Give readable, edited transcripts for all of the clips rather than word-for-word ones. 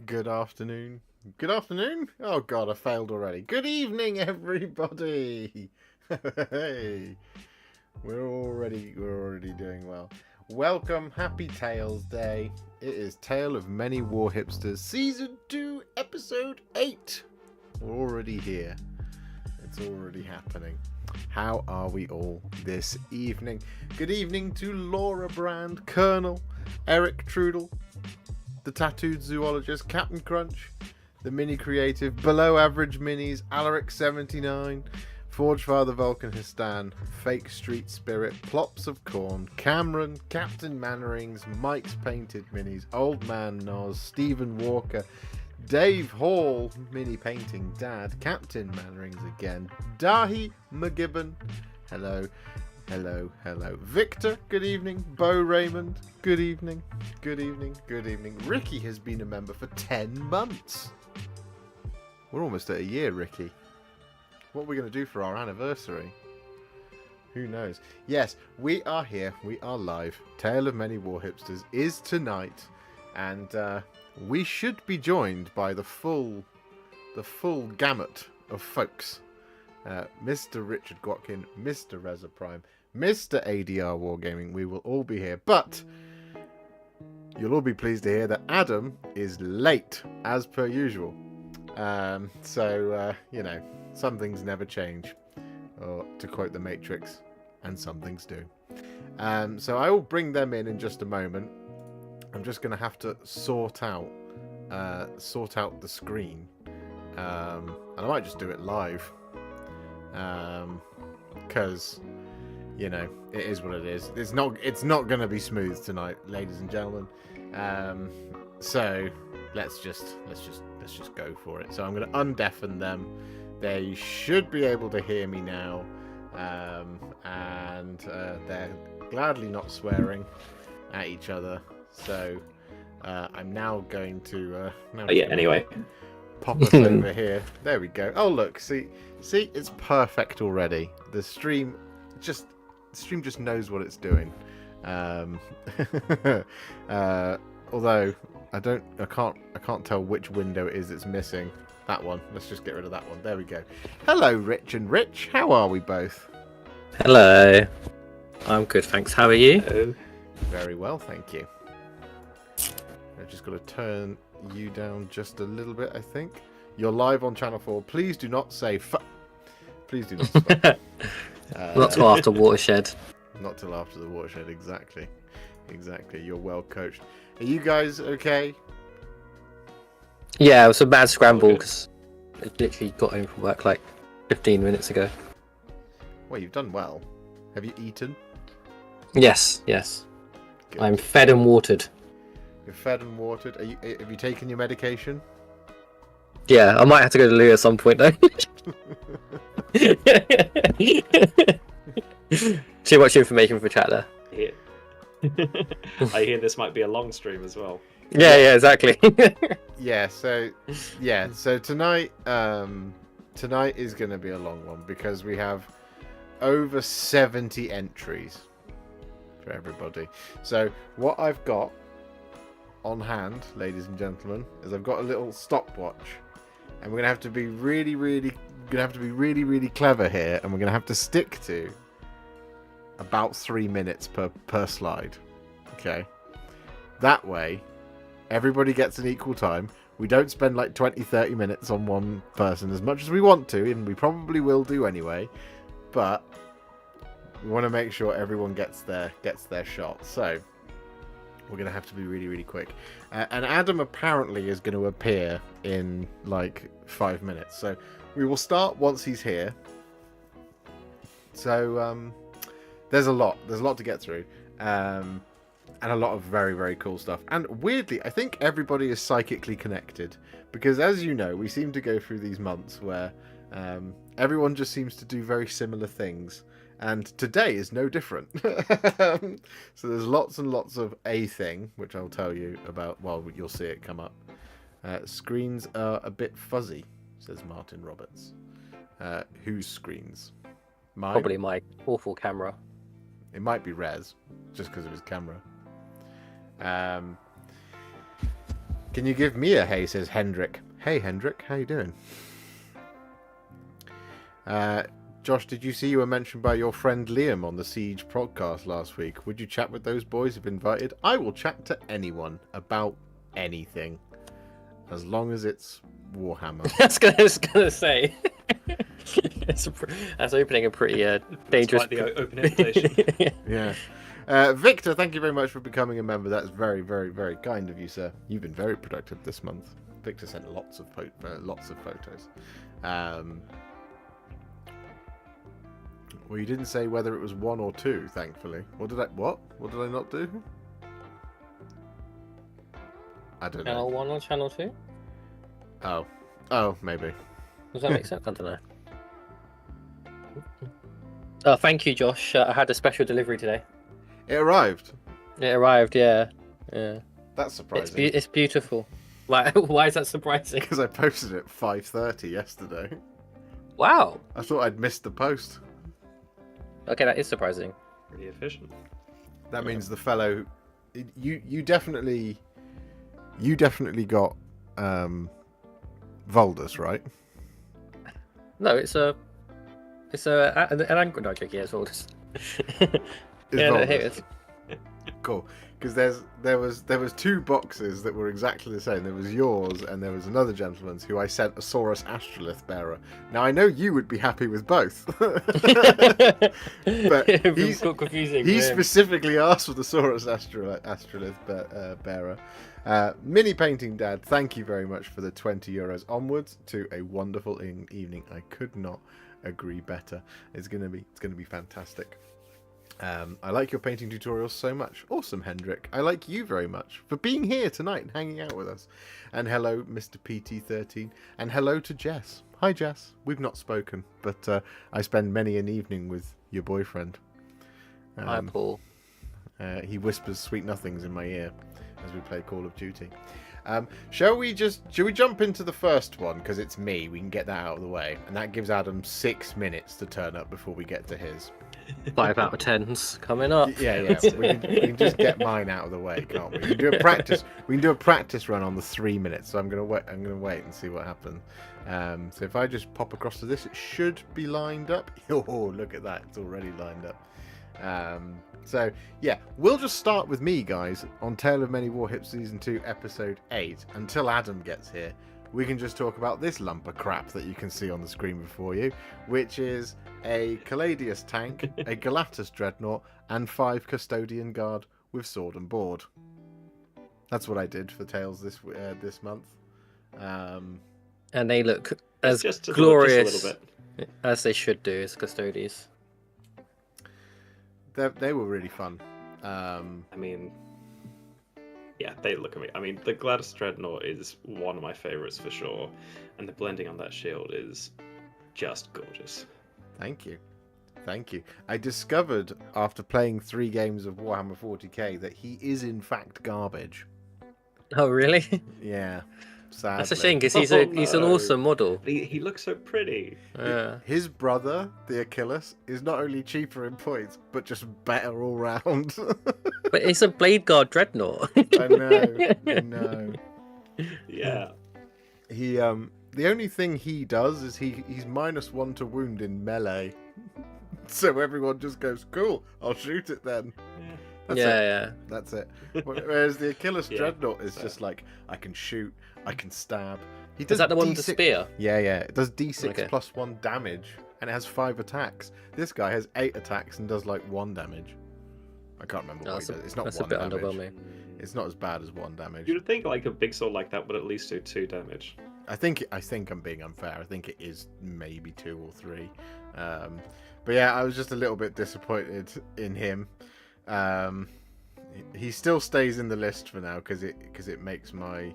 Good afternoon. Good afternoon? Oh god, I failed already. Good evening, everybody. Hey, we're already doing well. Welcome, happy Tales Day. It is Tale of Many Warhipsters, Season 2, Episode 8. We're already here. It's already happening. How are we all this evening? Good evening to Laura Brand, Colonel, Eric Trudel, the Tattooed Zoologist, Captain Crunch, the Mini Creative, Below Average Minis, Alaric79, Forge Father Vulcan Histan, Fake Street Spirit, Plops of Corn, Cameron, Captain Mannerings, Mike's Painted Minis, Old Man Noz, Stephen Walker, Dave Hall, Mini Painting Dad, Captain Mannerings again, Dahi McGibbon, hello. Hello. Victor, good evening. Bo Raymond, good evening. Good evening. Ricky has been a member for 10 months. We're almost at a year, Ricky. What are we going to do for our anniversary? Who knows? Yes, we are here. We are live. Tale of Many Warhipsters is tonight. And we should be joined by the full gamut of folks. Mr. Richard Gkin, Mr. Reza Prime, Mr. ADR Wargaming, we will all be here. But you'll all be pleased to hear that Adam is late, as per usual. So, some things never change. Or, to quote The Matrix, and some things do. So I will bring them in just a moment. I'm just going to have to sort out the screen. And I might just do it live. Because it is what it is. It's not going to be smooth tonight, ladies and gentlemen. So let's just go for it. So I'm going to undeafen them. They should be able to hear me now, and they're gladly not swearing at each other. So I'm now going to anyway. Pop us over here. There we go. Oh look, see, it's perfect already. The stream just knows what it's doing. Although I can't tell which window it is it's missing. That one. Let's just get rid of that one. There we go. Hello, Rich and Rich. How are we both? Hello. I'm good, thanks. How are you? Hello. Very well, thank you. I've just got to turn you down just a little bit, I think. You're live on Channel 4. Please do not say Please do not swear. Not till after Watershed. Not till after the Watershed, exactly. You're well coached. Are you guys okay? Yeah, it was a bad scramble because I literally got home from work like 15 minutes ago. Well, you've done well. Have you eaten? Yes. Good. I'm fed and watered. You're fed and watered. Have you taken your medication? Yeah, I might have to go to Loua at some point though. Too much information for chat there. I hear this might be a long stream as well. Yeah, exactly. So tonight is going to be a long one because we have over 70 entries for everybody. So what I've got on hand, ladies and gentlemen, is I've got a little stopwatch, and we're gonna have to be really clever here, and we're gonna have to stick to about 3 minutes per slide. Okay, that way everybody gets an equal time. We don't spend like 20-30 minutes on one person as much as we want to, and we probably will do anyway, but we want to make sure everyone gets their shot. So we're going to have to be really quick. And Adam apparently is going to appear in like 5 minutes. So we will start once he's here. So there's a lot to get through. And a lot of very cool stuff. And weirdly, I think everybody is psychically connected. Because as you know, we seem to go through these months where everyone just seems to do very similar things. And today is no different. So there's lots and lots of a thing, which I'll tell you about. Well, you'll see it come up. Screens are a bit fuzzy, says Martin Roberts. Whose screens? Mine? Probably my awful camera. It might be Rez, just because of his camera. Can you give me a hey, says Hendrik. Hey, Hendrik, how you doing? Josh, did you see you were mentioned by your friend Liam on the Siege podcast last week? Would you chat with those boys if invited? I will chat to anyone about anything, as long as it's Warhammer. I was gonna say. That's opening a pretty dangerous. Quite the open invitation. Yeah. Victor, thank you very much for becoming a member. That's very, very, very kind of you, sir. You've been very productive this month. Victor sent lots of photos. Well, you didn't say whether it was 1 or 2, thankfully. What did I not do? I don't know. Channel 1 or Channel 2? Oh, maybe. Does that make sense? I don't know. Oh, thank you, Josh. I had a special delivery today. It arrived. It arrived, yeah. That's surprising. It's beautiful. Why is that surprising? Because I posted it at 5:30 yesterday. Wow. I thought I'd missed the post. Okay, that is surprising. Pretty efficient. That means the fellow, you definitely got Voldus, right? No, it's an angry logic. Yeah, it's all just. Yeah, no, here it is. Cool, because there was 2 boxes that were exactly the same. There was yours, and there was another gentleman's who I sent a Saurus Astrolith bearer. Now I know you would be happy with both, but he specifically asked for the Saurus Astrolith bearer. Mini Painting Dad, thank you very much for the €20 onwards to a wonderful evening. I could not agree better. It's gonna be fantastic. I like your painting tutorials so much. Awesome, Hendrik. I like you very much for being here tonight and hanging out with us. And hello, Mr. PT13. And hello to Jess. Hi, Jess. We've not spoken, but I spend many an evening with your boyfriend. Hi, Paul. He whispers sweet nothings in my ear as we play Call of Duty. Shall we jump into the first one? Because it's me. We can get that out of the way. And that gives Adam 6 minutes to turn up before we get to his. 5 out of 10s coming up. Yeah. We can just get mine out of the way, can't we? We can do a practice. We can do a practice run on the 3 minutes. So I'm gonna wait and see what happens. So if I just pop across to this, it should be lined up. Oh, look at that! It's already lined up. So yeah, we'll just start with me, guys, on Tale of Many Warhipsters Season 2, Episode 8. Until Adam gets here, we can just talk about this lump of crap that you can see on the screen before you, which is a Caladius tank, a Galatus dreadnought, and 5 Custodian Guard with sword and board. That's what I did for Tales this month. And they look as just glorious a little bit. as they should do as Custodes. They were really fun. I mean, yeah, they look at me. I mean, the Gladys Dreadnought is one of my favorites for sure, and the blending on that shield is just gorgeous. Thank you. I discovered after playing 3 games of Warhammer 40k that he is in fact garbage. Oh, really? Yeah. Sadly. That's a shame because he's an awesome model. He looks so pretty. Yeah. His brother, the Achilles, is not only cheaper in points, but just better all round. But it's a Blade Guard Dreadnought. I know. Yeah. He the only thing he does is he's -1 to wound in melee. So everyone just goes, cool, I'll shoot it then. Yeah. That's it. Whereas the Achilles Dreadnought is just like, I can shoot, I can stab. He does Is that the one with D6... the spear? Yeah. It does D6 Okay. plus 1 damage, and it has 5 attacks. This guy has 8 attacks and does like 1 damage. I can't remember what he does. It's not that's 1 a bit damage. underwhelming. It's not as bad as 1 damage. You'd think like a big sword like that would at least do 2 damage. I think I'm being unfair. I think it is maybe 2 or 3. But yeah, I was just a little bit disappointed in him. He still stays in the list for now because it makes my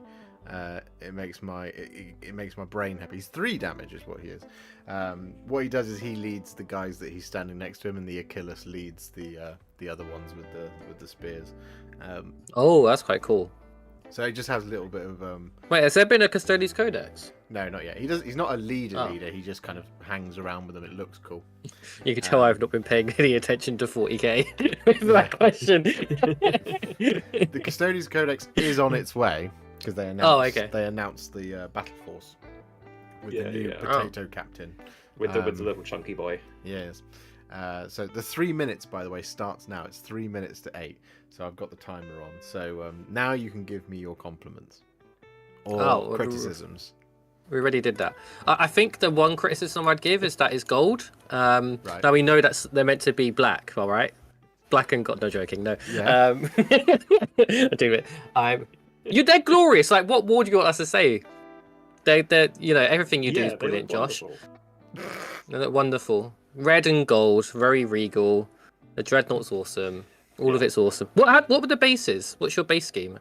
brain happy. He's 3 damage is what he is. What he does is he leads the guys that he's standing next to him, and the Achilles leads the other ones with the spears. Oh, that's quite cool. So he just has a little bit of Wait, has there been a Custodes Codex? No, not yet. He's not a leader. He just kind of hangs around with them. It looks cool. You can tell I've not been paying any attention to 40k with that question. The Custodes Codex is on its way. because they announced okay. they announced the battle force with the Yeah, new yeah. potato captain. With the little chunky boy. Yes. So the 3 minutes, by the way, starts now. It's 3 minutes to 8. So I've got the timer on. So now you can give me your compliments or criticisms. We already did that. I think the one criticism I'd give is that it's gold. Right. Now we know that they're meant to be black, all right? Black and gold. No joking. No. Yeah. I do it. They're glorious. Like, what more do you want us to say? They're everything you do is brilliant, Josh. They're wonderful. Red and gold, very regal. The dreadnought's awesome. All of it's awesome. What were the bases? What's your base scheme?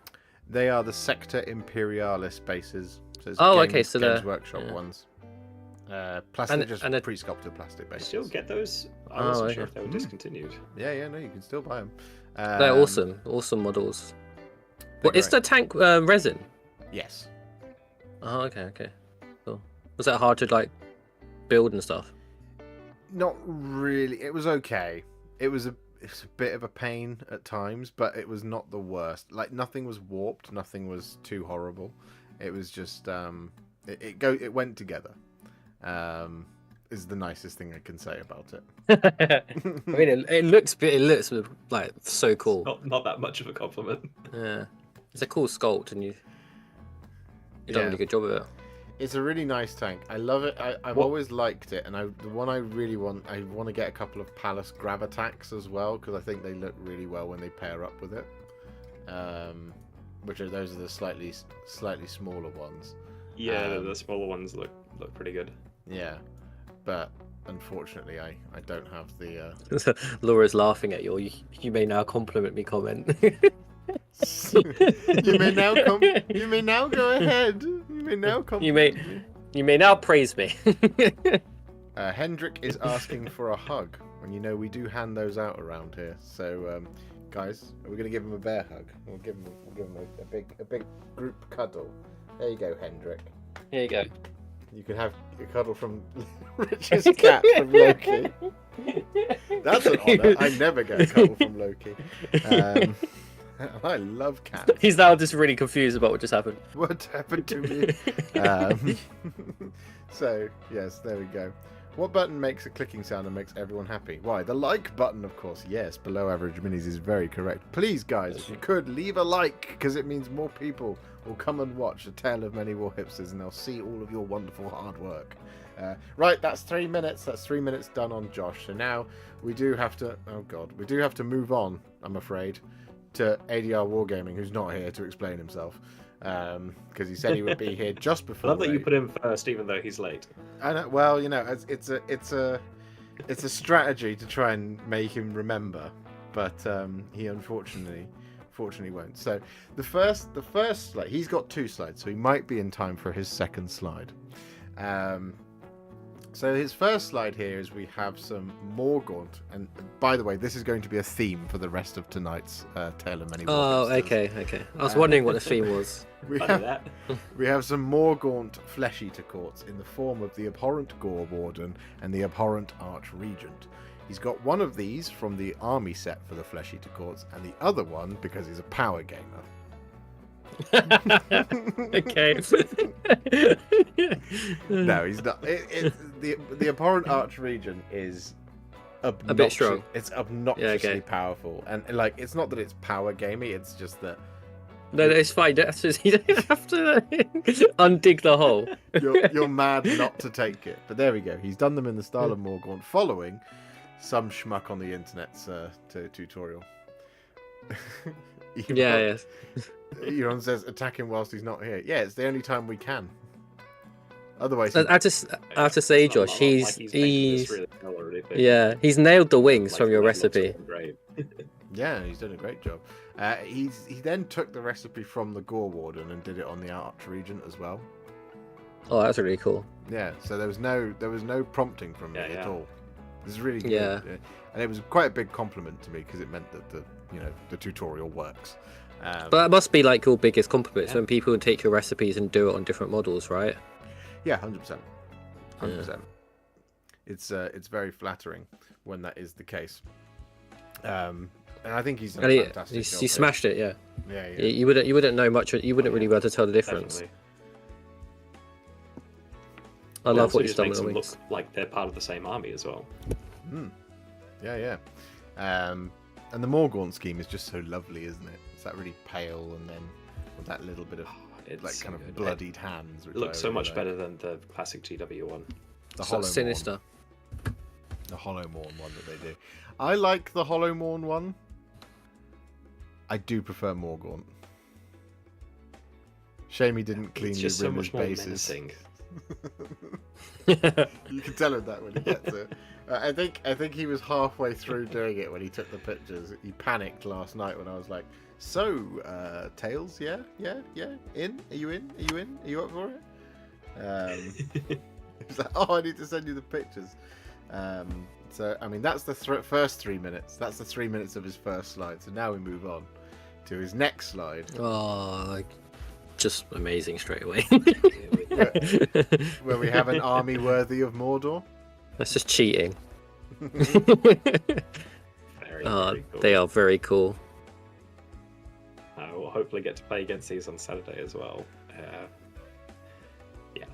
They are the Sector Imperialis bases. So it's okay, so Games the Workshop ones. Plastic, just and pre-sculpted plastic bases. Still get those? I wasn't sure if they were discontinued. Yeah, no, you can still buy them. they're awesome models. What is the tank resin? Yes. Oh, okay, cool. Was that hard to like build and stuff? Not really. It was okay. It was a bit of a pain at times, but it was not the worst. Like, nothing was warped, nothing was too horrible. It was just it went together. Is the nicest thing I can say about it. I mean, it looks like so cool. Not that much of a compliment. Yeah, it's a cool sculpt, and you done a really good job of it. It's a really nice tank. I love it. I've always liked it, and the one I really want, I want to get a couple of Palace grab attacks as well, because I think they look really well when they pair up with it. Those are the slightly smaller ones. Yeah, the smaller ones look pretty good. Yeah, but unfortunately, I don't have the. Laura's laughing at you. You may now compliment me. Comment. You may now go ahead. You may now You may now praise me. Hendrik is asking for a hug, and we do hand those out around here. So, guys, we're gonna give him a bear hug. We'll give him a big group cuddle. There you go, Hendrik. Here you go. You can have a cuddle from Rich's cat from Loki. That's an honour. I never get a cuddle from Loki. I love cats. He's now just really confused about what just happened. What happened to me? So, yes, there we go. What button makes a clicking sound and makes everyone happy? Why? The like button, of course. Yes, below average minis is very correct. Please, guys, if you could, leave a like, because it means more people will come and watch A Tale of Many Warhipsters, and they'll see all of your wonderful hard work. Right, that's 3 minutes. That's 3 minutes done on Josh. So now we do have to... Oh, God. We do have to move on, I'm afraid, to ADR Wargaming, who's not here to explain himself. Because he said he would be here just before. I love that you put him first, even though he's late. I know, well, it's a strategy to try and make him remember, but he unfortunately won't. So the first slide, he's got 2 slides, so he might be in time for his second slide. So his first slide here is we have some Morgaunt, and by the way, this is going to be a theme for the rest of tonight's Tale of Many Warhipsters. Oh, okay. I was wondering what the theme was. We have some Morgaunt Flesh Eater Courts in the form of the Abhorrent Gore Warden and the Abhorrent Arch Regent. He's got one of these from the army set for the Flesh Eater Courts, and the other one because he's a power gamer. Okay. No, he's not. The Abhorrent Arch Regent is obnoxious. A bit strong. It's obnoxiously powerful, and it's not that it's power gamey. It's just that. No, it's fine. You don't have to undig the hole. You're mad not to take it. But there we go. He's done them in the style of Morgaunt, following some schmuck on the internet's tutorial. Yes. Elon says attack him whilst he's not here. Yeah, it's the only time we can. Otherwise, I have to say, Josh, he's nailed the wings from your recipe. Great. Yeah, he's done a great job. He then took the recipe from the Gore Warden and did it on the Arch Regent as well. Oh, that's really cool. Yeah, so there was no prompting from me at all. This is really good. Yeah. And it was quite a big compliment to me because it meant that the tutorial works. But that must be like your biggest compliments when people take your recipes and do it on different models, right? Yeah, 100%. 100%. It's very flattering when that is the case. And I think he's done a fantastic job. He smashed it, yeah. Yeah. You wouldn't know much. You wouldn't really be able to tell the difference. Definitely. I love what he's just done makes with the them look wings. like they're part of the same army as well. Yeah. And the Morgaunt scheme is just so lovely, isn't it? It's that really pale, and then with that little bit of It's like so kind of good. bloodied hands. It Which looks I so really much like. better than the classic GW one. The Sort of sinister. The Hollow Morn one that they do. I like the Hollow Morn one. I do prefer Morgaunt. Shame he didn't clean It's your just so Rimmer's much more bases. menacing. You can tell him that when he gets it. I think he was halfway through doing it when he took the pictures. He panicked last night when I was like, "So, Tails, yeah, in? Are you in? Are you up for it?" He was like, "Oh, I need to send you the pictures." So, I mean, that's the first 3 minutes. That's the 3 minutes of his first slide. So now we move on to his next slide. Oh, like, just amazing straight away. Where we have an army worthy of Mordor. That's just cheating. Very cool. They are very cool. I will hopefully get to play against these on Saturday as well.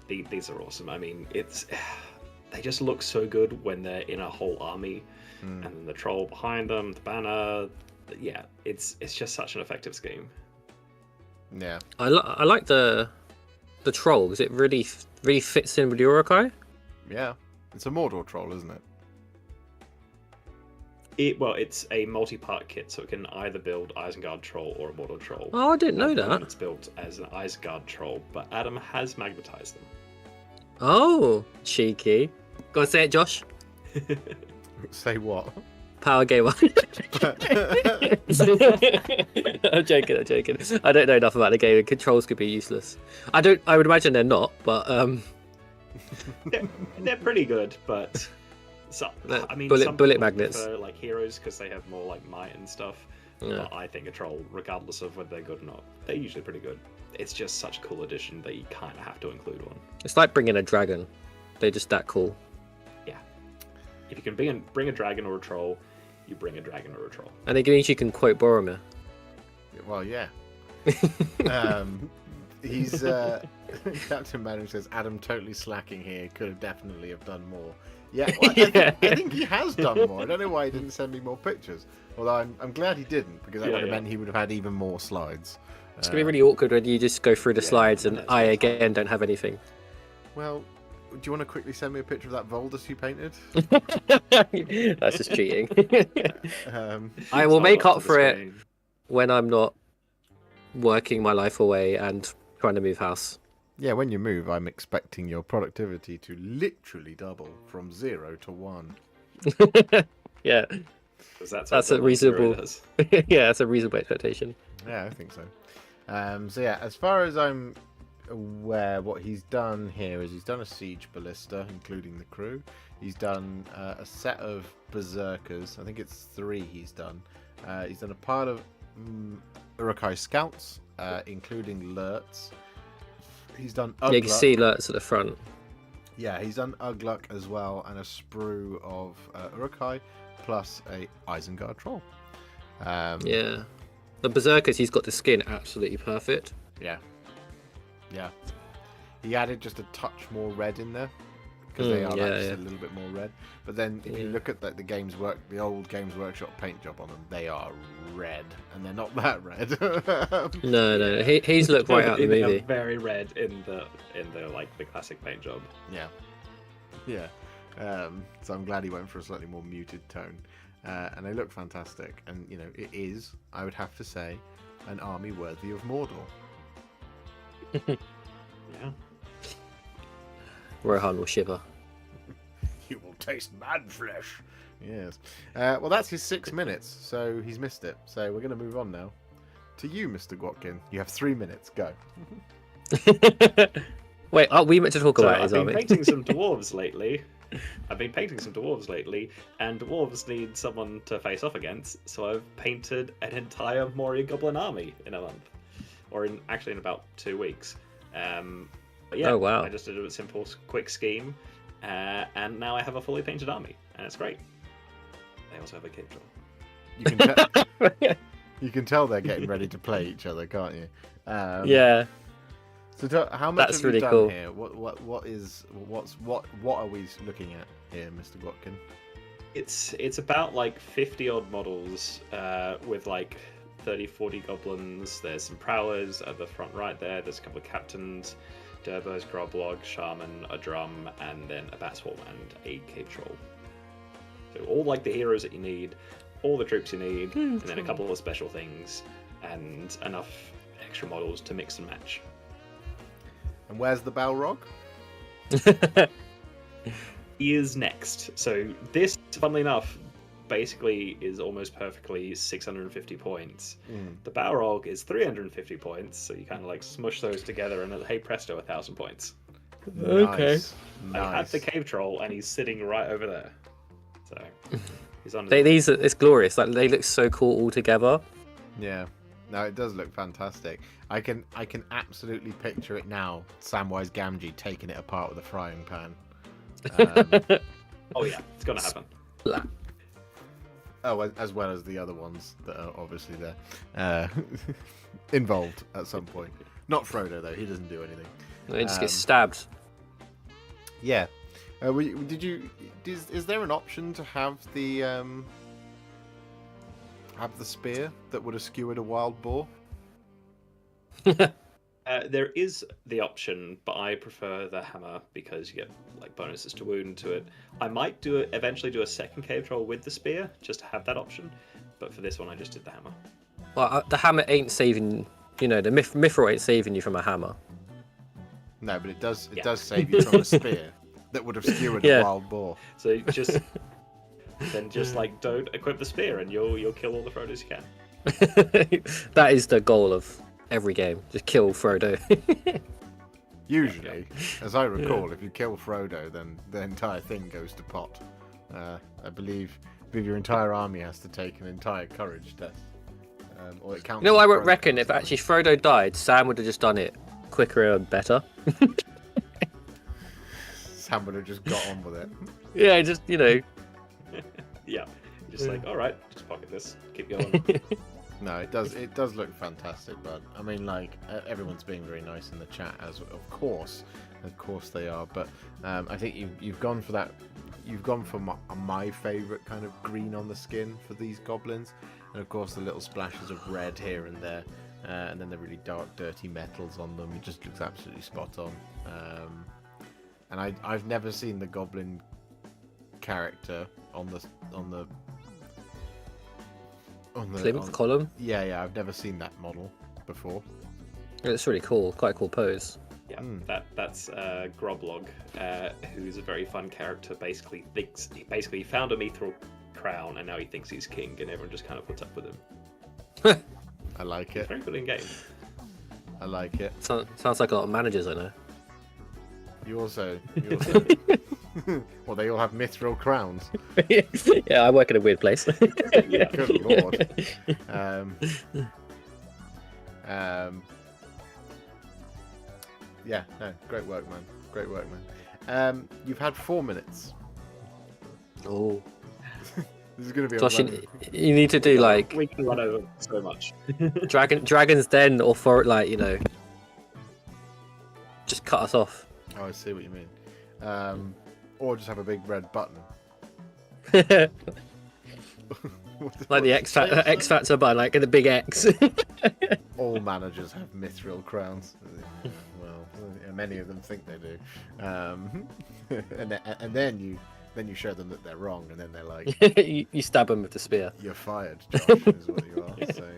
These are awesome. I mean, they just look so good when they're in a whole army, and then the troll behind them, the banner. Yeah, it's just such an effective scheme. Yeah, I like the troll because it really fits in with the Urukai. yeah. It's a Mordor troll, isn't it? It's a multi-part kit, so it can either build Isengard troll or a Mordor troll. Oh, I didn't know At the moment that. It's built as an Isengard troll, but Adam has magnetized them. Oh, cheeky. Go on, say it, Josh. Say what? Power gamer. I'm joking. I don't know enough about the game. Controls could be useless. I would imagine they're not, but They're pretty good, but I mean, some bullet people magnets. prefer, like heroes because they have more like might and stuff. Yeah. But I think a troll, regardless of whether they're good or not, they're usually pretty good. It's just such a cool addition that you kind of have to include one. It's like bringing a dragon. They're just that cool. Yeah, if you can bring a dragon or a troll, you bring a dragon or a troll. And it means you can quote Boromir. Well, yeah. He's Captain Madden says Adam totally slacking here. Could have definitely have done more. Yeah, well, I think he has done more. I don't know why he didn't send me more pictures. Although I'm glad he didn't, because that would have meant he would have had even more slides. It's gonna be really awkward when you just go through the slides and I again don't have anything. Well, do you want to quickly send me a picture of that Voldus you painted? That's just cheating. Um, I will make Hold up for it when I'm not working my life away and trying to move house. yeah, when you move, I'm expecting your productivity to literally double from 0 to 1. Yeah, That's a reasonable. Yeah, that's a reasonable expectation. Yeah, I think so. So yeah, as far as I'm aware, what he's done here is he's done a siege ballista, including the crew. He's done a set of berserkers. I think it's 3 he's done. He's done a part of Urukai scouts, including lurts. He's done Ugluk. Yeah, you can see alerts at the front. Yeah, he's done Ugluk as well, and a sprue of Urukai, plus a Isengard troll. Yeah, the berserkers. He's got the skin absolutely perfect. Yeah. He added just a touch more red in there because they are just a little bit more red. But then if you look at the old Games Workshop paint job on them, they are red, and they're not that red. No, he's looked right out the They are movie. very red in the like the classic paint job. Yeah. So I'm glad he went for a slightly more muted tone, and they look fantastic. And you know, it is, I would have to say, an army worthy of Mordor. Yeah. Rohan will shiver. You will taste man flesh. Yes. Well, that's his 6 minutes, so he's missed it. So we're going to move on now to you, Mr. Gkin. You have 3 minutes. Go. Wait, are we meant to talk about I've his been army? painting some dwarves lately. And dwarves need someone to face off against, so I've painted an entire Moria Goblin army in a month, or in about 2 weeks. But yeah, Oh, wow. I just did a simple, quick scheme, and now I have a fully painted army, and it's great. They also have a cave troll. You can tell. You can tell they're getting ready to play each other, can't you? Yeah. So how much That's have you really done cool. here? What are we looking at here, Mr. Gkin? It's about like 50 odd models with like 30-40 goblins. There's some prowlers at the front right there. There's a couple of captains, Durbos, Groblog, Shaman, a drum, and then a bat swarm and a cave troll. So all like the heroes that you need, all the troops you need, and then a couple of special things, and enough extra models to mix and match. And where's the Balrog? He is next. So this, funnily enough, basically is almost perfectly 650 points. The Balrog is 350 points, so you kind of like smush those together and hey presto, 1,000 points. Okay. Nice. I had the cave troll and he's sitting right over there. So he's on. It's glorious. Like they look so cool all together. Yeah. No, it does look fantastic. I can absolutely picture it now. Samwise Gamgee taking it apart with a frying pan. Oh yeah, it's gonna happen. Oh, as well as the other ones that are obviously there, involved at some point. Not Frodo though; he doesn't do anything. They just get stabbed. Yeah. Is there an option to have the spear that would have skewered a wild boar? There is the option, but I prefer the hammer because you get like bonuses to wound to it. I might eventually do a second cave troll with the spear just to have that option, but for this one I just did the hammer. Well, the hammer ain't saving. You know, the mithril ain't saving you from a hammer. No, but it does save you from a spear that would have skewered a wild boar. So just like don't equip the spear and you'll kill all the Frodos you can. That is the goal of every game. Just kill Frodo. Usually, as I recall, if you kill Frodo, then the entire thing goes to pot. I believe your entire army has to take an entire courage test. Or it counts. You know, I as Frodo reckon if counts. actually Frodo died, Sam would have just done it quicker and better. Sam would have just got on with it. Yeah, just Yeah, just like all right, just pocket this, keep going. No, it does look fantastic, but I mean, like everyone's being very nice in the chat, as of course they are. But I think you've gone for that. You've gone for my favourite kind of green on the skin for these goblins, and of course the little splashes of red here and there, and then the really dark, dirty metals on them. It just looks absolutely spot on. And I've never seen the goblin character on the column. Yeah, I've never seen that model before. It's really cool. Quite a cool pose. Yeah, that's Groblog, who's a very fun character. Basically, he found a mithril crown and now he thinks he's king, and everyone just kind of puts up with him. I like He's it. very good in game. I like it. Sounds like a lot of managers I know. You also well, they all have mithril crowns. Yeah, I work in a weird place. Yeah. Good lord. Yeah, no, great work, man. Great work, man. You've had 4 minutes. Oh, This is going to be Josh, a you need to do like We can run over so much. Dragon's Den, or for like just cut us off. Oh, I see what you mean. Or just have a big red button. Like the X Factor button, like the big X. All managers have mithril crowns. Well, many of them think they do. And then you show them that they're wrong, and then they're like, you stab them with the spear. "You're fired, Josh," is what you are. So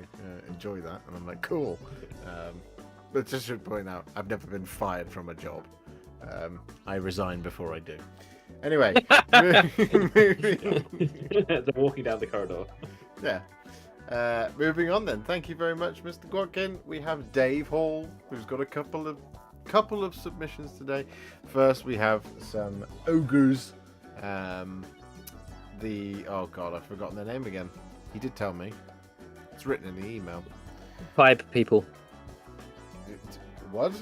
enjoy that. And I'm like, cool. But just should point out, I've never been fired from a job. I resign before I do. Anyway, moving. They're walking down the corridor. Yeah. Moving on then. Thank you very much, Mr. Gkin. We have Dave Hall, who's got a couple of submissions today. First, we have some ogres. Oh god, I've forgotten their name again. He did tell me. It's written in the email. Pipe people. What?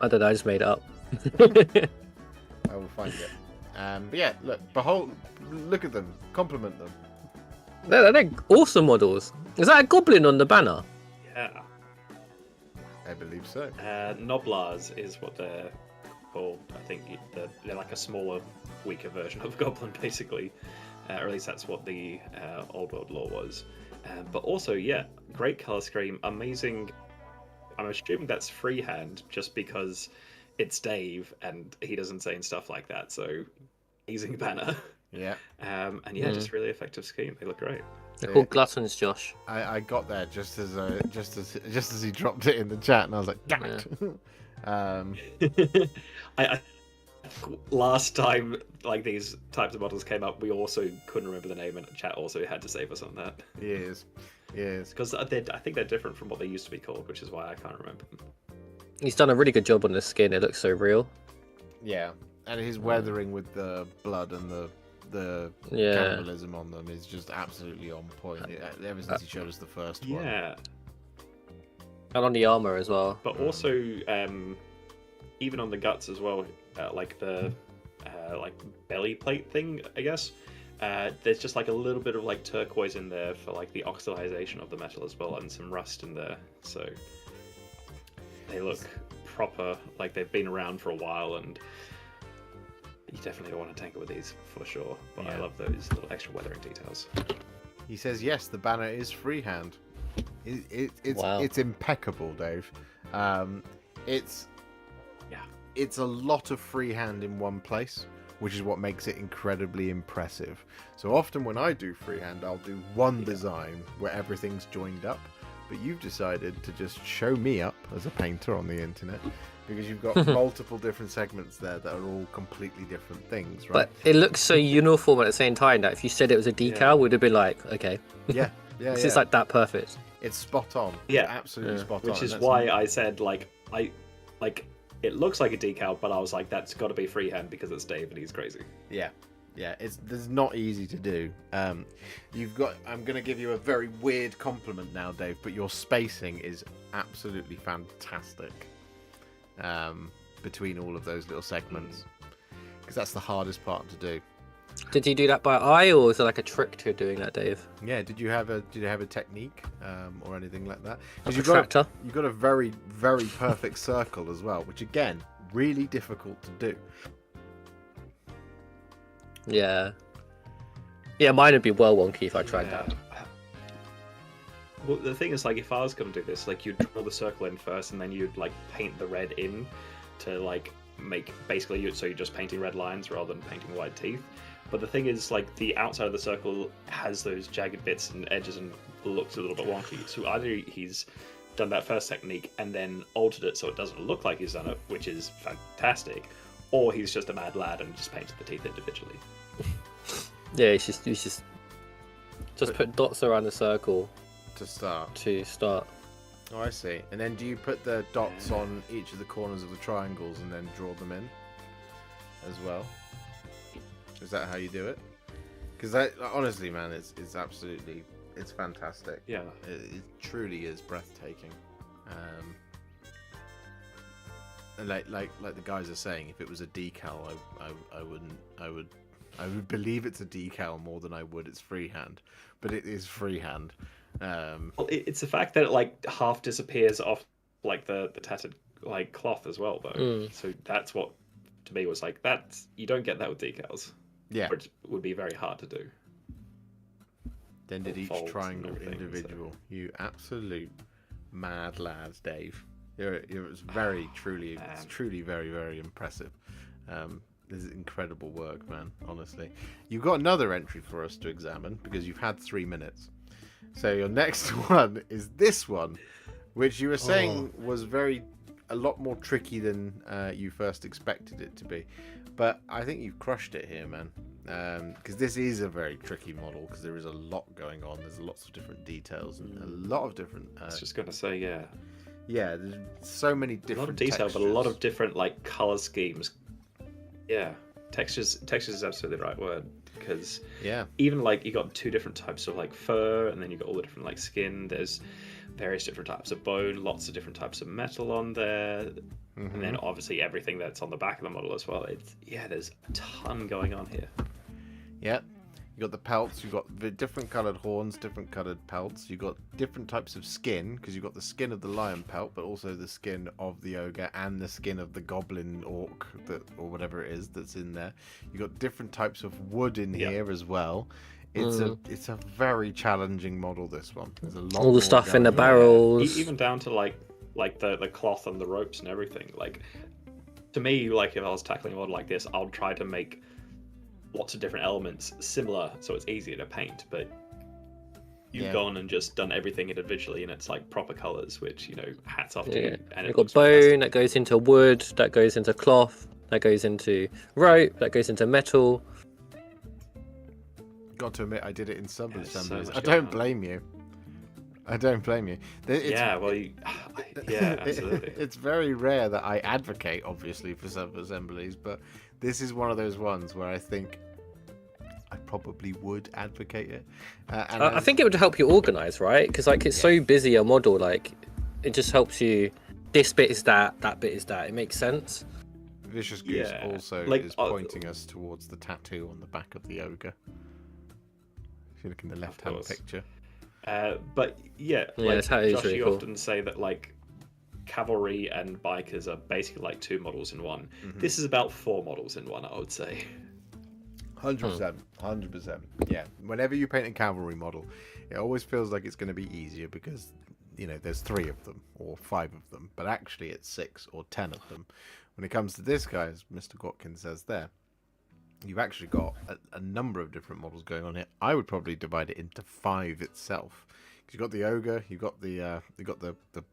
I don't know. I just made it up. I will find it. But yeah, look at them. Compliment them. They're awesome models. Is that a goblin on the banner? Yeah. I believe so. Noblars is what they're called. I think they're like a smaller, weaker version of goblin, basically. Or at least that's what the old world lore was. But also, yeah, great color scheme, amazing. I'm assuming that's freehand just because it's Dave and he doesn't say stuff like that. So, amazing banner. Yeah. And yeah, just really effective scheme. They look great. They're called gluttons, Josh. I got there just as he dropped it in the chat, and I was like, damn it. I last time like these types of models came up, we also couldn't remember the name, and chat also had to save us on that. Yes. Because I think they're different from what they used to be called, which is why I can't remember them. He's done a really good job on the skin. It looks so real. Yeah, and his weathering with the blood and the cannibalism on them is just absolutely on point. Ever since he showed us the first one. Yeah. And on the armor as well. But also, even on the guts as well, like the like belly plate thing, I guess. There's just like a little bit of like turquoise in there for like the oxidization of the metal as well, and some rust in there. So they look proper, like they've been around for a while, and you definitely don't want to tinker with these for sure. But yeah. I love those little extra weathering details. He says yes, the banner is freehand. Wow. It's impeccable, Dave. It's a lot of freehand in one place, which is what makes it incredibly impressive. So often when I do freehand, I'll do one design where everything's joined up, but you've decided to just show me up as a painter on the internet, because you've got multiple different segments there that are all completely different things, right? But it looks so uniform at the same time that if you said it was a decal, we'd have been like, okay. Yeah. It's like that perfect. It's spot on. Yeah. It's absolutely spot on. Which is why I said it looks like a decal, but I was like, that's got to be freehand because it's Dave and he's crazy. Yeah, it's not easy to do. I'm gonna give you a very weird compliment now, Dave, but your spacing is absolutely fantastic between all of those little segments, because that's the hardest part to do. Did you do that by eye, or is there like a trick to doing that, Dave? Yeah, did you have a technique or anything like that? Like you've got a very, very perfect circle as well, which again, really difficult to do. Yeah, mine would be well wonky if I tried that. Well, the thing is, like, if I was going to do this, like, you'd draw the circle in first, and then you'd like paint the red in to like make basically so you're just painting red lines rather than painting white teeth. But the thing is, like, the outside of the circle has those jagged bits and edges and looks a little bit wonky. So either he's done that first technique and then altered it so it doesn't look like he's done it, which is fantastic, or he's just a mad lad and just painted the teeth individually. Yeah, he's just put dots around the circle to start. Oh, I see. And then do you put the dots on each of the corners of the triangles and then draw them in as well? Is that how you do it? Because honestly, man, it's absolutely, it's fantastic. Yeah, it truly is breathtaking. And like the guys are saying, if it was a decal, I would believe it's a decal more than I would it's freehand. But it is freehand. Well, it's the fact that it like half disappears off like the tattered like cloth as well, though. So that's what to me was like, that's, you don't get that with decals. Yeah, which would be very hard to do. Then did each triangle individual. So. You absolute mad lads, Dave. It's very truly, it's truly very, very impressive. This is incredible work, man. Honestly, you've got another entry for us to examine because you've had 3 minutes. So your next one is this one, which you were saying was a lot more tricky than you first expected it to be. But I think you've crushed it here, man. Because this is a very tricky model because there is a lot going on. There's lots of different details and a lot of different... I was just going to say, yeah. Yeah, there's so many different A lot of detail, textures. But a lot of different like color schemes. Yeah, textures is absolutely the right word. Because even like you got 2 different types of like fur, and then you got all the different like skin. There's various different types of bone, lots of different types of metal on there, and then obviously everything that's on the back of the model as well. There's a ton going on here. Yeah, You got the pelts. You got the different coloured horns, different coloured pelts. You got different types of skin because you got the skin of the lion pelt, but also the skin of the ogre and the skin of the goblin orc or whatever it is that's in there. You got different types of wood in here as well. It's a very challenging model. This one. There's a lot. All the stuff in the barrels, even down to like the cloth and the ropes and everything. Like, to me, like if I was tackling a model like this, I'll try to make lots of different elements similar so it's easier to paint. But you've gone and just done everything individually, and it's like proper colors, which, you know, hats off to you. And you've got bone that goes into wood, that goes into cloth, that goes into rope, that goes into metal. Got to admit, I did it in sub-assemblies. I don't blame you. I don't blame you. Absolutely. It's very rare that I advocate, obviously, for sub-assemblies, but this is one of those ones where I think I probably would advocate it. I think it would help you organize, right? Because like it's so busy a model, like it just helps you. This bit is that bit is that. It makes sense. Vicious Goose also is pointing us towards the tattoo on the back of the ogre. If you look in the left-hand picture. But that's how it is. Josh, really you cool. often say that like cavalry and bikers are basically like 2 models in one. This is about 4 models in one, I would say. 100%. Yeah. Whenever you paint a cavalry model, it always feels like it's going to be easier because, you know, there's 3 of them or 5 of them, but actually it's 6 or 10 of them. When it comes to this guy, as Mr. Gkin says there, you've actually got a number of different models going on here. I would probably divide it into 5 itself. You've got the ogre, you've got the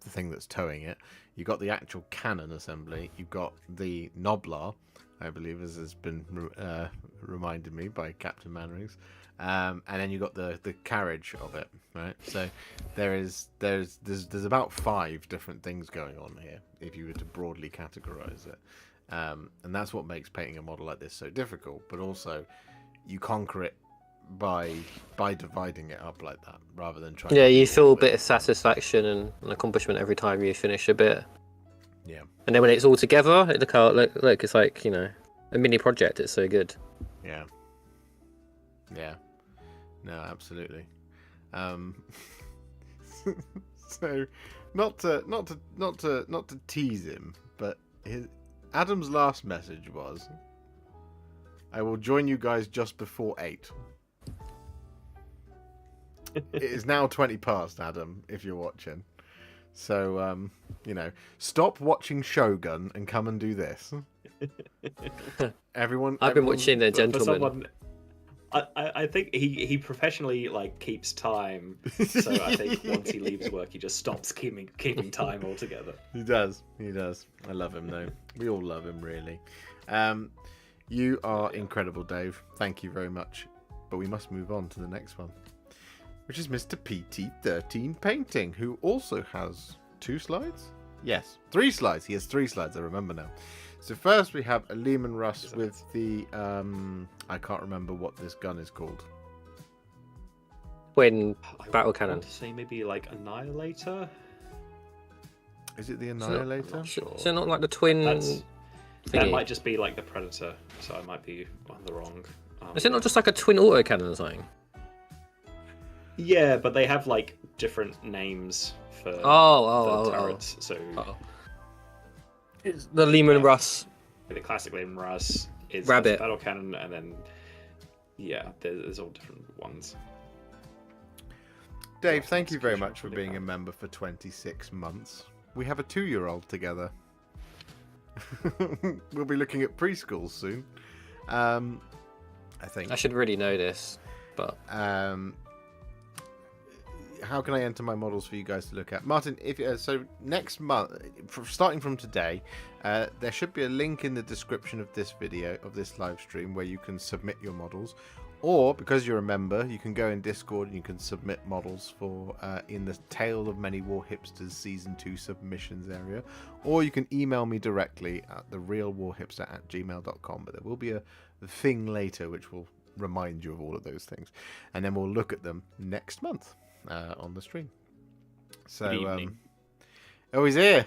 thing that's towing it, you've got the actual cannon assembly, you've got the Noblar, I believe, as has been reminded me by Captain Manrings, and then you've got the carriage of it, right? So there's about 5 different things going on here if you were to broadly categorize it, and that's what makes painting a model like this so difficult. But also, you conquer it by dividing it up like that rather than trying you feel a bit of satisfaction and accomplishment every time you finish a bit, and then when it's all together, look it's like, you know, a mini project. It's so good. No, absolutely. So not to tease him, but Adam's last message was, I will join you guys just before 8. It is now 20 past, Adam, if you're watching. So, you know, stop watching Shogun and come and do this. I've been watching The Gentleman. I think he professionally like keeps time. So I think once he leaves work, he just stops keeping time altogether. He does. I love him though. We all love him, really. You are incredible, Dave. Thank you very much. But we must move on to the next one, which is Mr. PT13 Painting, who also has 2 slides? Yes, 3 slides. He has 3 slides, I remember now. So first we have a Lehman Russ with the, I can't remember what this gun is called. Twin battle cannon. I want to say maybe like Annihilator? Is it the Annihilator? Is it not like the twin that might just be like the Predator, so I might be on the wrong. Is it not just like a twin autocannon or something? Yeah, but they have like different names for the turrets. So it's the Lehman Russ. The classic Lehman Russ is Rabbit battle cannon, and then there's all different ones. Dave, thank you very much for being a member for 26 months. We have a 2-year-old together. We'll be looking at preschools soon. I think I should really know this, but how can I enter my models for you guys to look at? Martin, if so next month, starting from today, there should be a link in the description of this video, of this live stream, where you can submit your models. Or, because you're a member, you can go in Discord and you can submit models for in the Tale of Many Warhipsters Season 2 submissions area. Or you can email me directly at therealwarhipster@gmail.com. But there will be a thing later which will remind you of all of those things. And then we'll look at them next month on the stream. So, oh, he's here.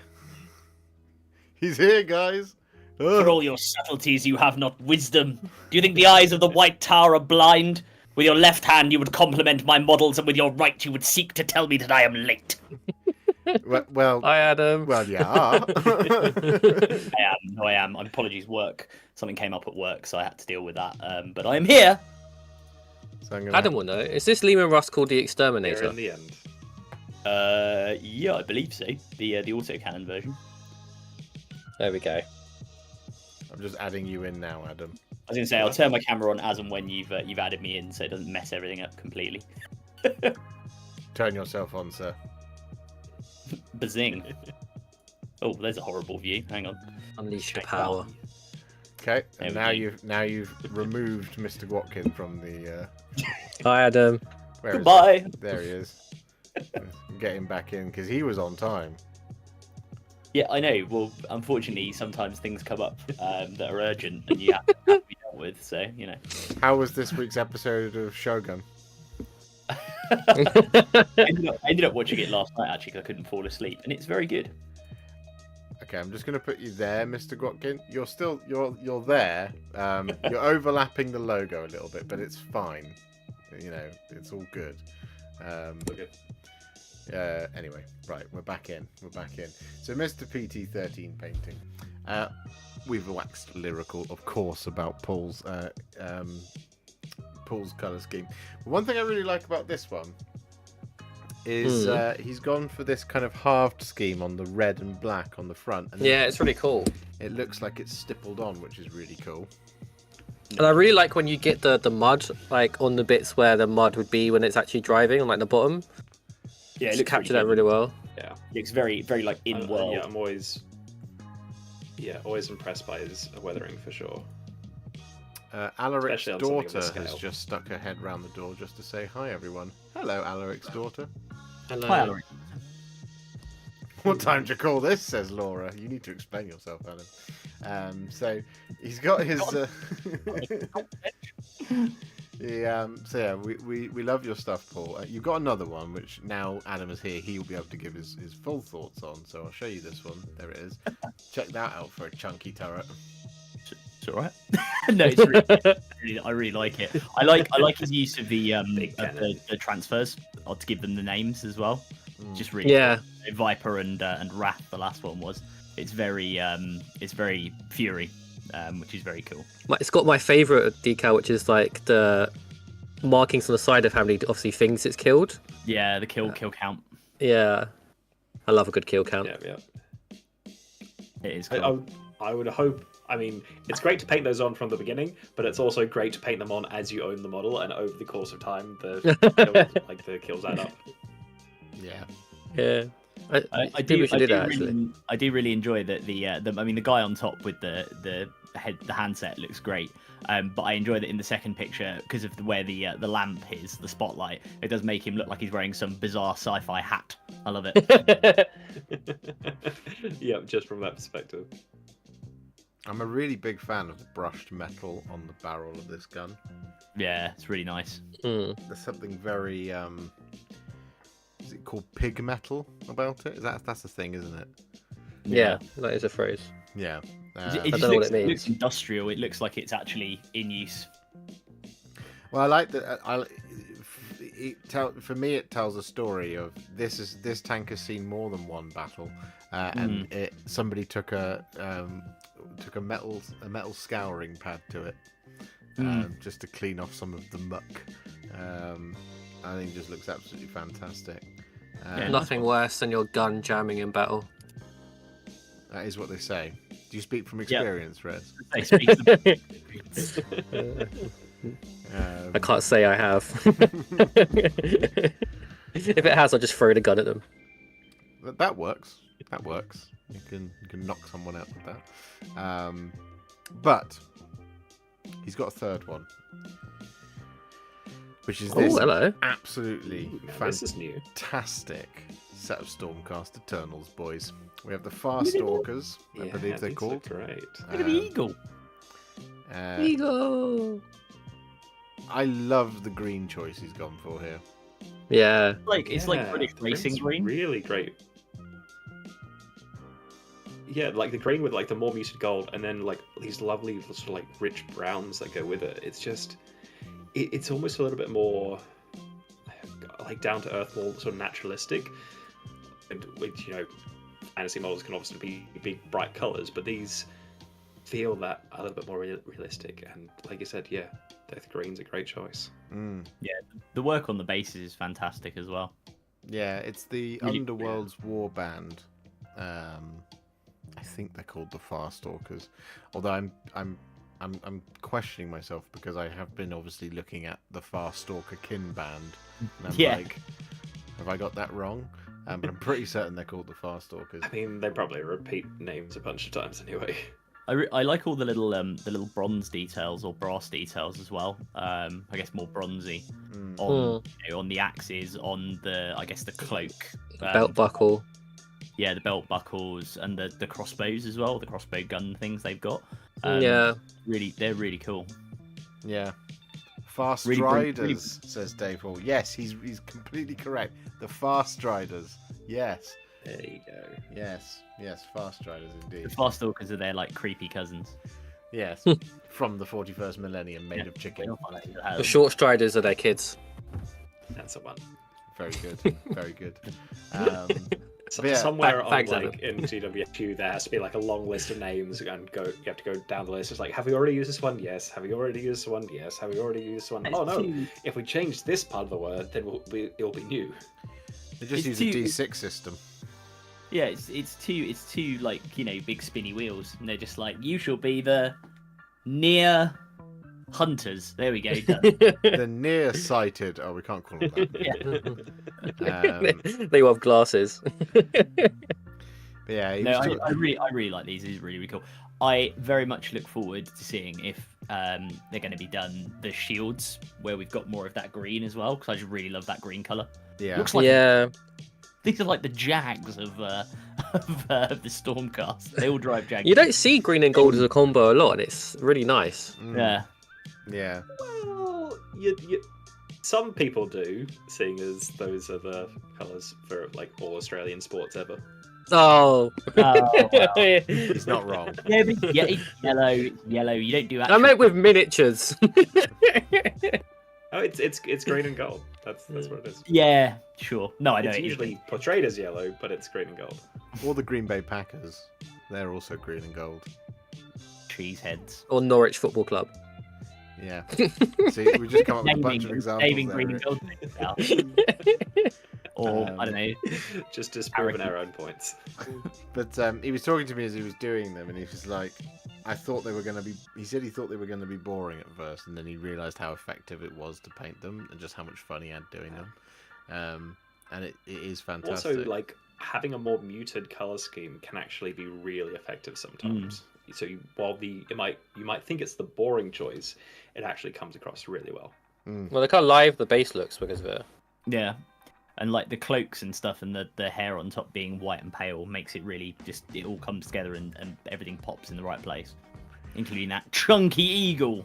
He's here, guys. For all your subtleties, you have not wisdom. Do you think the eyes of the White Tower are blind? With your left hand, you would compliment my models, and with your right, you would seek to tell me that I am late. Well, Hi, Adam. well, yeah. I am. Apologies, work. Something came up at work, so I had to deal with that. But I am here. So Adam will know. Is this Lehman Russ called the Exterminator? Here in the end. Yeah, I believe so. The autocannon version. There we go. I'm just adding you in now, Adam. I was gonna say I'll turn my camera on as and when you've added me in, so it doesn't mess everything up completely. Turn yourself on, sir. Bazing. Oh, there's a horrible view. Hang on. Unleash the Check power. Okay, There and we now you've removed Mr. Gkin from the. Hi, Adam. Where is Goodbye. he? There he is. Get him back in because he was on time. Yeah, I know. Well, unfortunately, sometimes things come up that are urgent and you have to be dealt with. So you know. How was this week's episode of Shogun? I ended up watching it last night actually because I couldn't fall asleep, and it's very good. Okay, I'm just going to put you there, Mr. Gkin. You're there. You're overlapping the logo a little bit, but it's fine. You know, it's all good. Okay. Anyway, right, we're back in. So, Mr. PT13 painting. We've waxed lyrical, of course, about Paul's colour scheme. But one thing I really like about this one is he's gone for this kind of halved scheme on the red and black on the front. And Yeah, it's really cool. it looks like it's stippled on, which is really cool. And I really like when you get the mud, like on the bits where the mud would be when it's actually driving, on like the bottom. Yeah, It captured that really well. Yeah. It looks very, very like in world. Yeah, I'm always impressed by his weathering for sure. Alaric's Especially on something of daughter this has scale. just stuck her head round the door just to say hi, everyone. Hello, Alaric's daughter. Hello. Hi, Alaric. What time do you call this? Says Laura. You need to explain yourself, Adam. So he's got his. We love your stuff, Paul. You've got another one, which now Adam is here, he will be able to give his full thoughts on. So I'll show you this one. There it is. Check that out for a chunky turret. It's all right. No, it's really, I really like it. I like his use of the transfers, or to give them the names as well. Just really Yeah. cool. Viper and Wrath. The last one was. It's very Fury, which is very cool. It's got my favourite decal, which is like the markings on the side of how many obviously things it's killed. Yeah, the kill count. Yeah. I love a good kill count. Yeah. It is cool. I would hope. I mean, it's great to paint those on from the beginning, but it's also great to paint them on as you own the model, and over the course of time, the kills add up. Yeah. Yeah. I do really enjoy that the guy on top with the handset looks great. But I enjoy that in the second picture because of where the lamp is, the spotlight. It does make him look like he's wearing some bizarre sci-fi hat. I love it. Yeah, just from that perspective. I'm a really big fan of the brushed metal on the barrel of this gun. Yeah, it's really nice. Hmm. There's something very is it called pig metal about it? That's the thing, isn't it? Yeah, that is a phrase. Yeah. It don't just know what it looks means. industrial. It looks like it's actually in use. Well, I like that. For me, it tells a story of this tank has seen more than one battle, and somebody took a metal scouring pad to it, just to clean off some of the muck. I think it just looks absolutely fantastic. Nothing worse than your gun jamming in battle. That is what they say. Do you speak from experience, Rez? They speak I can't say I have. If it has, I'll just throw the gun at them. That works. That works. You can knock someone out with that. But he's got a third one, which is this hello. absolutely This is new. fantastic set of Stormcast Eternals, boys. We have the Farstalkers, I believe they're these called. look great. Look at the eagle. Eagle. I love the green choice he's gone for here. Yeah. It's like British racing It's green. Really great. Yeah, like the green with like the more muted gold, and then like these lovely sort of like rich browns that go with it. It's just, it's almost a little bit more like down to earth, more sort of naturalistic. And which, fantasy models can obviously be big, bright colors, but these feel that a little bit more realistic. And like you said, Death Green's a great choice. Yeah, the work on the bases is fantastic as well. Yeah, it's the Really, Underworld's warband. I think they're called the Farstalkers. Although I'm questioning myself because I have been obviously looking at the Farstalker kin band. And I'm like, have I got that wrong? But I'm pretty certain they're called the Farstalkers. I mean, they probably repeat names a bunch of times anyway. I like all the little bronze details or brass details as well. I guess more bronzy on the axes, on the cloak, Belt buckle. Yeah, the belt buckles and the crossbows as well. The crossbow gun things they've got. They're really cool. Yeah. Fast Riders, says Dave Hall. Yes, he's completely correct. The Fast Riders. Yes. There you go. Yes, Fast Riders indeed. The Farstalkers are their like creepy cousins. Yes, from the 41st millennium, made of chicken. The Short Striders are their kids. That's the one. Very good, very good. Somewhere thanks, on in GW2 there has to be like a long list of names, and you have to go down the list. It's like, have we already used this one? Yes. Have you already used this one? Yes. Have we already used this one? Oh no! If we change this part of the word, then it'll be new. They just use a D6 system. Yeah, it's two like big spinny wheels, and they're just like, you shall be the near hunters. There we go. The nearsighted. Oh, we can't call them that. They all have glasses. Yeah. I really like these. These are really cool. I very much look forward to seeing if they're going to be done the shields where we've got more of that green as well, because I just really love that green color. Yeah. Looks like these are like the Jags of the Stormcast. They all drive Jags. You don't see green and gold as a combo a lot, and it's really nice. Yeah. Yeah. Well, some people do, seeing as those are the colours for like all Australian sports ever. Oh. Wow. He's not wrong. Yeah, but it's yellow. It's yellow. You don't do. I meant with miniatures. Oh, it's green and gold. That's what it is. Yeah, sure. No, I don't. It's usually portrayed as yellow, but it's green and gold. Or the Green Bay Packers. They're also green and gold. Cheeseheads. Or Norwich Football Club. Yeah. See, we just come up with a bunch of examples there. Green and gold. Or I don't know. Just disproving our own points. But he was talking to me as he was doing them, and he was like, I thought they were going to be... He said he thought they were going to be boring at first, and then he realised how effective it was to paint them, and just how much fun he had doing them. And it is fantastic. Also, like, having a more muted colour scheme can actually be really effective sometimes. So while you might think it's the boring choice, it actually comes across really well. Well, look how live the base looks because of it. Yeah. And like the cloaks and stuff and the hair on top being white and pale makes it really it all comes together and everything pops in the right place, including that chunky eagle.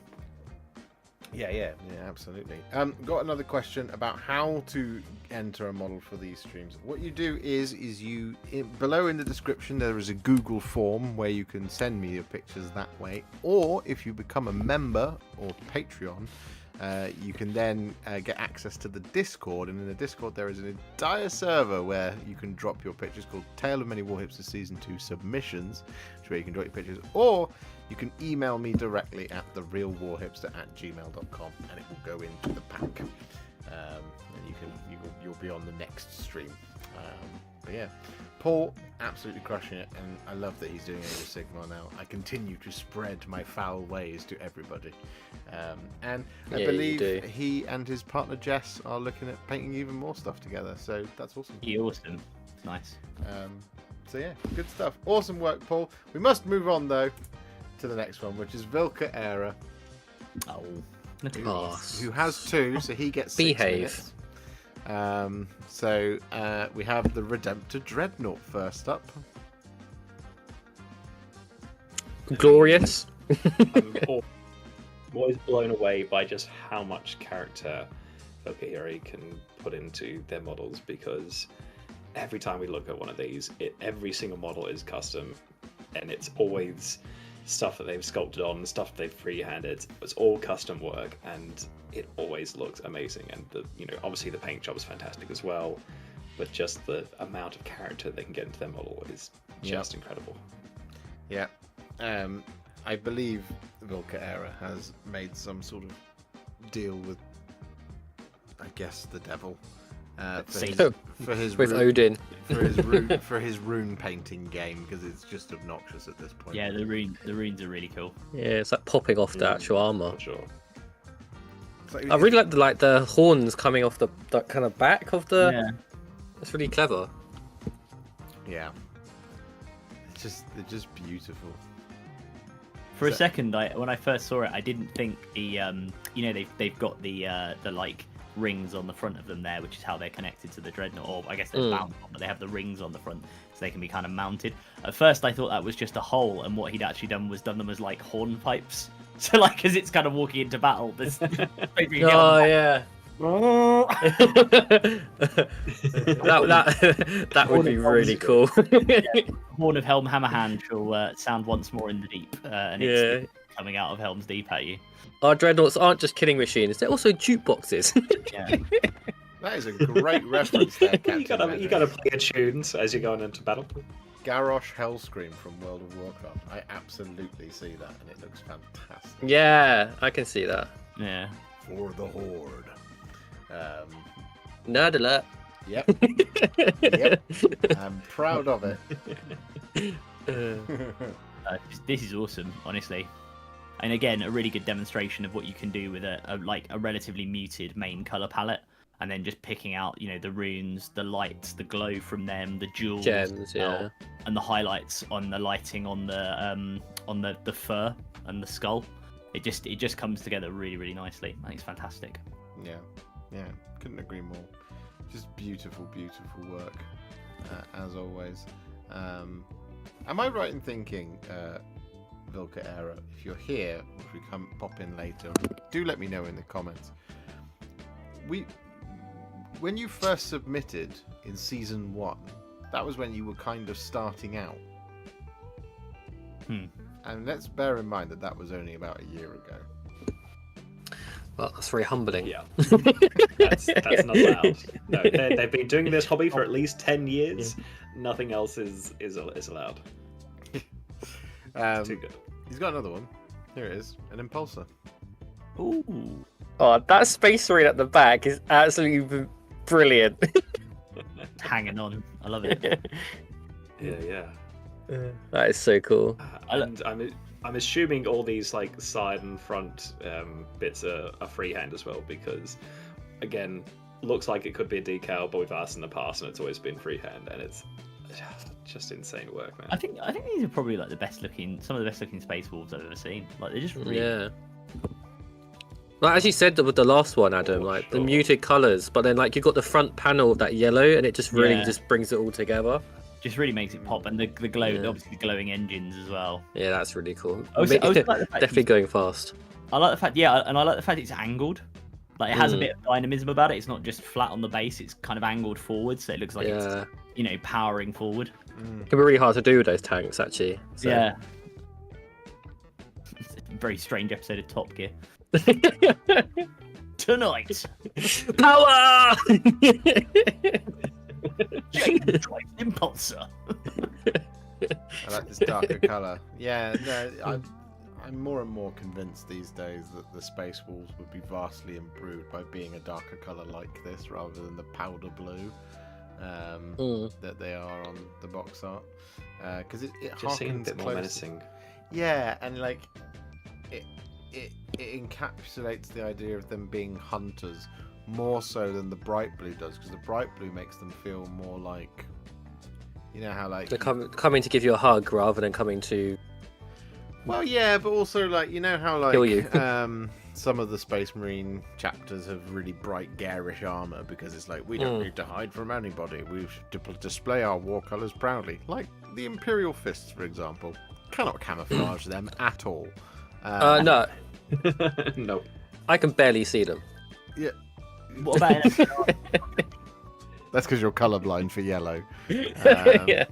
Yeah, absolutely. Got another question about how to enter a model for these streams. What you do is you below in the description there is a Google form where you can send me your pictures that way, or if you become a member or Patreon, you can then get access to the Discord, and in the Discord there is an entire server where you can drop your pictures called Tale of Many Warhipsters Season 2 Submissions, where you can drop your pictures, or you can email me directly at therealwarhipster@gmail.com, and it will go into the pack, and you'll be on the next stream. But yeah, Paul absolutely crushing it, and I love that he's doing Age of Sigmar now. I continue to spread my foul ways to everybody, and I believe he and his partner Jess are looking at painting even more stuff together. So that's awesome. Awesome, nice. So yeah, good stuff. Awesome work, Paul. We must move on though to the next one, which is Vulkana. Oh, who has 2, so he gets 6 minutes. So we have the Redemptor Dreadnought first up. Glorious. I'm always blown away by just how much character Kawai Fieri can put into their models, because every time we look at one of these, every single model is custom, and it's always stuff that they've sculpted on, stuff they've freehanded. It's all custom work, and it always looks amazing, and obviously the paint job is fantastic as well, but just the amount of character they can get into their model is just incredible. Yeah. I believe Vulkana has made some sort of deal with, I guess, the devil for his with rune, Odin. for his rune painting game, because it's just obnoxious at this point. Yeah, the runes are really cool. Yeah, it's like popping off the actual armor. For sure. Like, I really like the horns coming off the kind of back of the. Yeah. It's really clever. Yeah. They're just beautiful. For a second, when I first saw it, I didn't think they've got the like rings on the front of them there, which is how they're connected to the dreadnought. Or I guess they're mounted, but they have the rings on the front, so they can be kind of mounted. At first, I thought that was just a hole, and what he'd actually done was done them as like hornpipes. So like, as it's kind of walking into battle, this. Oh yeah. that would be really cool. Horn of Helm Hammerhand shall sound once more in the deep, and it's coming out of Helm's Deep at you. Our dreadnoughts aren't just killing machines; they're also jukeboxes. Yeah. That is a great reference there, Captain. you gotta play your tunes as you're going into battle. Garrosh Hellscream from World of Warcraft. I absolutely see that, and it looks fantastic. Yeah, I can see that. Yeah. For the Horde. Nerd alert. Yep. Yep. I'm proud of it. This is awesome, honestly. And again, a really good demonstration of what you can do with a relatively muted main color palette, and then just picking out, the runes, the lights, the glow from them, the jewels, Gems, yeah, and the highlights on the lighting on the fur and the skull. It just comes together really, really nicely. I think it's fantastic. Yeah, couldn't agree more. Just beautiful, beautiful work, as always. Am I right in thinking, Vulkana, if you're here, if we pop in later, do let me know in the comments. When you first submitted in season 1, that was when you were kind of starting out. And let's bear in mind that was only about a year ago. Well, that's very humbling. Yeah, that's not allowed. No, they've been doing this hobby for at least 10 years. Yeah. Nothing else is allowed. Too good. He's got another one. Here it is, an impulsor. Ooh. Oh, that space marine at the back is absolutely brilliant. Hanging on, I love it. Yeah. That is so cool. And I'm assuming all these like side and front bits are freehand as well, because again, looks like it could be a decal, but we've asked in the past and it's always been freehand, and it's just insane work, man. I think these are probably like some of the best looking Space Wolves I've ever seen. Like they're just really Well, as you said with the last one, Adam, the muted colours, but then like you've got the front panel of that yellow, and it just really just brings it all together. Just really makes it pop, and the glow, obviously the glowing engines as well. Yeah, that's really cool. I like the fact definitely going fast. I like the fact, and I like the fact it's angled. Like it has a bit of dynamism about it. It's not just flat on the base; it's kind of angled forward, so it looks like it's powering forward. It can be really hard to do with those tanks, actually. So. Yeah. It's a very strange episode of Top Gear. Tonight, power. Jake drives impulsor. I like this darker colour. Yeah, no, I'm more and more convinced these days that the Space Wolves would be vastly improved by being a darker colour like this, rather than the powder blue that they are on the box art. Because it just seems a bit more close. menacing. Yeah, and like it encapsulates the idea of them being hunters more so than the bright blue does, because the bright blue makes them feel more like, how like they're coming to give you a hug rather than coming to. Well, yeah, but also like how like kill you. Some of the Space Marine chapters have really bright garish armor, because it's like we don't need to hide from anybody. We should display our war colors proudly. Like the Imperial Fists, for example, cannot camouflage them at all. No. No. I can barely see them. Yeah. What about That's because you're colorblind for yellow. Yeah.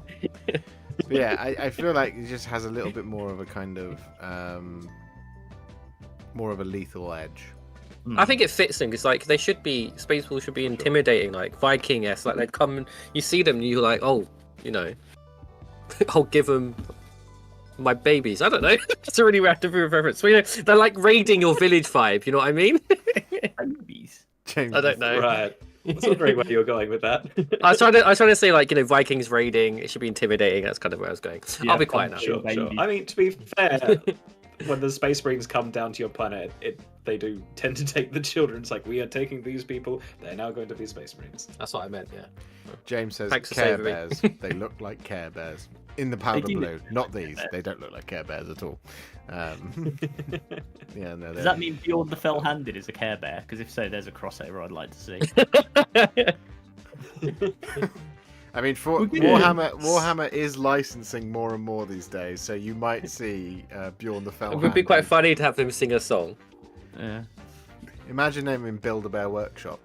Yeah, I feel like it just has a little bit more of a kind of more of a lethal edge. I think it fits them because like they should be space wolves should be intimidating, like Viking-esque. Like they'd come and you see them and you're like, oh, you know, I'll give them my babies. I don't know. It's a really random reference. So, you know, they're like raiding your village vibe. You know what I mean? Babies. James, I don't know. Right. I was wondering where you were going with that. I was trying to say like, you know, Vikings raiding. It should be intimidating. That's kind of where I was going. Yeah, I'll be quiet now. Sure. I mean, to be fair, when the space marines come down to your planet, they do tend to take the children. It's like, we are taking these people. They're now going to be space marines. That's what I meant. Yeah. James says Thanks for Care saving me. Bears. They look like Care Bears in the powder do blue. look Not like these. Care They don't look like Care Bears at all. Yeah, no. Does that mean Beyond the Fell-Handed is a Care Bear? Because if so, there's a crossover I'd like to see. I mean, for Warhammer is licensing more and more these days, so you might see Bjorn the Fell. It would be quite funny to have them sing a song. Yeah. Imagine him in Build-A-Bear Workshop.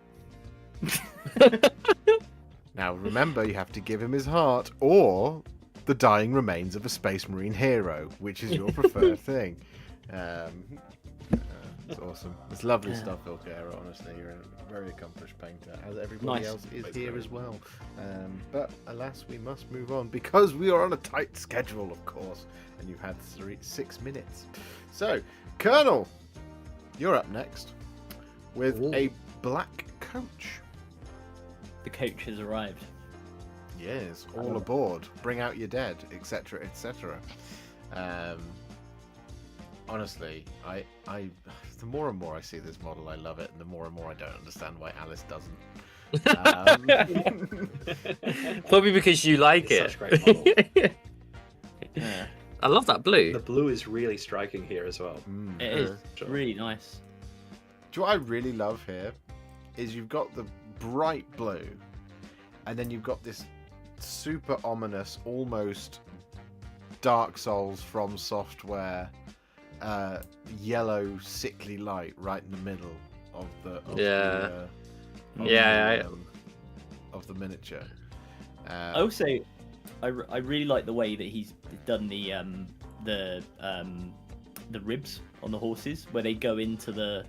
Now, remember, you have to give him his heart or the dying remains of a Space Marine hero, which is your preferred thing. It's awesome. It's lovely stuff, Vulkana, honestly. You're a very accomplished painter, as everybody else is here as well. But alas, we must move on because we are on a tight schedule, of course, and you've had 6 minutes. So, Colonel, you're up next with a black coach. The coach has arrived. Yes, all aboard. Bring out your dead, etc., etc. Honestly, I the more and more I see this model, I love it, and the more and more I don't understand why Alice doesn't. Probably because you like it. Such a great model. Yeah. I love that blue. The blue is really striking here as well. It is Sure. really nice. Do you know what I really love here? Is you've got the bright blue, and then you've got this super ominous, almost Dark Souls from Software, yellow sickly light right in the middle of the of the miniature. Also, I really like the way that he's done the ribs on the horses, where they go into the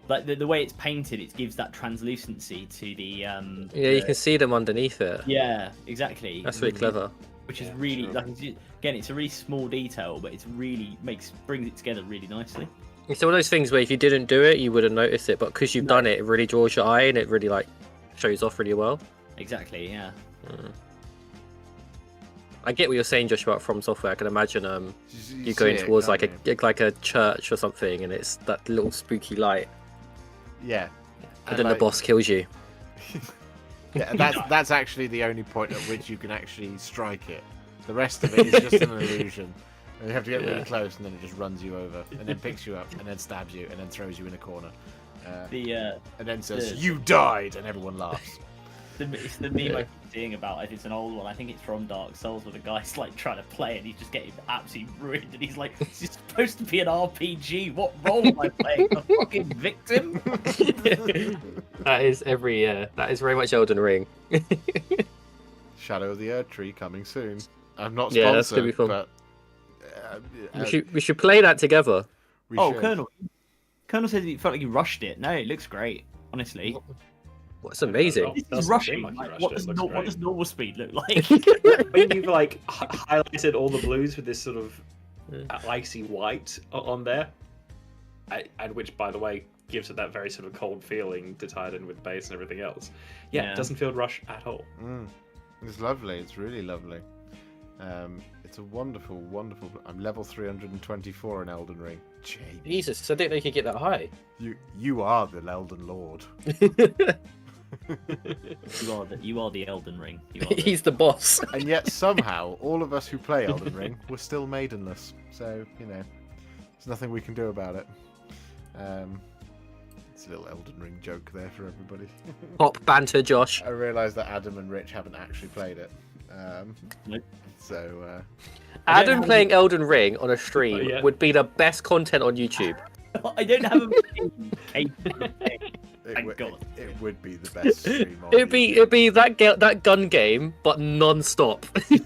way it's painted. It gives that translucency to the you can see them underneath it. Yeah, exactly. That's really clever. Which is really again, it's a really small detail, but it's really brings it together really nicely. It's one of those things where if you didn't do it, you wouldn't notice it, but because you've done it, it really draws your eye and it really like shows off really well. Exactly. Yeah. I get what you're saying, Josh, about From Software. I can imagine you going see it, towards can't like a church or something, and it's that little spooky light, Yeah. and then the boss kills you. Yeah, that's actually the only point at which you can actually strike it. The rest of it is just an illusion. And you have to get really close, and then it just runs you over, and then picks you up, and then stabs you, and then throws you in a corner. And then says, "You died," and everyone laughs. It's the meme I keep seeing about. It's an old one. I think it's from Dark Souls, where the guy's like trying to play and he's just getting absolutely ruined. And he's like, "This is supposed to be an RPG. What role am I playing? A fucking victim?" That is that is very much Elden Ring. Shadow of the Erdtree coming soon. I'm not Yeah, that's sponsored, gonna be fun. We should play that together. we Oh, should. Colonel says he felt like he rushed it. No, it looks great. Honestly, What's amazing. this Doesn't is rushing. seem like he Like, rushed what it. does Looks what great. does normal speed look like? When you've like highlighted all the blues with this sort of icy white on there, and which, by the way, gives it that very sort of cold feeling to tie it in with base and everything else. Yeah, it doesn't feel rushed at all. It's lovely. It's really lovely. It's a wonderful, wonderful. I'm level 324 in Elden Ring. Jeez. Jesus, I didn't know you could get that high. You are the Elden Lord. You are the Elden Ring. He's the boss. And yet somehow, all of us who play Elden Ring, we're still maidenless. So, there's nothing we can do about it. It's a little Elden Ring joke there for everybody. Pop banter, Josh. I realise that Adam and Rich haven't actually played it. Nope. So, Adam playing Elden Ring on a stream yeah. would be the best content on YouTube. I don't have a it God. would be the best stream on It'd YouTube. be that gun game, but non-stop. Me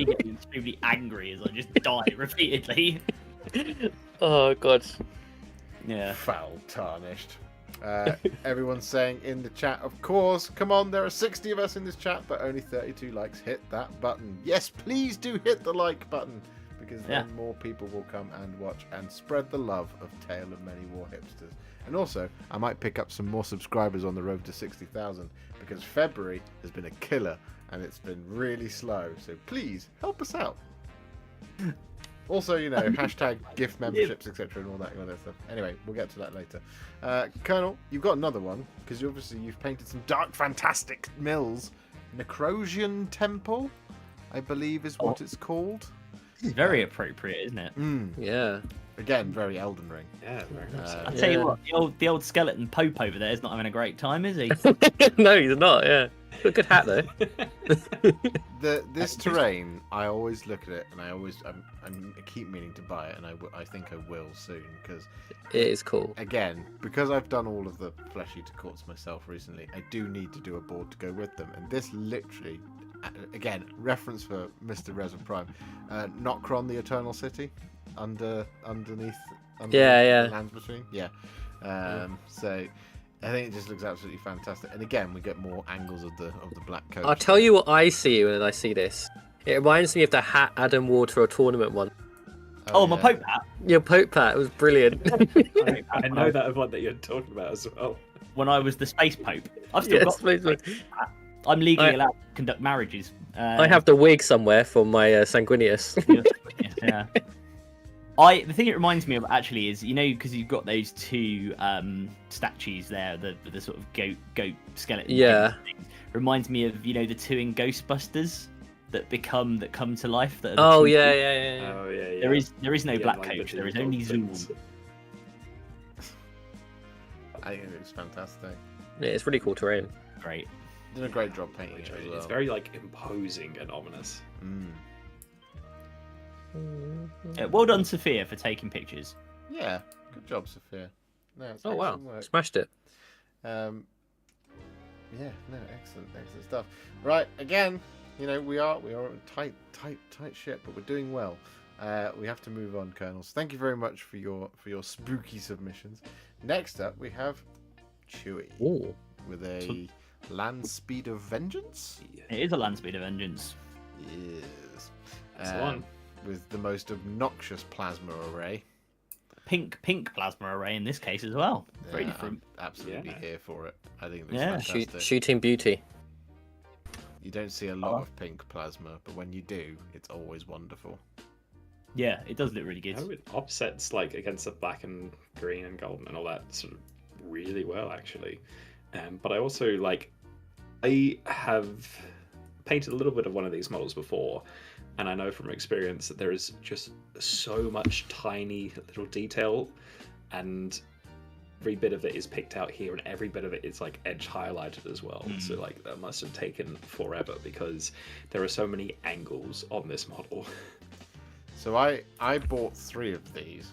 getting extremely angry as I just die repeatedly. Oh god. Yeah. Foul tarnished. Everyone's saying in the chat, of course, come on, there are 60 of us in this chat, but only 32 likes. Hit that button. Yes, please do hit the like button, because then more people will come and watch and spread the love of Tale of Many Warhipsters. And also, I might pick up some more subscribers on the road to 60,000, because February has been a killer and it's been really slow. So please help us out. Also, you know, hashtag gift memberships, etc., and all that kind of stuff. Anyway, we'll get to that later. Colonel, you've got another one, because you've painted some dark, fantastic mills. Necrosian Temple, I believe is what it's called. It's very appropriate, isn't it? Yeah. Again, very Elden Ring. Yeah, very much so. I'll tell you what, the old skeleton Pope over there is not having a great time, is he? No, he's not, yeah. Got a good hat, though. This terrain, I always look at it, and I keep meaning to buy it, and I think I will soon, because it is cool. Again, because I've done all of the Flesh Eater courts myself recently, I do need to do a board to go with them, and this literally, again, reference for Mr. Reza Prime, Nocron the Eternal City, underneath Lands Between, so I think it just looks absolutely fantastic. And again, we get more angles of the black coat. I'll tell you what I see when I see this. It reminds me of the hat Adam wore to a tournament one. My Pope hat. Your Pope hat, it was brilliant. I know that one that you're talking about as well. When I was the Space Pope, I've still got. I'm legally allowed to conduct marriages. I have the wig somewhere for my Sanguinius. Yeah. The thing it reminds me of actually is, you know, because you've got those two statues there, the sort of goat skeleton. Yeah. Reminds me of, you know, the two in Ghostbusters that come to life. That yeah. Oh yeah. There is no black coach. There is only Zoom. I think it looks fantastic. Yeah, it's really cool terrain. Great. Did a great job painting it as well. It's very imposing and ominous. Well done, Sophia, for taking pictures. Yeah, good job, Sophia. No, it's wow, work. Smashed it. Excellent stuff. Right, again, you know, we are a tight ship, but we're doing well. We have to move on, Colonels. Thank you very much for your spooky submissions. Next up, we have Chewy with a land speed of vengeance. It is a land speed of vengeance. Yes. That's the one. With the most obnoxious plasma array. Pink plasma array in this case as well. Very different. I'm absolutely here for it. I think it looks fantastic. Shooting beauty. You don't see a lot of pink plasma, but when you do, it's always wonderful. Yeah, it does look really good. It offsets against the black and green and golden and all that sort of really well, actually. But I also I have painted a little bit of one of these models before, and I know from experience that there is just so much tiny little detail, and every bit of it is picked out here, and every bit of it is edge highlighted as well. So that must have taken forever, because there are so many angles on this model. So I bought 3 of these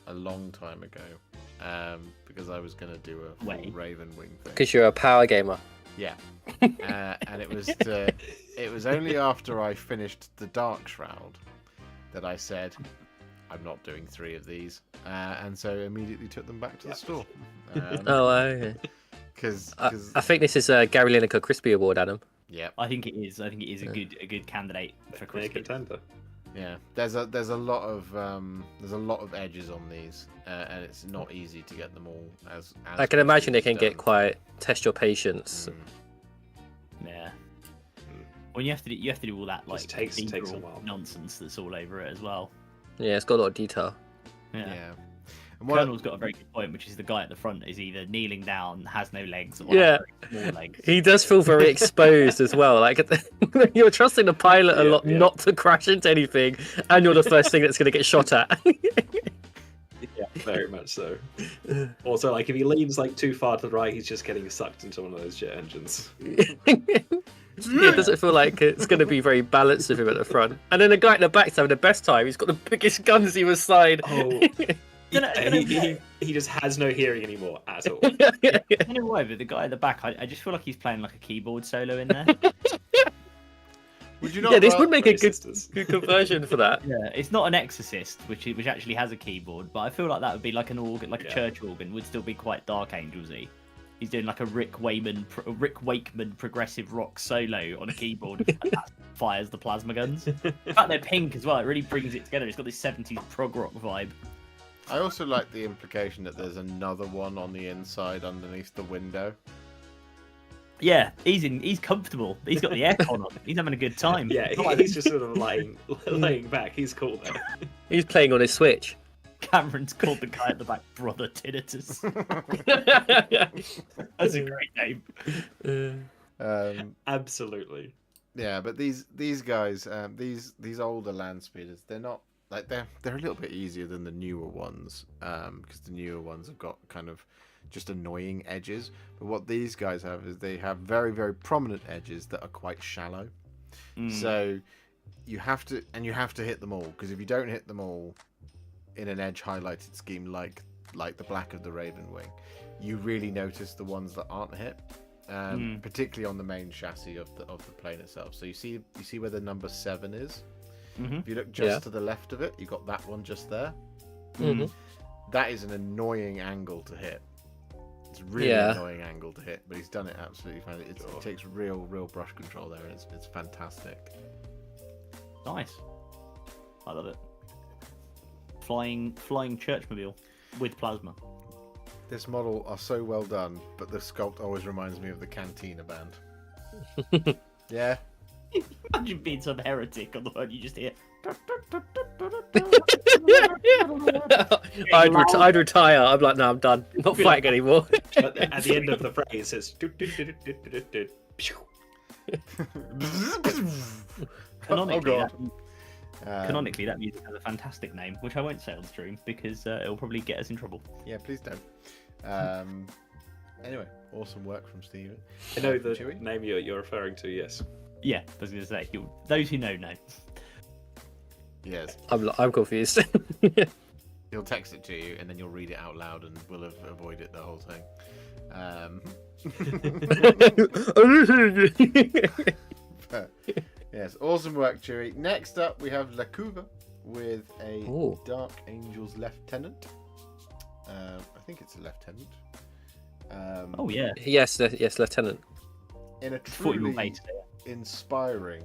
a long time ago, because I was going to do a full Raven Wing thing. Because you're a power gamer. Yeah, and it was only after I finished the Dark Shroud that I said, I'm not doing 3 of these, and so immediately took them back to the store. Okay. Because I think this is a Gary Lineker Crispy Award, Adam. Yeah, I think it is. I think it is a good candidate for Crispy. Contender. Yeah, there's a lot of edges on these, and it's not easy to get them all as I can imagine it can get quite test your patience. Yeah. When you have to do all that takes a while. nonsense that's all over it as well. Yeah, it's got a lot of detail. Yeah. And Colonel's got a very good point, which is the guy at the front is either kneeling down, has no legs, or has more legs. He does feel very exposed as well. You're trusting the pilot a lot not to crash into anything, and you're the first thing that's going to get shot at. Yeah, very much so. Also, if he leans too far to the right, he's just getting sucked into one of those jet engines. It doesn't feel like it's going to be very balanced with him at the front. And then the guy at the back's having the best time. He's got the biggest guns he was side. Oh. He just has no hearing anymore at all. I don't know why, but the guy at the back, I just feel like he's playing a keyboard solo in there. Would you not? Yeah, this would make a Sisters. good conversion for that. Yeah, it's not an exorcist, which actually has a keyboard, but I feel like that would be like an organ, like a Yeah. church organ, would still be quite Dark Angels-y. He's doing like a Rick Wakeman progressive rock solo on a keyboard, and that fires the plasma guns. In fact, they're pink as well. It really brings it together. It's got this 70s prog rock vibe. I also like the implication that there's another one on the inside underneath the window. Yeah, he's comfortable. He's got the aircon on. He's having a good time. Yeah, he's just sort of laying back. He's cool there. He's playing on his Switch. Cameron's called the guy at the back Brother Tinnitus. That's a great name. Absolutely. Yeah, but these guys, these older land speeders, they're not like they're a little bit easier than the newer ones, because the newer ones have got kind of just annoying edges. But what these guys have is they have very, very prominent edges that are quite shallow. So you have to hit them all, because if you don't hit them all in an edge highlighted scheme like the black of the Raven Wing, you really notice the ones that aren't hit. Particularly on the main chassis of the plane itself. So you see where the number 7 is. If you look just to the left of it, you got that one just there. That is an annoying angle to hit. It's really annoying angle to hit, but he's done it absolutely fine. It takes real brush control there, and it's fantastic. Nice. I love it. Flying churchmobile with plasma. This model are so well done, but the sculpt always reminds me of the Cantina band. Yeah. Imagine being some heretic on the phone, you just hear. I'd retire. I'm like, no, I'm done. I'm not fighting anymore. But at the end of the phrase, it's. Canonically, that music has a fantastic name, which I won't say on stream because it'll probably get us in trouble. Yeah, please don't. Anyway, awesome work from Steven. I know the Chewy? name you're referring to, yes. Yeah, I was going to say, those who know. Yes. I'm confused. He'll text it to you, and then you'll read it out loud, and we'll have avoided the whole thing. But, yes, awesome work, Chewy. Next up, we have Lacuva with a Dark Angels Lieutenant. I think it's a lieutenant. Oh yeah. Yes, Lieutenant. In a truly inspiring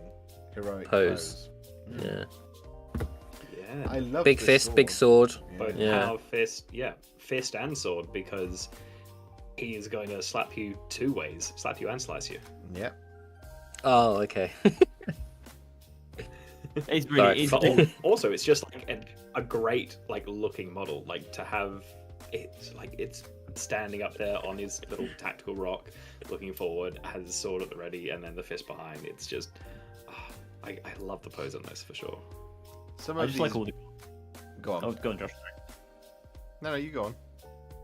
heroic pose. Yeah. Yeah. I love Big this fist, sword. big sword. Both power, fist, fist and sword, because he is going to slap you two ways. Slap you and slice you. Yep. Oh, okay. It's really also, it's just like a great looking model. To have it's standing up there on his little tactical rock, looking forward, has his sword at the ready, and then the fist behind. It's just, I love the pose on this for sure. I just like all the. Go on. Oh, go on, Josh. No, you go on.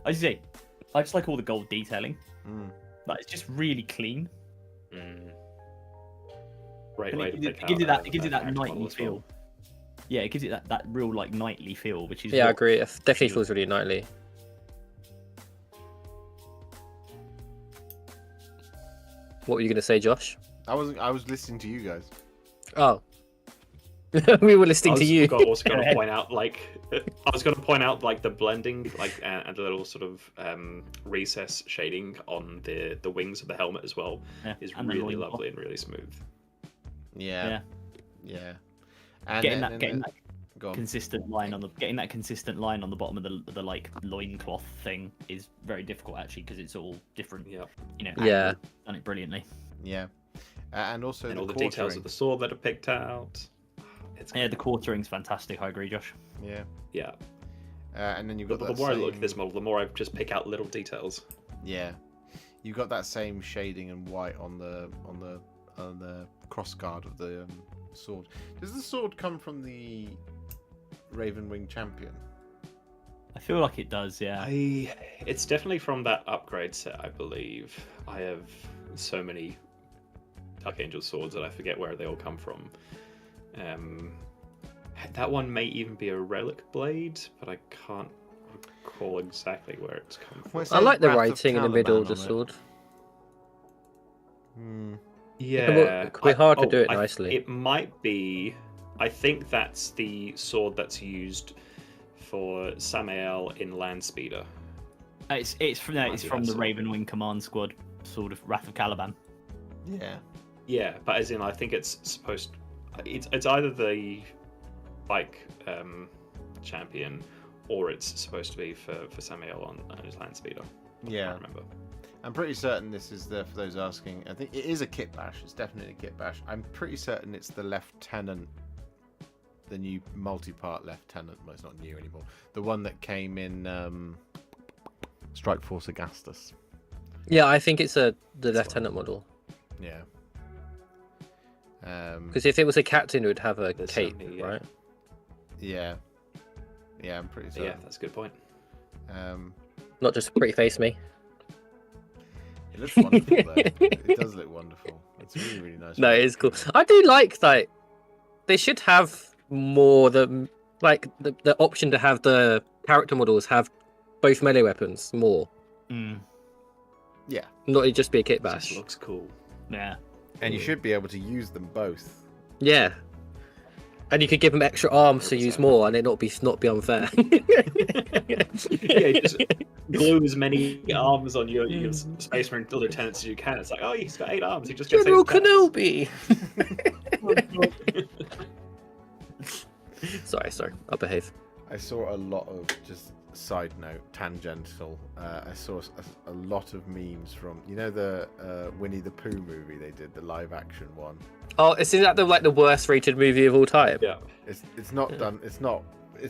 I just like all the gold detailing. Like, it's just really clean. Great way to it gives it that knightly feel. Yeah, it gives it that real knightly feel, which is. Yeah, I agree. It definitely feels really knightly. What were you going to say, Josh? I was listening to you guys. Oh. We were listening to you. I was also going to point out, the blending, and the little sort of recess shading on the wings of the helmet as well is really lovely and really smooth. Yeah. And getting that consistent line on the bottom of the loincloth thing is very difficult actually, because it's all different. Yeah. Yeah. Done it brilliantly. Yeah. And also all the details of the sword that are picked out. The quartering's fantastic. I agree, Josh. Yeah. Yeah. And then you've got the more I look at this model, the more I just pick out little details. Yeah. You've got that same shading and white on the crossguard of the sword. Does the sword come from the Ravenwing champion? I feel like it does, yeah. It's definitely from that upgrade set, I believe. I have so many Dark Angel swords that I forget where they all come from. That one may even be a relic blade, but I can't recall exactly where it's come from. I like the writing in the middle of the sword. Yeah, It could be hard to do it nicely. It might be. I think that's the sword that's used for Samael in Landspeeder. It's from the Ravenwing Command Squad, sort of Wrath of Caliban. Yeah. Yeah, but as in, I think it's supposed. It's either the champion, or it's supposed to be for Samael on his Landspeeder. Yeah. I can't remember. I'm pretty certain this is for those asking. I think it is a kit bash. It's definitely a kit bash. I'm pretty certain it's the lieutenant, the new multi-part lieutenant. Well, it's not new anymore. The one that came in Strike Force Augustus. Yeah, I think it's the lieutenant model. Yeah. Because if it was a captain, it would have a cape, right? Yeah. Yeah, I'm pretty certain. Yeah, that's a good point. Not just pretty face me. It looks wonderful, though. It does look wonderful. It's really, really nice. No, it is cool. I do like that. They should have more the option to have the character models have both melee weapons more. Mm. Yeah. Not just be a kit It bash. just looks cool. Yeah. And you should be able to use them both. Yeah. And you could give them extra arms to use more, and it not be unfair. Yeah, just glue as many arms on your Space Marine lieutenants as you can. It's like, oh, he's got 8 arms. He just gets General 8 attacks. Kenobi. Sorry, I'll behave. I saw a lot of, just side note, tangential. I saw a lot of memes from, the Winnie the Pooh movie they did, the live action one. Oh, isn't that the worst rated movie of all time? Yeah. It's not done. It's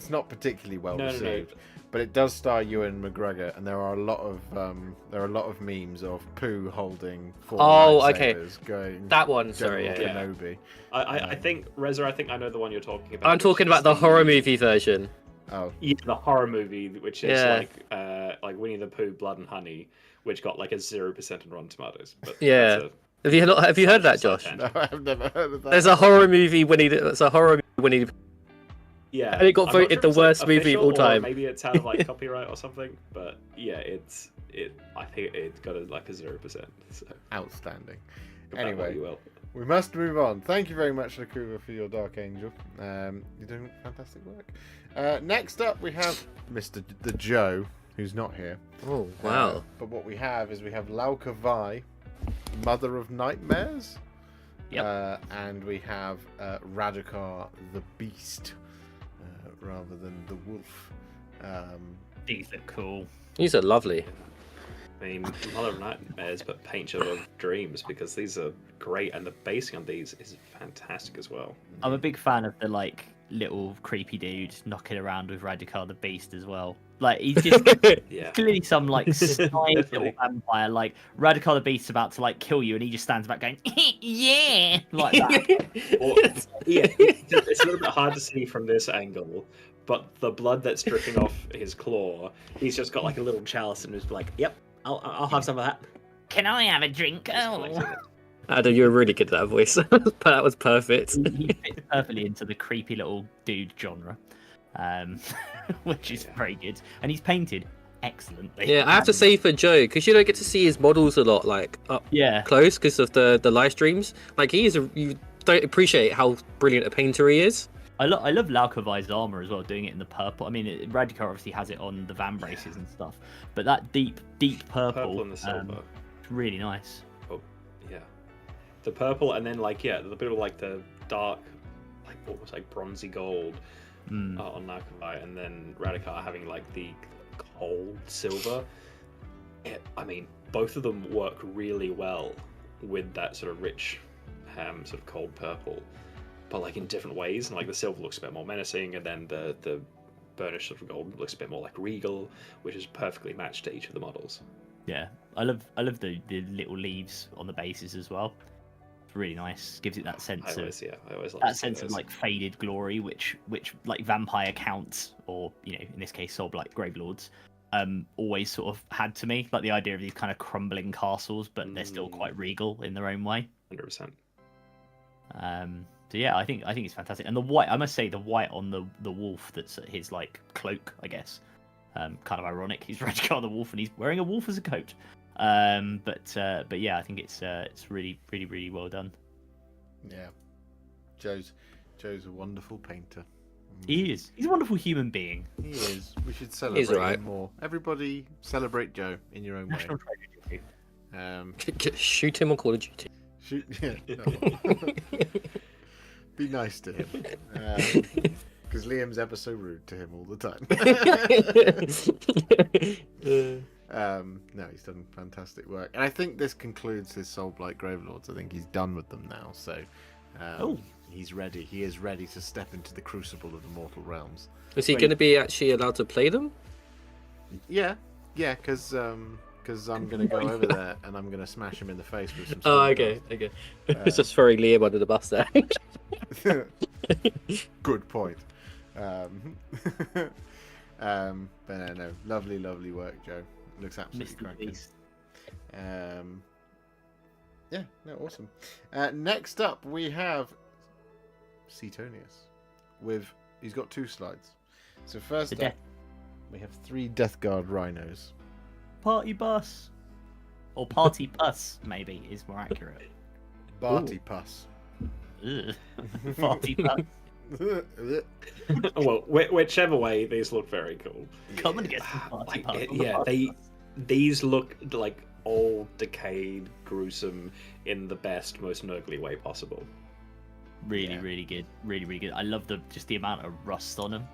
not particularly well received, No. but it does star Ewan McGregor, and there are a lot of memes of Pooh holding 4 lightsabers going. That one, sorry, General yeah. Kenobi. I think, Reza, I think I know the one you're talking about. I'm talking about the horror movie version. Oh. Yeah, the horror movie, which is like Winnie the Pooh, Blood and Honey, which got like a 0% on Rotten Tomatoes. But Yeah. Have you heard that, Josh? No, I've never heard of that. There's a horror movie It's a horror movie Winnie. Yeah, And it got I'm voted not the if it's, worst movie of all official, or time. Maybe it's out of like copyright or something. But yeah, I think it's got like a 0%. So Outstanding. go back Anyway. what you will. We must move on. Thank you very much, Lakuva, for your Dark Angel. You're doing fantastic work. Next up, we have Mr. the Joe, who's not here. Oh, wow. But what we have is Loua Kawai, Mother of Nightmares. Yep. And we have Radukar the Beast, rather than the Wolf. These look cool. These are lovely. I mean, Mother of Nightmares, but Paint Job of Dreams, because these are great, and the basing on these is fantastic as well. I'm a big fan of the little creepy dude knocking around with Radukar the Beast as well. Like he's just Yeah. clearly some snide little Definitely. vampire. Like Radukar the Beast's about to kill you, and he just stands back going, yeah, like that. Or, yeah, it's a little bit hard to see from this angle, but the blood that's dripping off his claw, he's just got a little chalice and is like, yep, I'll have some of that. Can I have a drink? Just collecting it. Adam, you were really good at that voice. That was perfect. He fits perfectly into the creepy little dude genre, which is very good. And he's painted excellently. Yeah, I have to say for Joe, because you don't get to see his models a lot, up close, because of the live streams. You don't appreciate how brilliant a painter he is. I love Loua Kawai's armor as well, doing it in the purple. I mean, Radukar obviously has it on the van braces and stuff, but that deep purple and the silver. is really nice. Oh, yeah. The purple, and then the bit of the dark, almost bronzy gold on Loua Kawai, and then Radukar having the cold silver. I mean, both of them work really well with that sort of rich, sort of cold purple, but in different ways. And the silver looks a bit more menacing, and then the burnished sort of gold looks a bit more regal, which is perfectly matched to each of the models. Yeah, I love the little leaves on the bases as well. It's really nice. Gives it that sense I always love that to see sense of those. faded glory, which vampire counts, or in this case Soulblight Gravelords, always sort of had to me. The idea of these kind of crumbling castles, but they're still quite regal in their own way. 100%. So yeah, I think it's fantastic. And the white, I must say, the white on the wolf that's his cloak, I guess. Kind of ironic. He's Radukar the wolf, and he's wearing a wolf as a coat. But yeah, I think it's really well done. Yeah, Joe's a wonderful painter. He is. He's a wonderful human being. He is. We should celebrate right. him more. Everybody celebrate Joe in your own National way. treasure. Shoot him on Call of Duty. Shoot. Yeah. Be nice to him. Because Liam's ever so rude to him all the time. No, he's done fantastic work. And I think this concludes his Soulblight Gravelords. I think he's done with them now. So he's ready. He is ready to step into the crucible of the mortal realms. Is he going to be actually allowed to play them? Yeah, because I'm going to go over there and I'm going to smash him in the face with some. Oh, okay. It's just throwing Liam under the bus there. Good point. But no, lovely work, Joe. Looks absolutely cracking. Yeah, no, awesome. Next up, we have Cetonius. He's got 2 slides. So first up, we have 3 Death Guard rhinos. Party bus, or party bus, maybe is more accurate. Barty Puss. Party bus. Well, whichever way, these look very cool. Come and get some party bus. Yeah, these look like old, decayed, gruesome in the best, most nurgly way possible. Really good. Really good. I love just the amount of rust on them.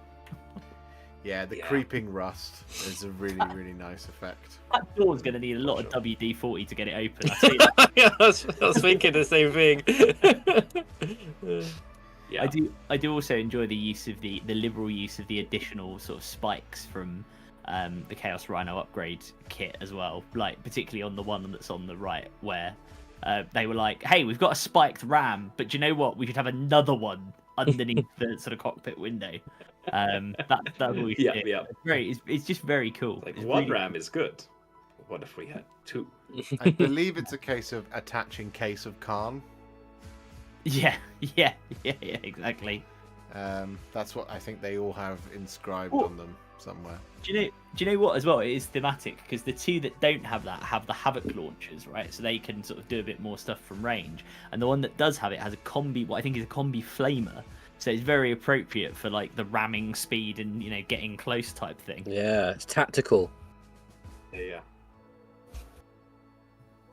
Yeah, the creeping rust is a really nice effect. That door's going to need a lot of WD-40 to get it open. I see that. I was thinking the same thing. Yeah. I do also enjoy the use of the liberal use of the additional sort of spikes from the Chaos Rhino upgrade kit as well. Like particularly on the one that's on the right, where they were like, "Hey, we've got a spiked ram, but do you know what? We should have another one underneath the sort of cockpit window." That always yeah. It's just very cool. Like it's one really... ram is good. What if we had 2? I believe it's a case of attaching case of Khan. Yeah, exactly. That's what I think they all have inscribed on them somewhere. Do you know what as well? It is thematic because the 2 that don't have that have the Havoc launchers, right? So they can sort of do a bit more stuff from range. And the one that does have it has a combi, what I think is a combi flamer. So it's very appropriate for like the ramming speed and getting close type thing. Yeah, it's tactical. Yeah.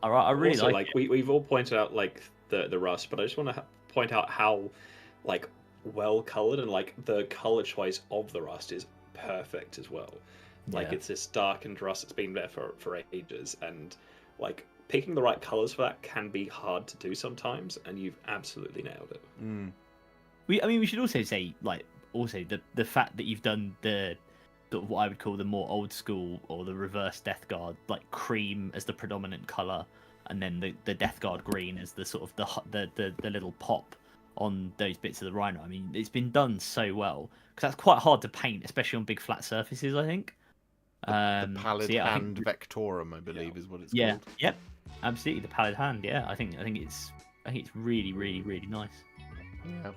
All right, I really also, like it. We've all pointed out like the rust, but I just want to point out how like well colored and like the color choice of the rust is perfect as well. Like it's this darkened rust that's been there for ages, and like picking the right colors for that can be hard to do sometimes, and you've absolutely nailed it. We should also say the fact that you've done the what I would call the more old school or the reverse Death Guard, like cream as the predominant color, and then the Death Guard green as the sort of the little pop on those bits of the Rhino. I mean, it's been done so well because that's quite hard to paint, especially on big flat surfaces, I think. The Pallid Hand Vectorum, I believe, is what it's called. Yep, absolutely, the Pallid Hand. Yeah, I think it's really nice. Yeah.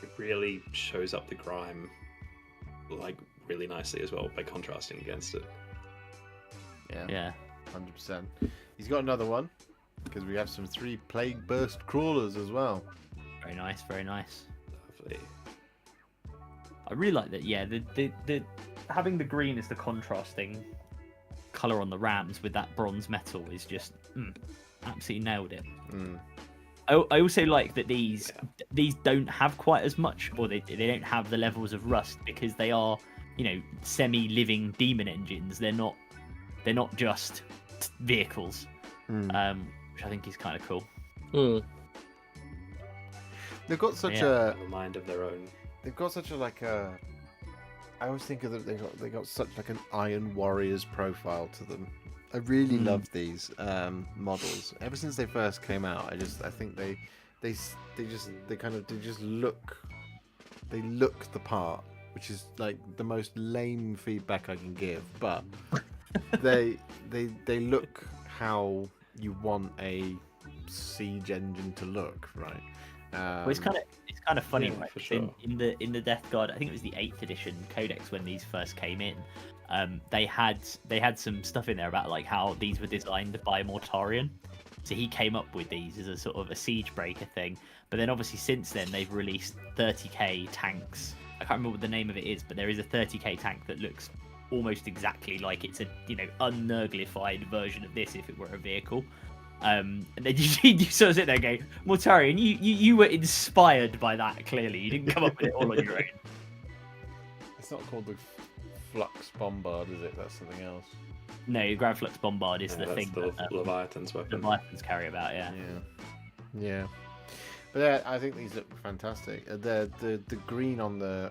It really shows up the grime like really nicely as well by contrasting against it. Yeah, 100%. He's got another one because we have some 3 Plague Burst Crawlers as well. Very nice. Lovely. I really like that. Yeah, the having the green as the contrasting color on the rams with that bronze metal is just absolutely nailed it. I also like that these don't have quite as much, or they don't have the levels of rust because they are, semi-living demon engines. They're not just vehicles, which I think is kind of cool. They've got such a mind of their own. They've got such a I always think of them. They got such like an Iron Warriors profile to them. I really love these models. Ever since they first came out, I think they look the part, which is like the most lame feedback I can give, but they look how you want a siege engine to look, right? Well, it's kind of funny, right? For sure. In the Death Guard, I think it was the 8th edition Codex when these first came in. they had some stuff in there about like how these were designed by Mortarion. So he came up with these as a sort of a siege breaker thing. But then obviously since then they've released 30k tanks. I can't remember what the name of it is, but there is a 30k tank that looks almost exactly like it's a unnerglified version of this if it were a vehicle. And then you sort of sit there and go, Mortarion, you were inspired by that, clearly. You didn't come up with it all on your own. It's not called the Flux Bombard, is it? That's something else. No, Grand Flux Bombard is the thing that Leviathan's weapon. Leviathans carry about, yeah. Yeah. But yeah, I think these look fantastic. The green on the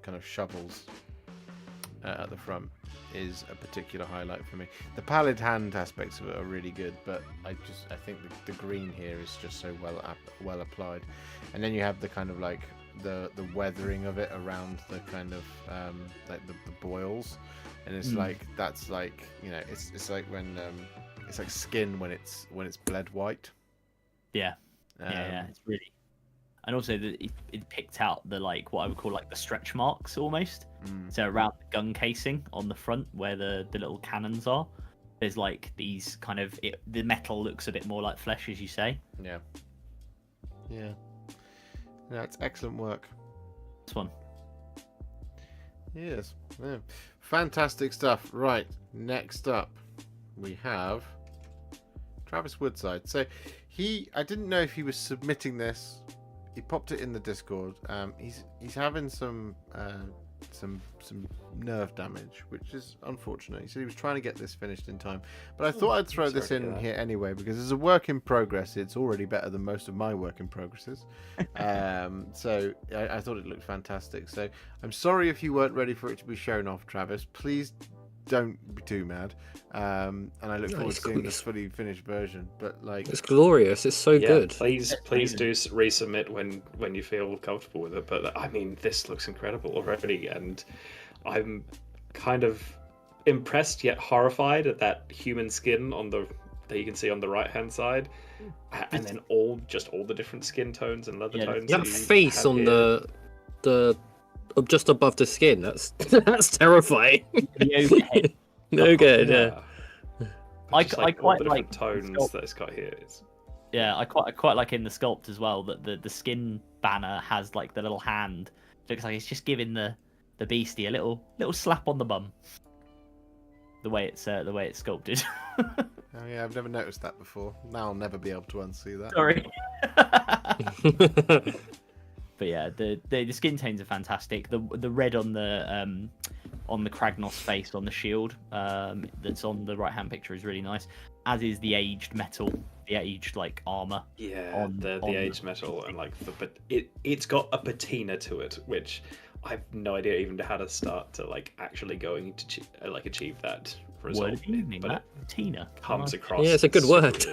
kind of shovels at the front is a particular highlight for me. The pallid hand aspects of it are really good, but I think the green here is just so well applied. And then you have the kind of like the weathering of it around the kind of like the boils, and it's like that's like, you know, it's like when it's like skin when it's bled white. Yeah. Yeah, it's really, and also it picked out the like what I would call like the stretch marks almost. So around the gun casing on the front where the little cannons are, there's like these kind of the metal looks a bit more like flesh, as you say. Yeah. It's excellent work. This one. Yes. Yeah. Fantastic stuff. Right. Next up, we have Travis Woodside. So I didn't know if he was submitting this. He popped it in the Discord. He's having some nerve damage, which is unfortunate. He said he was trying to get this finished in time, but I thought I'd throw this in here anyway because it's a work in progress. It's already better than most of my work in progresses. So I thought it looked fantastic. So I'm sorry if you weren't ready for it to be shown off, Travis. Please don't be too mad. And I look forward to seeing this fully finished version. But like, it's glorious. It's so good. Please do resubmit when you feel comfortable with it. But I mean, this looks incredible already, and I'm kind of impressed yet horrified at that human skin that you can see on the right hand side, and then all the different skin tones and leather tones. That face on the just above the skin. That's terrifying. No good. Yeah. I quite like tones that it's got here. Yeah, I quite like in the sculpt as well that the skin banner has like the little hand. Looks like it's just giving the beastie a little slap on the bum. The way it's sculpted. Oh yeah, I've never noticed that before. Now I'll never be able to unsee that. Sorry. But yeah, the skin tones are fantastic. The red on the Kragnos face on the shield that's on the right hand picture is really nice. As is the aged metal, the aged like armor. Yeah, the aged metal and like it's got a patina to it, which I've no idea even how to start to like actually going to achieve that result. Word of evening, but patina comes across. Yeah, it's a good word.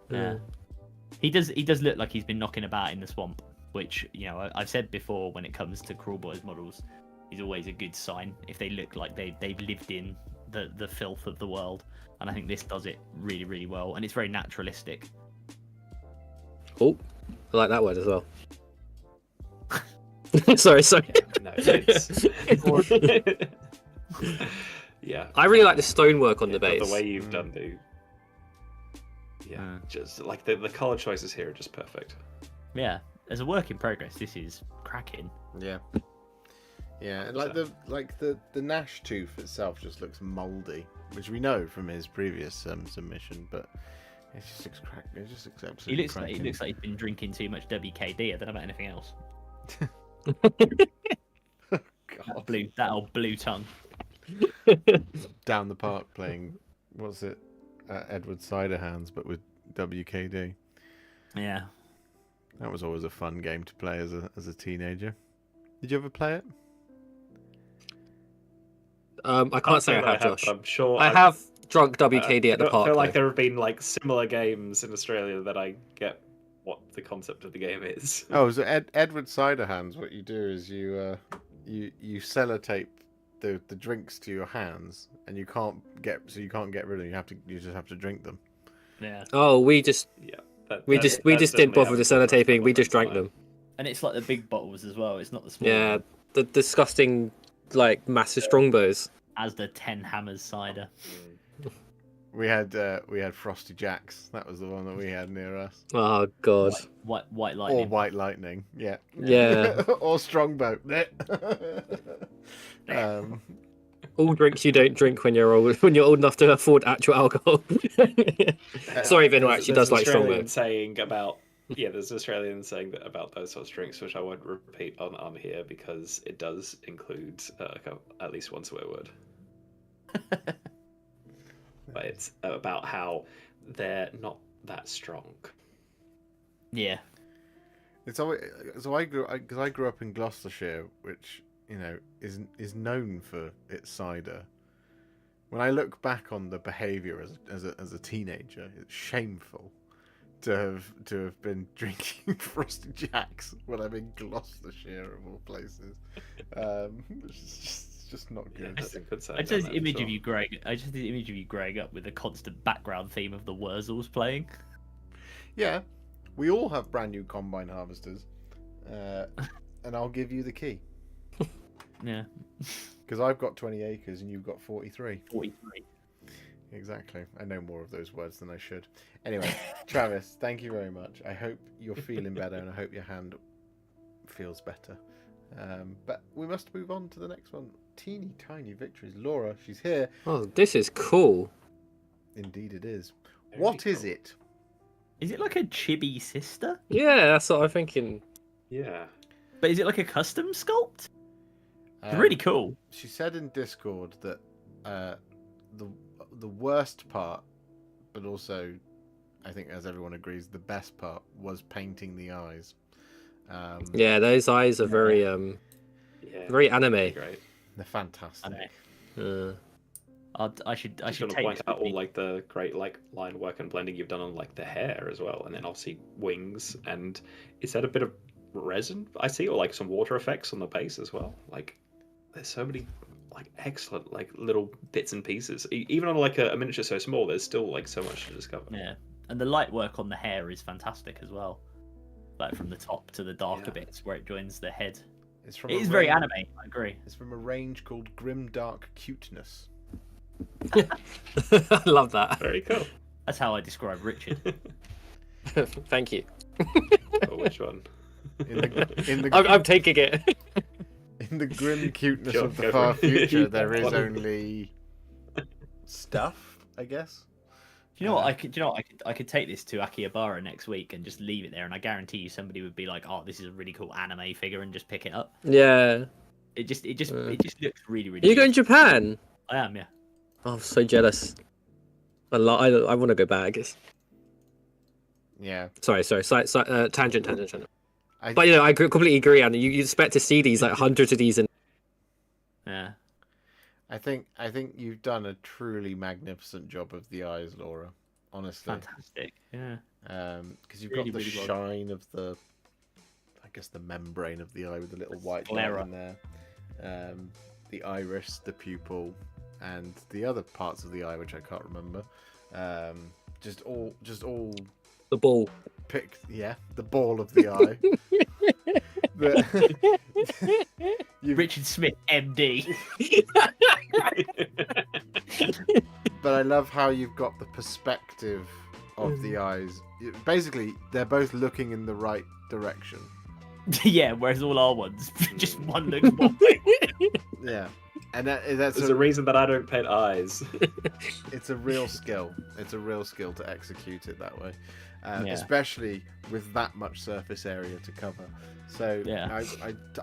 Yeah. He does look like he's been knocking about in the swamp, which, you know, I've said before when it comes to Crawl Boys models, is always a good sign if they look like they've lived in the filth of the world. And I think this does it really, really well, and it's very naturalistic. Oh, I like that word as well. sorry. No, yeah. I really like the stonework on the base. The way you've done the. Yeah, just like the color choices here are just perfect. Yeah, as a work in progress, this is cracking. Yeah, and like the gnash tooth itself just looks mouldy, which we know from his previous submission, but it just looks crack. It just looks absolutely. He looks like he's been drinking too much WKD. I don't know about anything else. God. That old blue tongue. Down the park playing, what's it? Edward Ciderhands, but with WKD. Yeah, that was always a fun game to play as a teenager. Did you ever play it? I can't say I have, Josh. I'm sure I have drunk WKD at the park. I feel like there have been like similar games in Australia that I get what the concept of the game is. Oh, so Edward Ciderhands. What you do is you sellotape the drinks to your hands, and you can't get rid of them. You just have to drink them. Yeah. Oh, we just didn't bother with the sellotaping. We just drank them. And it's like the big bottles as well. It's not the small. Yeah, ones. the disgusting, like massive strongbows. As the 10 hammers cider. We had Frosty Jacks. That was the one that we had near us. Oh god. White lightning. Or White Lightning. Yeah. Yeah. Or Strongbow. All drinks you don't drink when you're old enough to afford actual alcohol. Sorry, Vin, actually does like Strongbow. Saying about there's an Australian saying that about those sorts of drinks, which I won't repeat on here because it does include at least one swear word. But it's about how they're not that strong. Yeah. It's always so I grew up in Gloucestershire, which is known for its cider. When I look back on the behaviour as a teenager, it's shameful to have been drinking Frosty Jacks when I'm in Gloucestershire of all places. It's just not good. I just the image of you growing up with a constant background theme of the Wurzels playing. Yeah, we all have brand new combine harvesters, and I'll give you the key. Yeah. Because I've got 20 acres and you've got 43. 43. Exactly. I know more of those words than I should. Anyway, Travis, thank you very much. I hope you're feeling better and I hope your hand feels better. But we must move on to the next one. Teeny tiny victories. Laura, she's here. Oh, this is cool. Indeed it is. Very What cool. is it? Is it like a chibi sister? Yeah, that's what I'm thinking. Yeah. But is it like a custom sculpt? It's really cool. She said in Discord that the worst part, but also, I think as everyone agrees, the best part was painting the eyes. Yeah, those eyes are very very anime. Great. They're fantastic. I should Just take point out all like the great like line work and blending you've done on like the hair as well, and then obviously wings. And is that a bit of resin I see, or like some water effects on the base as well? Like, there's so many like excellent like little bits and pieces. Even on like a miniature so small, there's still like so much to discover. Yeah, and the light work on the hair is fantastic as well. Like from the top to the darker bits where it joins the head. It's from It is very anime. I agree. It's from a range called Grim Dark Cuteness. I love that. Very cool. That's how I describe Richard. Thank you. Oh, which one? I'm taking it. In the grim cuteness Sure, of the go far for it. future, there is What? only stuff, I guess. Do you know what? I could take this to Akihabara next week and just leave it there, and I guarantee you somebody would be like, "Oh, this is a really cool anime figure," and just pick it up. Yeah. It just looks really, really. Are you going good. to Japan? I am, yeah. Oh, I'm so jealous. I want to go back. Yeah. Sorry. Tangent. I But I completely agree, and you expect to see these like hundreds of these in. Yeah. I think you've done a truly magnificent job of the eyes, Laura. Honestly. Fantastic. Yeah. Because you've Really, got the really well shine of the, I guess the membrane of the eye with the little white dot sclera. in there. The iris, the pupil, and the other parts of the eye which I can't remember. Just all The ball. picked. Yeah, the ball of the eye. Richard Smith, MD. But I love how you've got the perspective of the eyes. Basically, they're both looking in the right direction. Yeah, whereas all our ones just one looks one. Yeah, and that's There's a reason that I don't paint eyes. it's a real skill. It's a real skill to execute it that way, Yeah. especially with that much surface area to cover. So Yeah.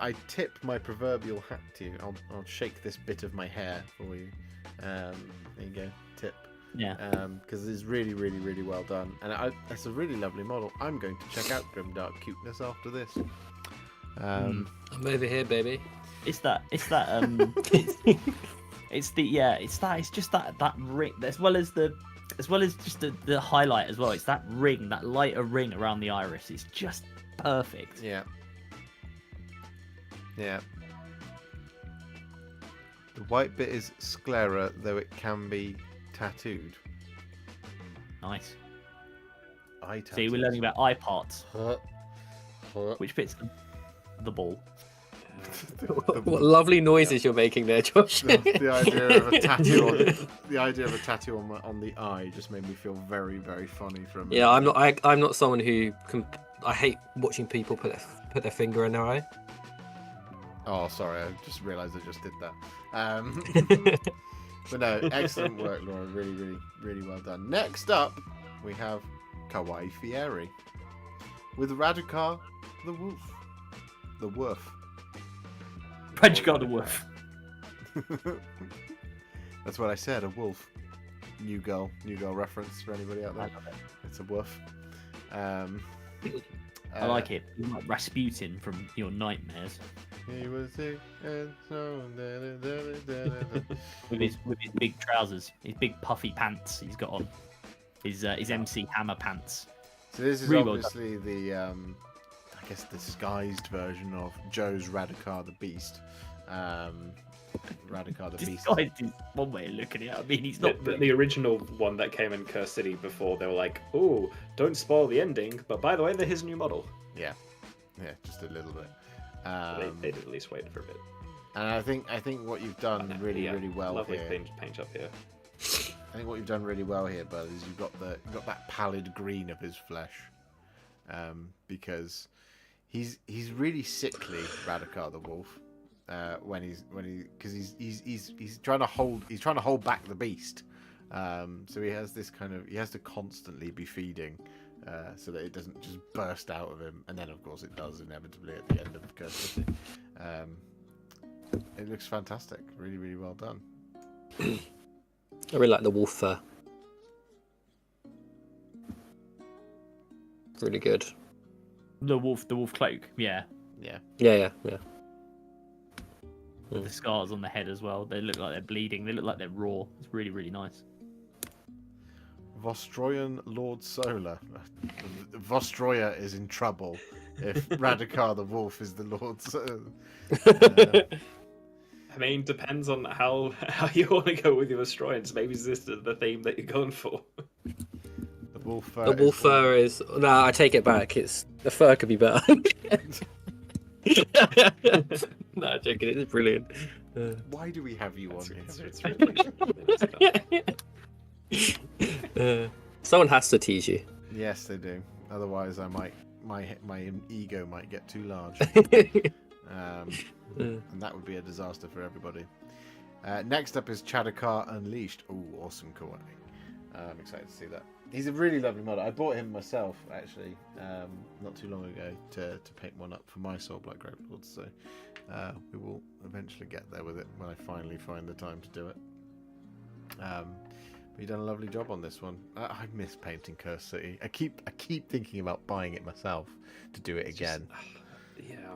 I tip my proverbial hat to you. I'll shake this bit of my hair for you. There you go, tip. Yeah. Because it's really, really, really well done, and it's a really lovely model. I'm going to check out Grimdark Cuteness after this. I'm over here, baby. It's just that ring, as well as just the highlight as well. It's that ring, that lighter ring around the iris. It's just perfect. Yeah. Yeah. The white bit is sclera, though it can be tattooed. Nice. Eye tattoos. See, we're learning about eye parts. Huh. Which bit's the ball? What lovely noises you're making there, Josh. The idea of a tattoo on the eye just made me feel very, very funny for a minute. Yeah, I'm not someone who I hate watching people put their finger in their eye. Oh, sorry, I just realised I just did that. But no, excellent work, Laura. Really, really, really well done. Next up, we have Kawai Fieri with Radukar the Wolf. The Wolf. Radukar the Wolf. That's what I said, a wolf. New girl reference for anybody out there. It's a wolf. I like it. You're like Rasputin from your nightmares. He was sick and so with his big trousers, his big puffy pants he's got on, his MC Hammer pants. So this is Really obviously the I guess disguised version of Joe's Radukar the Beast. Radukar the Beast. Disguised is one way of looking at it. I mean, he's not the original one that came in Curse City before. They were like, "Oh, don't spoil the ending." But by the way, they're his new model. Yeah, just a little bit. They did at least wait for a bit. And I think what you've done really well lovely here. paint up here. I think what you've done really well here, bud, is you've got that pallid green of his flesh, because he's really sickly, Radukar the Wolf, because he's trying to hold back the beast, so he has to constantly be feeding, so that it doesn't just burst out of him, and then of course it does inevitably at the end of Curse City. It looks fantastic, really, really well done. I really like the wolf fur. Really good. the wolf cloak. Yeah. Yeah. The scars on the head as well. They look like they're bleeding. They look like they're raw. It's really, really nice. Vostroyan Lord Solar. Vostroya is in trouble if Radukar the Wolf is the Lord Solar. I mean, depends on how you want to go with your Vestroyans. Maybe this is the theme that you're going for. The wolf fur. The wolf fur is. No, I take it back. The fur could be better. No, joking. It's brilliant. Why do we have you on here? It's really Someone has to tease you. Yes, they do. Otherwise, my ego might get too large. And that would be a disaster for everybody. Next up is Chadakar Unleashed. Oh, awesome Kawai. I'm excited to see that. He's a really lovely model. I bought him myself, actually, not too long ago to paint one up for my Soulblight Grave Lords. So we will eventually get there with it when I finally find the time to do it. But you've done a lovely job on this one. I miss painting Curse City. I keep thinking about buying it myself to do it again. yeah.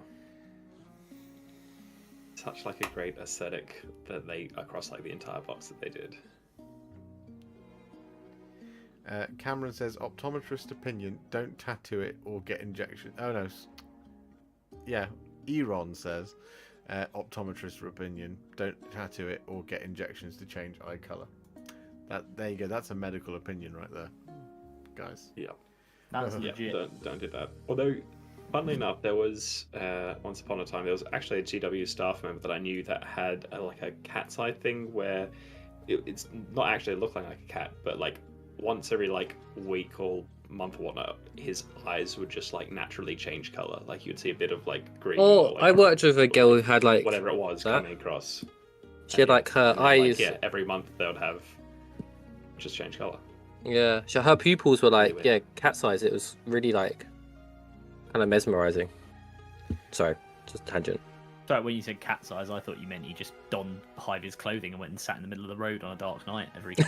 Such like a great aesthetic that they across like the entire box that they did. Cameron says, optometrist opinion, don't tattoo it or get injection. Oh no. Yeah, Eron says, optometrist opinion, don't tattoo it or get injections to change eye colour. There you go, that's a medical opinion right there, guys. Yeah. That's legit. Don't do that. Although, funnily enough, there was, once upon a time, there was actually a GW staff member that I knew that had a cat's eye thing where it's not actually looking like a cat, but like once every week or month or whatnot, his eyes would just naturally change color. Like you'd see a bit of green. Oh, I worked with a girl who had whatever it was that. coming across. She had her eyes. Every month they would have just change color. Yeah, her pupils were cat's eyes. It was really kind of mesmerizing. Sorry, just tangent. So when you said cat's eyes, I thought you meant he just donned Hive's clothing and went and sat in the middle of the road on a dark night every day.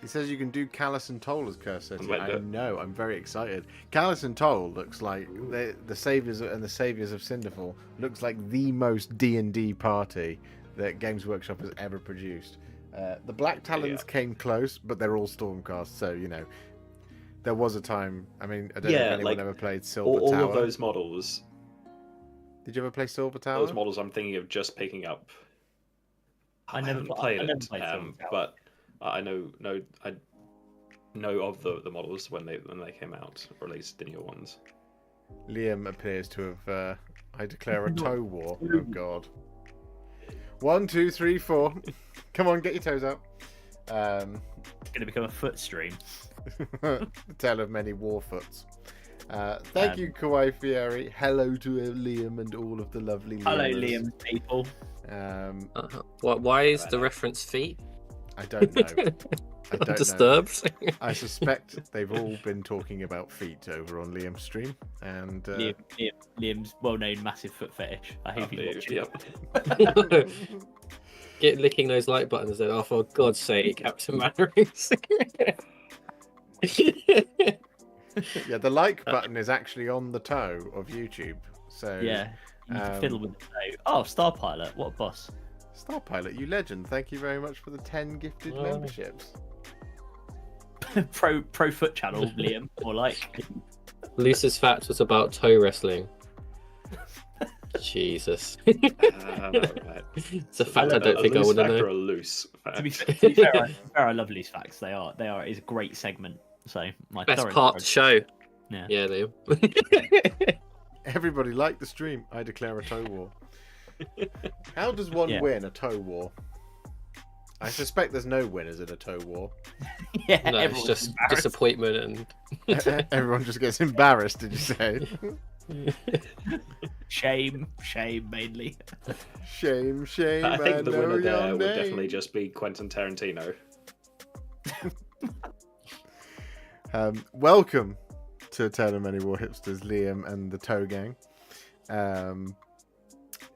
He says you can do Callus and Toll as Curse City. I know, I'm very excited. Callus and Toll looks like the saviors and the saviors of Cinderfall looks like the most D&D party that Games Workshop has ever produced. The Black Talons came close, but they're all Stormcast, so there was a time. I mean, I don't know if anyone ever played Silver Tower. All of those models. Did you ever play Silver Tower? Those models I'm thinking of just picking up. I never played it, Silver Tower. but I know of the models when they came out, or at least the newer ones. Liam appears to have I declare a toe war. Oh god. 1, 2, 3, 4. Come on, get your toes out. It's going to become a foot stream. The tale of many warfoots. Thank you, Kawai Fieri. Hello to Liam and all of the lovely Liamers. Hello, Liam people. Why is the reference feet? I don't know. I don't Disturbed. know. I suspect they've all been talking about feet over on Liam's stream, and Liam's well-known massive foot fetish. I hope he's watching. Yep. Get licking those like buttons then. Oh, for God's sake, Captain Mannerings. yeah, the like button is actually on the toe of YouTube. So yeah, you need to fiddle with the toe. Oh, Star Pilot, what a boss! Star Pilot, you legend! Thank you very much for the 10 gifted memberships. pro foot channel, Liam, or like. Lucy's fact was about toe wrestling. Jesus. Right. It's a fact I don't think I would know. A loose fact. To be fair, I love loose facts. They are. It's a great segment. So my best part of the show. Yeah. Yeah, Liam. Everybody like the stream. I declare a toe war. How does one win a toe war? I suspect there's no winners in a toe war. Yeah, no, it's just disappointment and everyone just gets embarrassed. Did you say? Shame mainly. Shame. I think the winner there would definitely just be Quentin Tarantino. Welcome to A Tale of Many Warhipsters, Liam and the Toe Gang.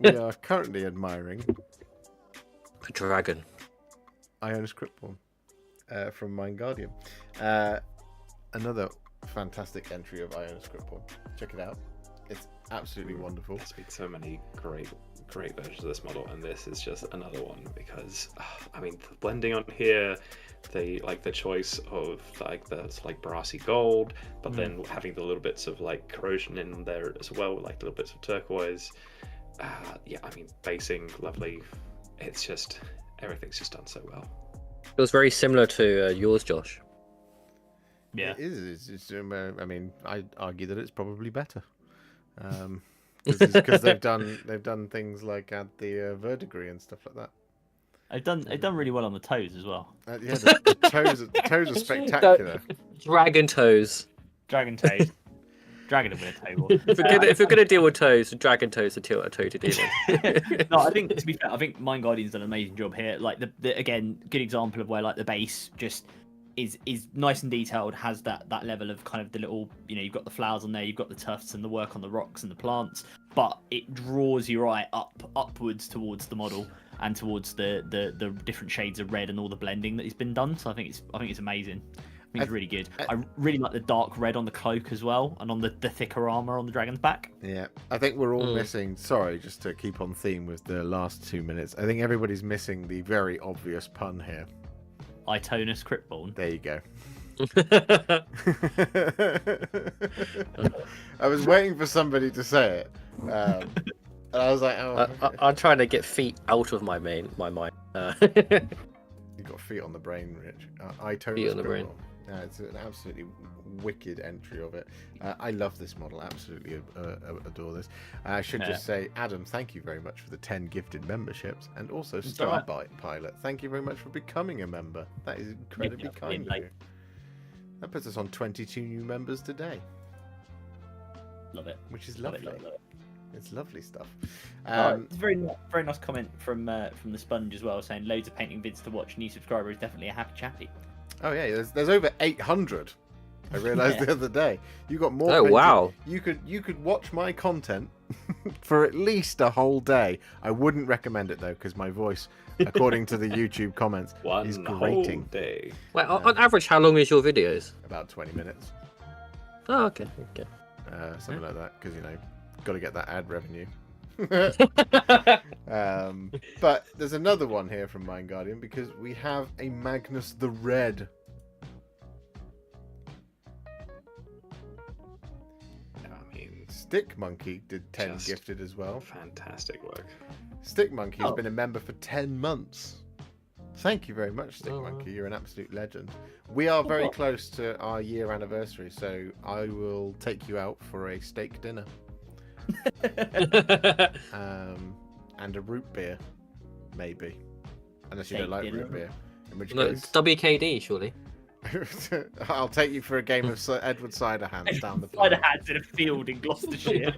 We are currently admiring a dragon. Ionis Cryptborn from Mind Guardian. Another fantastic entry of Ionis Cryptborn. Check it out. It's absolutely wonderful. There's been so many great versions of this model, and this is just another one because I mean the blending on here, the choice of the brassy gold, but then having the little bits of like corrosion in there as well, like little bits of turquoise. Yeah, I mean basing lovely. It's just everything's just done so well. It was very similar to yours, Josh. Yeah, it is. I mean, I'd argue that it's probably better. Because they've done things like add the verdigris and stuff like that. They've done really well on the toes as well. Yeah, the toes are spectacular. Dragon toes. Dragon toes. Dragon will win a toe war. If we're gonna deal with toes, dragon toes are a toe to deal with. No, I think to be fair, I think Mind Guardian's done an amazing job here. Like the again, good example of where like the base just is nice and detailed, has that level of kind of the little, you've got the flowers on there, you've got the tufts and the work on the rocks and the plants, but it draws your eye upwards towards the model and towards the different shades of red and all the blending that has been done. So I think it's amazing. I think it's really good. I really like the dark red on the cloak as well, and on the thicker armor on the dragon's back. Yeah, I think we're all missing. Sorry, just to keep on theme with the last 2 minutes. I think everybody's missing the very obvious pun here. Ionis Cryptborn. There you go. I was waiting for somebody to say it, and I was like, "Oh." I'm trying to get feet out of my mind. You've got feet on the brain, Rich. Ionis Feet on the brain. Yeah, it's an absolutely wicked entry of it. I love this model. Absolutely adore this. I should just say, Adam, thank you very much for the 10 gifted memberships, and also Soulblight Pilot. Thank you very much for becoming a member. That is incredibly kind of you. That puts us on 22 new members today. Love it. Which is lovely. Love it. It's lovely stuff. It's a very nice comment from the Sponge as well, saying loads of painting vids to watch. New subscriber is definitely a happy chappy. Oh yeah, there's over 800. I realised the other day. You got more. Oh painting. Wow! You could watch my content for at least a whole day. I wouldn't recommend it though, because my voice, according to the YouTube comments, is grating. Whole day. Well, on average, how long is your videos? About 20 minutes. Oh, okay. Something like that, because got to get that ad revenue. But there's another one here from Mind Guardian, because we have a Magnus the Red. I mean, Stick Monkey did 10 gifted as well. Fantastic work. Stick Monkey has been a member for 10 months. Thank you very much, Stick Monkey. You're an absolute legend. We are very close to our year anniversary, so I will take you out for a steak dinner. And a root beer, maybe. Unless you don't like root beer. In which No, case... WKD, surely. I'll take you for a game of Edward Cider Hands down the Cider pub. Hands in a field in Gloucestershire.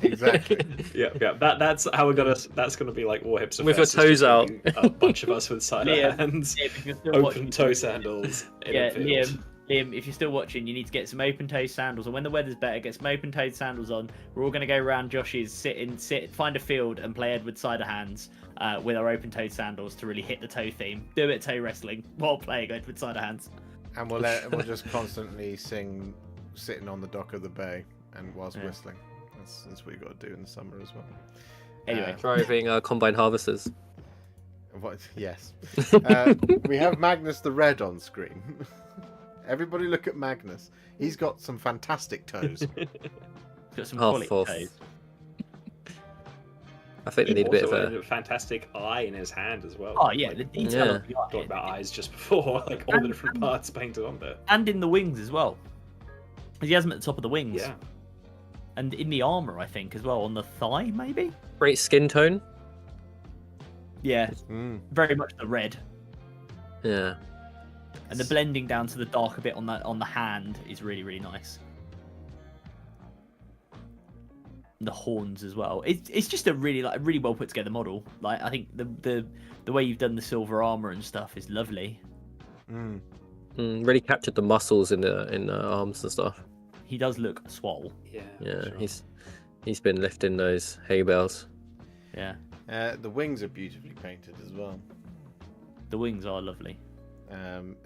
Exactly. Yeah. That's how we're gonna. That's gonna be like Warhipster. With your toes out. A bunch of us with cider hands, open toe sandals. Yeah, Liam, if you're still watching, you need to get some open-toed sandals. And when the weather's better, get some open-toed sandals on. We're all going to go around Josh's, find a field and play Edward Cider Hands with our open-toed sandals to really hit the toe theme. Do it toe wrestling while playing Edward Cider Hands. And we'll just constantly sing sitting on the dock of the bay and whilst whistling. That's what you got to do in the summer as well. Anyway, driving combine harvesters. Yes. We have Magnus the Red on screen. Everybody look at Magnus. He's got some fantastic toes. Got some quality toes. I think they need a bit of a fantastic eye in his hand as well. Oh yeah, the detail of the eye. Talked about eyes just before, like all the different parts painted on there. And in the wings as well. He has them at the top of the wings. Yeah. And in the armor, I think, as well, on the thigh, maybe. great skin tone. Yeah, very much the red. Yeah. And the blending down to the darker bit on the hand is really, really nice. And the horns as well. It's just a really well put together model. Like, I think the way you've done the silver armor and stuff is lovely. Really captured the muscles in the arms and stuff. He does look swole. Yeah. Sure. He's been lifting those hay bales. Yeah. The wings are beautifully painted as well. The wings are lovely. The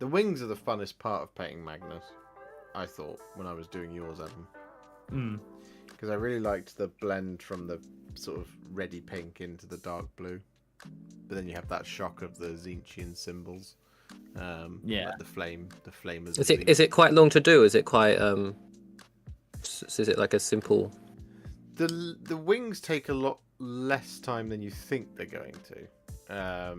wings are the funnest part of painting Magnus, I thought, when I was doing yours, Adam. Because I really liked the blend from the sort of reddy pink into the dark blue. But then you have that shock of the Tzeentchian symbols. Like the flame Is it quite long to do? Is it quite is it like a simple? The wings take a lot less time than you think they're going to.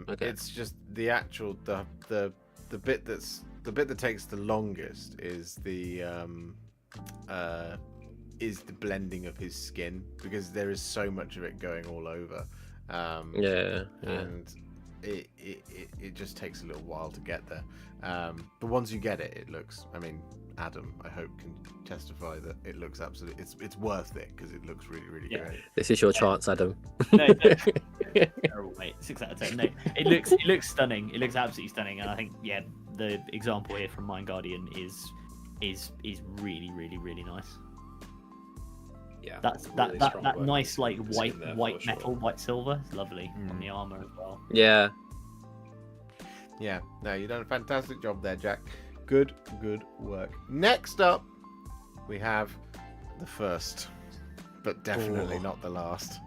Okay. It's just the actual the bit that takes the longest is the blending of his skin, because there is so much of it going all over. And it just takes a little while to get there. But once you get it, it looks. I mean, Adam, I hope, can testify that it looks absolutely. It's worth it because it looks really, really great. This is your chance, Adam. No. Terrible, mate. 6 out of 10. No, it looks stunning. It looks absolutely stunning, and I think the example here from Mind Guardian is really, really, really nice. Yeah, that nice like white metal, sure. white silver. It's lovely on the armor as well. Yeah. Yeah. No, you've done a fantastic job there, Jack. Good work. Next up, we have the first, but definitely not the last,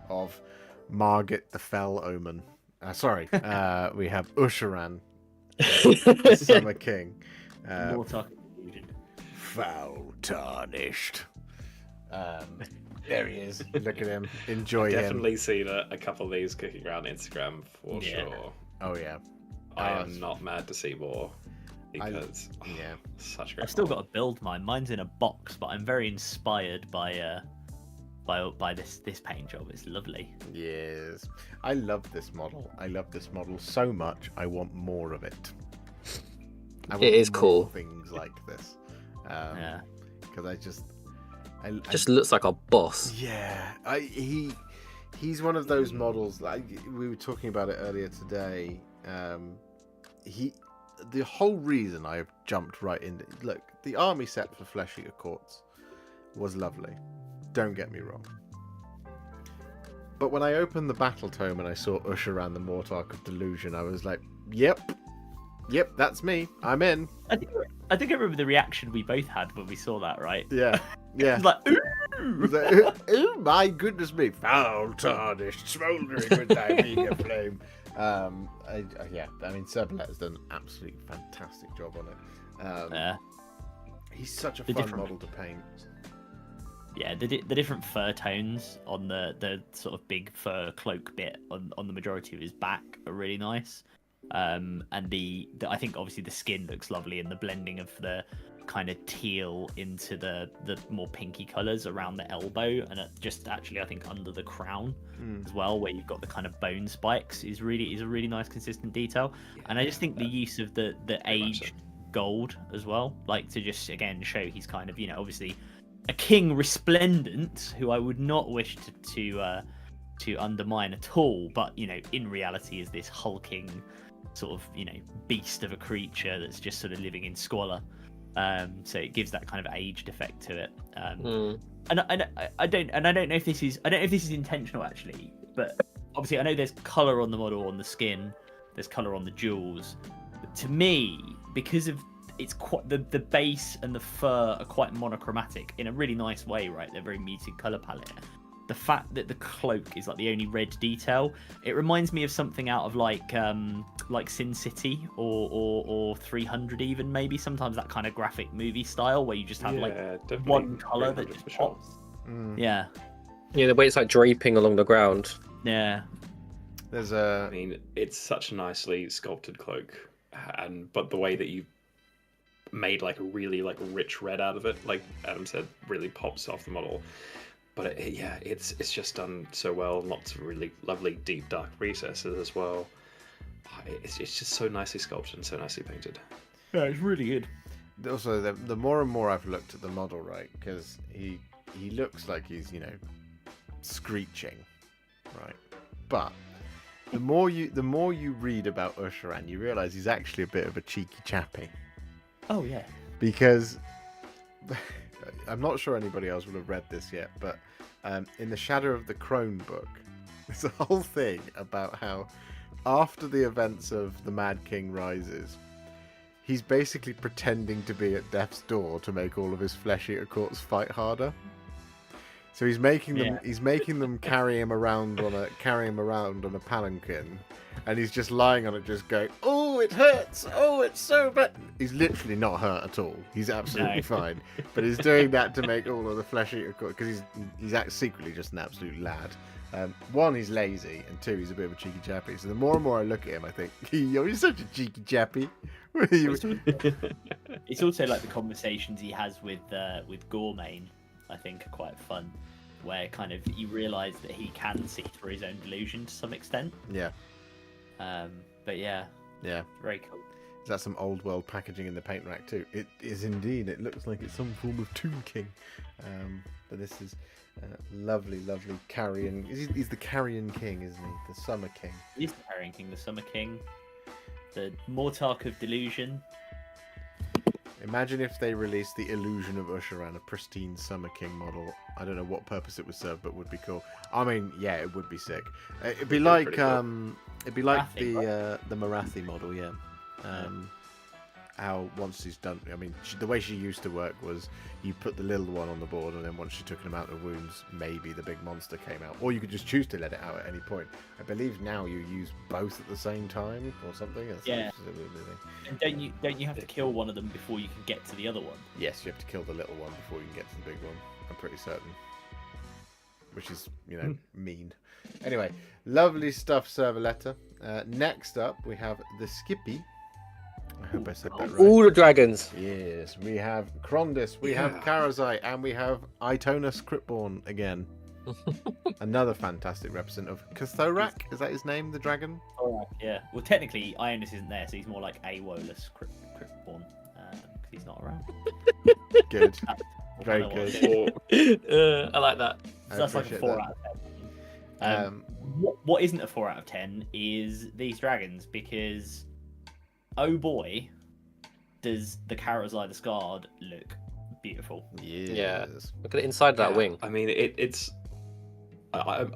of Margit the Fell Omen. We have Usharan, Summer King. Foul Tarnished. There he is. Look at him. Enjoy him. Definitely seen a couple of these kicking around Instagram for sure. Oh yeah. I am not mad to see more. Because such great. I've still got to build mine. Mine's in a box, but I'm very inspired by this paint job. It's lovely. Yes, I love this model. I love this model so much. I want more of it. It is cool. Things like this. Because I just looks like a boss. Yeah, he's one of those models. Like we were talking about it earlier today. The whole reason I jumped right in. Look, the army set for Flesh Eater Courts was lovely. Don't get me wrong. But when I opened the battle tome and I saw Usharan the Mortarch of Delusion, I was like, yep, that's me. I'm in. I think I remember the reaction we both had when we saw that, right? Yeah. It was like, ooh! Oh my goodness me! Foul tarnished, smouldering with thy meager flame. I mean, Soulblight has done an absolutely fantastic job on it. He's such a fun model to paint. Yeah, the different fur tones on the sort of big fur cloak bit on the majority of his back are really nice. And I think obviously the skin looks lovely, and the blending of the kind of teal into the more pinky colours around the elbow, and just actually I think under the crown as well, where you've got the kind of bone spikes is a really nice consistent detail. And I just think the use of the aged gold as well, like to just again show he's kind of, you know, obviously a king resplendent, who I would not wish to undermine at all, but you know, in reality is this hulking sort of, you know, beast of a creature that's just sort of living in squalor. So it gives that kind of aged effect to it. And I don't know if this is intentional actually, but obviously I know there's color on the model, on the skin, there's color on the jewels. But to me, because of it's quite the base and the fur are quite monochromatic in a really nice way, right? They're very muted color palette. The fact that the cloak is like the only red detail, it reminds me of something out of like Sin City or 300 even, maybe sometimes that kind of graphic movie style where you just have like one color that just pops. Yeah, the way it's like draping along the ground. Yeah, I mean, it's such a nicely sculpted cloak, but the way that you made like a really like rich red out of it, like Adam said, really pops off the model. But it's just done so well. Lots of really lovely deep dark recesses as well. It's just so nicely sculpted and so nicely painted. Yeah, it's really good. Also, the more and more I've looked at the model, right, because he looks like he's, you know, screeching, right, but the more you read about Usharan, you realise he's actually a bit of a cheeky chappy. Oh yeah. Because I'm not sure anybody else will have read this yet, but in the Shadow of the Crone book, there's a whole thing about how after the events of the Mad King Rises, he's basically pretending to be at death's door to make all of his flesh eater courts fight harder. So he's making them carry him around on a palanquin, and he's just lying on it, just going, "Oh, it hurts! Oh, it's so bad." He's literally not hurt at all. He's absolutely fine. But he's doing that to make all of the flesh eater courts, because he's secretly just an absolute lad. One, he's lazy, and two, he's a bit of a cheeky chappy. So the more and more I look at him, I think, he's such a cheeky chappy. It's also like the conversations he has with Gormain, I think, are quite fun, where kind of you realise that he can see through his own delusion to some extent. Yeah. But yeah, very cool. Is that some old world packaging in the paint rack too? It is indeed. It looks like it's some form of Tomb King. But this is lovely Carrion. He's the Carrion King, isn't he? The Summer King. He's the Carrion King, the Summer King, the Mortarch of Delusion. Imagine if they released the Illusion of Usharan, a pristine Summer King model. I don't know what purpose it would serve, but would be cool. I mean, yeah, it would be sick. It'd be like cool. It'd be like the Marathi model, yeah. How once she's done, I mean, the way she used to work was you put the little one on the board, and then once she took an amount of wounds, maybe the big monster came out, or you could just choose to let it out at any point. I believe now you use both at the same time or something. Yeah. And don't you have to kill one of them before you can get to the other one? Yes, you have to kill the little one before you can get to the big one. I'm pretty certain. Which is, you know, mean. Anyway, lovely stuff, Servaletta. Next up, we have the Skippy. I hope I said that right. All the dragons. Yes, we have Krondis, we have Karazai, and we have Itonus Cryptborn again. Another fantastic representative of Cthorak. Is that his name, the dragon? Thorak, yeah. Well, technically, Ionis isn't there, so he's more like Awolus Cryptborn, because he's not around. Good. Very good. I like that. So that's like a 4 out of 10. What isn't a 4 out of 10 is these dragons, because oh boy, does the Karazai the Scarred look beautiful. Yes. Yeah. Look at the inside of that wing. I mean, it's. I'm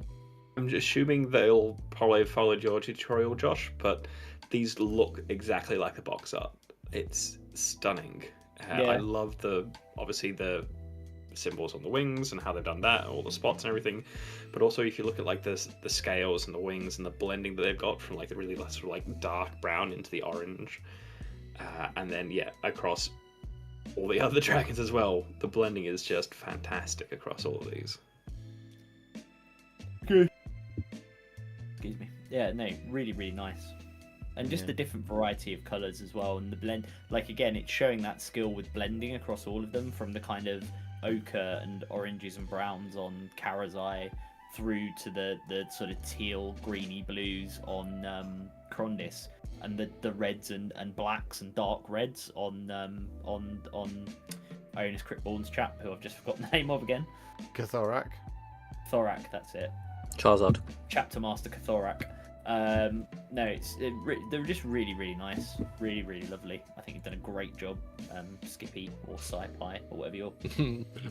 assuming they'll probably follow your tutorial, Josh, but these look exactly like the box art. It's stunning. I love obviously the symbols on the wings and how they've done that, all the spots and everything. But also, if you look at like the scales and the wings and the blending that they've got from like the really sort of like dark brown into the orange, and then across all the other dragons as well, the blending is just fantastic across all of these. Good. Excuse me. Yeah, no, really, really nice. and just the different variety of colours as well, and the blend. Like again, it's showing that skill with blending across all of them, from the kind of ochre and oranges and browns on Karazai through to the sort of teal, greeny blues on Krondis, and the reds and blacks and dark reds on Ionis Cryptborn's chap, who I've just forgotten the name of again. Cathorak. Thorak, that's it. Charizard. Chapter Master Cathorak. No, they're just really, really nice, really, really lovely. I think you've done a great job, Skippy or Soulblight or whatever you're.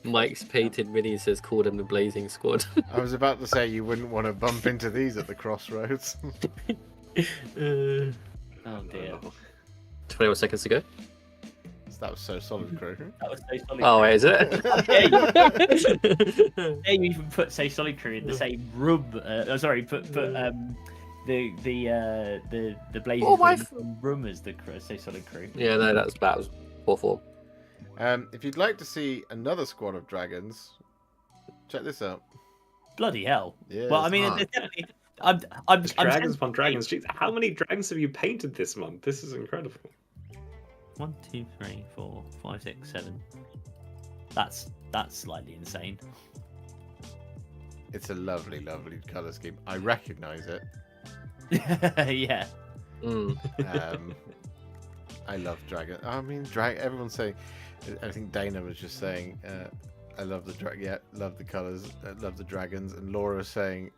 Mike's painted mini says call them the Blazing Squad. I was about to say you wouldn't want to bump into these at the crossroads. Oh dear. 21 seconds to go. That was so solid, crew. That was So Solid. Oh, wait, is it? Yeah, you even put So Solid Crew in the same room. Sorry, put the Blazing room as the So Solid Crew. Yeah, no, that was poor form. If you'd like to see another squad of dragons, check this out. Bloody hell! Yeah, well, I mean, hard. there's definitely. I'm dragons upon dragons. Jeez, how many dragons have you painted this month? This is incredible. 1, 2, 3, 4, 5, 6, 7. That's slightly insane. It's a lovely, lovely colour scheme. I recognise it. Yeah. I love dragon. I mean, everyone's saying. I think Dana was just saying. I love the love the colours, love the dragons, and Laura was saying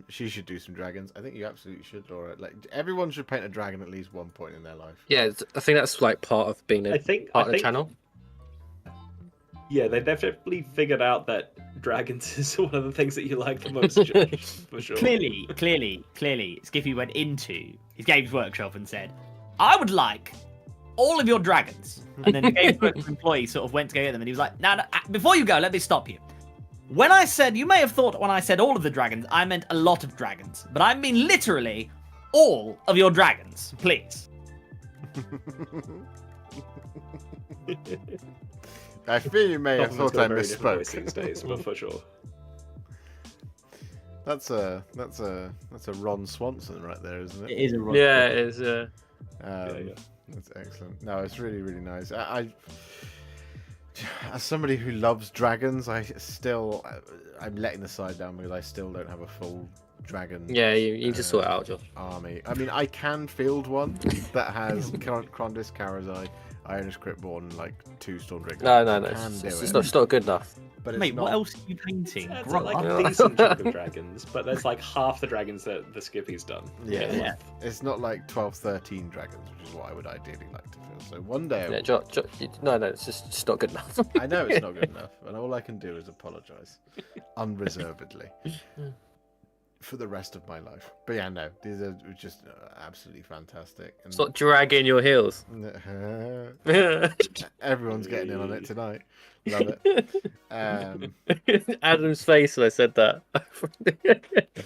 she should do some dragons. I think you absolutely should, Laura. Like everyone should paint a dragon at least one point in their life. Yeah, I think that's like part of being part of the channel. Yeah, they definitely figured out that dragons is one of the things that you like the most, Josh, for sure. Clearly, Skippy went into his Games Workshop and said, "I would like all of your dragons." And then the Games Workshop employee sort of went to go get them, and he was like, "No, before you go, let me stop you. When I said, you may have thought when I said all of the dragons, I meant a lot of dragons, but I mean literally all of your dragons, please." I fear you may have thought I misspoke. These days, but for sure. That's a Ron Swanson right there, isn't it? It is a Ron. Yeah, it is. Yeah. That's excellent. No, it's really, really nice. I as somebody who loves dragons, I'm letting the side down because I still don't have a full dragon. Yeah, you just sort it out, Josh. Army. I mean, I can field one that has Krondis, Karazai, Ionis Cryptborn, like 2 Stormdragons. No. It's not good enough. But Mate, what else are you painting? It's like a decent chunk of dragons, but there's like half the dragons that the Skippy's done. Yeah. It's not like 12, 13 dragons, which is what I would ideally like to feel. So one day. No, it's just not good enough. I know it's not good enough, and all I can do is apologise unreservedly for the rest of my life. But yeah, no, these are just absolutely fantastic. And Stop dragging your heels. Everyone's getting in on it tonight. Love it. Adam's face when I said that.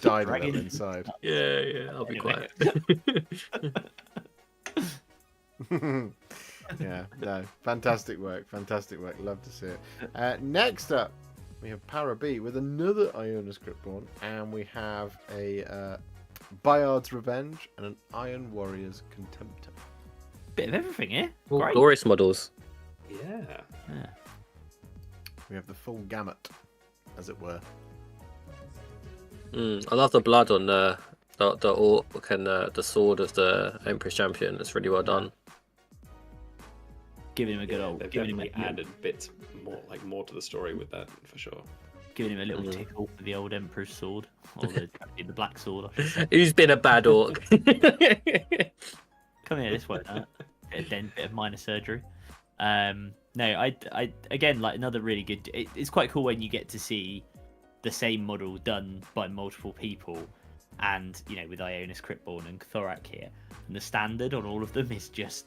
Died a little inside. Yeah, I'll be quiet. Yeah, no, fantastic work. Love to see it. Next up, we have Parab with another Ionis Cryptborn, and we have a Bayard's Revenge and an Iron Warrior's Contemptor. Bit of everything, eh? Great. Glorious models. Yeah. We have the full gamut, as it were. I love the blood on the orc and the sword of the Empress Champion. It's really well done. Giving him a good old. They've Giving him definitely added bits more to the story with that for sure. Giving him a little tickle for the old Emperor's sword, or the black sword. I should say. Who's been a bad orc? Come here, this won't hurt. Bit of minor surgery. No, I again, like another really good. It's quite cool when you get to see the same model done by multiple people, and with Ionis Cryptborn and Thorak here, and the standard on all of them is just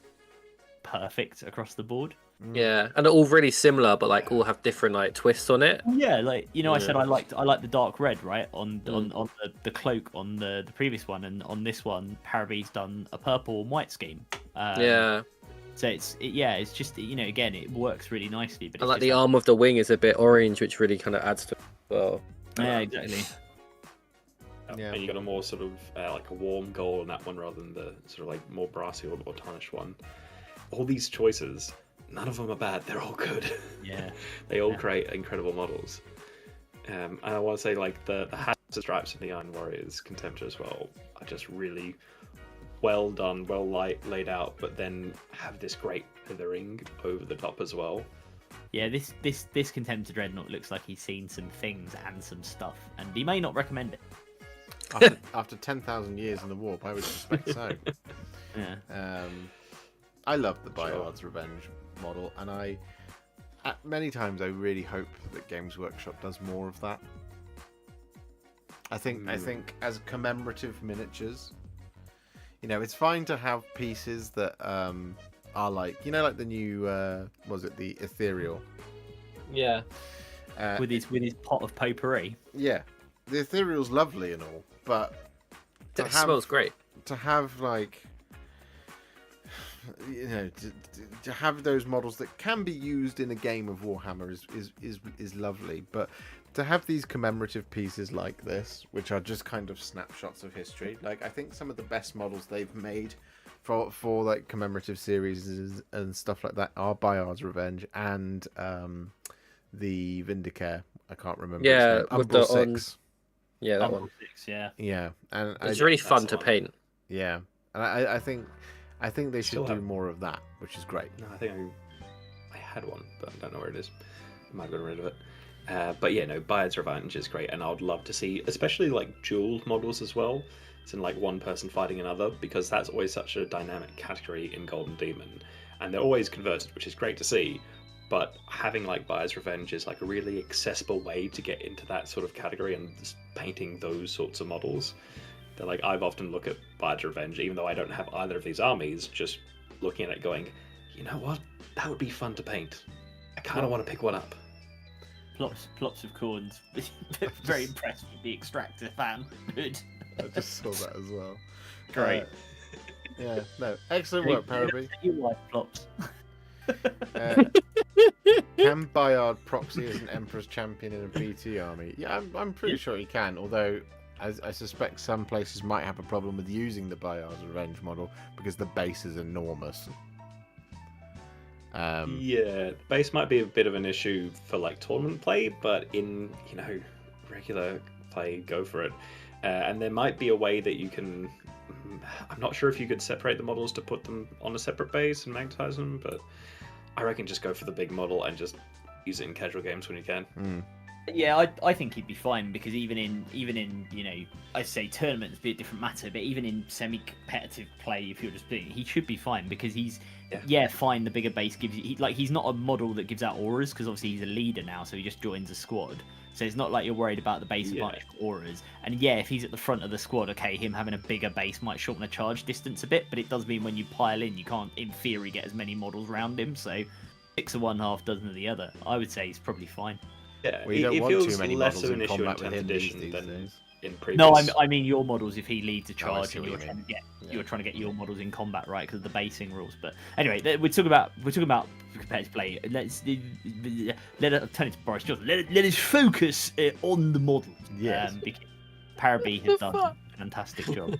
perfect across the board. Yeah, and they're all really similar, but like all have different like twists on it. Yeah, like I said I like the dark red, right, on the cloak on the previous one, and on this one Parab's done a purple and white scheme. So it's just again it works really nicely. But I like the arm of the wing is a bit orange, which really kind of adds to it as well. Yeah, exactly. And you got a more sort of like a warm gold in that one rather than the sort of like more brassy or tarnished one. All these choices, none of them are bad. They're all good. Yeah. They all create incredible models. And I want to say like the hats and stripes of the Iron Warriors Contemptor as well are just really well done, well laid out, but then have this great withering over the top as well. Yeah, this Contemptor Dreadnought looks like he's seen some things and some stuff, and he may not recommend it. After 10,000 years in the warp, I would suspect so. Yeah. I love the Bayard's Revenge model, and many times I really hope that Games Workshop does more of that. I think as commemorative miniatures, it's fine to have pieces that are like, like the new was it the Ethereal? Yeah. With his pot of potpourri. Yeah, the Ethereal's lovely and all, but It smells great. To have like, to have those models that can be used in a game of Warhammer is lovely, but to have these commemorative pieces like this, which are just kind of snapshots of history, like I think some of the best models they've made for like commemorative series and stuff like that are Bayard's Revenge and the Vindicare. I can't remember. Yeah, with the 6. Yeah, that one. 6, yeah. Yeah, and It's really fun to paint. Yeah, and I think they should do more of that, which is great. No, I think I had one, but I don't know where it is. I might have gotten rid of it. But yeah, no, Bayard's Revenge is great, and I would love to see, especially like dual models as well. It's in like one person fighting another, because that's always such a dynamic category in Golden Demon, and they're always converted, which is great to see. But having like Bayard's Revenge is like a really accessible way to get into that sort of category and just painting those sorts of models. That like I've often looked at Bayard's Revenge, even though I don't have either of these armies, just looking at it going, you know what, that would be fun to paint. I kind of want to pick one up. Plots of corns. Very impressed with the Extractor fan. Good. I just saw that as well. Great. Yeah, no, excellent work, Parab. You like plots. Can Bayard proxy as an Emperor's Champion in a PT army? Yeah, I'm pretty sure he can, although I suspect some places might have a problem with using the Bayard's Revenge model because the base is enormous. Yeah, the base might be a bit of an issue for like tournament play, but in regular play, go for it. And there might be a way that you can. I'm not sure if you could separate the models to put them on a separate base and magnetize them, but I reckon just go for the big model and just use it in casual games when you can. Yeah, I think he'd be fine, because even in I say tournaments be a different matter, but even in semi-competitive play, if you're just playing, he should be fine, because he's fine. The bigger base gives you he's not a model that gives out auras, because obviously he's a leader now, so he just joins a squad. So it's not like you're worried about the base advantage for auras. And yeah, if he's at the front of the squad, okay, him having a bigger base might shorten the charge distance a bit, but it does mean when you pile in, you can't, in theory, get as many models around him. So 6 of one, half dozen of the other. I would say he's probably fine. Yeah, we don't it want feels too many less models of in an issue in combat with 10th him edition these than days. in previous. No, I mean your models. If he leads a I charge see and what you're you mean. you're trying to get your models in combat, right? Because of the basing rules. But anyway, we're talking about competitive play. Let us turn it to Boris Johnson. Let us focus on the models. Yes. Because Parab has done a fantastic job.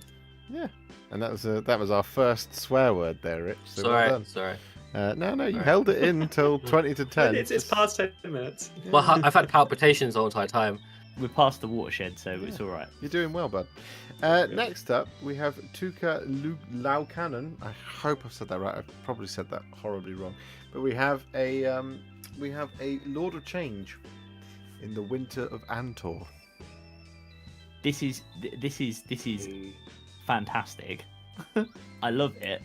Yeah, and that was our first swear word there, Rich. So well done. Sorry. No, you held it in until 20 to 10. It's past 10 minutes. Yeah. Well, I've had palpitations the whole entire time. We're past the watershed, so it's all right. You're doing well, bud. Next up, we have Tuka Laukanen. I hope I've said that right. I've probably said that horribly wrong. But we have a Lord of Change in the Winter of Antor. This is fantastic. I love it.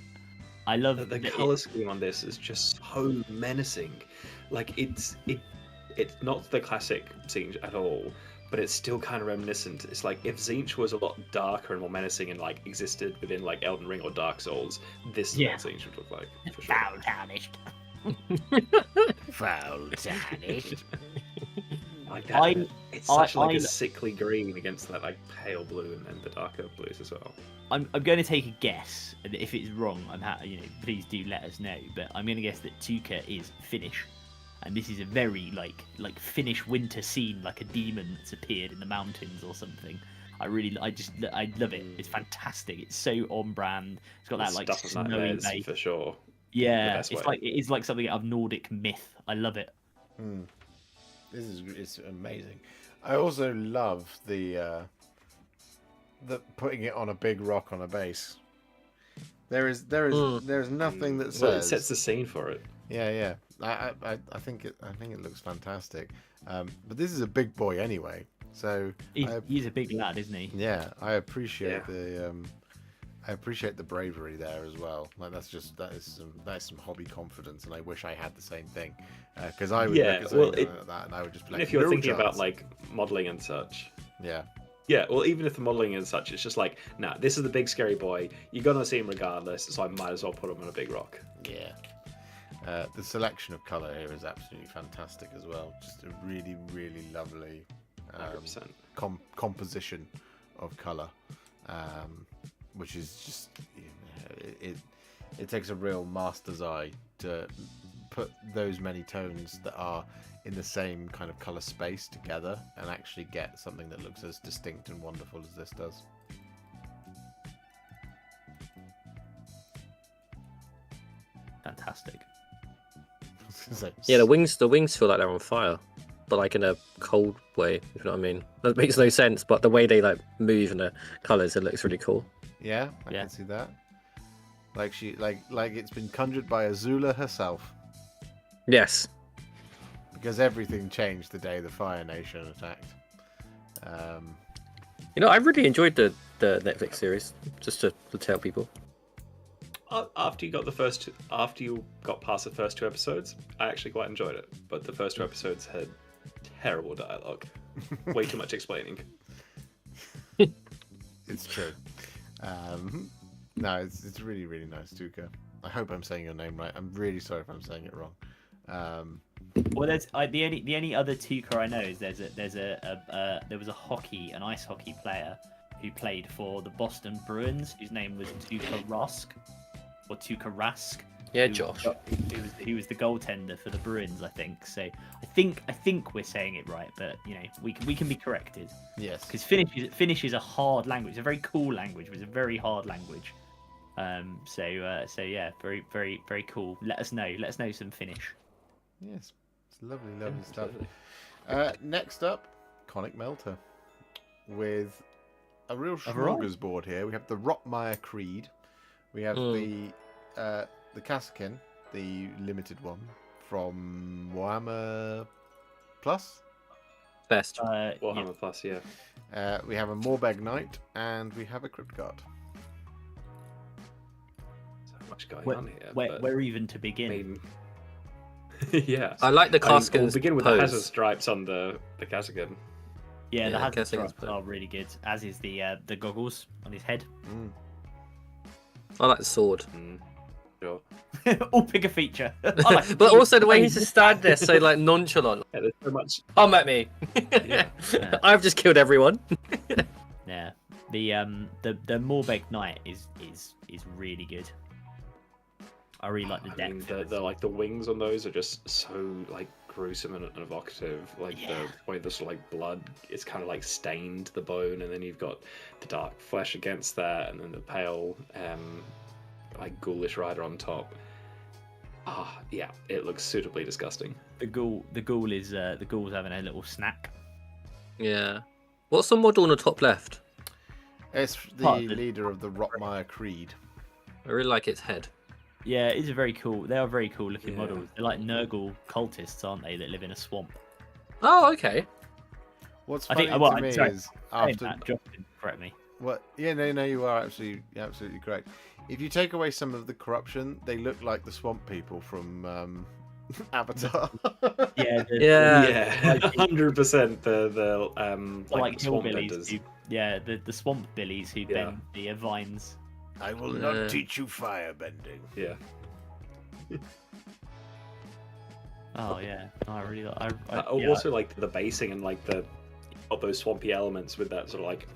I love the color scheme on this is just so menacing. Like it's not the classic Zinch at all, but it's still kind of reminiscent. It's like if Zinch was a lot darker and more menacing and like existed within like Elden Ring or Dark Souls, this is what Zinch would look like for sure. Foul tarnished. Foul tarnished. Like that, it's such like a sickly green against that like pale blue and then the darker blues as well. I'm going to take a guess, and if it's wrong, please do let us know. But I'm going to guess that Tuka is Finnish, and this is a very like Finnish winter scene, like a demon that's appeared in the mountains or something. I love it. It's fantastic. It's so on brand. It's got that like Stuff of snowy nightmares base. for sure. Yeah, it is like something out of Nordic myth. I love it. It's amazing. I also love the putting it on a big rock on a base. There is nothing that says. Well, it sets the scene for it. Yeah. I think it looks fantastic. But this is a big boy anyway, so he's a big lad, isn't he? Yeah, I appreciate the bravery there as well. Like that is some hobby confidence, and I wish I had the same thing. Because I would look at something like that, and I would just be like, if you're no thinking chance. about like modeling and such. Yeah. Yeah, well, even if the modeling and such, it's just like, nah, this is the big scary boy. You're gonna see him regardless, so I might as well put him on a big rock. Yeah. The selection of colour here is absolutely fantastic as well. Just a really, really lovely 100%. Composition of colour, which is just it takes a real master's eye to put those many tones that are in the same kind of colour space together and actually get something that looks as distinct and wonderful as this does. Fantastic. Yeah, the wings feel like they're on fire, but like in a cold way. If you know what I mean. That makes no sense, but the way they like move and the colours, it looks really cool. Yeah, I can see that. Like it's been conjured by Azula herself. Yes. Because everything changed the day the Fire Nation attacked. You know, I really enjoyed the Netflix series. Just to tell people. After you got past the first 2 episodes, I actually quite enjoyed it. But the first 2 episodes had terrible dialogue, way too much explaining. It's true. No, it's really, really nice, Tuka. I hope I'm saying your name right. I'm really sorry if I'm saying it wrong. Well, the only other Tuka I know is there was an ice hockey player who played for the Boston Bruins, whose name was Tuka Rask. Yeah, Josh. He was the goaltender for the Bruins, I think. So I think we're saying it right, but you know we can be corrected. Yes. Because Finnish is a hard language. It's a very cool language, but it's a very hard language. So yeah, very very very cool. Let us know some Finnish. Yes, it's lovely stuff. Next up, Conic Melter with a real smorgasbord here. We have the Rotmire Creed. We have the Gkin, the limited one from Warhammer Plus. Best. Warhammer Plus, yeah. We have a Morbeg Knight, and we have a Crypt Guard. So much going on here. Where even to begin? I mean, yeah. I like the Gkin. We'll begin with the hazard stripes on the Gkin. Yeah, the hazard stripes are really good, as is the goggles on his head. I like the sword. Sure. All pick a feature. But also the way he's just stand there so like nonchalant. Yeah, there's so much. Come at me. Yeah. I've just killed everyone. Yeah. The Morbeg Knight is really good. I really like the depth. The like the wings on those are just so like gruesome and evocative. Like the way the sort of like blood is kind of like stained the bone, and then you've got the dark flesh against that, and then the pale like ghoulish rider on top. Yeah, it looks suitably disgusting. The ghoul is the ghoul's having a little snack. Yeah. What's the model on the top left? It's the leader of the Rotmire Creed. I really like its head. Yeah, it is a very cool. They are very cool looking models. They're like Nurgle cultists, aren't they? That live in a swamp. Oh, okay. What's funny to me is after. Correct me. What? Yeah, no, you are absolutely correct. If you take away some of the corruption, they look like the swamp people from Avatar. Yeah, 100%. The like swamp hillbillies. The swamp billies who bend the vines. I will not teach you firebending. Yeah. Oh yeah, I really like. Also like the basing and like the of those swampy elements with that sort of like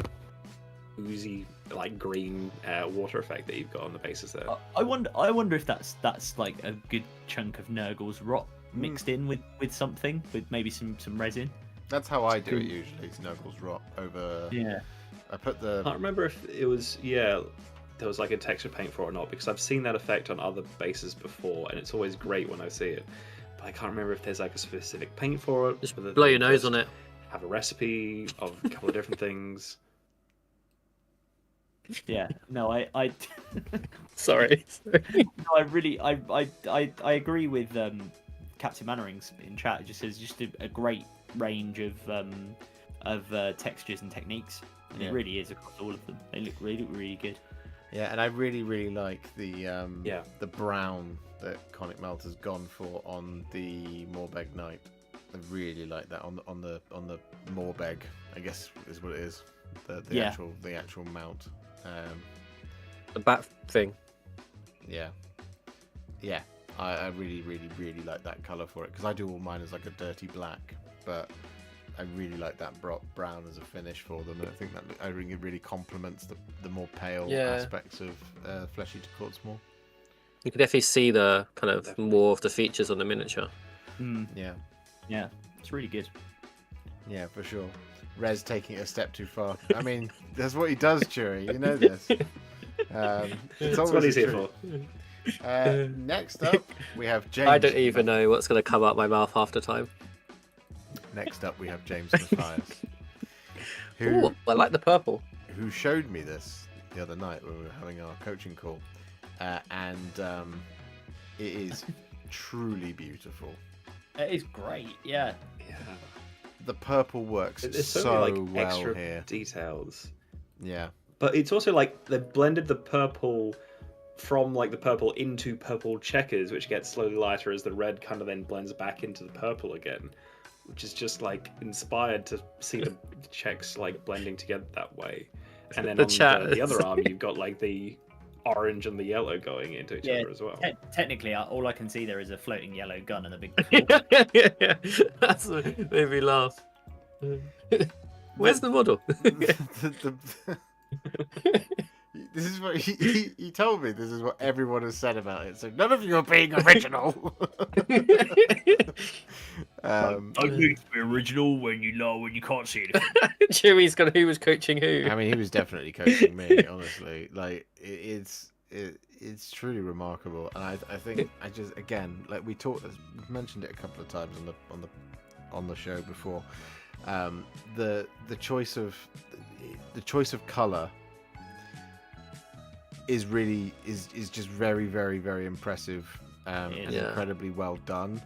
oozy like green water effect that you've got on the bases there. I wonder if that's like a good chunk of Nurgle's rot mixed in with something, with maybe some resin. That's how I do it usually. It's Nurgle's rot I put I can't remember if it was there was like a texture paint for it or not, because I've seen that effect on other bases before, and it's always great when I see it. But I can't remember if there's like a specific paint for it. Just blow your nose on it. Have a recipe of a couple of different things. Yeah, no, I Sorry. no, I agree with Captain Mannerings in chat. It just says a great range of textures and techniques. And it really is across all of them. They look really good. Yeah, and I really like the brown that Conic Melt has gone for on the Morbeg Knight. I really like that on the Morbeg, I guess is what it is. The actual mount. The bat thing. Yeah. I really like that color for it, because I do all mine as like a dirty black, but I really like that brown as a finish for them, and I think it really complements the more pale aspects of Fleshy to Quartzmore. You can definitely see the kind of more of the features on the miniature. Yeah, it's really good. Yeah, for sure. Rez taking it a step too far. I mean, that's what he does, Chewy. You know this. It's always what he's here for. Next up, we have James. I don't even know what's going to come out my mouth half the time. Next up, we have James Matthias, Ooh, I like the purple. who showed me this the other night when we were having our coaching call, and it is truly beautiful. It is great, yeah. The purple works There's so many, like, well extra here. details. Yeah. But it's also like they've blended the purple from like the purple into purple checkers, which gets slowly lighter as the red kind of then blends back into the purple again, which is just like inspired to see the checks like blending together that way. And then on the other arm, you've got like the orange and the yellow going into each other as well. Technically, all I can see there is a floating yellow gun and a big. Yeah. That's what made me laugh. Where's the model? This is what he told me. This is what everyone has said about it. So none of you are being original. I think to be original when you can't see it. Chewy's got who was coaching who. I mean, he was definitely coaching me. Honestly, like it's truly remarkable, and I think I just again like we've mentioned it a couple of times on the show before. The choice of color is just very, very, very impressive and incredibly well done,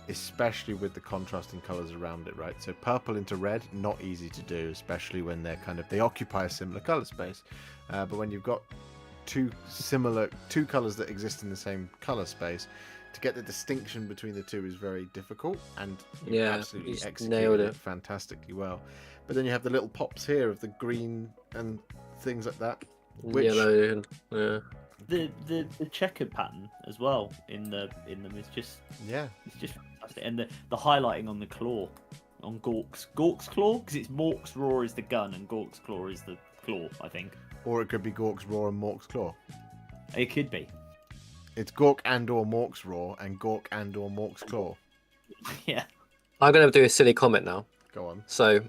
especially with the contrasting colors around it, right? So purple into red, not easy to do, especially when they occupy a similar color space. But when you've got two colors that exist in the same color space, to get the distinction between the two is very difficult, and you absolutely executed it fantastically well. But then you have the little pops here of the green and things like that. Yellow, and the checkered pattern as well in them is just fantastic, and the highlighting on the claw on Gork's claw, because it's Mork's Roar is the gun and Gork's claw is the claw, I think. Or it could be Gork's Roar and Mork's claw. It could be. It's Gork and or Mork's Roar and Gork and or Mork's claw. Yeah. I'm gonna do a silly comment now. Go on. So.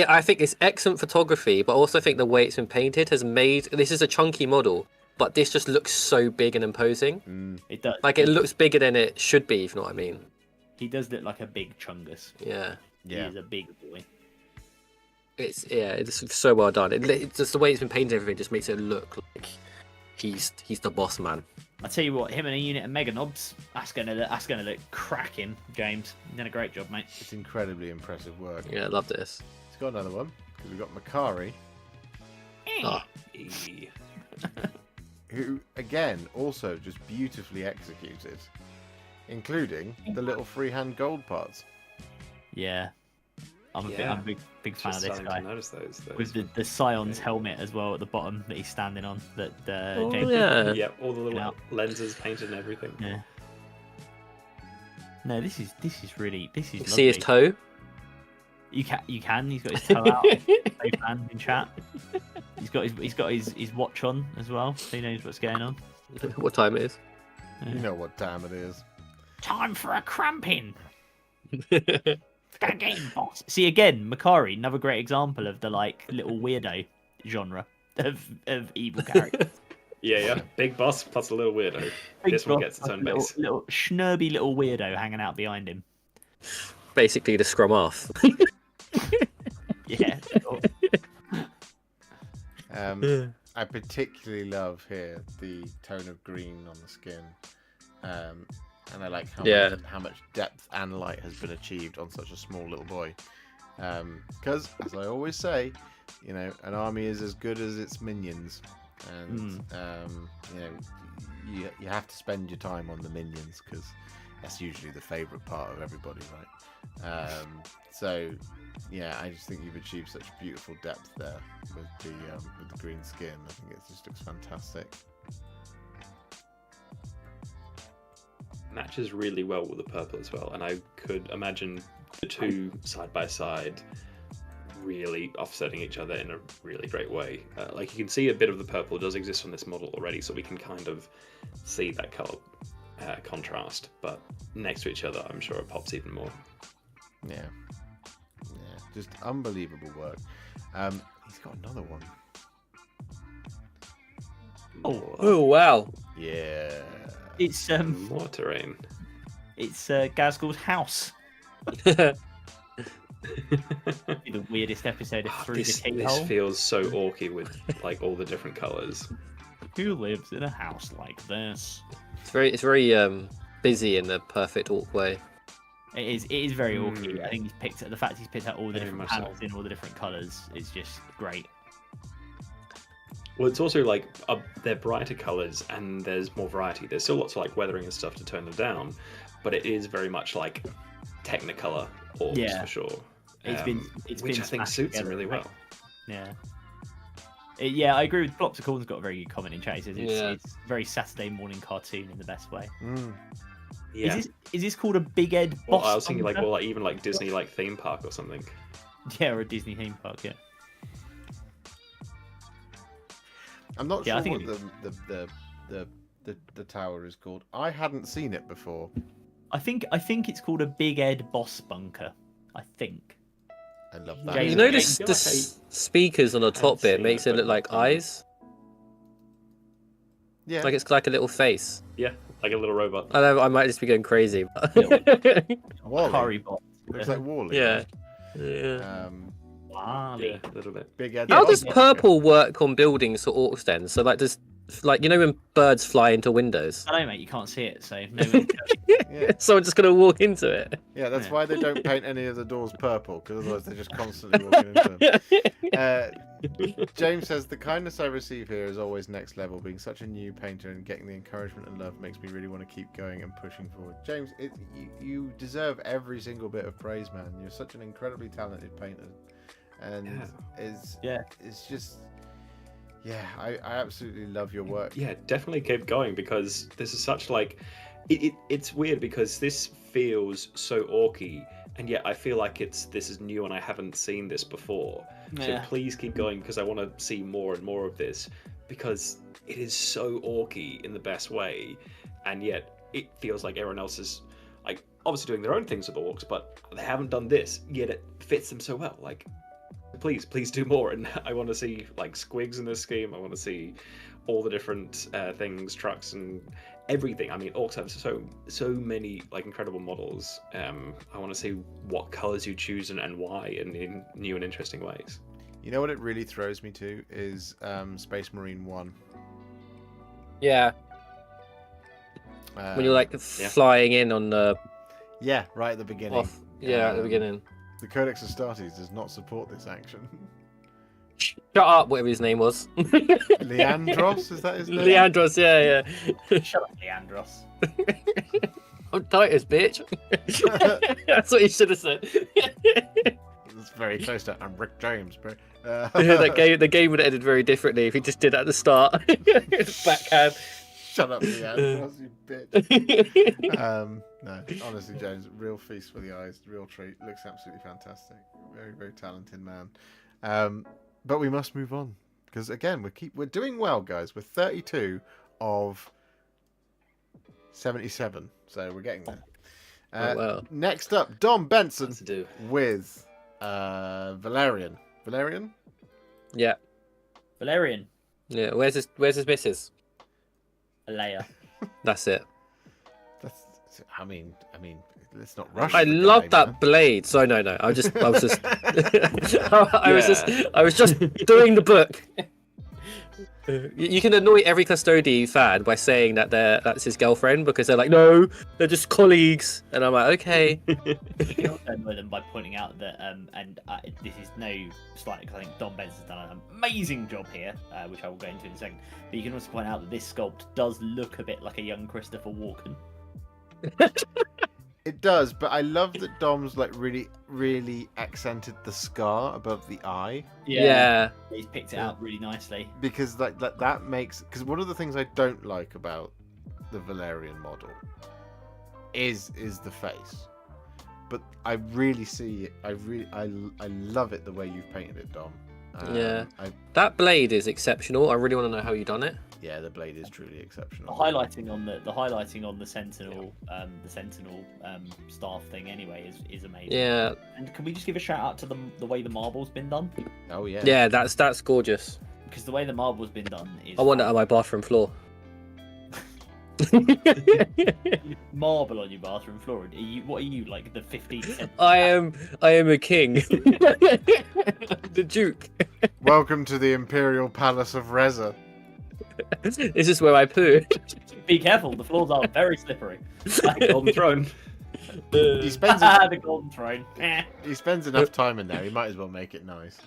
I think it's excellent photography, but I also think the way it's been painted has made this is a chunky model, but this just looks so big and imposing. It does. Like it looks bigger than it should be, if you know what I mean. He does look like a big chungus. Yeah. He is a big boy. It's so well done. It's just the way it's been painted, everything just makes it look like he's the boss man. I tell you what, him and a unit of Mega Knobs, that's gonna look cracking, James. You've done a great job, mate. It's incredibly impressive work. Yeah, I love this. It's got another one because we've got Makari, who again also just beautifully executed, including the little freehand gold parts. Yeah, I'm a big fan of this guy. Notice those. With the Scion's helmet as well at the bottom that he's standing on. That James yeah, all the little lenses painted and everything. Yeah. No, this is really lovely. See his toe? You can. He's got his toe out. Toe fan in chat. He's got his watch on as well, so he knows what's going on. What time it is? You know what time it is. Time for a cramping. Game boss. See again, Makari, another great example of the like little weirdo genre of evil characters. Yeah. Big boss plus a little weirdo. This one gets its own base. Little schnurby little weirdo hanging out behind him. Basically, the scrum off. Yeah. Sure. I particularly love here the tone of green on the skin, and I like how much depth and light has been achieved on such a small little boy. Because, as I always say, you know, an army is as good as its minions, and you know, you have to spend your time on the minions because that's usually the favourite part of everybody, right? So. Yeah, I just think you've achieved such beautiful depth there with the green skin. I think it just looks fantastic. Matches really well with the purple as well, and I could imagine the two side by side really offsetting each other in a really great way. Like you can see a bit of the purple does exist on this model already, so we can kind of see that color contrast, but next to each other I'm sure it pops even more. Yeah. Just unbelievable work. He's got another one. Oh wow. Yeah. It's more terrain. It's Gazgul's house. The weirdest episode of Through the Keyhole. This feels so orky with like all the different colours. Who lives in a house like this? It's very busy in the perfect orc way. It is very orky. I think the fact he's picked out all the different panels in all the different colours is just great. Well, it's also like they're brighter colours and there's more variety. There's still lots of like weathering and stuff to tone them down, but it is very much like Technicolor orcs for sure. Which I think suits them really well. Yeah, I agree with Blopsicorn's got a very good comment in chat. It's very Saturday morning cartoon in the best way. Yeah. Is this called a Big Ed boss? I was thinking like even like Disney like theme park or something. Yeah, or a Disney theme park. Yeah. I'm not sure what the tower is called. I hadn't seen it before. I think it's called a Big Ed boss bunker. I think. I love that. You notice the speakers on the top bit makes it look like eyes. Yeah. Like it's like a little face. Yeah. Like a little robot. I know I might just be going crazy. Wally. Looks like Wally. Yeah. Wally. A little bit. Big Ed. How does purple work on buildings for orcs then? So like you know when birds fly into windows? I know, mate. You can't see it, so Someone's just gonna walk into it. Yeah, that's why they don't paint any of the doors purple, because otherwise they're just constantly walking into them. James says, the kindness I receive here is always next level. Being such a new painter and getting the encouragement and love makes me really want to keep going and pushing forward. James, you deserve every single bit of praise, man. You're such an incredibly talented painter. And it's just... Yeah, I absolutely love your work. Yeah, definitely keep going, because this is such like... It's weird because this feels so orky, and yet I feel like this is new and I haven't seen this before. So please keep going, because I want to see more and more of this, because it is so orky in the best way, and yet it feels like everyone else is like obviously doing their own things with the orcs, but they haven't done this, yet it fits them so well. Like, please do more. And I want to see like squigs in this scheme. I want to see all the different things, trucks and everything. I mean, orcs have so many like incredible models. I want to see what colors you choose and why, in new and interesting ways. You know what it really throws me to is Space Marine 1. Yeah. When you're like flying in on the... Yeah, right at the beginning. At the beginning. The Codex Astartes does not support this action. Shut up, whatever his name was. Leandros, is that his name? Leandros, yeah. Shut up, Leandros. I'm Titus, bitch. That's what he should have said. It's very close to I'm Rick James, bro. The game would have ended very differently if he just did that at the start. Backhand. Shut up, Leandros, you bitch. No, honestly, James, real feast for the eyes, real treat. Looks absolutely fantastic. Very, very talented man. But we must move on, because again, we're doing well, guys. We're 32 of 77, so we're getting Well. Next up, Dom Benson Let's do. with Valerian. Valerian? Yeah. Valerian. Yeah. Where's his missus? Leia. That's it. I mean, let's not rush. I the love guy, that man. blade. So no, I was just I was just doing the book. You can annoy every Custode fan by saying that that's his girlfriend because they're like, no, they're just colleagues, and I'm like, okay. You can also annoy them by pointing out that, this is no slight, because I think Dom Benson's done an amazing job here, which I will go into in a second. But you can also point out that this sculpt does look a bit like a young Christopher Walken. It does, but I love that Dom's like really, really accented the scar above the eye. Yeah. He's picked it out really nicely. Because that makes, because one of the things I don't like about the Valerian model is the face, but I really see it. I love it the way you've painted it, Dom. That blade is exceptional. I really want to know how you done it. Yeah, the blade is truly exceptional. The highlighting on the Sentinel, staff thing anyway is amazing. Yeah. And can we just give a shout out to the way the marble's been done? Oh yeah. Yeah, that's gorgeous. Because the way the marble's been done is. I want that on my bathroom floor. Marble on your bathroom floor. What are you like the 15th? I am a king. The Duke. Welcome to the Imperial Palace of Reza. This is where I poo. Be careful, the floors are very slippery. Golden throne. He spends the golden throne. he spends enough time in there. He might as well make it nice.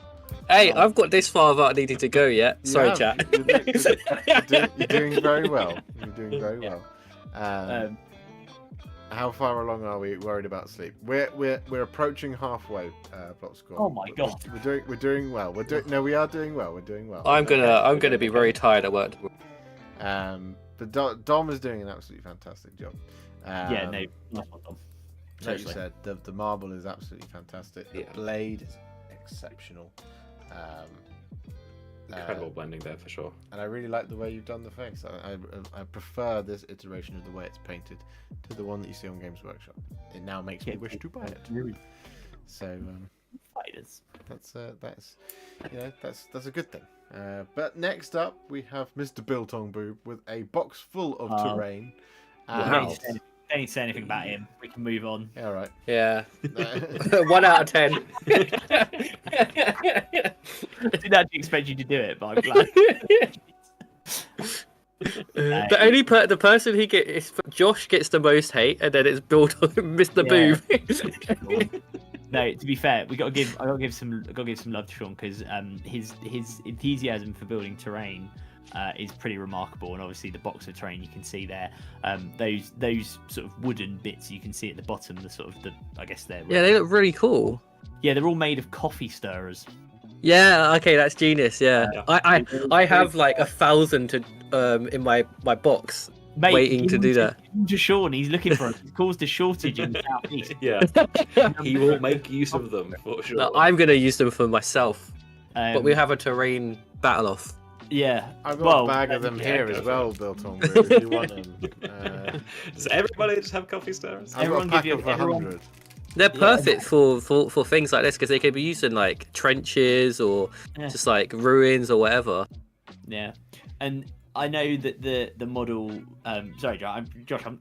Hey, I've got this far without needing to go yet. You Sorry, have. chat. You're doing very well. You're doing very well. How far along are we? Worried about sleep? We're approaching halfway. Plot score. Oh my god. We're doing well. We are doing well. We're doing well. I'm gonna be very tired at work. But Dom is doing an absolutely fantastic job. Yeah, no, nice one, Dom. Like you said, the marble is absolutely fantastic. The blade is exceptional. Incredible blending there for sure. And I really like the way you've done the face. I prefer this iteration of the way it's painted to the one that you see on Games Workshop. It now makes me wish to buy it. So that's a good thing. But next up we have Mr. Bong Boob with a box full of terrain. Wow. Don't need to say anything about him. We can move on. Yeah, all right. Yeah. 1 out of 10. I didn't actually expect you to do it, but I'm glad. The person he gets, Josh gets the most hate, and then it's built on Mr. Boob. No, to be fair, I gotta give some love to Sean because his enthusiasm for building terrain is pretty remarkable, and obviously the box of terrain you can see there, those sort of wooden bits you can see at the bottom, I guess they're they look really cool. Yeah, they're all made of coffee stirrers. Yeah, okay, that's genius. Yeah, I have like 1,000 in my box. Mate, waiting to do that. To Sean, he's looking for it. He's caused a shortage in the southeast. Yeah, he will make use of them for sure. No, I'm gonna use them for myself. But we have a terrain battle off. Yeah, I've got a bag of them here as well, built on. If you want them. Does everybody just have coffee stirrers? I've got a pack of 100. They're perfect for things like this because they can be used in like trenches or just like ruins or whatever. Yeah, and I know that the model. Sorry, Josh.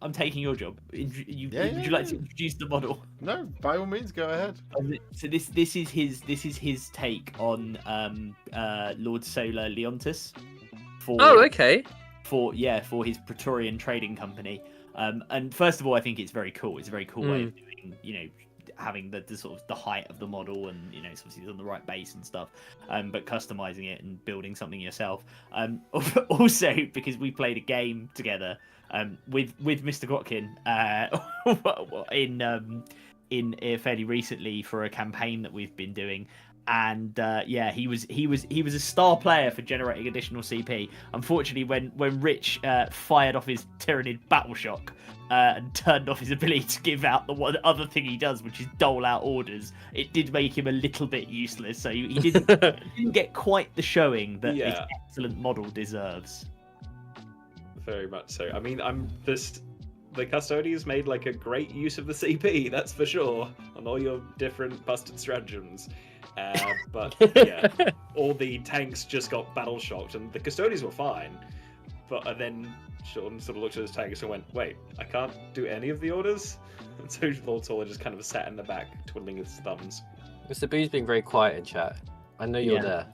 I'm taking your job. Would you like to introduce the model? No, by all means, go ahead. So this is his take on Lord Solar Leontis. Okay. For his Praetorian trading company. And first of all, I think it's very cool. It's a very cool way of doing, having the sort of the height of the model, and it's obviously on the right base and stuff, but customizing it and building something yourself. Also because we played a game together with Mr. Gkin in fairly recently for a campaign that we've been doing. And he was a star player for generating additional CP. Unfortunately, when Rich fired off his Tyranid battle shock and turned off his ability to give out the one other thing he does, which is dole out orders, it did make him a little bit useless. So he didn't get quite the showing that this excellent model deserves. Very much so. I mean, the Custodes made like a great use of the CP, that's for sure, on all your different busted stratagems. But yeah, all the tanks just got battle shocked, and the Custodes were fine. But then Sean sort of looked at his tanks and went, "Wait, I can't do any of the orders." And so Lord Solar just kind of sat in the back, twiddling his thumbs. Mr. Boo's being very quiet in chat. I know you're there.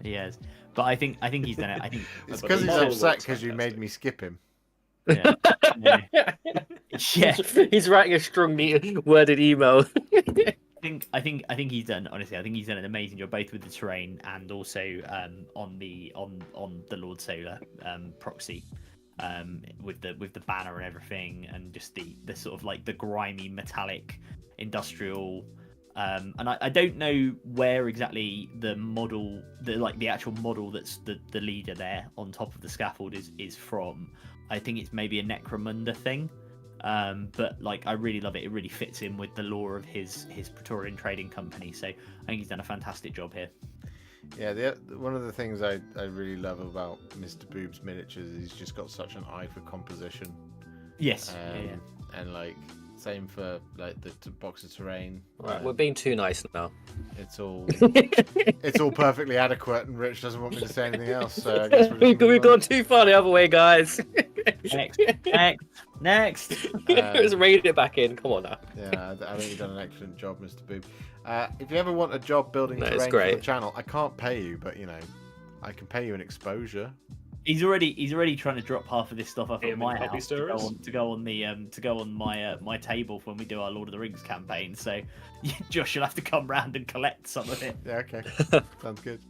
He is, but I think he's done it. I think it's because he's upset because you made me skip him. Yeah. He's writing a strongly worded email. I think he's done. Honestly, I think he's done an amazing job both with the terrain and also on the Lord Solar proxy, with the banner and everything, and just the sort of like the grimy metallic industrial. And I don't know where exactly the model, the actual model that's the leader there on top of the scaffold is from. I think it's maybe a Necromunda thing. But like I really love it. It really fits in with the lore of his Praetorian trading company. So I think he's done a fantastic job here. Yeah, one of the things I really love about Mr. Boob's miniatures is he's just got such an eye for composition. Yes. And like same for like the box of terrain. Right, we're being too nice now. It's all perfectly adequate, and Rich doesn't want me to say anything else. So I guess we've gone too far the other way, guys. Next. Let's rein it back in. Come on now. Yeah, I think you've done an excellent job, Mr. Boob. If you ever want a job building terrain for the channel, I can't pay you, but you know, I can pay you an exposure. He's already trying to drop half of this stuff up at my house to go on my table when we do our Lord of the Rings campaign. So Josh, you'll have to come round and collect some of it. Yeah, okay, sounds good.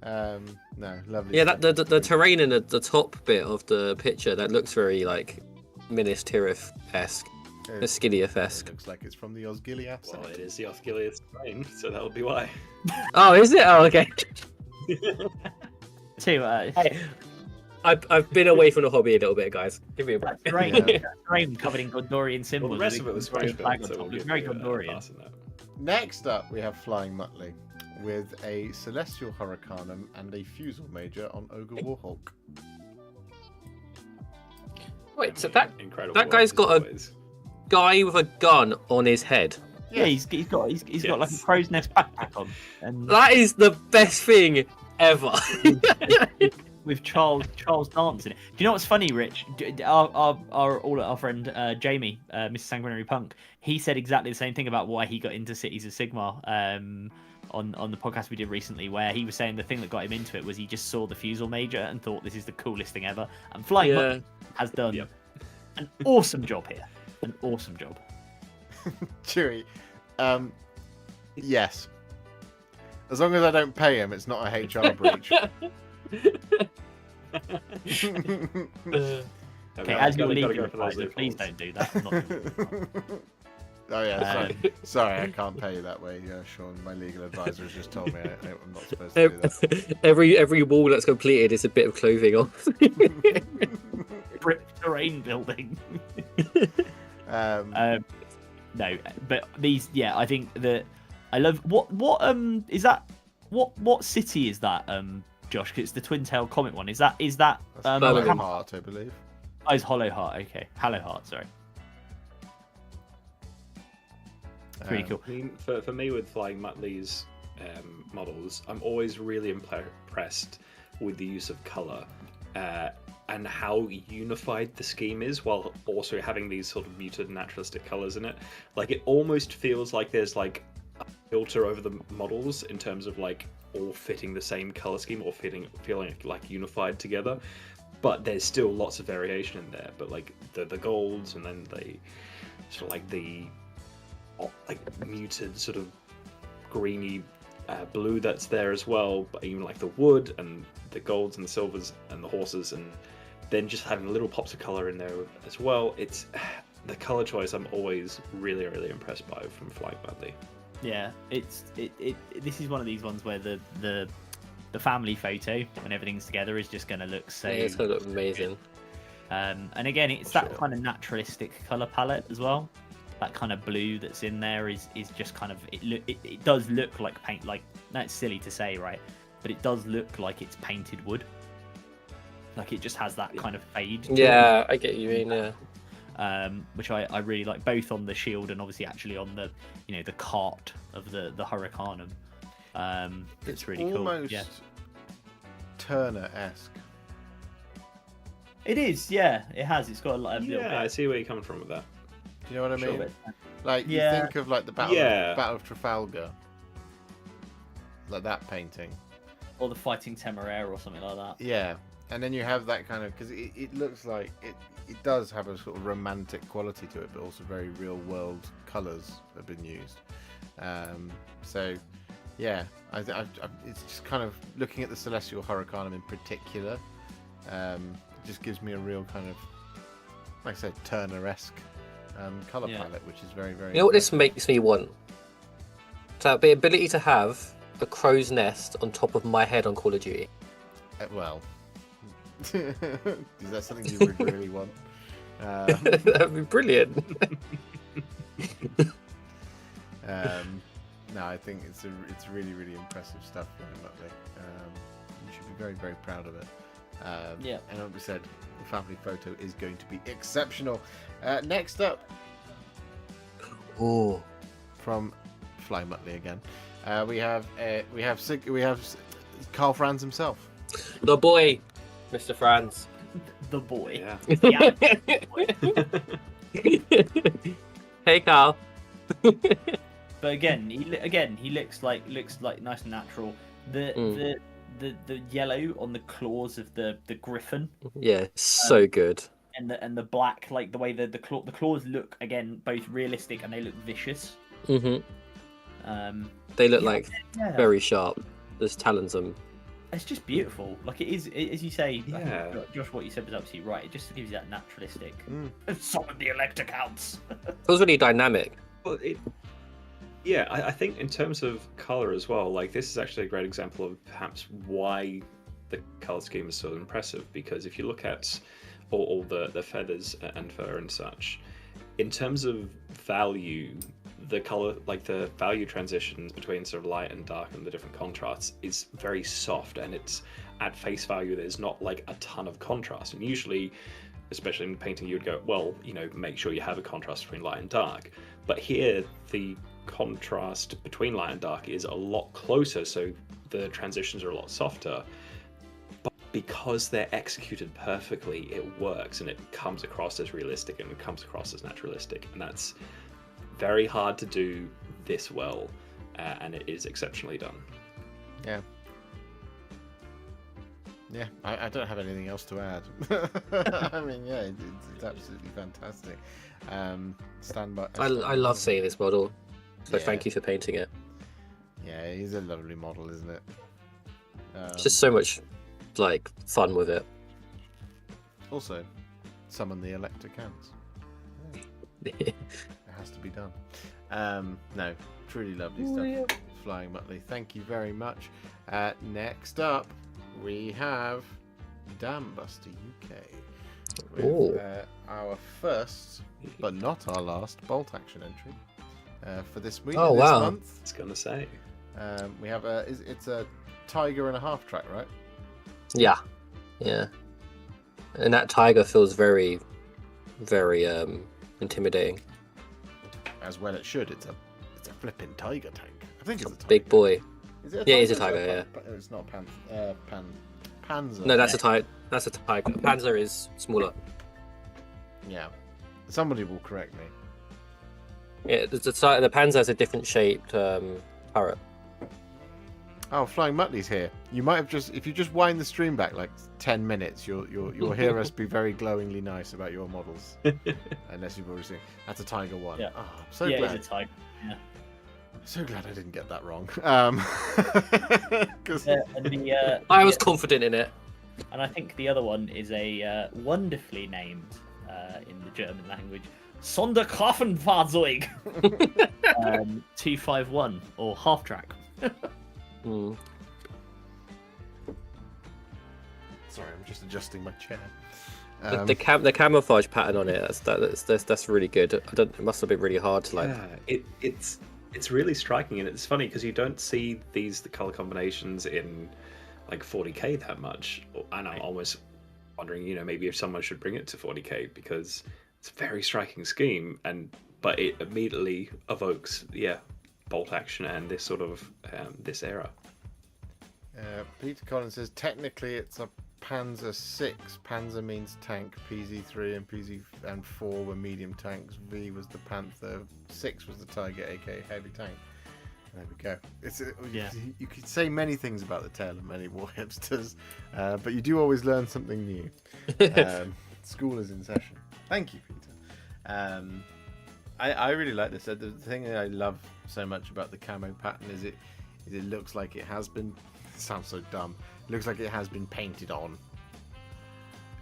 No, lovely. Yeah, the terrain in the top bit of the picture that looks very like Minas Tirith-esque, Skillia-esque. Looks like it's from the Osgiliath. Well, it is the Osgiliath terrain, so that would be why. Oh, is it? Oh, okay. Hey, I've been away from the hobby a little bit, guys. Give me a break. Terrain covered in Gondorian symbols. Well, the rest of it was French, so it's very Gondorian. Next up, we have Flying Mutley with a Celestial Hurricanum and a Fusel Major on Ogre Warhawk. Wait, so that guy's got a guy with a gun on his head. Yeah, he's got like a crow's nest backpack on. And that is the best thing ever. with Charles dancing. Do you know what's funny, Rich? Our friend Jamie, Mr. Sanguinary Punk, he said exactly the same thing about why he got into Cities of Sigmar on the podcast we did recently, where he was saying the thing that got him into it was he just saw the Fusel Major and thought this is the coolest thing ever. And Flying Mutley has done an awesome job here. An awesome job. Chewy. Yes. As long as I don't pay him, it's not a HR breach. Okay, as your legal advisor, please don't do that. I'm not doing that. Oh yeah, sorry, I can't pay you that way, Sean. My legal advisor has just told me I'm not supposed to do that. Every wall that's completed is a bit of clothing off. Brick terrain building. No, but these, I think that I love what is that? What city is that, Josh? 'Cause it's the Twin Tail comic one. Is that Hollow Heart, I believe. Oh, it's Hollow Heart. Okay, Hollow Heart. Sorry. Pretty cool. I mean, for me with Flying Mutley's models, I'm always really impressed with the use of color and how unified the scheme is, while also having these sort of muted naturalistic colors in it. Like, it almost feels like there's like a filter over the models in terms of like all fitting the same color scheme or feeling like unified together. But there's still lots of variation in there. But like the golds, and then the sort of like the muted sort of greeny blue that's there as well, but even like the wood and the golds and the silvers and the horses, and then just having little pops of color in there as well. It's the color choice I'm always really, really impressed by from Flying Mutley. Yeah, this is one of these ones where the family photo when everything's together is just going to look so. Yeah, it's going to look amazing. And again, it's that kind of naturalistic color palette as well. That kind of blue that's in there is just kind of it does look like paint. Like, that's silly to say, right? But it does look like it's painted wood. Like, it just has that kind of fade. Yeah, I get you mean. Yeah. which I really like, both on the shield and obviously actually on the the cart of the Hurricanum. It's really almost cool. Yeah. Turner-esque. It is, yeah. It has. It's got a lot of little I bit. see where you're coming from with that. Do you know what I mean? Sure. Like you Yeah. think of like the Battle of Trafalgar, like that painting. Or the Fighting Temeraire or something like that. Yeah, and then you have that kind of, because it looks like it does have a sort of romantic quality to it, but also very real world colours have been used. So yeah, it's just kind of looking at the Celestial Hurricanum in particular. It just gives me a real kind of, like I said, Turner-esque colour palette, which is very, very. You know what this makes me want? So the ability to have a crow's nest on top of my head on Call of Duty. Well, is that something you would really want? That'd be brilliant. No, I think it's really, really impressive stuff from Mutley. You should be very, very proud of it. Yeah. And like we said, the family photo is going to be exceptional. Next up, from Fly Mutley again, we have Carl Franz himself. The boy, Mr. Franz. The boy. Yeah. Hey, Carl. But again, he looks like nice and natural. The yellow on the claws of the griffin. Yeah, so good. And the black, like the way the claws look again, both realistic and they look vicious. They look like Yeah. very sharp. There's talons on them. It's just beautiful. Like it is, as you say. Yeah. Josh, what you said was absolutely right. It just gives you that naturalistic. Summon the Elector Counts. It was really dynamic. Well, I think in terms of color as well, like this is actually a great example of perhaps why the color scheme is so impressive. Because if you look at all the feathers and fur and such, in terms of value, the color, like the value transitions between sort of light and dark and the different contrasts is very soft, and it's at face value there's not like a ton of contrast. And usually, especially in painting, you would go, well, make sure you have a contrast between light and dark. But here the contrast between light and dark is a lot closer, so the transitions are a lot softer. But because they're executed perfectly, it works and it comes across as realistic and it comes across as naturalistic, and that's very hard to do this well, and it is exceptionally done. Yeah, I don't have anything else to add. I mean, yeah, it's absolutely fantastic. Stand by. I love seeing this model, so Yeah. thank you for painting it. Yeah, he's a lovely model, isn't it? It's just so much like fun with it. Also, summon the Elector Counts. It has to be done. No, truly lovely stuff. Flying Mutley, thank you very much. Next up, we have Dambuster UK with our first, but not our last, bolt action entry for this week. Oh, this wow. month. I was gonna say. We have it's a tiger and a half track, right? Yeah, and that tiger feels very, very intimidating. As well it should. It's a flipping tiger tank. I think it's a tiger. Big boy. Is it Yeah, he's a tiger? tiger. It's not Panzer. No, that's a tiger. That's a tiger. Panzer is smaller. Yeah. Somebody will correct me. Yeah, the Panzer has a different shaped turret. Oh, Flying Mutley's here. You might have if you just wind the stream back like 10 minutes, you'll hear us be very glowingly nice about your models. Unless you've already seen. That's a tiger one. Yeah. Oh, I'm so Yeah, glad. it's a tiger. Yeah. So glad I didn't get that wrong. 'Cause- I was confident in it. And I think the other one is a wonderfly named in the German language, Sonderkraftfahrzeug 251 or half track. Sorry, I'm just adjusting my chair. The camouflage pattern on it, that's really good. It must have been really hard to like. Yeah, it's really striking, and it's funny because you don't see the color combinations in like 40k that much, and I'm almost wondering, maybe if someone should bring it to 40k, because it's a very striking scheme, but it immediately evokes bolt action and this sort of this era. Peter Collins says technically it's a Panzer 6. Panzer means tank. PZ3 and PZ4 were medium tanks. V was the Panther. 6 was the Tiger, aka heavy tank. There we go. You could say many things about the tale of many Warhipsters, but you do always learn something new. School is in session. Thank you, Peter. I really like this. The thing that I love so much about the camo pattern is it looks like it has been. It sounds so dumb. It looks like it has been painted on.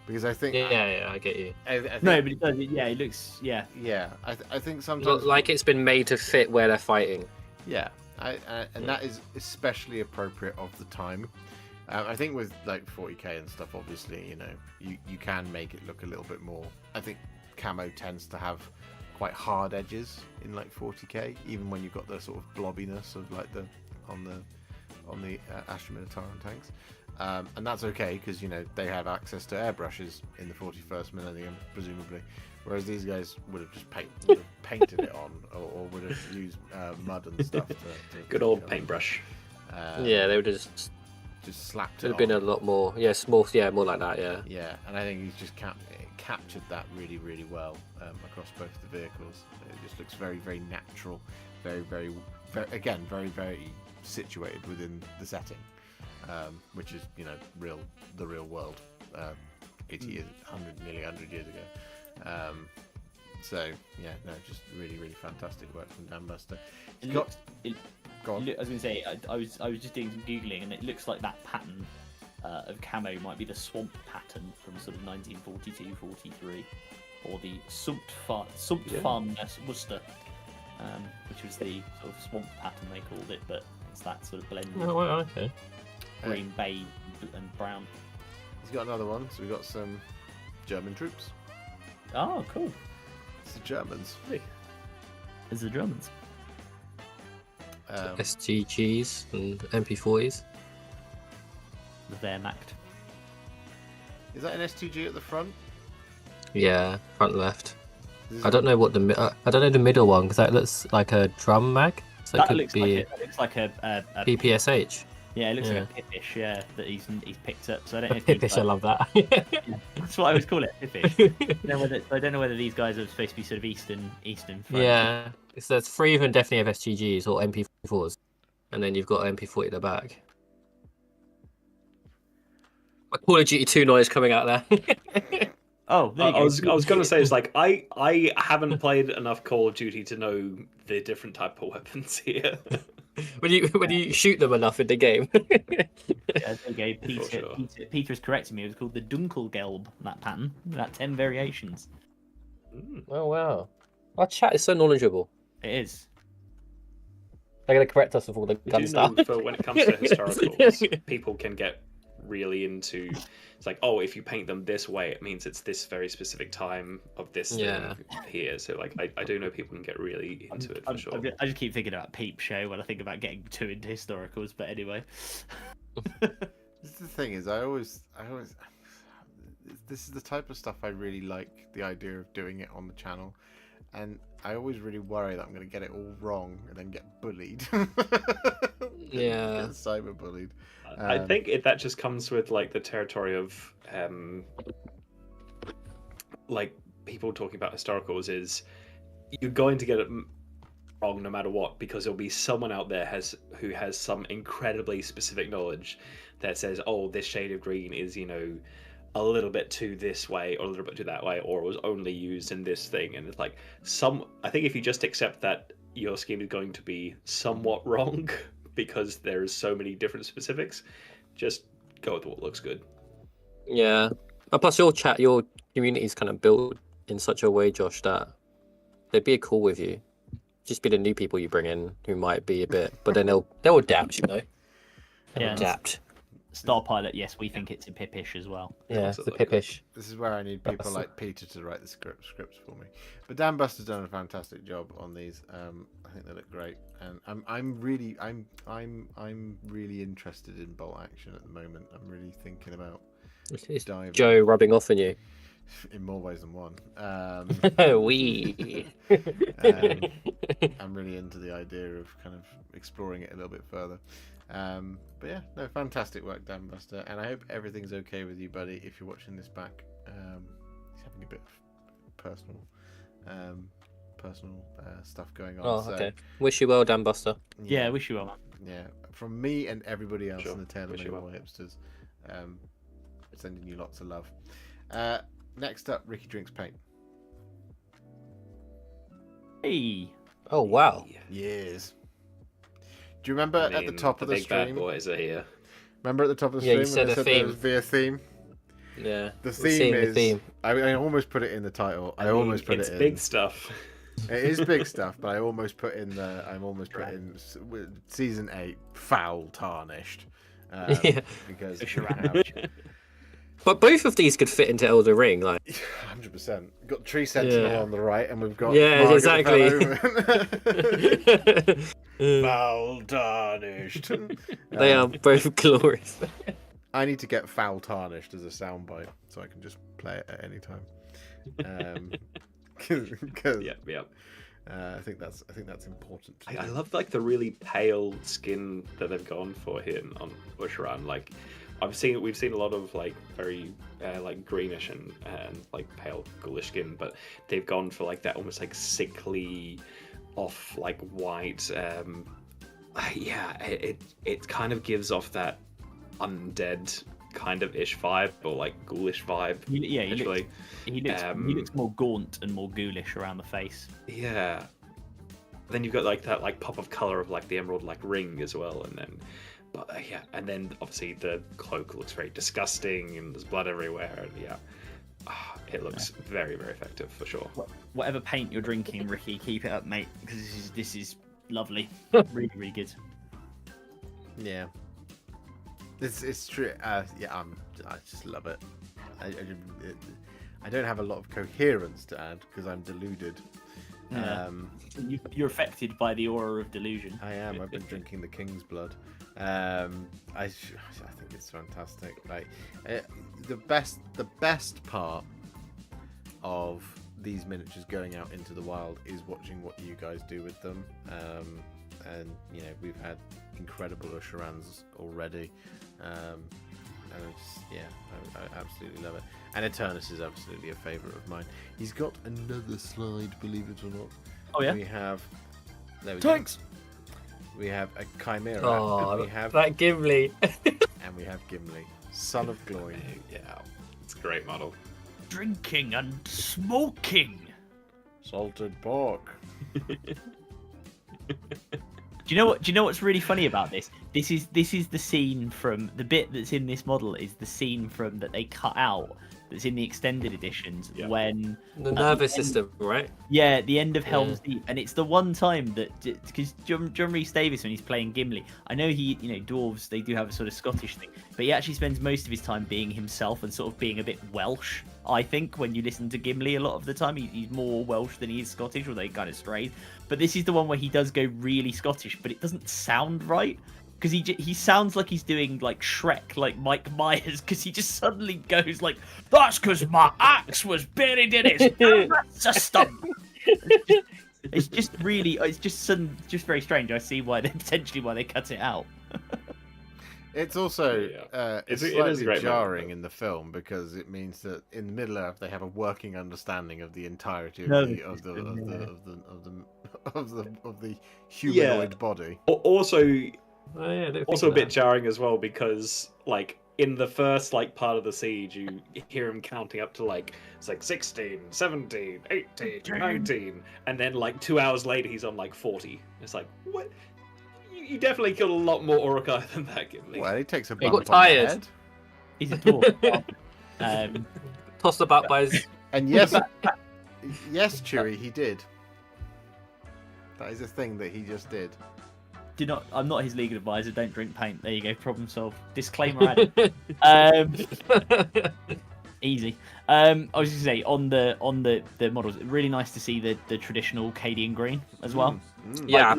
Because I think I get you. I think, no, but it does. Yeah, it looks. Yeah. Yeah, I think sometimes like it's been made to fit where they're fighting. Yeah, and that is especially appropriate of the time. I think with like 40k and stuff, obviously, you can make it look a little bit more. I think camo tends to have quite hard edges in like 40k, even when you've got the sort of blobbiness of like on the Astra Minotauron tanks, and that's okay because they have access to airbrushes in the 41st millennium, presumably, whereas these guys would have just painted it on, or would have used mud and stuff. To Good old paintbrush. They would have just slapped it. It would have been a lot more, small, more like that, yeah. Yeah, and I think he's just captured that really, really well across both the vehicles. It just looks very, very natural, very, very, again, very, very situated within the setting, which is the real world, 80 years, nearly 100 years ago. So yeah, no, just really, really fantastic work from Dan Buster. Go on. I was going to say, I was just doing some googling, and it looks like that pattern of camo might be the swamp pattern from sort of 1942-43, or the Sumpfarm Worcester, which was the sort of swamp pattern they called it, but it's that sort of blended okay. green, beige, and brown. He's got another one, so we've got some German troops. Oh, cool. It's the Germans. It's the Germans. STGs and MP40s. The Wehrmacht. Is that an STG at the front? Yeah, front left. I don't know what I don't know the middle one because that looks like a drum mag. So that it could looks be like a PPSH. Yeah, it looks like a Pippish, that he's picked up. So I don't know if Pippish, I love that. That's what I always call it, Pippish. I don't know whether these guys are supposed to be sort of Eastern front. Yeah, so there's 3 of them definitely have STGs or MP44s, and then you've got MP40 at the back. My Call of Duty 2 noise coming out there. Oh, I was going to say, it's like I haven't played enough Call of Duty to know the different type of weapons here. when you shoot them enough in the game. Yeah, there you go. Peter is correcting me. It was called the Dunkelgelb, that pattern. That 10 variations. Oh wow! Our chat is so knowledgeable. It is. They're going to correct us with all the gun stuff. For when it comes to historicals, people can get really into. It's like, oh, if you paint them this way, it means it's this very specific time of this thing here. So, like, I do know people can get really into it for sure. I just keep thinking about Peep Show when I think about getting too into historicals. But anyway, the thing is, I always, this is the type of stuff I really like. The idea of doing it on the channel, and I always really worry that I'm going to get it all wrong and then get bullied. Yeah, get cyberbullied. I think that just comes with like the territory of like people talking about historicals is you're going to get it wrong no matter what, because there'll be someone out there who has some incredibly specific knowledge that says, oh, this shade of green is a little bit too this way or a little bit too that way, or it was only used in this thing. And it's like I think if you just accept that your scheme is going to be somewhat wrong because there's so many different specifics, just go with what looks good. Yeah. And plus your community is kind of built in such a way, Josh, that they'd be cool with you. Just be the new people you bring in who might be a bit, but then they'll adapt, They'll adapt. Star Pilot, yes, we think it's a Pippish as well. Yeah, it's the Pippish. This is where I need people like Peter to write the scripts for me. But Dan Buster's done a fantastic job on these. I think they look great, and I'm really interested in bolt action at the moment. I'm really thinking about diving. Joe rubbing off on you. in more ways than one. We. I'm really into the idea of kind of exploring it a little bit further. But yeah, no, fantastic work, Dan Buster, and I hope everything's okay with you, buddy. If you're watching this back, he's having a bit of personal stuff going on. Oh, okay. Wish you well, Dan Buster. Yeah, wish you well. Yeah, from me and everybody else in the Tale of Wish Many you well. Warhipsters, sending you lots of love. Next up, Ricky Drinks Paint. Hey. Oh wow. Years. Do you remember at the top of the big stream? Bad boys are here. Remember at the top of the Yeah, stream you when said I a said there theme. would be a theme? Yeah. The We're theme seeing the is. theme. I almost put it in the title. I almost put it's it in. big stuff. It is big stuff, but I almost put in season 8 foul tarnished. Yeah. Because But both of these could fit into Elder Ring, like. 100%. We've got Tree Sentinel Yeah. on the right, and we've got Yeah, Margaret exactly. foul tarnished. They are both glorious. I need to get foul tarnished as a soundbite, so I can just play it at any time. Because yeah. I think that's important. To I do. love like the really pale skin that they've gone for here on Usharan. Like we've seen a lot of like very like greenish and like pale ghoulish skin, but they've gone for like that almost like sickly off like white. It kind of gives off that undead kind of ish vibe or like ghoulish vibe. Yeah, he looks more gaunt and more ghoulish around the face. Yeah. Then you've got like that like pop of color of like the emerald like ring as well, and then obviously the cloak looks very disgusting and there's blood everywhere, and it looks very, very effective for sure. Whatever paint you're drinking, Ricky, keep it up, mate, because this is lovely. Really, really good. Yeah. It's true. I just love it. I don't have a lot of coherence to add because I'm deluded. Yeah. You're affected by the aura of delusion. I am. I've been drinking the king's blood. I think it's fantastic. Like the best part of these miniatures going out into the wild is watching what you guys do with them. And we've had incredible Usharans already. I absolutely love it. And Eternus is absolutely a favourite of mine. He's got another slide, believe it or not. Oh yeah. We have Tanks. We have a Chimera. Oh, and we have that Gimli. and we have Gimli, son of Gloin. Yeah, it's a great model. Drinking and smoking. Salted pork. Do you know what's really funny about this? This is the scene from the bit that's in this model is the scene from that they cut out that's in the extended editions when The nervous system, right? Yeah, the end of Helm's Deep, and it's the one time that because John Rhys Davies when he's playing Gimli, I know dwarves they do have a sort of Scottish thing, but he actually spends most of his time being himself and sort of being a bit Welsh. I think when you listen to Gimli a lot of the time, he's more Welsh than he is Scottish, or they kind of stray. But this is the one where he does go really Scottish, but it doesn't sound right. Because he sounds like he's doing like Shrek, like Mike Myers, because he just suddenly goes like, "That's because my axe was buried in its nervous system." It's just very strange. I see why they cut it out. It's also it's It is slightly great jarring moment, in the film because it means that in the Middle Earth they have a working understanding of the entirety of the humanoid body. Also a bit jarring as well because like in the first like part of the siege you hear him counting up to like it's like 16, 17, 18, 19 and then like 2 hours later he's on like 40. It's like what? You definitely killed a lot more Urukai than that, Gimli. Well, he takes a He bump got on the tired. head. He's a dwarf. Tossed about by his. And yes, Chewy, he did. That is a thing that he just did. I'm not his legal advisor. Don't drink paint. There you go. Problem solved. Disclaimer added. Easy. I was just gonna say on the models, really nice to see the traditional Cadian green as well. Yeah.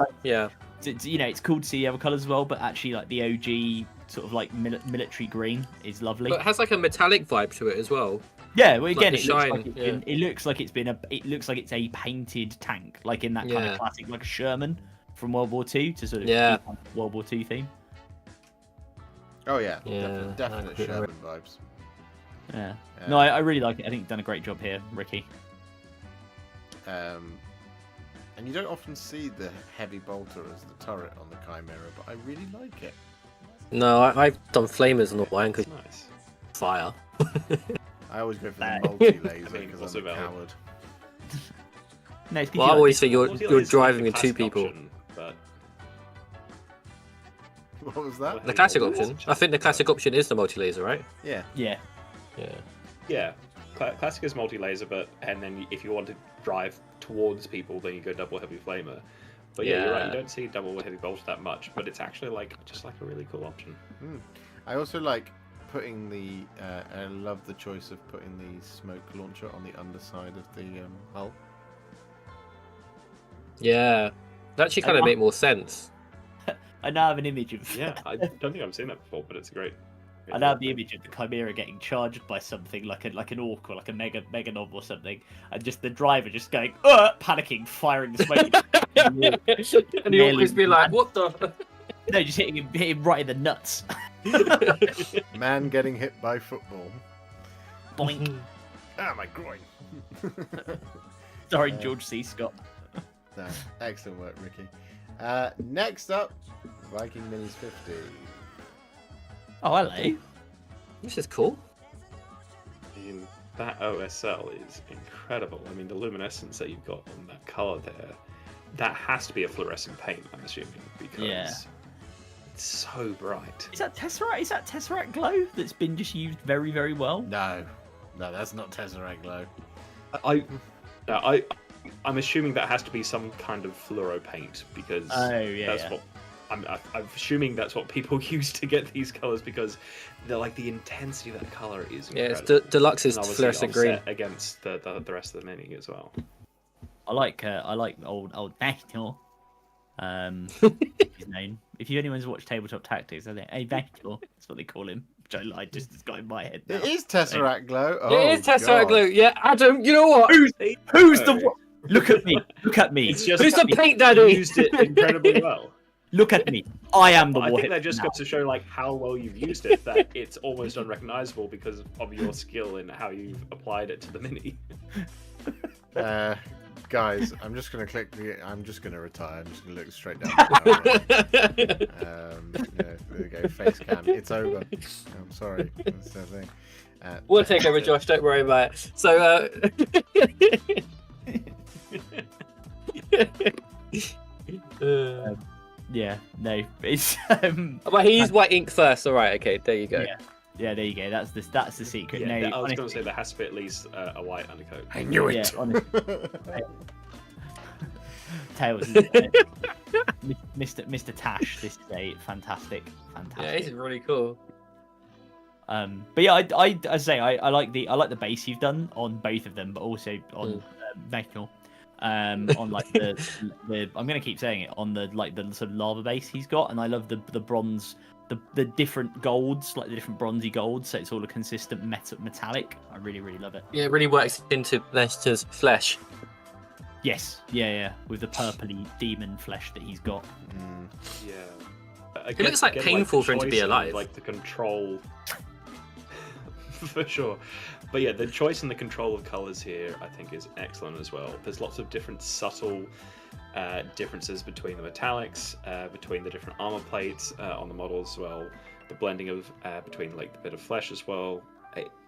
It's cool to see the other colours as well, but actually like the OG sort of like military green is lovely. But it has like a metallic vibe to it as well. Yeah, well, again, Like it looks like it's a painted tank, like in that kind of classic, like a Sherman from World War II to sort of World War II theme. Oh yeah, definite Sherman vibes. Yeah. No, I really like it. I think you've done a great job here, Ricky. And you don't often see the heavy bolter as the turret on the Chimera, but I really like it. No, I've done flamers on the wine because Nice. fire. I always go for the multi-laser because I'm a coward. No, it's Well, I always think you're Multi-laser driving is with the two classic people. option, but What was that? The classic option. I think the classic option is the multi-laser, right? Yeah. Yeah. yeah, classic is multi-laser, and then if you want to drive towards people, then you go double heavy flamer. But yeah, you're right. You don't see double heavy bolter that much, but it's actually just like a really cool option. I also like putting the. I love the choice of putting the smoke launcher on the underside of the hull. Yeah, that actually kind of make more sense. I now have an image of. Yeah, I don't think I've seen that before, but it's great. I now have the image of the Chimera getting charged by something like an orc or like a mega nob or something, and just the driver just going, panicking, firing the smoke. And the orc is being like, "What the?" No, just hitting him right in the nuts. Man getting hit by football. Boink. My groin. Starring George C. Scott. No, excellent work, Ricky. Next up, Viking Minis 50. Oh, hello. This is cool. I mean, that OSL is incredible. I mean, the luminescence that you've got on that color there, that has to be a fluorescent paint, I'm assuming, because it's so bright. Is that Tesseract? Is that Tesseract glow that's been just used very, very well? No, that's not Tesseract glow. I'm assuming that has to be some kind of fluoro paint because what I'm assuming that's what people use to get these colors because they're like the intensity of that color is incredible. Yeah, it's Deluxe's fluorescent green against the rest of the mini as well. I like old Vector. His name. If anyone's watched Tabletop Tactics, I think Vector. That's what they call him. Which I just has got in my head now. It is Tesseract glow. Oh, it is Tesseract glow. Yeah, Adam. You know what? Who's the? Look at me. Look at me. It's just who's the paint daddy? Used it incredibly well. Look at me. I am the I think Warhipster that just now. got to show like how well you've used it. That it's almost unrecognizable because of your skill in how you've applied it to the mini. Guys, I'm just gonna I'm just gonna retire. I'm just gonna look straight down. The there we go. Face cam. It's over. I'm sorry. That's the thing. We'll take over, Josh. Don't worry about it. So, yeah, no, it's but he's white ink first. All right, okay, there you go. Yeah, there you go. That's the secret. Yeah, no, I was going to say there has to be at least a white undercoat. I knew it. Yeah, honestly. Tails, Mr. Tash. This is a fantastic. Yeah, it's really cool. But yeah, I like the base you've done on both of them, but also on Vector. On like the I'm gonna keep saying it on the sort of lava base he's got, and I love the bronze, the different golds, like the different bronzy golds, so it's all a consistent metallic. I really love it. Yeah, it really works into Leicester's flesh. Yes, yeah, with the purpley demon flesh that he's got. Yeah, It looks like painful for him to be alive. Like the control, for sure. But yeah, the choice and the control of colors here, I think, is excellent as well. There's lots of different subtle differences between the metallics, between the different armor plates on the models as well. The blending of between like the bit of flesh as well.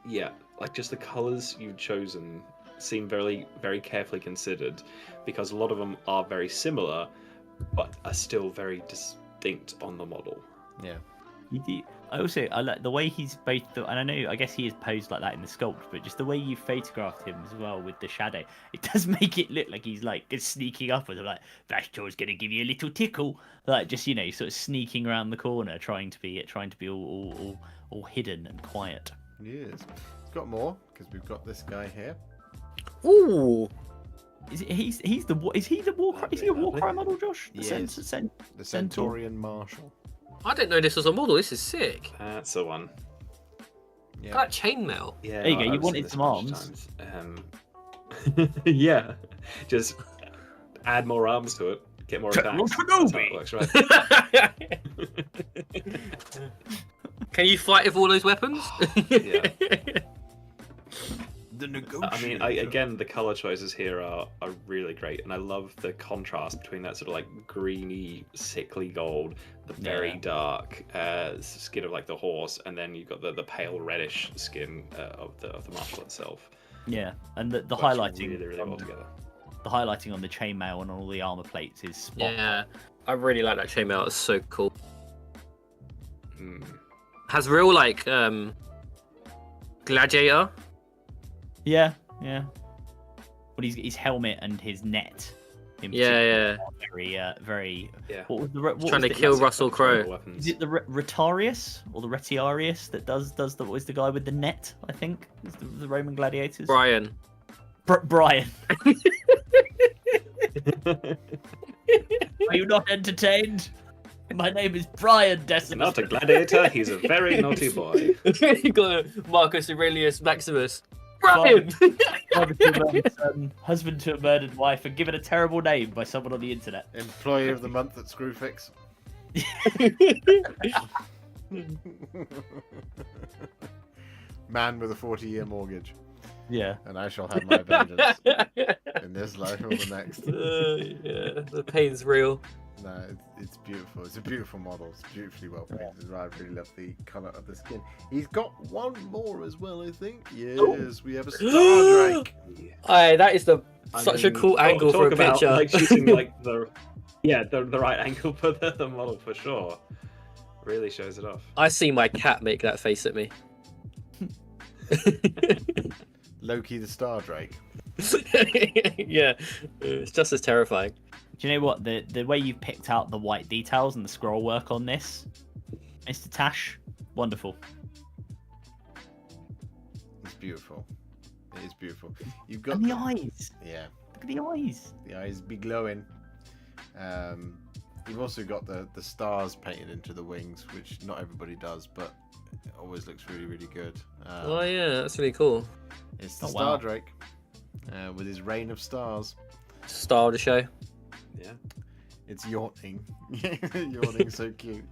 Yeah, like just the colors you've chosen seem very, very carefully considered because a lot of them are very similar, but are still very distinct on the model. Yeah. I like the way he's both, and I know, I guess he is posed like that in the sculpt, but just the way you photographed him as well with the shadow, it does make it look like he's like sneaking up with him, like Vashtor's going to give you a little tickle, like just sort of sneaking around the corner, trying to be all hidden and quiet. Yes. It's got more because we've got this guy here. Ooh. Is he a Warcry model, Josh? Yes. The Centaurian Marshal. I didn't know this was a model. This is sick. That's the one. Yeah. That chainmail. Yeah, There you go, you I've wanted seen this some a bunch of arms. times. Yeah, just add more arms to it, get more attacks. That's how it works, right? Can you fight with all those weapons? Yeah. The I negotiator. mean, again, the color choices here are really great, and I love the contrast between that sort of like greeny, sickly gold, the very dark skin of like the horse, and then you've got the pale reddish skin of the marshal itself. Yeah, and the Works highlighting really well together. the highlighting on the chainmail and on all the armor plates is spot. Yeah, I really like that chainmail. It's so cool. Mm. Has real like gladiator. Yeah. But his helmet and his net. In Yeah. particular are very. Yeah. What was the? Trying to kill Russell Crowe. Weapons. Is it the Retarius or the Retiarius that does the what is the guy with the net? I think is the Roman gladiators. Brian. Brian. Are you not entertained? My name is Brian Decimus. Not a gladiator, he's a very naughty boy. You got Marcus Aurelius Maximus. Brian. Father to a murdered son, husband to a murdered wife, and given a terrible name by someone on the internet. Employee of the month at Screwfix. Man with a 40-year mortgage. Yeah. And I shall have my vengeance in this life or the next. Yeah, the pain's real. No, it's beautiful. It's a beautiful model. It's beautifully well painted. I really love the colour of the skin. He's got one more as well, I think. Yes, we have a Star Drake. Aye, that is such a cool angle for a about, picture. Like shooting like the right angle for the model for sure. Really shows it off. I see my cat make that face at me. Loki the Star Drake. Yeah, it's just as terrifying. Do you know what? The way you picked out the white details and the scroll work on this, Mr. Tash, wonderful. It's beautiful. It is beautiful. You've got And the eyes. Yeah, Look at the eyes. the eyes be glowing. You've also got the stars painted into the wings, which not everybody does, but it always looks really, really good. Oh yeah, that's really cool. It's the Oh, Star wow. Drake with his rain of stars. Star of the show. Yeah. It's yawning. Yawning so cute.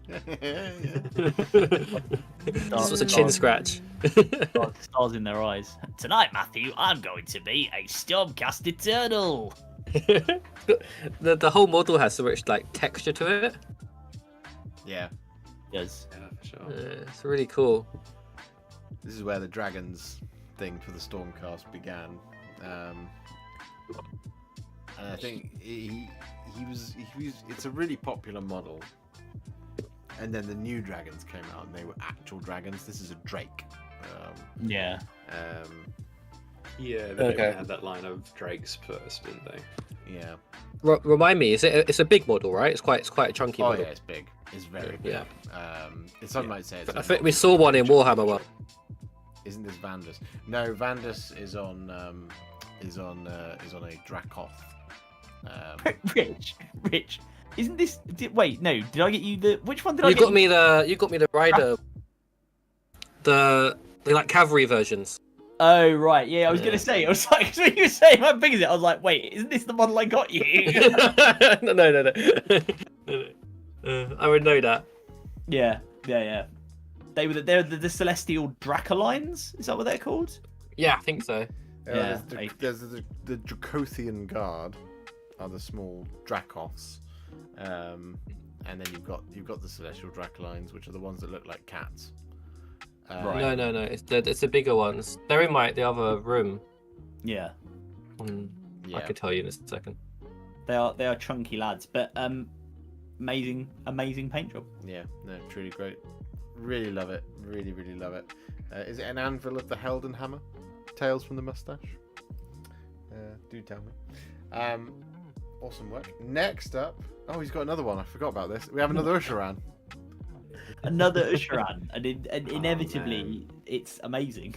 This was a chin scratch. Stars in their eyes. Tonight, Matthew, I'm going to be a Stormcast Eternal. The whole model has so much like texture to it. Yeah. Yes. Yeah, for sure. It's really cool. This is where the dragons thing for the Stormcast began. And I think he was it's a really popular model. And then the new dragons came out and they were actual dragons. This is a drake. Yeah. Yeah, they had that line of drakes first, didn't they? Yeah. Remind me, it's a big model, right? It's quite a chunky Oh model. yeah, it's big. It's very big. Yeah. Some might say it's I think we saw one in Warhammer one. Isn't this Vandus? No, Vandus is on a Dracoth. Rich. Isn't this? Wait, no. Did I get you the? Which one did I You get? got me the rider. The like cavalry versions. Oh right, yeah. I was gonna say. I was like, when you were saying how big is it? I was like, wait, isn't this the model I got you? No. I would know that. Yeah. They're the Celestial Dracolines. Is that what they're called? Yeah, I think so. Yeah, There's the Dracothian Guard, are the small Dracoths, and then you've got the Celestial Dracolines, which are the ones that look like cats. Right. No. It's the bigger ones. They're in the other room. Yeah. Yeah. I could tell you in a second. They are chunky lads, but amazing paint job. Yeah, no, truly great. Really love it. Really, really love it. Is it an anvil of the Helden hammer? Tales from the mustache? Do tell me. Awesome work. Next up, he's got another one. I forgot about this. We have another Usheran. Another Usheran, and inevitably, it's amazing.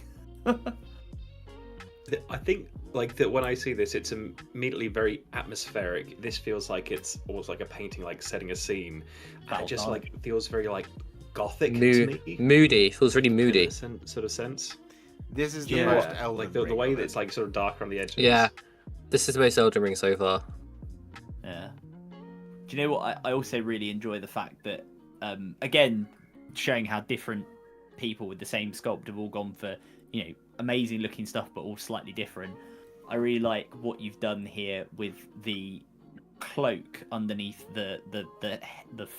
I think like that when I see this, it's immediately very atmospheric. This feels like it's almost like a painting, like setting a scene. It just like feels very like gothic to me. Moody. It feels really moody. In a sort of sense. This is the most Elden like the way that it's like sort of darker on the edges. Yeah, this is the most Elden Ring so far. Yeah. Do you know what? I also really enjoy the fact that, again, showing how different people with the same sculpt have all gone for, amazing looking stuff, but all slightly different. I really like what you've done here with the cloak underneath the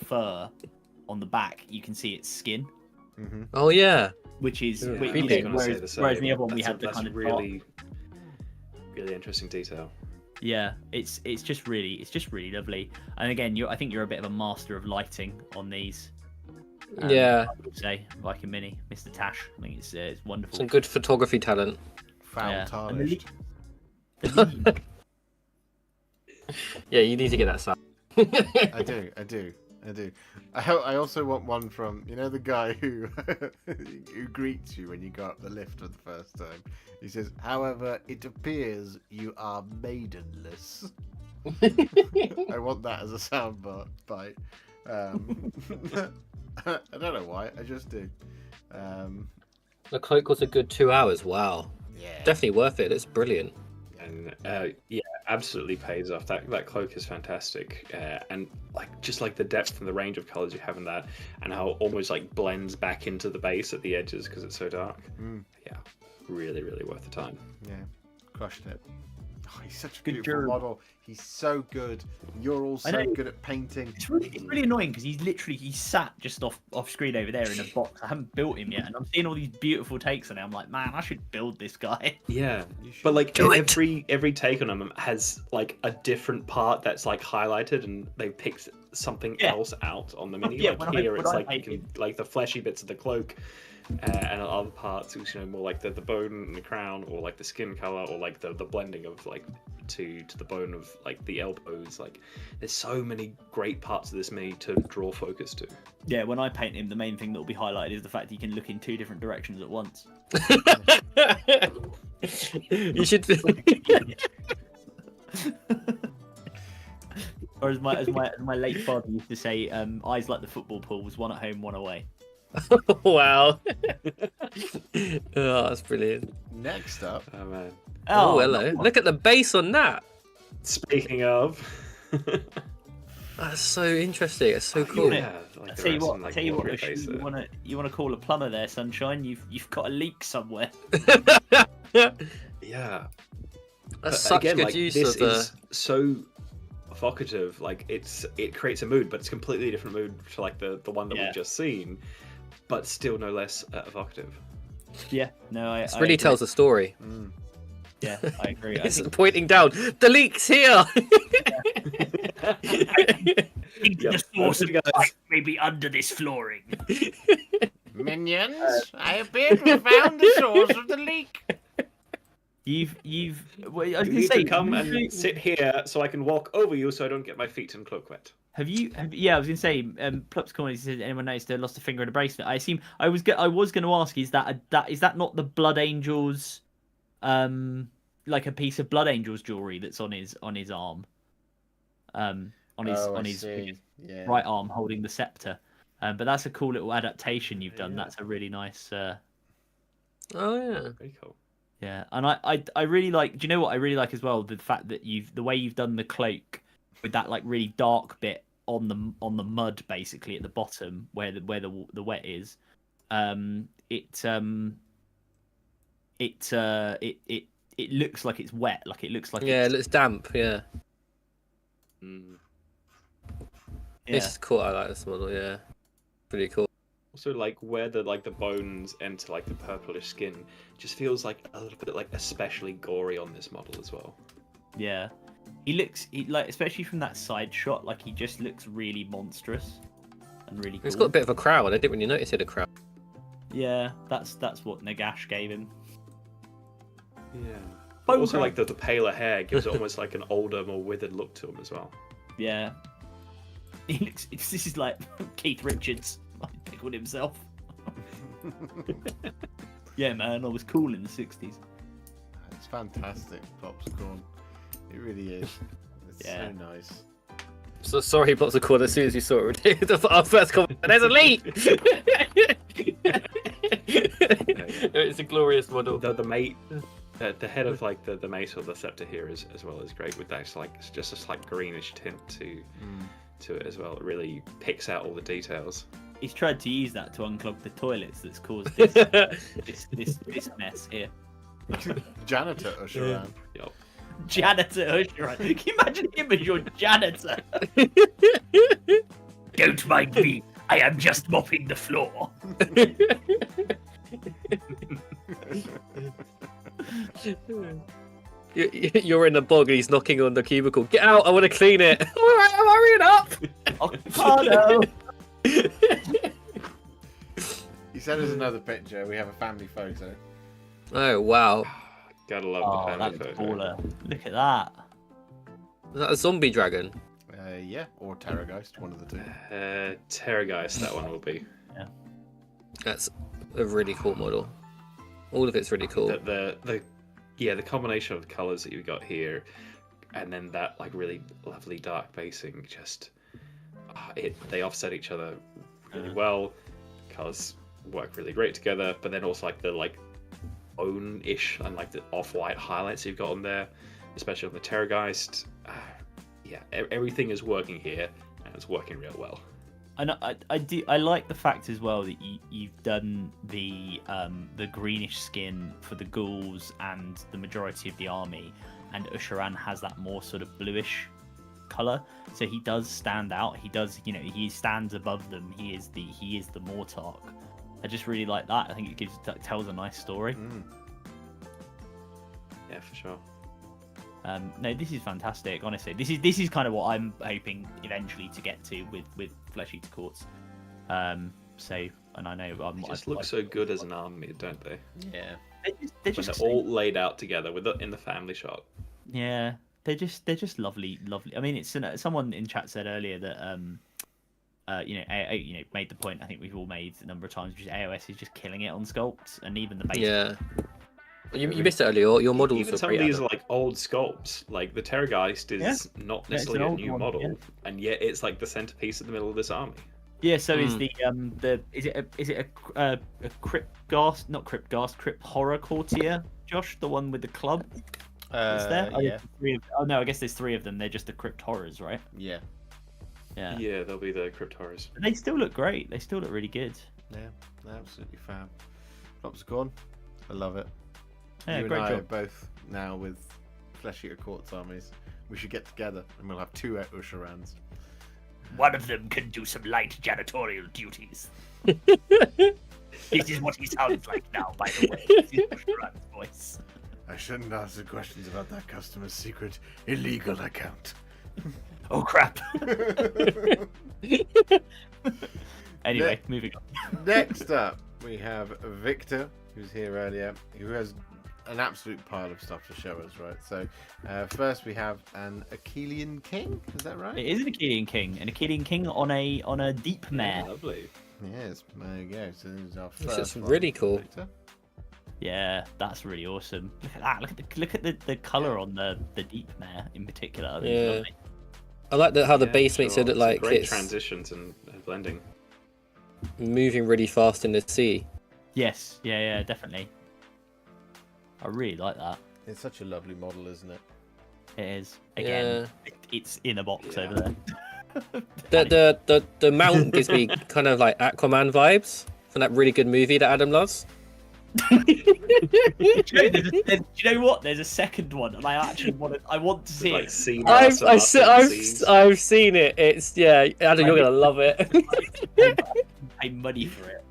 fur on the back. You can see its skin. Mm-hmm. Oh yeah. Which is whereas in the other one we had the kind of really interesting detail. Yeah, it's just really lovely. And again, I think you're a bit of a master of lighting on these. Yeah. I would say Viking Mini, Mr. Tash. I think it's wonderful. Some good photography talent. Tarnished. Yeah, you need to get that sound. I do. I also want one from the guy who greets you when you go up the lift for the first time. He says, "However, it appears you are maidenless." I want that as a sound bite. I don't know why. I just do. The cloak was a good 2 hours. Wow. Yeah. Definitely worth it. It's brilliant. And absolutely pays off. That cloak is fantastic, and just the depth and the range of colors you have in that, and how it almost blends back into the base at the edges because it's so dark. Yeah, really, really worth the time. Yeah, crushed it. Oh, he's such a beautiful model. He's so good. You're all so good at painting. It's really annoying because he's sat just off screen over there in a box. I haven't built him yet, and I'm seeing all these beautiful takes on it. I'm like, man, I should build this guy. Yeah, but every take on him has a different part that's highlighted, and they picked something else out on the menu. Here it's you can the fleshy bits of the cloak. And other parts, more like the bone and the crown, or the skin color, or the blending of to the bone of the elbows. There's so many great parts of this mini to draw focus to. Yeah, when I paint him, the main thing that will be highlighted is the fact that you can look in 2 different directions at once. You should. Or as my late father used to say, eyes like the football pools, one at home, one away. Wow. Oh, that's brilliant. Next up. Oh man. Oh, hello. Look at the base on that. Speaking of. That's so interesting. It's so cool. Yeah, I tell you what, you want to call a plumber there, Sunshine? You've got a leak somewhere. Yeah. That's such again, good use this of the... is so evocative. It creates a mood, but it's a completely different mood to the one that we've just seen, but still no less evocative. Yeah, no, it really tells a story. Yeah, I agree. It's pointing down. The leak's here. The source of light may be under this flooring. Minions, I appear to have found the source of the leak. You need to come and sit here so I can walk over you so I don't get my feet and cloak wet. Yeah, I was gonna say, Plup's comment said, anyone noticed they lost a finger in a bracelet? I was gonna ask, is that not the Blood Angels, like a piece of Blood Angels jewelry that's on his arm, on his right arm holding the scepter, but that's a cool little adaptation you've done. That's a really nice. Oh yeah, very cool. Yeah, and I really like. Do you know what I really like as well? The fact that the way you've done the cloak with that really dark bit on the mud basically at the bottom where the wet is. It looks like it's wet. It looks like it looks damp. Yeah. This is cool. I like this model. Yeah, pretty cool. Also, where the bones enter the purplish skin, just feels a little bit especially gory on this model as well. Yeah, he looks especially from that side shot, he just looks really monstrous and really cool. It's got a bit of a crowd. I didn't really notice it a crowd. Yeah, that's what Nagash gave him. Yeah. But also the paler hair gives it almost an older, more withered look to him as well. Yeah. He looks. This is Keith Richards. Pickled himself. Yeah, man, I was cool in the 60s. It's fantastic, Popcorn. It really is. It's so nice. So sorry, Plots of Corn. As soon as you saw it, our first comment. There's a leak. It's a glorious model. The mate, the head of like the mace or the scepter here is as well is great with that. Like it's just a slight greenish tint to it as well. It really picks out all the details. He's tried to use that to unclog the toilets that's caused this mess here. Janitor Usheran. Yep. Janitor Usheran. Can you imagine him as your janitor? Don't mind me. I am just mopping the floor. You're in the bog and he's knocking on the cubicle. Get out! I want to clean it. All right, I'm hurrying up. Oh no! He sent us another picture. We have a family photo. Oh wow! Gotta love the family that's photo. baller. Look at that. Is that a zombie dragon? Yeah, or Terrorgeist, one of the two. Terrorgeist, that one will be. That's a really cool model. All of it's really cool. The combination of the colours that you've got here, and then that like really lovely dark basing, just they offset each other really well. Colours work really great together, but then also like the own-ish and like the off-white highlights you've got on there, especially on the Terrorgeist. Everything is working here, and it's working real well. I like the fact as well that you've done the greenish skin for the ghouls and the majority of the army, and Usheran has that more sort of bluish color, so he does stand out. He does, he stands above them. He is the Mortark. I just really like that. I think it tells a nice story. Yeah, for sure. No, this is fantastic. Honestly, this is kind of what I'm hoping eventually to get to with Flesh Eater Courts. And I know they just look so good as an army, don't they? Yeah. They're when they're all laid out together in the family shot. Yeah, they're just lovely. I mean, it's someone in chat said earlier that made the point I think we've all made a number of times, which is AOS is just killing it on sculpts, and even the base. Yeah. You missed it earlier. Your models Even were some of these are like old sculpts. Like the Terrorgeist is not necessarily a new model, and yet it's like the centerpiece in the middle of this army. Yeah. So is the is it a Crypt Horror Courtier, Josh, the one with the club? Is there? Yeah. Oh no, I guess there's three of them. They're just the Crypt Horrors, right? Yeah. Yeah. Yeah, they'll be the Crypt Horrors. But they still look great. They still look really good. Yeah, they're absolutely fab. Drops of Corn. I love it. Yeah, you great and I job. are both now with Flesh Eater Courts armies. We should get together and we'll have two Usherans. One of them can do some light janitorial duties. This is what he sounds like now, by the way. This is Usheran's voice. I shouldn't answer questions about that customer's secret illegal account. Oh crap. Anyway, moving on. Next up, we have Victor, who's here earlier, who has an absolute pile of stuff to show us, right? So, first we have an Achillean King, is that right? It is an Achillean King, on a deep mare. Yeah, lovely. Yes, there you go. So this is our This first is one, really cool. Victor. Yeah, that's really awesome. Look at that. Look at the color on the deep mare in particular. I think it's Yeah. lovely. I like how the base sure. makes it look like great it's transitions and blending. moving really fast in the sea. Yes, yeah, definitely. I really like that. It's such a lovely model, isn't it? It is. Again, it's in a box over there. The mount gives me kind of like Aquaman vibes from that really good movie that Adam loves. Do you know what? There's a second one, and I actually want to see Like it. I've seen it. It's Adam, you're gonna love it. Pay money for it.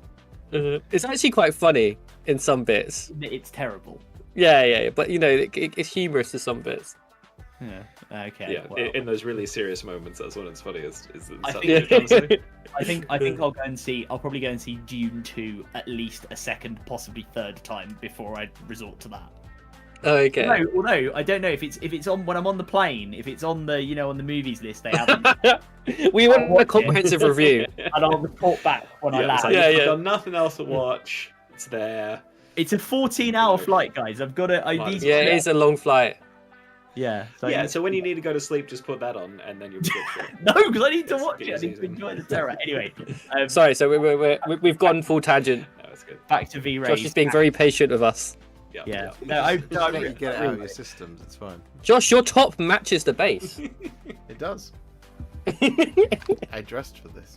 It's actually quite funny in some bits. It's terrible. Yeah, but it's humorous to some bits. Yeah. Okay. Yeah, well. in those really serious moments, that's when it's funny. I think I'll go and see. I'll probably go and see Dune 2 at least a second, possibly third time before I resort to that. Okay. Although I don't know if it's on when I'm on the plane. If it's on the on the movies list, they haven't. We want a comprehensive review, and I'll report back when I land. I've got nothing else to watch. It's there. It's a 14-hour flight, guys. I've got to. it is a long flight. Yeah. So when you need to go to sleep, just put that on, and then you'll be good for it. No, because I need to watch it. I need to enjoy the terror. Anyway. Sorry, so we've gone full tangent. That's good. Back to V-Rays. Josh is being very patient with us. Yeah. No, I Let you get it out of your systems. It's fine. Josh, your top matches the base. It does. I dressed for this.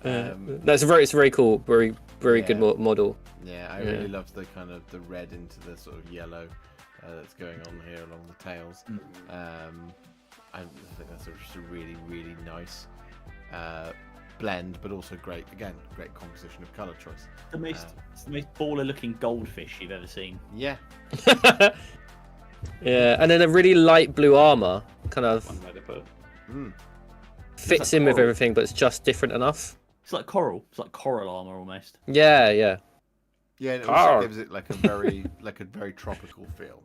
It's very cool, very good model. Yeah, I really love the kind of the red into the sort of yellow that's going on here along the tails. I think that's just a really, really nice blend, but also great composition of colour choice. It's the most baller-looking goldfish you've ever seen. Yeah. Yeah, and then a really light blue armor, kind of One way to put it. fits in with everything, but it's just different enough. It's like coral. It's like coral armor almost. Yeah. Yeah, and it also gives it like a very tropical feel.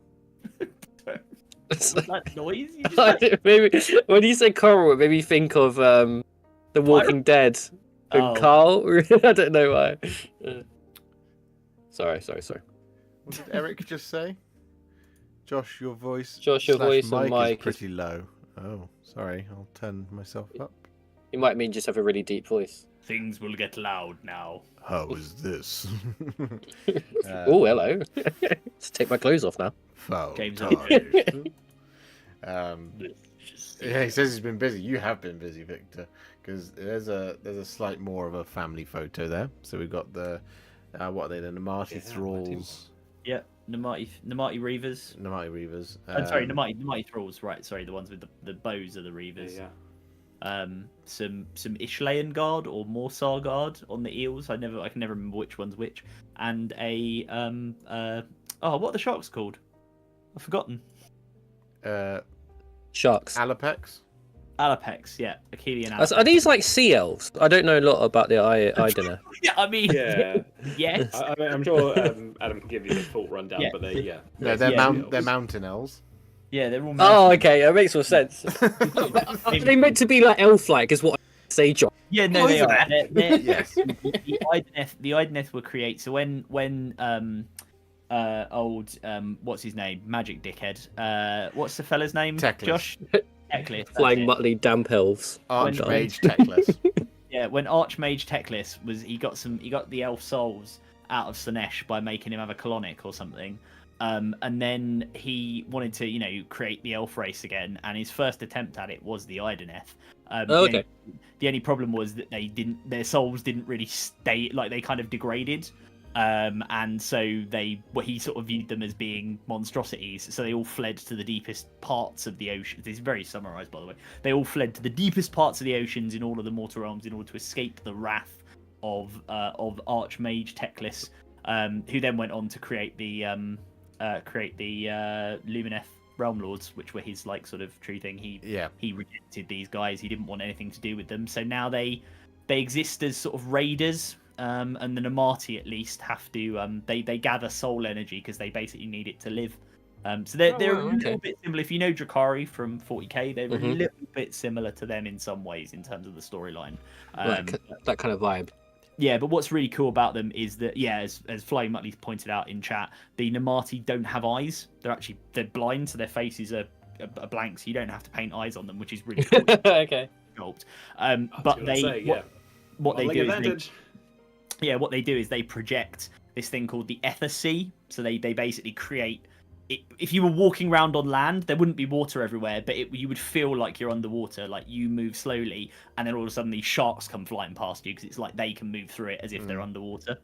What's that noise? You just Maybe when you say coral, it made me think of The Walking Dead and Carl. I don't know why. Sorry. What did Eric just say? Josh, your voice. On mic is pretty low. Oh, sorry. I'll turn myself up. You might mean just have a really deep voice. Things will get loud now. How is this? Oh, hello. Let's take my clothes off now. Foul Game's time. Yeah, he says he's been busy. You have been busy, Victor, because there's a slight more of a family photo there. So we've got the what are they? The Namati thralls. Yeah, Namati Reavers. Namati Reavers. I'm sorry, Namati thralls. Right, sorry, the ones with the bows are the Reavers. Yeah. Some Ishleyan guard or Morsar guard on the eels. I can never remember which one's which. And a what are the sharks called? I've forgotten. Sharks. Alapex. Alapex, yeah, Achillean Alapex. Are these like sea elves? I don't know a lot about the Idina. Yeah, I mean, Yeah. yes. I'm sure Adam can give you the full rundown, but They're mountain elves. Yeah, they're all. Oh, okay, that makes more sense. Are they meant to be like elf-like? Is what I say, John. Yeah, no, they are. Yes. The Idoneth were created. So when what's his name? Magic dickhead. What's the fella's name? Teclis. Josh. Teclis. Flying Mutley damp elves. Archmage Teclis. Yeah, when Archmage Teclis he got the elf souls out of Slanesh by making him have a colonic or something. And then he wanted to, create the elf race again, and his first attempt at it was the Idoneth. Okay. The only problem was that their souls didn't really stay, like they kind of degraded. And so he sort of viewed them as being monstrosities. So they all fled to the deepest parts of the ocean. This is very summarized, by the way. They all fled to the deepest parts of the oceans in all of the mortal realms in order to escape the wrath of Archmage Teclis, who then went on to create the Lumineth Realm Lords, which were his sort of true thing. He rejected these guys. He didn't want anything to do with them. So now they exist as sort of raiders. And the Namati at least have to they gather soul energy because they basically need it to live. So they're a little bit similar. If you know Drakari from 40k, they're a little bit similar to them in some ways in terms of the storyline. That kind of vibe. Yeah, but what's really cool about them is that, as Flying Mutley pointed out in chat, the Namati don't have eyes. They're blind, so their faces are blank, so you don't have to paint eyes on them, which is really cool. Okay. Sculpt. But what they do is they project this thing called the Ether Sea. So they basically create. If you were walking around on land, there wouldn't be water everywhere, but you would feel like you're underwater, like you move slowly, and then all of a sudden these sharks come flying past you because it's like they can move through it as if they're underwater.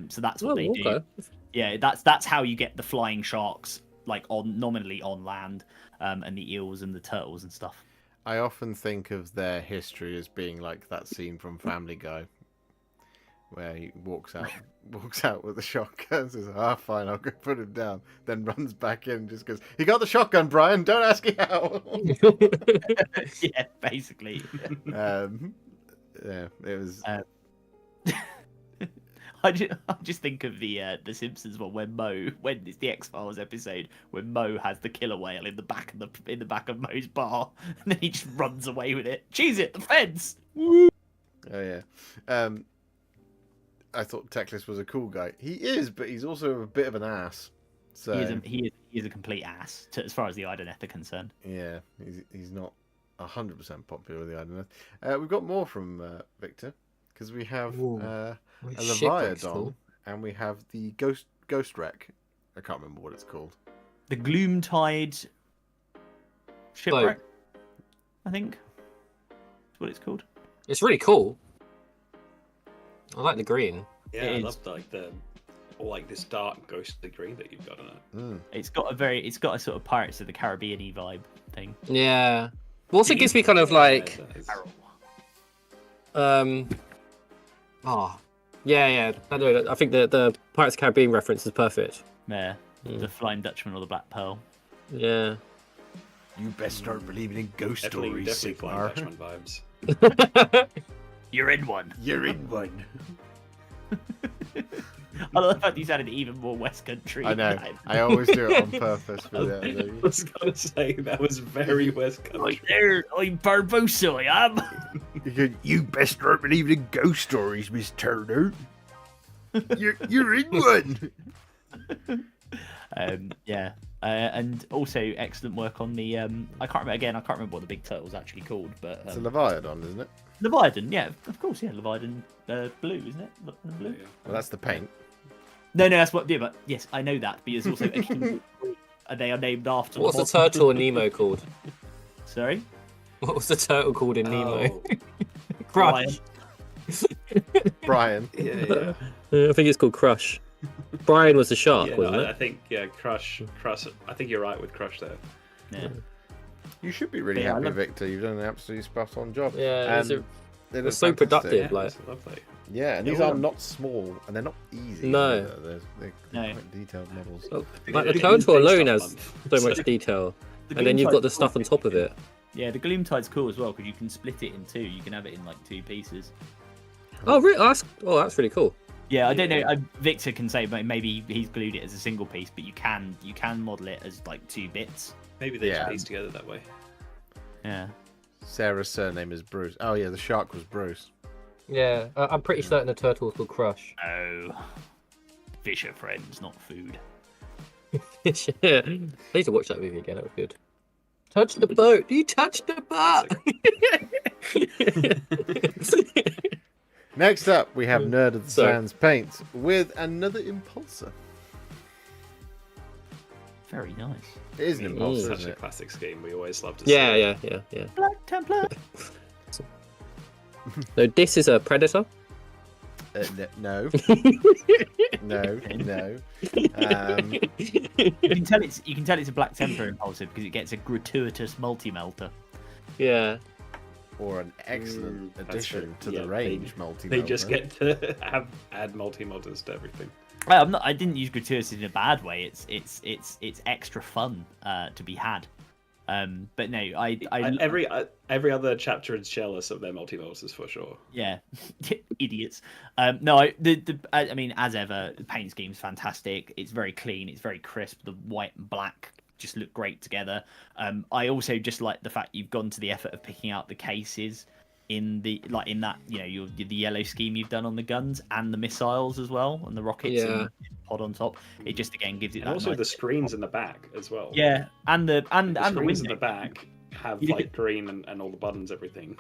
So that's what they do. Yeah, that's how you get the flying sharks, nominally on land, and the eels and the turtles and stuff. I often think of their history as being like that scene from Family Guy, where he walks out with the shotgun, says, fine, I'll go put him down, then runs back in and just goes, he got the shotgun, Brian, don't ask me how. Yeah, basically. Yeah, it was... I just think of the Simpsons one when it's the X-Files episode when Mo has the killer whale in the back of Mo's bar, and then he just runs away with it. Cheese it, the fence! Woo! Oh, yeah. I thought Teclis was a cool guy. He is, but he's also a bit of an ass. So He is a complete ass as far as the Idoneth are concerned. Yeah, he's not 100% popular with the Idoneth. We've got more from Victor because we have a Leviathan and we have the Ghost Wreck. I can't remember what it's called. The Gloomtide Shipwreck, I think. That's what it's called. It's really cool. I like the green. Yeah, I love this dark ghostly green that you've got on it. Mm. It's got a sort of Pirates of the Caribbean-y vibe thing. Yeah. Also gives me kind of like yeah. I think the Pirates of the Caribbean reference is perfect. Yeah. The Flying Dutchman or the Black Pearl. Yeah. You best start believing in ghost Definitely stories, Flying Dutchman vibes. You're in one. You're in one. I love the fact you sounded even more West Country. I know. I always do it on purpose. For I was going to say, that was very West Country. Right there, I'm Barbosa, I am. You best start believing in ghost stories, Miss Turner. You're in one. Yeah. And also excellent work on the I can't remember what the big turtle's actually called, but it's a Leviathan, isn't it? Leviathan, yeah, of course, yeah, Leviathan blue, isn't it? Blue. Yeah. Well, that's the paint. No, that's what. Yeah, but yes, I know that. But there's also and they are named after. What's the turtle in Nemo called? Sorry. What was the turtle called in Nemo? Oh, Crush. Brian. yeah. I think it's called Crush. Brian was the shark, wasn't it? I think Crush. I think you're right with Crush there. Yeah. You should be really happy, Victor. You've done an absolutely spot-on job. Yeah, they're so productive. Yeah, lovely. Yeah, and these are not small, and they're not easy. No. They're quite detailed models. Oh, like the turtle alone has so much detail, and then you've got the stuff on top of it. Yeah, the Gloomtide's cool as well because you can split it in two. You can have it in like 2 pieces. Oh, really? That's really cool. Yeah, I don't know. Victor can say, but maybe he's glued it as a single piece, but you can model it as like 2 bits. Maybe they just piece together that way. Yeah. Sarah's surname is Bruce. Oh yeah, the shark was Bruce. Yeah, I'm pretty certain the turtle was called Crush. Oh, fish are friends, not food. Yeah. I need to watch that movie again. That was good. Touch the boat. You touched the boat. Next up, we have Nerd of the Sands Paints with another Impulsor. Very nice. It is an Impulsor, Such isn't a it? classic scheme. We always love to see. Yeah. Black Templar. So this is a Predator. No. No. You can tell it's a Black Templar Impulsor because it gets a gratuitous multi-melter. Yeah. Or an excellent addition to the Yeah, range multi. They just get to add multi-modders to everything. I didn't use gratuitous in a bad way. It's extra fun to be had. But no, every other chapter is jealous of their multi-modders for sure. Yeah, idiots. No, I mean, as ever, the paint scheme's fantastic. It's very clean. It's very crisp. The white and black just look great together. I also just like the fact you've gone to the effort of picking out the cases in the the yellow scheme you've done on the guns and the missiles as well, and the rockets and the pod on top. It just again gives it and that also nice the screens in the back as well. Yeah, and the screens in window. the back have light green and all the buttons, everything.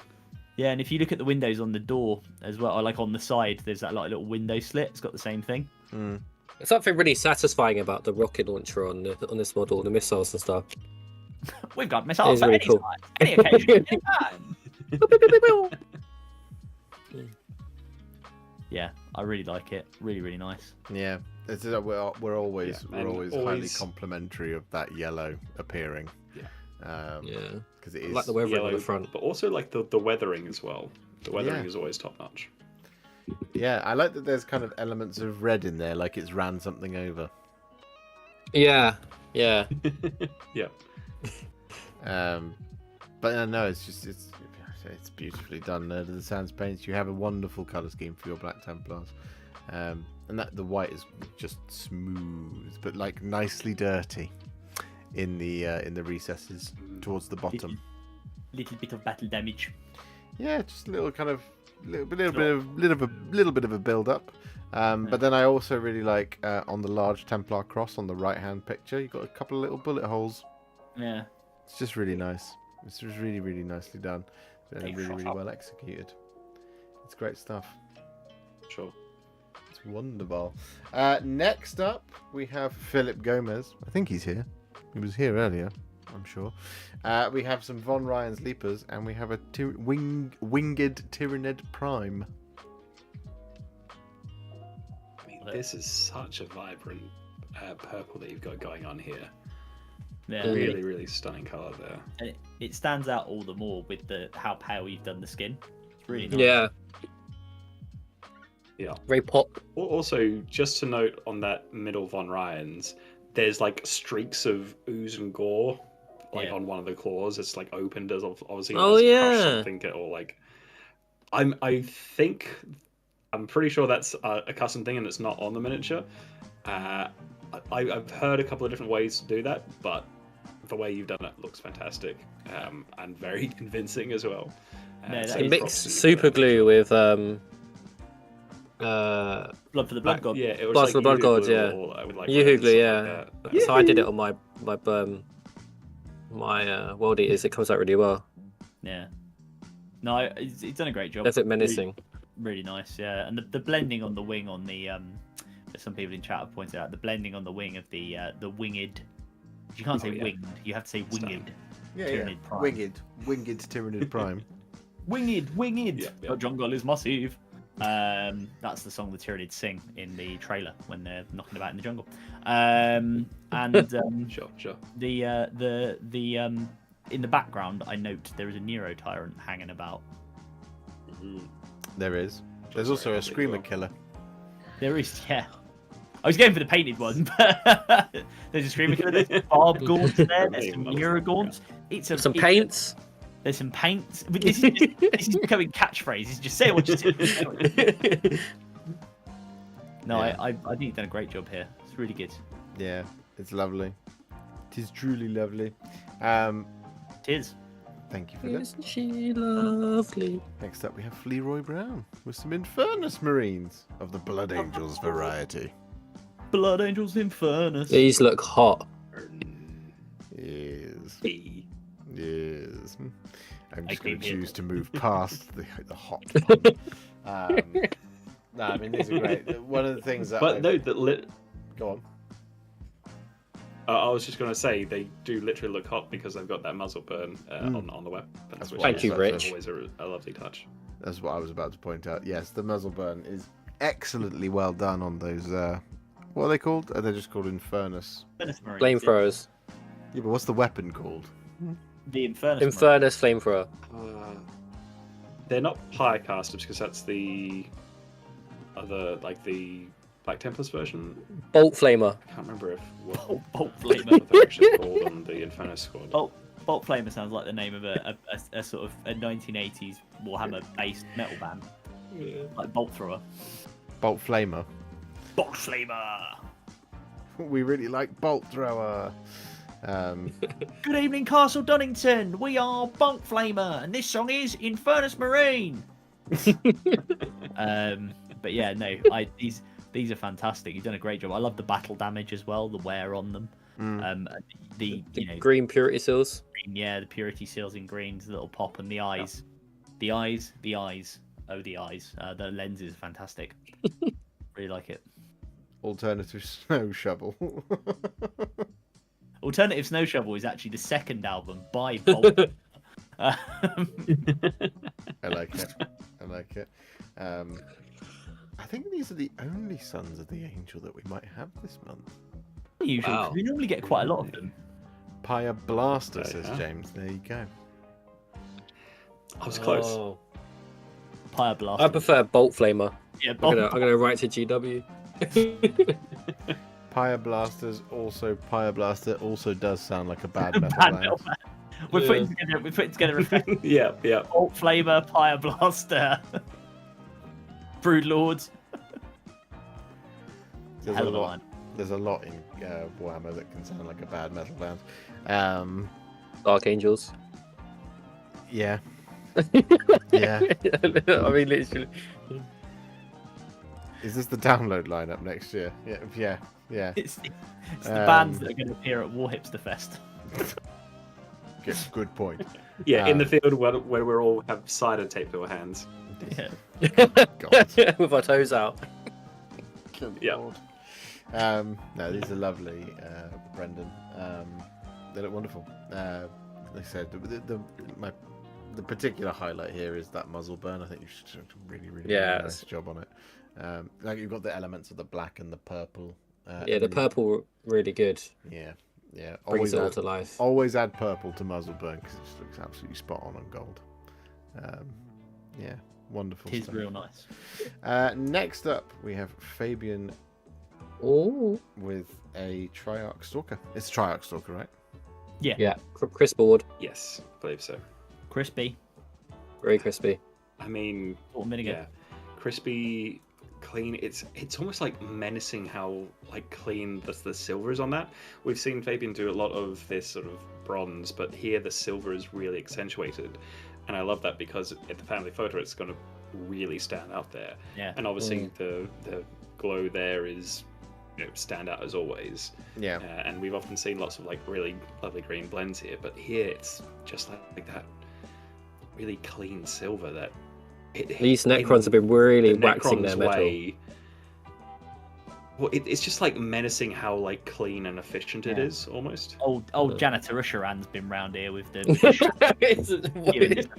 Yeah, and if you look at the windows on the door as well, or like on the side, there's that like little window slit. It's got the same thing. Mm. There's something really satisfying about the rocket launcher on this model, the missiles and stuff. We've got missiles for really any cool. time, any occasion. Yeah, I really like it. Really, really nice. Yeah, we're always highly complimentary of that yellow appearing. Yeah. Because it I is like the weathering Yellow, on the front. but also like the weathering as well. The weathering is always top notch. Yeah, I like that there's kind of elements of red in there, like it's ran something over. Yeah. Yeah. But no, it's beautifully done. The Sands paints. You have a wonderful color scheme for your Black Templars, and that the white is just smooth, but like nicely dirty in the recesses towards the bottom. Little bit of battle damage. Yeah, just a little kind of little bit of a build up. But then I also really like on the large Templar cross on the right-hand picture, you've got a couple of little bullet holes. Yeah. It's just really nice. It's just really, really nicely done. And really, really well executed. It's great stuff. Sure. It's wonderful. Next up, we have Philip Gomez. I think he's here. He was here earlier, I'm sure. We have some Von Ryan's Leapers, and we have a winged Tyranid Prime. I mean, this is such a vibrant purple that you've got going on here. Yeah. Really, really stunning colour there. And it stands out all the more with how pale you've done the skin. It's really nice. Yeah. Yeah. Very pop. Also, just to note on that middle Von Ryan's, there's like streaks of ooze and gore, like on one of the claws. It's like opened as obviously. Oh yeah. Something or like, I'm pretty sure that's a custom thing and it's not on the miniature. I've heard a couple of different ways to do that, but the way you've done it looks fantastic and very convincing as well. It mixed super glue with Blood for the Blood God. Yeah, it was Blood like for the Blood God. Yeah, Yoo-hoo glue. Yeah. Like so I did it on my World Eaters. It comes out really well. Yeah. No, he's done a great job. That's it menacing. Really nice. Yeah, and the blending on the wing on the some people in chat have pointed out the blending on the wing of the winged. You can't say winged. You have to say winged. Tyranid Prime. Winged Tyranid Prime. Winged. Yeah. The jungle is massive. That's the song the Tyranids sing in the trailer when they're knocking about in the jungle. Sure. The in the background, I note there is a Nero Tyrant hanging about. There is. There's also a Screamer Killer. There is, yeah. I was going for the painted one, but there's a Screamer Killer. There's Barb Gaunts there. There's some Nero Gaunts. Some paints. There's some paints. But this is becoming catchphrases. Just say what you say. No, yeah. I think you've done a great job here. It's really good. Yeah, it's lovely. It is truly lovely. It is. Thank you for that. Isn't she lovely? Next up, we have Leroy Brown with some Infernus Marines of the Blood Angels variety. Blood Angels Infernus. These look hot. Yes. Yes. I'm just going to choose to move past the hot part. No, I mean, these are great. One of the things that. But Go on. I was just going to say they do literally look hot because they've got that muzzle burn on the weapons. Thank you, Rich. Always a lovely touch. That's what I was about to point out. Yes, the muzzle burn is excellently well done on those. What are they called? They're just called Infernus. Flamethrowers. Yeah, but what's the weapon called? The Infernus. Infernus flamethrower. They're not Pyrecasters because that's the other, like the Black Templars version. Bolt Flamer. I can't remember if Bolt Flamer. they're actually called on the Infernus squad. Bolt Flamer sounds like the name of a sort of a 1980s Warhammer-based metal band. Yeah. Like Bolt Thrower. Bolt Flamer. Bolt Flamer. We really like Bolt Thrower. Good evening, Castle Dunnington. We are Bolt Flamer, and this song is Infernus Marine. But yeah, no, these are fantastic. You've done a great job. I love the battle damage as well, the wear on them. The green purity seals. Yeah, the purity seals in greens, the little pop, and the eyes. The eyes. Oh, the eyes. The lens is fantastic. Really like it. Alternative Snow Shovel. Alternative Snow Shovel is actually the second album by Bolt. I like it. I think these are the only Sons of the Angel that we might have this month. Usually, wow. We normally get quite a lot of them. Pyre Blaster, says James. There you go. I was close. Pyre Blaster. I prefer Bolt Flamer. Yeah, I'm gonna write to GW. Pyre Blaster also does sound like a bad metal band. We're putting together a yeah. Bolt Flamer, Pyre Blaster, Brood Lords. There's a lot in Warhammer that can sound like a bad metal band. Dark Angels. Yeah. Yeah. I mean, literally. Is this the download lineup next year? Yeah. It's the bands that are going to appear at Warhipster Fest. Good point. Yeah, in the field where we all have cider taped to our hands. Yeah. God. With our toes out. Good Yeah. Lord. No, these are lovely, Brendan. They look wonderful. Like I said, the particular highlight here is that muzzle burn. I think you've done a really nice job on it. Like you've got the elements of the black and the purple. The purple really good. Yeah. Brings it all to life. Always add purple to muzzle burn because it just looks absolutely spot on gold. Yeah, wonderful. It is stuff. real nice. Next up, we have Fabian with a Triarch Stalker. It's a Triarch Stalker, right? Yeah. Crisp board. Yes, I believe so. Crispy. Very crispy. I mean, yeah, crispy, clean. It's almost like menacing how like clean the silver is on that. We've seen Fabian do a lot of this sort of bronze, but here the silver is really accentuated, and I love that because at the family photo it's going to really stand out there. Yeah. And obviously the glow there is stand out as always. Yeah. And we've often seen lots of like really lovely green blends here, but here it's just like that really clean silver that these necrons have been really waxing their metal. Well, it's just like menacing how like clean and efficient it is almost. Old janitor Usheran's been round here with the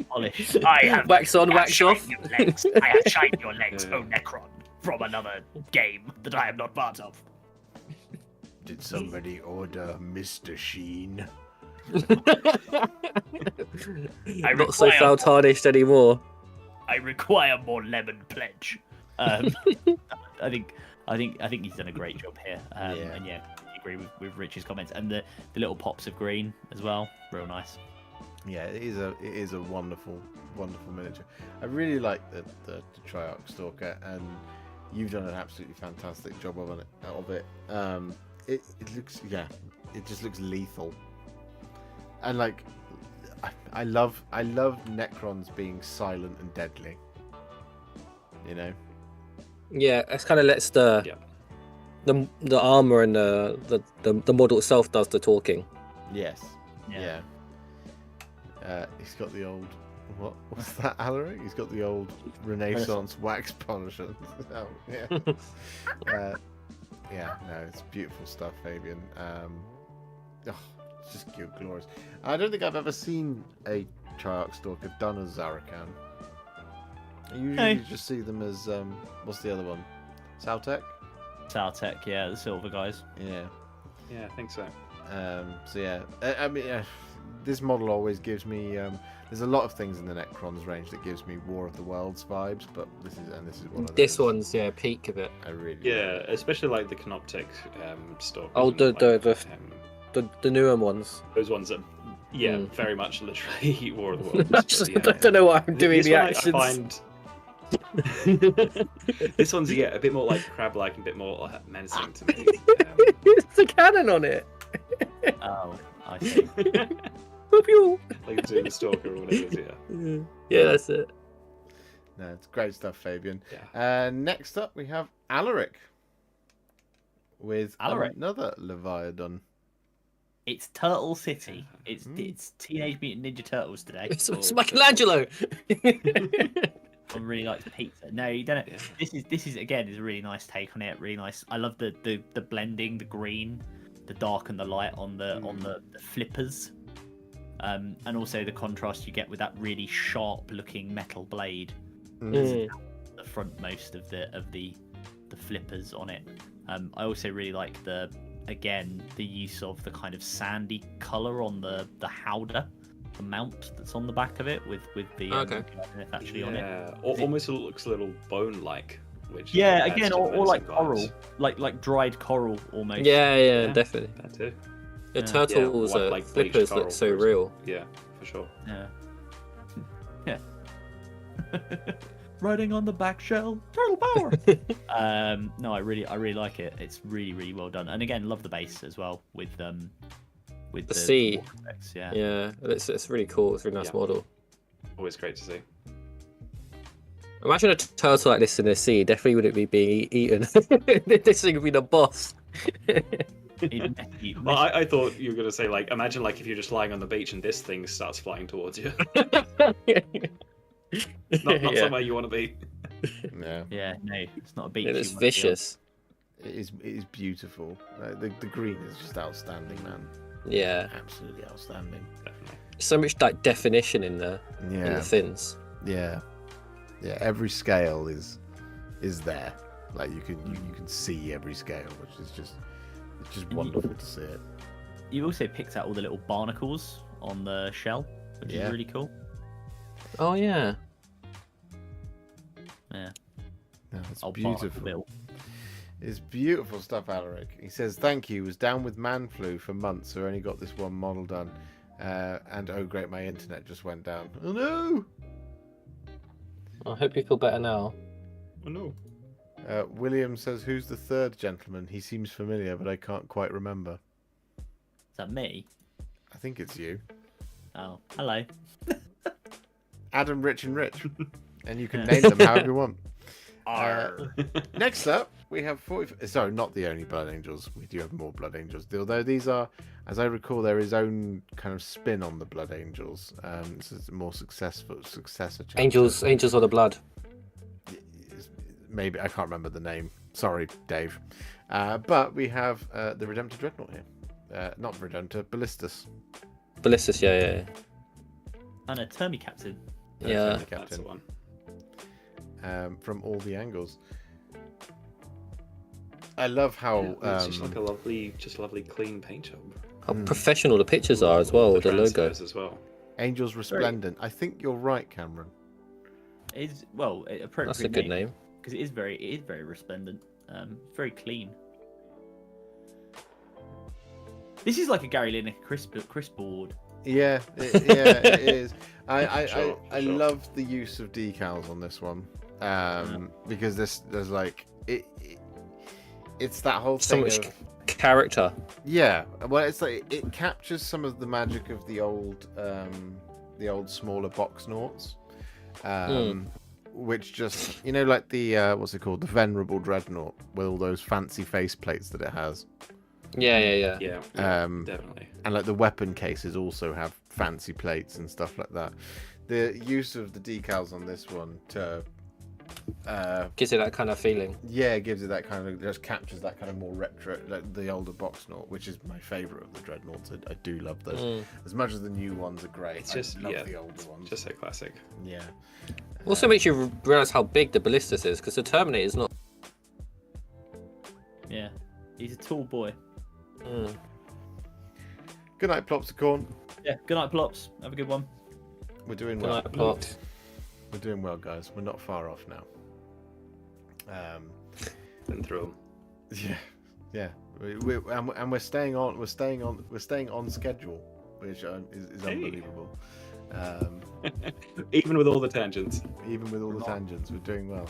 polish. I have wax on, wax off. I have shined your legs, oh Necron, from another game that I am not part of. Did somebody order Mr. Sheen? I'm not so foul tarnished anymore. I require more lemon pledge. I think he's done a great job here. And I agree with Rich's comments and the little pops of green as well. Real nice. Yeah, it is a wonderful miniature. I really like the Triarch Stalker, and you've done an absolutely fantastic job of it. It looks, it just looks lethal, and like I love Necrons being silent and deadly. Yeah, it kind of lets the armor and the model itself does the talking. Yes. Yeah. He's got the old what's that, Alaric? He's got the old Renaissance wax polisher. Oh, yeah. No, it's beautiful stuff, Fabian. It's just glorious. I don't think I've ever seen a Triarch Stalker done as Zarakan. I usually just see them as what's the other one? Saltec, yeah, the silver guys. Yeah, I think so. I mean, this model always gives me. There's a lot of things in the Necrons range that gives me War of the Worlds vibes, but this is one of those. This one's peak of it. I really especially like the Canoptek stock. Oh, the newer ones. Those ones are very much literally War of the Worlds. I don't know why I'm doing the actions. This one's a bit more like crab-like and a bit more menacing to me. It's a cannon on it. Oh, I see. Like the Stalker or whatever it is, Yeah, that's it. No, it's great stuff, Fabian. Yeah. Next up, we have Alaric with another Leviathan. It's Turtle City. It's Teenage Mutant Ninja Turtles today. It's Michelangelo. I really like the pizza. No, you don't. Yeah. This is again is a really nice take on it. Really nice. I love the blending, the green, the dark and the light on the flippers, and also the contrast you get with that really sharp looking metal blade. The frontmost of the flippers on it. I also really like the use of the kind of sandy color on the howdah. The mount that's on the back of it with the actually on it. Yeah, almost looks a little bone-like. Which again, or like coral, like dried coral almost. Yeah, definitely. That too. The turtles, like flippers look so real. Yeah, for sure. Yeah. Riding on the back shell, turtle power. No, I really like it. It's really, really well done. And again, love the base as well with the sea. Effects, it's really cool. It's a really nice model. Always great to see. Imagine a turtle like this in the sea. Definitely wouldn't be being eaten. This thing would be the boss. Well, I thought you were gonna say like, imagine like if you're just lying on the beach and this thing starts flying towards you. Not somewhere you want to be. Yeah. Yeah, no, it's not a beach. It is vicious. It is beautiful. The green is just outstanding, man. Yeah. Absolutely outstanding. Definitely. So much like definition in the Yeah. fins. Yeah. Yeah. Every scale is there. Like you can see every scale, which is just wonderful to see it. You also picked out all the little barnacles on the shell, which is really cool. Oh yeah. Yeah. No, it's Old beautiful. Bill. It's beautiful stuff, Alaric. He says, thank you. Was down with man flu for months, so only got this one model done. And oh great, my internet just went down. Oh no! I hope you feel better now. Oh no. William says, who's the third gentleman? He seems familiar, but I can't quite remember. Is that me? I think it's you. Oh, hello. Adam, Rich and Rich. And you can name them however you want. Next up, we have 40... Sorry, not the only Blood Angels. We do have more Blood Angels. Although these are, as I recall, there is own kind of spin on the Blood Angels. This is a more successor chapter. Angels of the Blood. Maybe, I can't remember the name. Sorry, Dave. But we have the Redemptor Dreadnought here. Not Redemptor, Ballistus. Ballistus, yeah. And a Termi Captain. Yeah. That's the one. From all the angles. I love how it's just like a lovely clean paint job. How professional the pictures are as well, the logo. As well. Angels Resplendent. I think you're right, Cameron. It's appropriate. That's a good name. Because it is very resplendent. Very clean. This is like a Gary Lineker crisp board. Yeah, it is. I Sure. love the use of decals on this one. Because there's like it's that whole So thing much of, character. yeah. Well, it's like it captures some of the magic of the old smaller box noughts, which just like the what's it called, the Venerable Dreadnought with all those fancy face plates that it has. Yeah. Yeah, definitely. And like the weapon cases also have fancy plates and stuff like that. The use of the decals on this one to Gives it that kind of feeling. yeah, gives it that kind of, just captures that kind of more retro, like the older box nought, which is my favourite of the dreadnoughts. I do love those. As much as the new ones are great, It's just I love the older ones. Just so classic. Yeah. Also makes you realise how big the Ballistus is, because the Terminator is not. Yeah, he's a tall boy. Good night, Plopsicorn. Yeah, good night, Plops. Have a good one. We're doing Good well. night, Plops. We're doing well, guys. We're not far off now. Been through Yeah. We're staying on schedule, which is unbelievable. even with all the tangents. Even with all the tangents, we're doing well.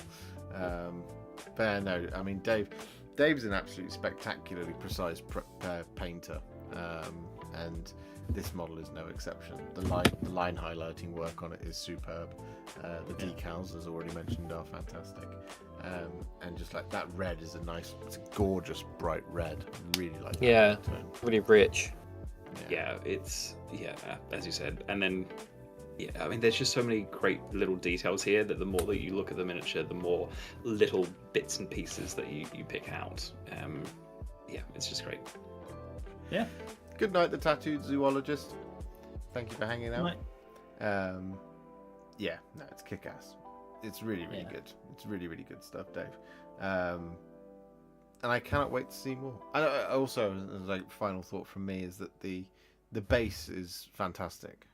But no, I mean Dave's an absolutely spectacularly precise painter, and this model is no exception. The line highlighting work on it is superb. The decals, as already mentioned, are fantastic. And just like that red is it's a gorgeous bright red. Really like that. Yeah, tone. really rich. Yeah, it's as you said, and then I mean, there's just so many great little details here that the more that you look at the miniature, the more little bits and pieces that you pick out. It's just great. Yeah. Good night, the tattooed zoologist. Thank you for hanging out. Yeah, no, it's kick-ass. It's really good. It's really good stuff, Dave. And I cannot wait to see more. I also, like, final thought from me is that the base is fantastic.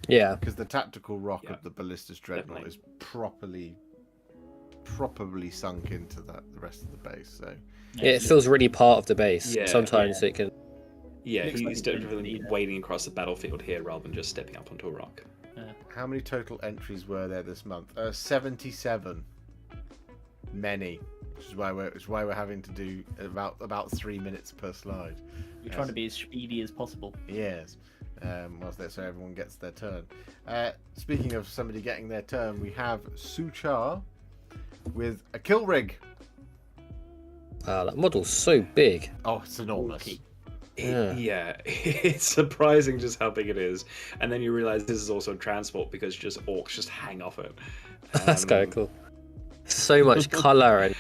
Yeah, because the tactical rock of the Ballistus Dreadnought Definitely. is properly sunk into the rest of the base. So it feels really part of the base. Yeah, Sometimes it can. Yeah, Looks he's like definitely wading across the battlefield here rather than just stepping up onto a rock. how many total entries were there this month? 77. Many. Which is why we're having to do about 3 minutes per slide. We're trying to be as speedy as possible. Yes. So everyone gets their turn. Speaking of somebody getting their turn, we have Suchar with a kill rig. That model's so big. Oh, it's enormous. Yeah, it's surprising just how big it is, and then you realize this is also transport because just orcs just hang off it. That's kind of cool. So much color and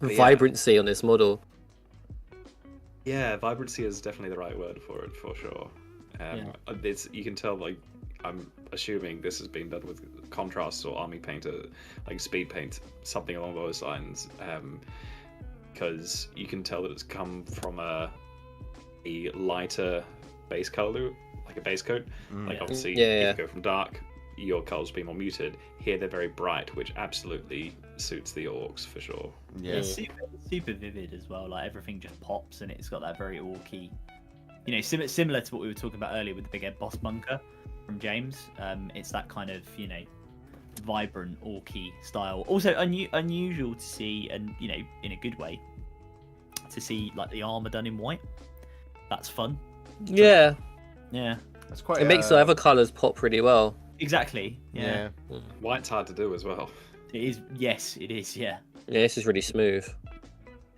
vibrancy on this model. Yeah, vibrancy is definitely the right word for it, for sure. You can tell, like, I'm assuming this has been done with contrasts or army paint, like speed paint, something along those lines, because you can tell that it's come from a lighter base color, like a base coat. Like, obviously, if you go from dark, your colors will be more muted. Here they're very bright, which absolutely suits the orcs for sure. Yeah, it's super vivid as well. Like, everything just pops, and it's got that very orky, similar to what we were talking about earlier with the big Ed Boss bunker from James. It's that kind of vibrant orky style. Also unusual to see, and in a good way, to see like the armor done in white. That's fun. Yeah. That's quite. It makes the other colors pop really well. Exactly. Yeah. White's hard to do as well. It is. Yes, it is. Yeah. Yeah, this is really smooth.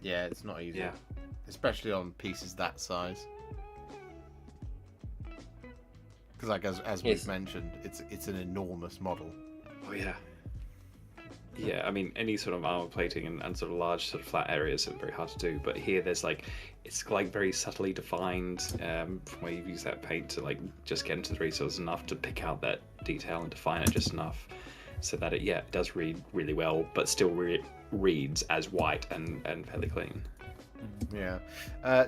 Yeah, it's not easy. Yeah. Especially on pieces that size. Because, like, as we've mentioned, it's an enormous model. Oh yeah. Yeah, I mean, any sort of armor plating and sort of large sort of flat areas are very hard to do, but here there's it's very subtly defined from where you use that paint to just get into the resource enough to pick out that detail and define it just enough so that it does read really well, but still reads as white and fairly clean. Yeah.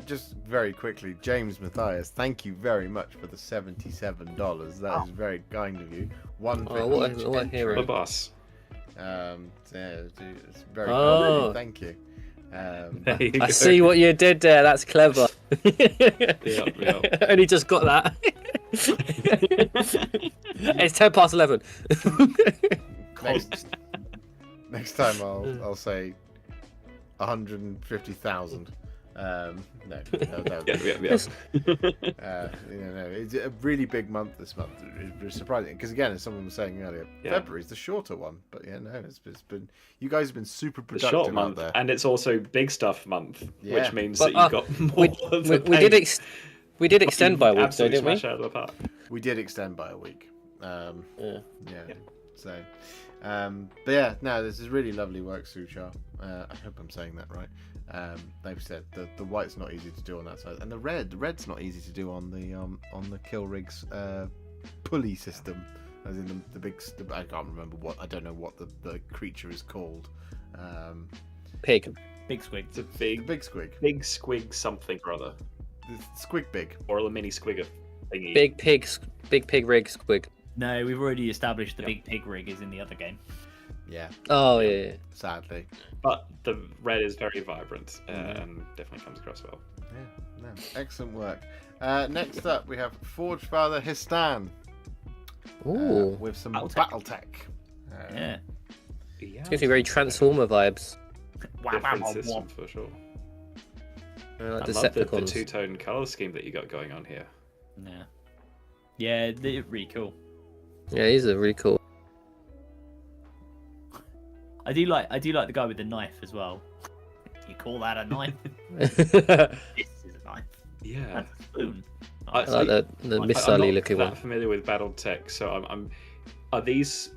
Just very quickly, James Matthias, thank you very much for the $77. That is very kind of you. One for each what a hero. The boss. It's very kind of you. Thank you. I see what you did there. That's clever. Yep. Only just got that. It's 11:10. Next time I'll say 150,000. No. It's a really big month this month. It's surprising because, again, as someone was saying earlier, February's the shorter one. But it's been, you guys have been super productive short month, out there, and it's also big stuff month, which means that you got more. We did extend by a week, though, didn't we? Out of the park. We did extend by a week. So, but yeah, no, this is really lovely work, Suchar. I hope I'm saying that right. They've said the white's not easy to do on that side, and the red's not easy to do on the kill rig's pulley system, as in the big. I can't remember I don't know what the creature is called. Pig. Big squig. It's a big squig. Big squig something or other. Squig big. Or a mini squigger thingy. Big pig rig squig. No, we've already established the big pig rig is in the other game. Yeah. Oh yeah. Sadly. But the red is very vibrant and definitely comes across well. Yeah. No. Excellent work. Next up, we have Forge Father Histan. Ooh. With some battle tech. Yeah. It's gives me very Transformer vibes. Different system for sure. Like I love the two-tone color scheme that you got going on here. Yeah, they're really cool. Yeah, these are really cool. I do like the guy with the knife as well. You call that a knife? This is a knife. Yeah. That's a spoon. I like the missile-y looking one. I'm not that familiar with battle tech, so are these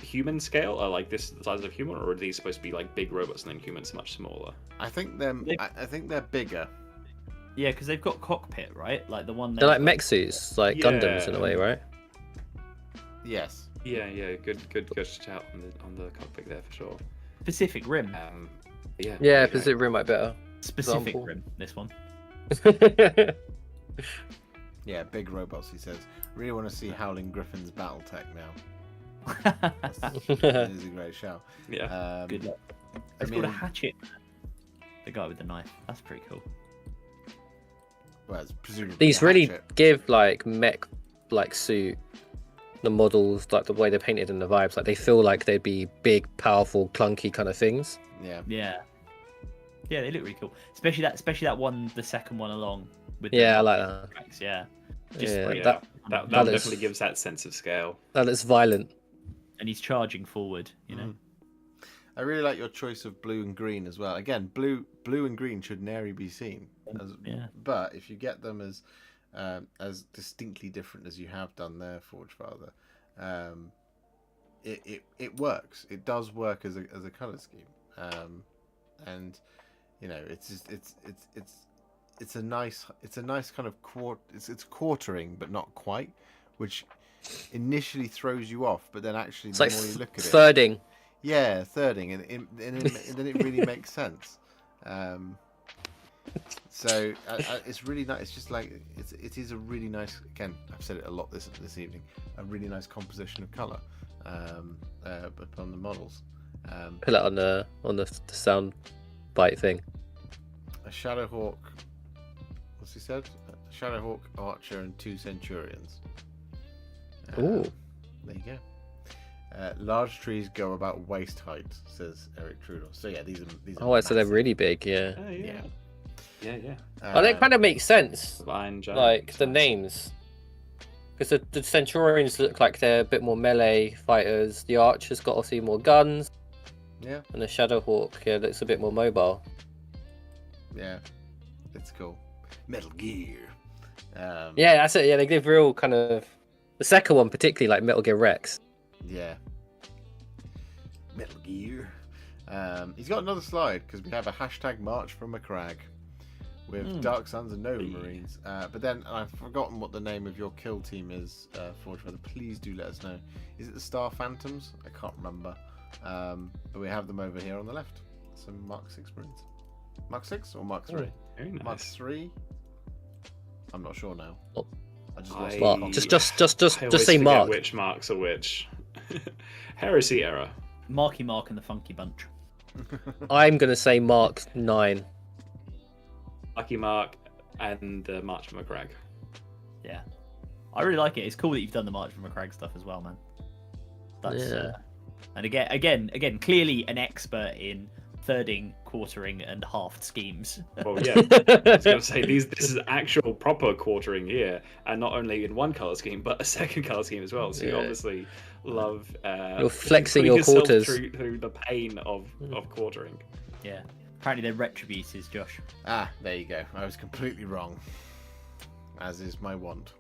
human scale? Are like this the size of human, or are these supposed to be like big robots and then humans much smaller? I think they're bigger. Yeah, because they've got cockpit, right? Like the one. They're like mech suits, like Gundams in a way, right? Yes. Yeah. Good shout on the cockpit there for sure. Pacific Rim. Yeah, Pacific Rim might be better. Specific Rim. This one. Yeah, big robots. He says. Really want to see Howling Griffin's battle tech now. That is a great shout. Yeah. Good luck. It's called a hatchet. The guy with the knife. That's pretty cool. Well, it's presumably these really give like mech like suit the models, like the way they're painted and the vibes, like they feel like they'd be big, powerful, clunky kind of things. Yeah, they look really cool. Especially that one, the second one along with I like that. tracks, yeah. That definitely gives that sense of scale. That looks violent. And he's charging forward, you know. I really like your choice of blue and green as well. Again, blue and green should nary be seen. But if you get them as distinctly different as you have done there, Forge Father, it works. It does work as a color scheme. And you know, it's a nice kind of it's quartering, but not quite, which initially throws you off, but then actually the more you look at it, thirding. Yeah, thirding, and then it really makes sense. So it's really nice. It's just like it is a really nice. Again, I've said it a lot this evening. A really nice composition of color upon the models. Put it on the sound bite thing. A Shadowhawk. What's he said? A Shadowhawk, Archer, and 2 Centurions. Ooh. There you go. Large trees go about waist height, says Eric Trudel. So yeah, these are. Oh, so they're really big, yeah. Oh, yeah. That kind of makes sense. Line giant, like the names, because the Centurions look like they're a bit more melee fighters. The Archer's got obviously more guns. Yeah. And the Shadowhawk, looks a bit more mobile. Yeah, it's cool. Metal Gear. Yeah, that's it. Yeah, they give real kind of the second one, particularly like Metal Gear Rex. Yeah. Metal Gear. He's got another slide because we have a hashtag March from a Crag with Dark Suns and Nova Marines. But then I've forgotten what the name of your kill team is, Forge Feather. Please do let us know. Is it the Star Phantoms? I can't remember. But we have them over here on the left. Some Mark 6 Marines. Mark 6 or Mark 3? Very nice. Mark 3? I'm not sure now. I just lost Mark. I Just say Mark. Which marks are which? Heresy era. Marky Mark and the Funky Bunch. I'm gonna say Mark 9. Lucky Mark and the March from a Crag. Yeah, I really like it. It's cool that you've done the March from a Crag stuff as well, man. That's and again, clearly an expert in thirding, quartering, and halved schemes. Well, yeah, I was going to say this is actual proper quartering here, and not only in one color scheme, but a second color scheme as well. So you obviously love. You're flexing your quarters through the pain of quartering. Yeah. Apparently they're retributors, Josh. Ah, there you go. I was completely wrong. As is my want.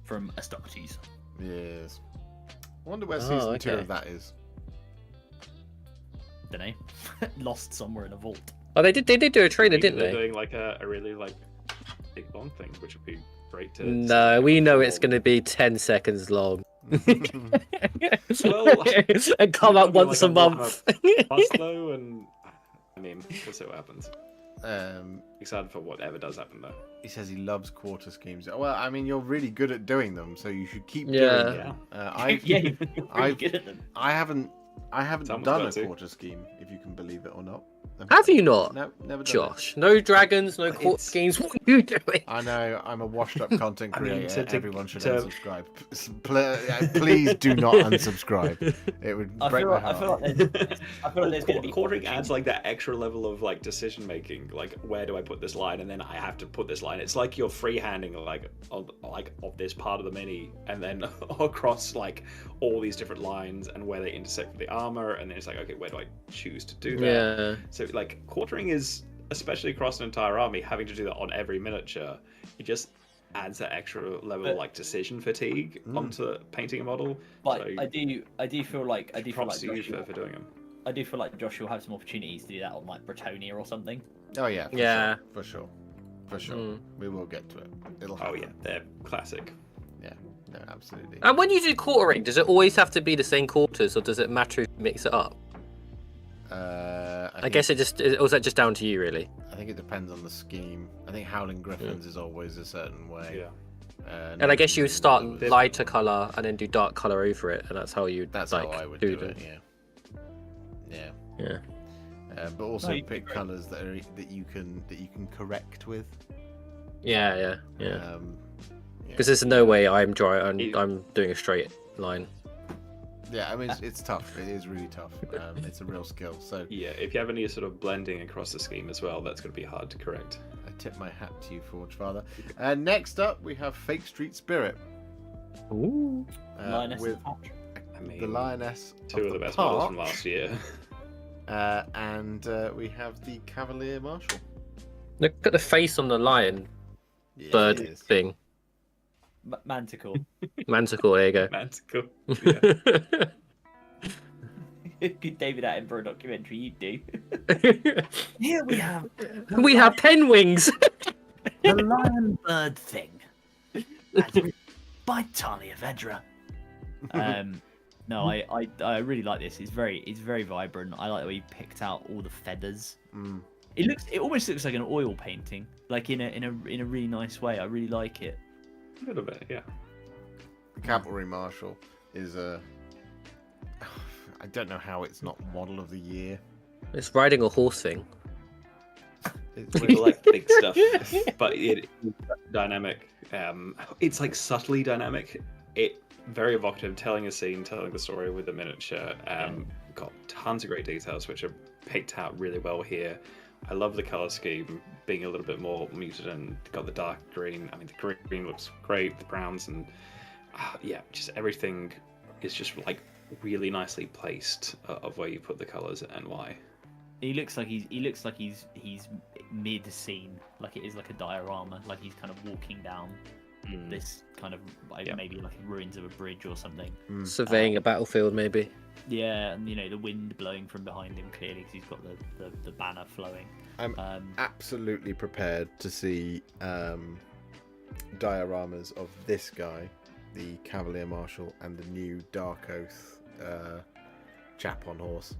From Astoctes. Yes. I wonder where season 2 of that is. Dunno. Lost somewhere in a vault. Oh, they did do a trailer, didn't They're they? doing like a really big long thing, which would be great to. No, we know it's going to be 10 seconds long. Well, and come out once a month. Though, and I mean, we'll see what happens. Excited for whatever does happen though. He says he loves quarter schemes. Well, I mean, you're really good at doing them, so you should keep doing them. You're really good at them. I haven't Someone's done got a to. quarter scheme, if you can believe it or not. Have you not? No, never done Josh, no dragons, no court schemes. What are you doing? it. I know, I'm a washed-up content I mean, creator. to- Everyone should to- unsubscribe. Please do not unsubscribe. It would break my heart. I feel like there's going to be Quartering adds like that extra level of like decision making. Like, where do I put this line, and then I have to put this line. It's like you're freehanding of this part of the mini, and then across like all these different lines and where they intersect with the armor, and then it's like, okay, where do I choose to do that? Yeah. So like quartering is, especially across an entire army, having to do that on every miniature, it just adds that extra level of like decision fatigue onto painting a model. But So I do feel like props to you Josh, for doing them. I do feel like Josh will have some opportunities to do that on like Bretonia or something. Oh yeah, for sure. We will get to it. It'll happen. Oh yeah, they're classic. Yeah, no, absolutely. And when you do quartering, does it always have to be the same quarters, or does it matter if you mix it up? I guess or is that just down to you, really? I think it depends on the scheme. I think Howling Griffins is always a certain way. Yeah. And I guess you would start lighter color and then do dark color over it, and that's how you. That's like, how I would do do them. it. Yeah. Yeah. But also pick colours that you can correct with. Yeah. Because there's no way I'm doing a straight line. Yeah, I mean it's tough. It is really tough. It's a real skill. So Yeah, if you have any sort of blending across the scheme as well, that's going to be hard to correct. a tip my hat to you, Forge Father. Next up, we have Fake Street Spirit. Ooh. Lioness with I mean, the Lioness. two of the best models from last year. And we have the Cavalier Marshal. Look at the face on the lion bird Yes. thing. Manticore. Manticore, there you go. Manticore. Yeah. Good David Attenborough documentary, you do. Here we have We have penwings. the lion bird thing. By Talia Vedra. No, I really like this. It's very vibrant. I like the way you picked out all the feathers. Mm. It almost looks like an oil painting, like in a really nice way. I really like it. A little bit, yeah. The Cavalry Marshal is a. I don't know how it's not Model of the Year. It's riding a horse thing. We like big stuff, but it is dynamic. It's like subtly dynamic. It very evocative, telling a scene, telling the story with the miniature. Got tons of great details, which are picked out really well here. I love the color scheme being a little bit more muted and got the dark green. I mean, the green looks great, the browns, and yeah, just everything is just like really nicely placed of where you put the colors and why. He looks like he's mid scene, like it is like a diorama, like he's kind of walking down this kind of maybe like ruins of a bridge or something. Surveying a battlefield, maybe. Yeah, and the wind blowing from behind him clearly because he's got the banner flowing. I'm absolutely prepared to see dioramas of this guy, the Cavalier Marshal, and the new Dark Oath chap on horse.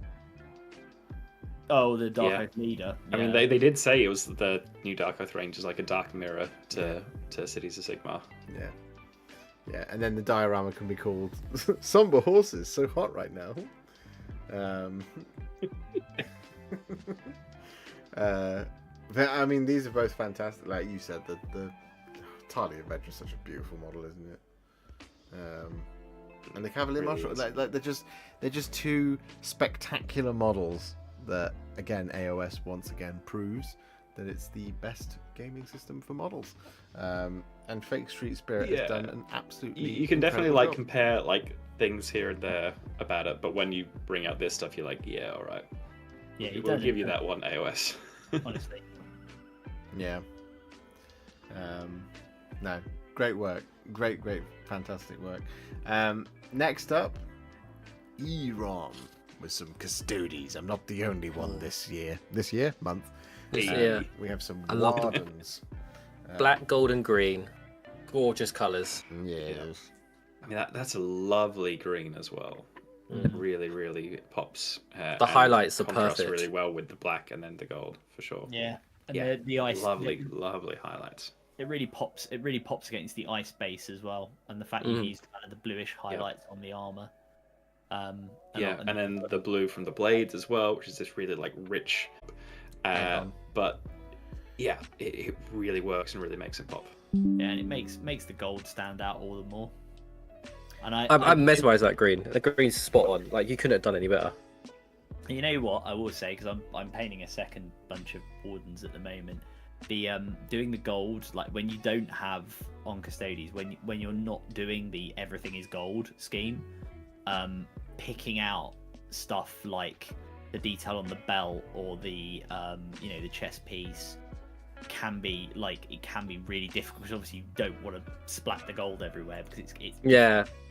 Oh, the Dark Oath leader. I mean, they did say it was the new Dark Oath range is like a dark mirror to Cities of Sigmar. Yeah, and then the diorama can be called Somber Horses, so hot right now. But, I mean, these are both fantastic. Like you said, the Talia Vedra is such a beautiful model, isn't it? And the Cavalier Really Marshal, is. like they're just two spectacular models that, again, AOS once again proves that it's the best gaming system for models. And Fake Street Spirit has done an absolutely. You can definitely like job. compare like things here and there about it, but when you bring out this stuff, you're like, yeah, all right. Yeah, We'll give you that one, AOS. Honestly. Yeah. No, great work. Great, fantastic work. Next up, Eron with some Custodes. I'm not the only one this month. Yeah. We have some I love it. Wardens. Black, gold, and green. Gorgeous colours. Yes. I mean, that's a lovely green as well. It really pops. The highlights are contrasts perfect. really well with the black and then the gold for sure. Yeah. And Yeah, the ice. lovely highlights. It really pops against the ice base as well, and the fact you've used kind of the bluish highlights on the armor. And then the blue from the blades as well, which is this really like rich. But yeah, it really works and really makes it pop. Yeah, and it makes the gold stand out all the more. And I'm mesmerised by that green. The green's spot on. Like, you couldn't have done any better. You know what I will say, because I'm painting a second bunch of Wardens at the moment. The doing the gold, like when you don't have on Custodes, when you're not doing the everything is gold scheme, picking out stuff like the detail on the belt or the the chest piece can be really difficult, because obviously you don't want to splat the gold everywhere because it's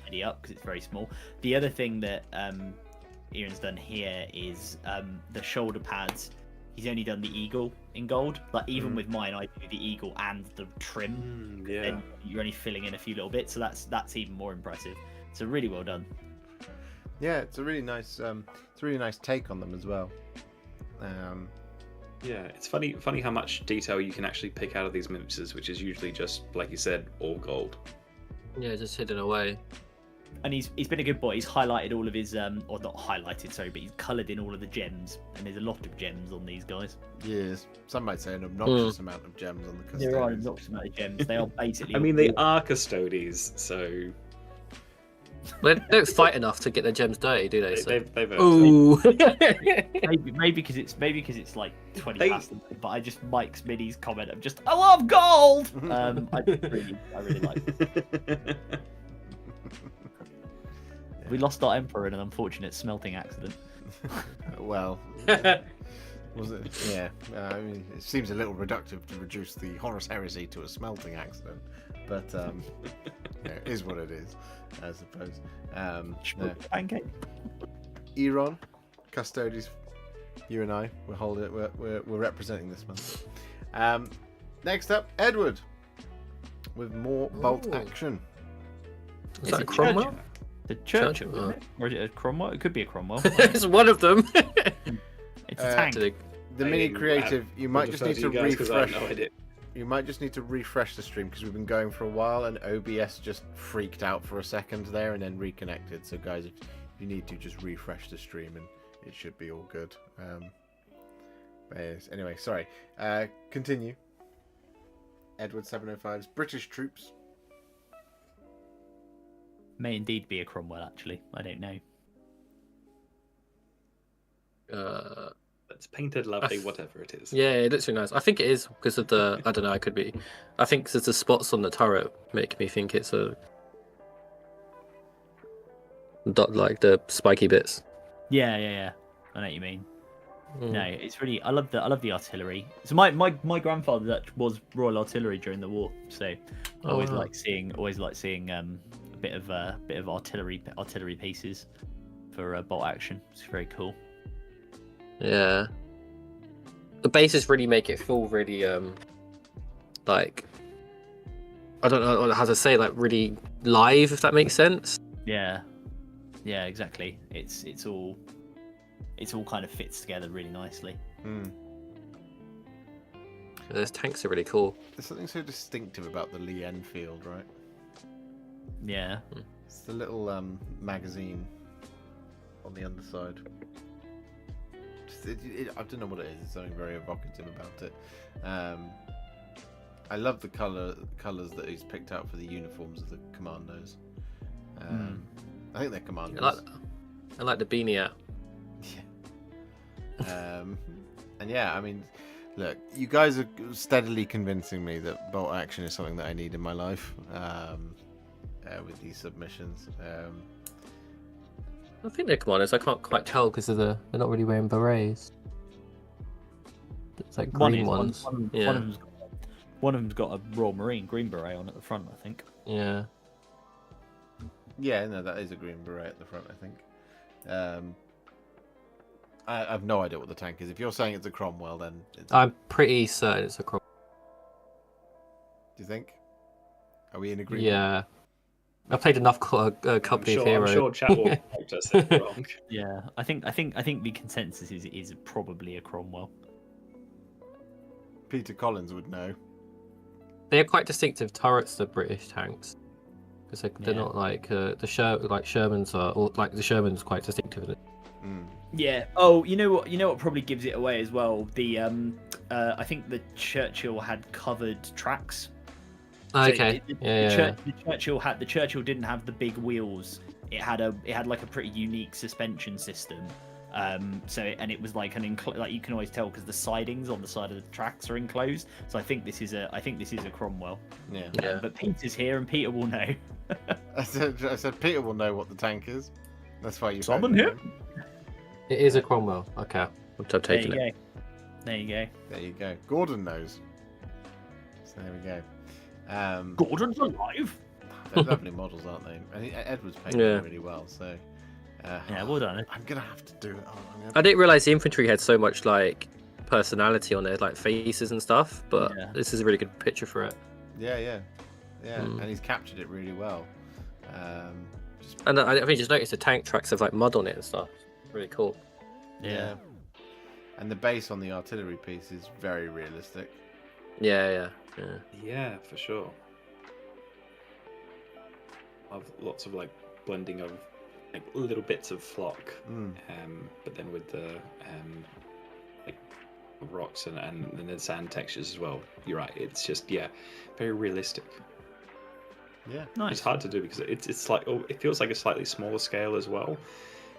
ready up because it's very small. The other thing that Ian's done here is the shoulder pads. He's only done the eagle in gold. Like even with mine, I do the eagle and the trim. And you're only filling in a few little bits, so that's even more impressive. So really well done. Yeah, it's a really nice take on them as well. Yeah, it's funny how much detail you can actually pick out of these miniatures, which is usually just, like you said, all gold. Yeah, just hidden away. And he's been a good boy. He's highlighted all of his or not highlighted, sorry, but he's coloured in all of the gems, and there's a lot of gems on these guys. Yes, some might say an obnoxious amount of gems on the Custodes. There are an obnoxious amount of gems. They are basically. I mean, they are Custodes, so They don't fight enough to get their gems dirty, do they? They've Ooh. maybe because it's like 20 past them, but I just Mike's Mini's comment of just I love gold. I really like it. We lost our emperor in an unfortunate smelting accident. Well, was it? Yeah. I mean, it seems a little reductive to reduce the Horus Heresy to a smelting accident, but yeah, it is what it is, I suppose. Pancake. Eron, Custodes, you and I, we're representing this month. Next up, Edward, with more bolt action. Is that a Cromwell? The Churchill, isn't it? Or is it a Cromwell? It could be a Cromwell. It's one of them. It's a tank. The mini creative, you might just need to refresh. No idea. You might just need to refresh the stream because we've been going for a while and OBS just freaked out for a second there and then reconnected. So guys, if you need to, just refresh the stream and it should be all good. Yes. Anyway, sorry. Continue. Edward 705's British troops. May indeed be a Cromwell, actually. I don't know. It's painted lovely, whatever it is. Yeah, it looks really nice. I think it is because of the. I don't know. It could be. I think because the spots on the turret make me think it's a. Like the spiky bits. Yeah. I know what you mean. No, it's really. I love the artillery. So my grandfather was Royal Artillery during the war, so I always like seeing a bit of artillery pieces for bolt action. It's very cool. Yeah. The bases really make it feel really like I don't know how to say, like really live, if that makes sense. Yeah, exactly. It's all kind of fits together really nicely. Those tanks are really cool. There's something so distinctive about the Lee Enfield, right? Yeah. It's the little magazine on the underside. I don't know what it is. There's something very evocative about it. I love the colours that he's picked out for the uniforms of the commandos. I think they're commandos. I like the beanie hat. Yeah. And yeah, I mean, look, you guys are steadily convincing me that bolt action is something that I need in my life. With these submissions. I think they're commanders. I can't quite tell because they're not really wearing berets. It's like green ones. One of them's got a Royal Marine green beret on at the front, I think. Yeah. Yeah, no, that is a green beret at the front, I think. I have no idea what the tank is. If you're saying it's a Cromwell, then I'm pretty certain it's a Cromwell. Do you think? Are we in agreement? Yeah. I played enough Company of Heroes. I'm sure chat will correct us if we're wrong. Yeah, I think the consensus is probably a Cromwell. Peter Collins would know. They're quite distinctive turrets, the British tanks, because they're not like like Shermans are, or like the Sherman's quite distinctive. Yeah. Oh, you know what probably gives it away as well. The I think the Churchill had covered tracks. Okay. The Churchill didn't have the big wheels. It had like a pretty unique suspension system. And it was like like you can always tell because the sidings on the side of the tracks are enclosed. So I think this is a Cromwell. Yeah. But Peter's here and Peter will know. I said Peter will know what the tank is. That's why you. Someone here. It is a Cromwell. Okay, I'm taking it. There you go. Gordon knows. So there we go. Gordon's alive. They're lovely models, aren't they? And Edward's painted them really well. So well done. I'm gonna have to do it. I didn't realize the infantry had so much like personality on their like faces and stuff, but this is a really good picture for it. Yeah. And he's captured it really well. And I think just noticed the tank tracks have like mud on it and stuff. Really cool. Yeah. And the base on the artillery piece is very realistic. Yeah, for sure. I've lots of like blending of like little bits of flock, but then with the like rocks and the sand textures as well. You're right. It's just very realistic. Yeah, Nice. It's hard to do because it's like it feels like a slightly smaller scale as well,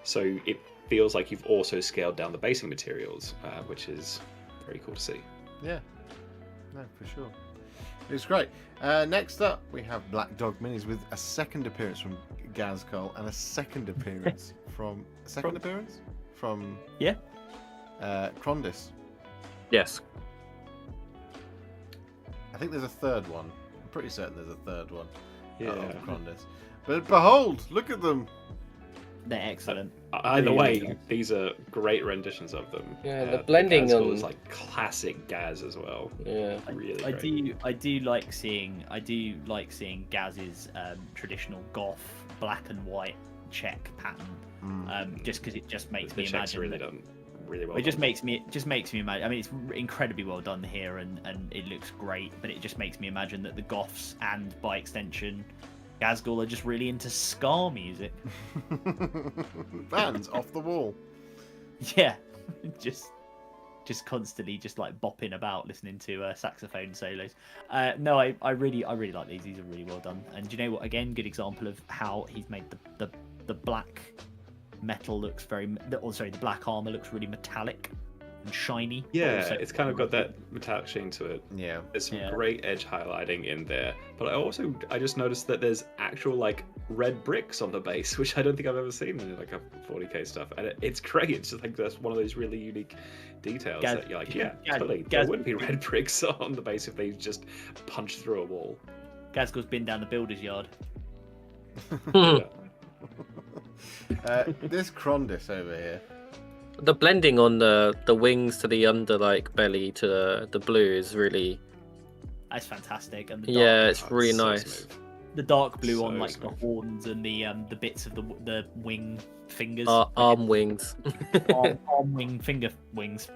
so it feels like you've also scaled down the basing materials, which is very cool to see. Yeah, no, for sure. It's great. Next up, we have Black Dog Minis with a second appearance from Gazcol and a second appearance from Yeah. Crondis. Yes. I think there's a third one. I'm pretty certain there's a third one Yeah. of Crondis. But behold, look at them. They're excellent. Either Really way, good. these are great renditions of them. Yeah, the blending Gaz on- is like classic Gaz as well. Yeah. Really I great. I do like seeing Gaz's traditional goth black and white check pattern. Just because it just makes The me checks are imagine. really done really well. It just done. makes me imagine. I mean, it's incredibly well done here, and it looks great. But it just makes me imagine that the goths and by extension, Gazgul are just really into ska music. Bands off the wall. Yeah, just constantly just like bopping about listening to saxophone solos. No, I really like these. These are really well done. And do you know what? Again, good example of how he's made the black metal looks the black armor looks really metallic and shiny. but Yeah, also- it's kind of got that metallic sheen to it. Yeah. There's some Yeah. great edge highlighting in there, but I just noticed that there's actual like red bricks on the base, which I don't think I've ever seen in like a 40k stuff, and it's great. It's just like that's one of those really unique details Gaz- that you're like, yeah, Gaz- totally. Gaz- There wouldn't be red bricks on the base if they just punched through a wall. Gazgul's been down the builder's yard. Yeah. This Crondis over here. The blending on the wings to the under like belly to the blue is really That's fantastic. And the yeah, dark, it's really so nice. smooth. the dark blue So on like smooth. the horns and the bits of the wing fingers. Arm wings. arm wing finger wings.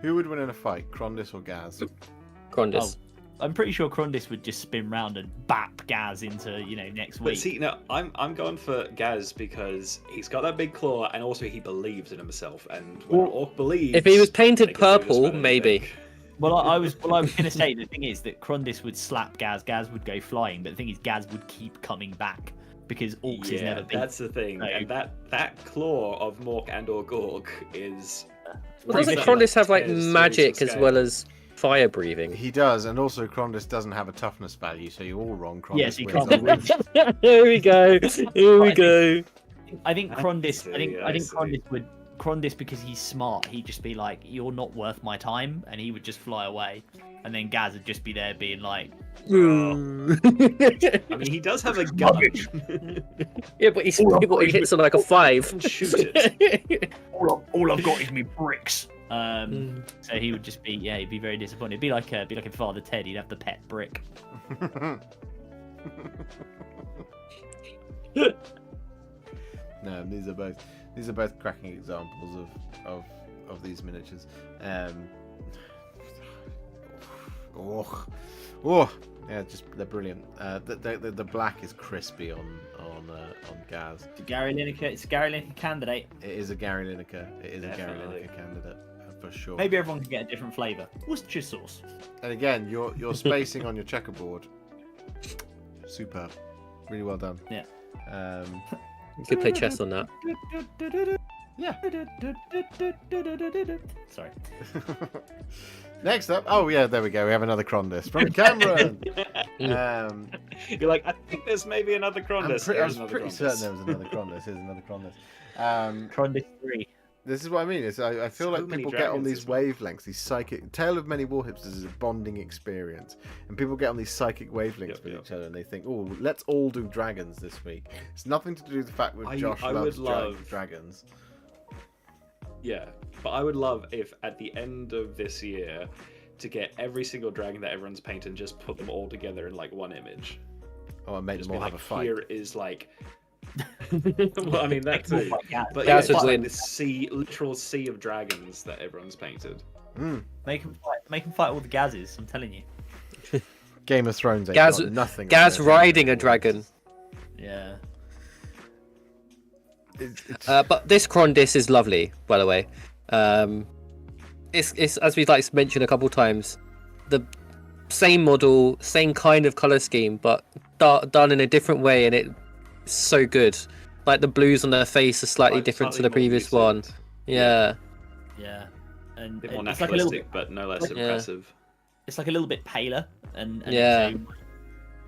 Who would win in a fight, Crondis or Gaz? Crondis. I'm pretty sure Crondis would just spin round and bap Gaz into next But week. see, no, I'm going for Gaz because he's got that big claw, and also he believes in himself. And when an orc believes, If he was painted they can do this purple, better than maybe. Nick. Well, I was going to say the thing is that Crondis would slap Gaz, Gaz would go flying, but the thing is Gaz would keep coming back because Orcs is never beat. that's the thing. So- And that claw of Mork and or Gorg is. Well, doesn't really Crondis have like tears through magic some as scale. well as fire breathing? He does, and also Crondis doesn't have a toughness value, so you're all wrong. Crondis Yes, he wins can't on that. Here we go. Here we go. I think Crondis. I think I see. Crondis would. Crondis, because he's smart, he'd just be like, "You're not worth my time," and he would just fly away. And then Gaz would just be there, being like, I mean, he does have a gun. Yeah, but he hits on like a 5. Can shoot it. all I've got is me bricks. So he would just be, he'd be very disappointed. It'd be like a Father Ted. He'd have the pet brick. No, these are both cracking examples of these miniatures. Yeah, they're brilliant. The black is crispy on Gaz. It's a Gary Lineker candidate. It is a Gary Lineker. It is a Gary Definitely. Lineker candidate for sure. Maybe everyone can get a different flavour. Worcestershire sauce. And again, your spacing on your checkerboard, superb. Really well done. Yeah. You could play chess on that. Yeah. Sorry. Next up, oh yeah, there we go. We have another Crondis from Cameron. You're like, I think there's maybe another Crondis. I was Here's another pretty Crondis. certain there was another Crondis. Here's another Crondis. Crondis 3. This is what I mean. I feel So like many people get on dragons these as well. wavelengths, these psychic. Tale of Many Warhipsters is a bonding experience, and people get on these psychic wavelengths with each other, and they think, "Oh, let's all do dragons this week." It's nothing to do with the fact that Josh I loves would love- dragons. Yeah, but I would love if at the end of this year to get every single dragon that everyone's painted and just put them all together in like one image. Oh, and make Just them be all like, have a fight. here is like. Well, I mean that too. But Gaz yeah, would it's win. like this literal sea of dragons that everyone's painted. Make him fight all the Gazes. I'm telling you. Game of Thrones. Ain't Gaz- got nothing. Gaz on there. riding a dragon. Yeah. It's- But this Crondis is lovely, by the way. It's as we've like mentioned a couple times. same model, same kind of color scheme, but done in a different way, and it's so good. Like the blues on their face are slightly different to the previous one. Yeah. Yeah. And A bit more it's like naturalistic, but no less impressive. It's like a little bit paler, and yeah,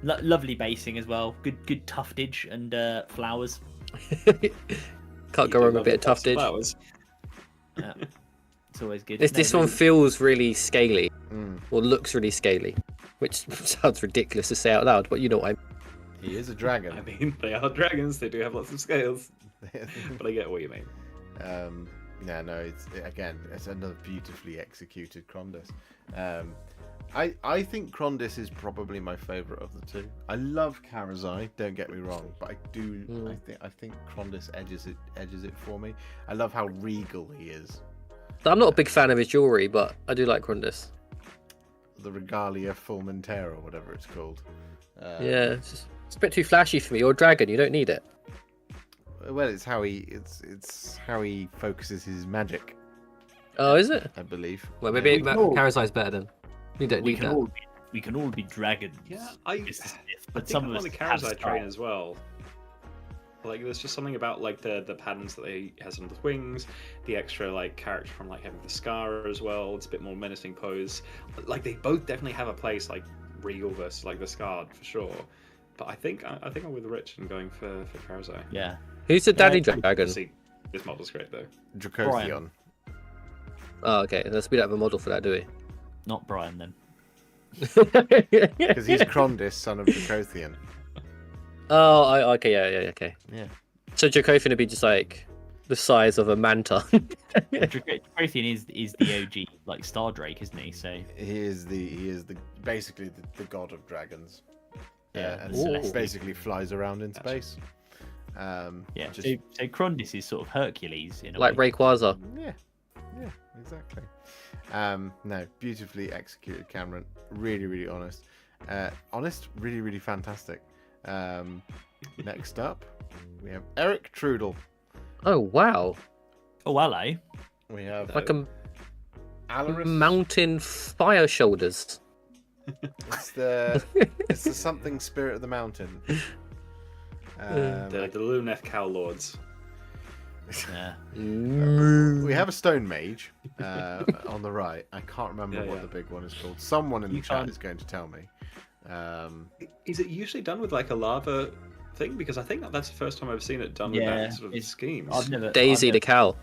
lovely basing as well. Good tuftage and flowers. Can't go wrong with a bit of tuftage. Flowers. Yeah, it's always good. This one feels really scaly, or looks really scaly, which sounds ridiculous to say out loud, but you know what I mean. He is a dragon. I mean, they are dragons. They do have lots of scales, but I get what you mean. Yeah, no, it's another beautifully executed Krondys. I think Krondys is probably my favourite of the two. I love Karazai, don't get me wrong, but I think Krondys edges it for me. I love how regal he is. I'm not a big fan of his jewellery, but I do like Krondys. The Regalia Fulmentera, or whatever it's called. Yeah, it's a bit too flashy for me. You're a dragon, you don't need it. Well, it's how he focuses his magic. Oh, is it? I believe. Well, maybe Karazai's better then. You don't need that. We can all be dragons. Yeah, but some of us on the Karazai train as well. Like, there's just something about like the patterns that he has on the wings, the extra like character from like having the scar as well. It's a bit more menacing pose. Like they both definitely have a place, like regal versus like the scarred for sure. But I think I'm with Rich and going for Karazai. Yeah. Who's the daddy dragon? See, this model's great though. Dracothion. Oh, okay. Let's be out of a model for that, do we? Not Brian then. Because he's Krondys, son of Dracothion. Oh, okay, yeah, okay. Yeah. So Dracothion would be just like the size of a manta. Dracothion is the OG like Star Drake, isn't he? So he is the basically the god of dragons. Yeah, and basically flies around in space. Yeah. So Krondys is sort of Hercules in a like way. Rayquaza. Yeah, exactly. No, beautifully executed Cameron. Really, really honest. Really, really fantastic. Next up, we have Eric Trudel. Oh wow! Oh hello. We have Like a Alaris. mountain fire shoulders. It's the something spirit of the mountain. The Luneth Cow Lords. Yeah. We have a stone mage on the right. I can't remember what the big one is called. Someone in the chat is going to tell me. Is it usually done with like a lava thing? Because I think that's the first time I've seen it done with that sort of scheme. Daisy the cow.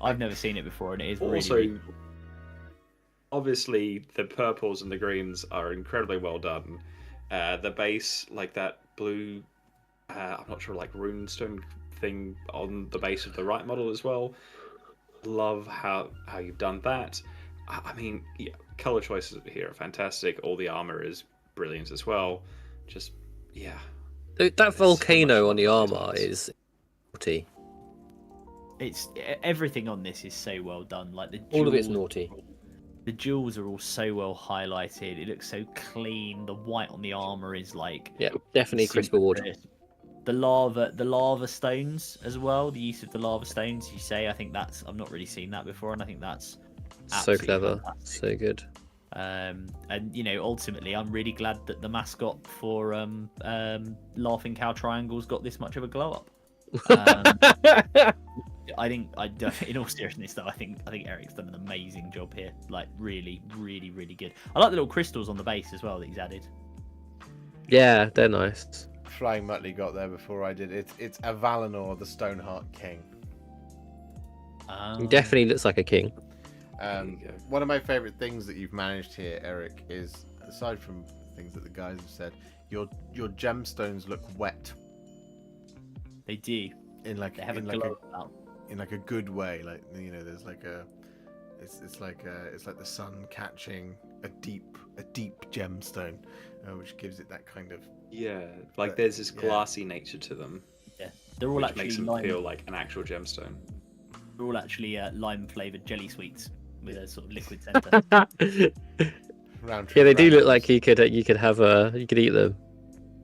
I've never seen it before, and it is Also, really obviously, the purples and the greens are incredibly well done. The base, like that blue, I'm not sure, like runestone thing on the base of the right model as well. Love how you've done that. I mean, yeah, color choices here are fantastic. All the armor is brilliant as well. Just, yeah. That volcano on the armor is naughty. It's everything on this is so well done. Like all of it's naughty. The jewels are all so well highlighted. It looks so clean. The white on the armor is like definitely crisp reward. The lava stones as well. The use of the lava stones, you say. I think I've not really seen that before, and I think that's so clever, fantastic. So good. And ultimately, I'm really glad that the mascot for Laughing Cow Triangle's got this much of a glow up. In all seriousness, though, I think Eric's done an amazing job here. Like, really, really, really good. I like the little crystals on the base as well that he's added. Yeah, they're nice. Flying Mutley got there before I did. It's Avalanor, the Stoneheart King. He definitely looks like a king. One of my favourite things that you've managed here, Eric, is aside from things that the guys have said, your gemstones look wet. They do. In like they have in a like glow about. In like a good way, like there's like it's like the sun catching a deep gemstone, which gives it that kind of there's this glassy nature to them. Yeah, they're all actually makes them feel like an actual gemstone. They're all actually lime flavored jelly sweets with a sort of liquid center. Yeah, they do look like you could eat them.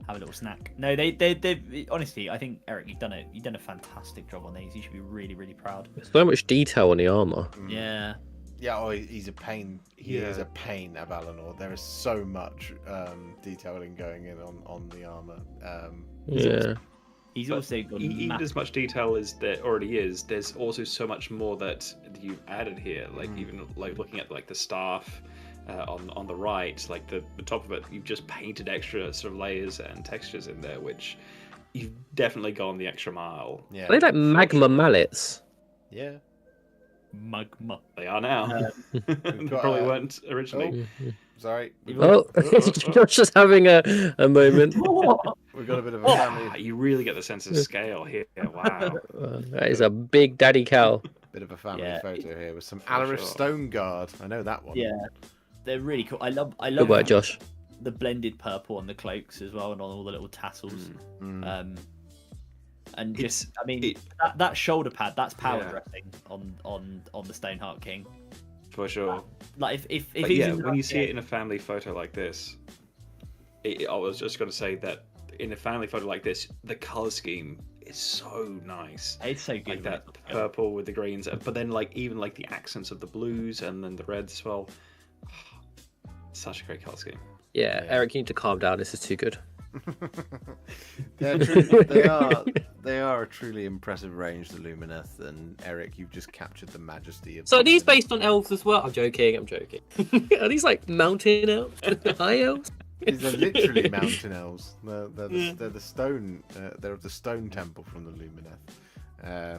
Have a little snack. No, they honestly, I think Eric, you've done a fantastic job on these. You should be really, really proud. There's so much detail on the armor. Yeah, Yeah, he's a pain. He is a pain of Alanor. There is so much detailing going in on the armor. He's also got even as much detail as there already is. There's also so much more that you've added here. Like even like looking at like the staff on the right, like the top of it, you've just painted extra sort of layers and textures in there, which you've definitely gone the extra mile. Yeah, are they like magma mallets? Yeah. Magma. They are now. They probably weren't originally. Sorry. Josh is having a moment. We've got a bit of a family. You really get the sense of scale here. Wow. That is a big daddy cow. Bit of a family photo here with some Alaris Stone Guard. I know that one. Yeah, they're really cool. I love. Good work, Josh. The blended purple on the cloaks as well, and on all the little tassels. And just, I mean, that shoulder pad, that's power dressing on the Stoneheart King. For sure. Like if when you see it in a family photo like this, I was just going to say that in a family photo like this, the color scheme is so nice. It's so good. Like that purple with the greens, but then like even like the accents of the blues and then the reds as well. Such a great color scheme. Yeah, Eric, you need to calm down. This is too good. They are a truly impressive range, the Lumineth, and Eric, you've just captured the majesty of. So are these based on elves as well? I'm joking. Are these like mountain elves? High elves? These are literally mountain elves. They're the stone. They're of the stone temple from the Lumineth. Yeah,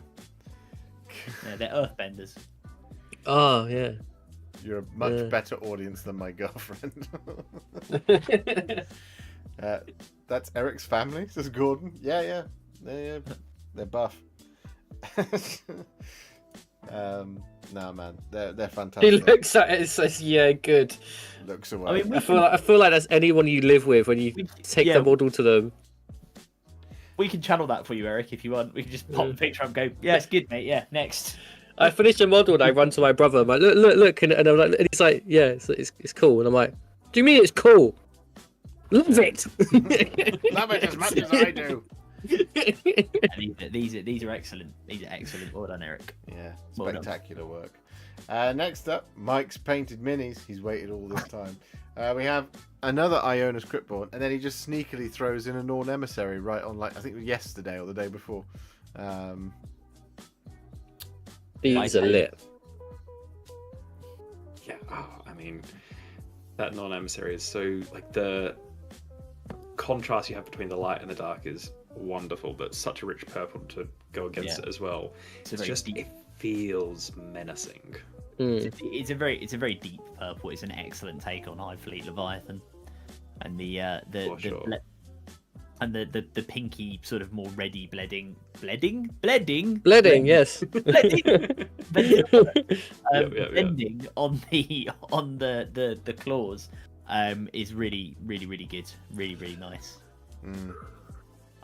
they're earthbenders. Oh yeah. You're a much better audience than my girlfriend. That's Eric's family, says Gordon. Yeah. They're buff. No, man, they're fantastic. He looks at it and says, "Yeah, good." Looks away. I mean, I feel like that's anyone you live with when you take the model to them. We can channel that for you, Eric, if you want. We can just pop the picture up and go, "Yeah, it's good, mate. Yeah, next." I finish a model and I run to my brother. I'm like, look, and I'm like, and he's like, "Yeah, it's cool." And I'm like, "Do you mean it's cool? Love it. Love it as much as I do." These are excellent. These are excellent. Well done, Eric. Yeah, spectacular work. Next up, Mike's painted minis. He's waited all this time. We have another Iona's Cryptborn, and then he just sneakily throws in a Norn Emissary right on, like I think it was yesterday or the day before. These are lit. Yeah, I mean, that Norn Emissary is so like the contrast you have between the light and the dark is wonderful, but such a rich purple to go against it as well. It feels menacing. It's a very deep purple. It's an excellent take on High Fleet Leviathan, and the pinky sort of more reddy bledding, yes. Blending on the claws is really good, really nice.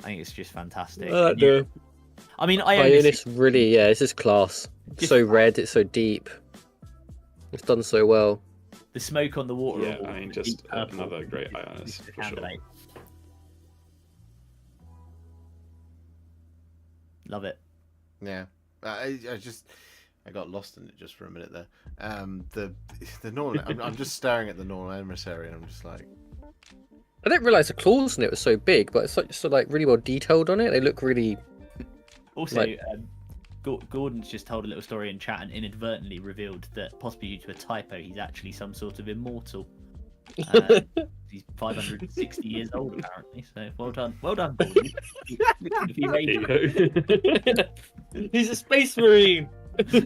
I think it's just fantastic. I mean, Ionis really, this is class. It's so red, it's so deep. It's done so well. The smoke on the water. Yeah, I mean, just another great Ionis for sure. Love it. Yeah, I got lost in it just for a minute there. The Norn, I'm just staring at the Norn Emissary, and I'm just like, I didn't realise the claws in it was so big, but it's so like really well detailed on it. They look really. Also, Gordon's just told a little story in chat and inadvertently revealed that, possibly due to a typo, he's actually some sort of immortal. He's 560 years old apparently. So well done, Gordon. He's a space marine. He's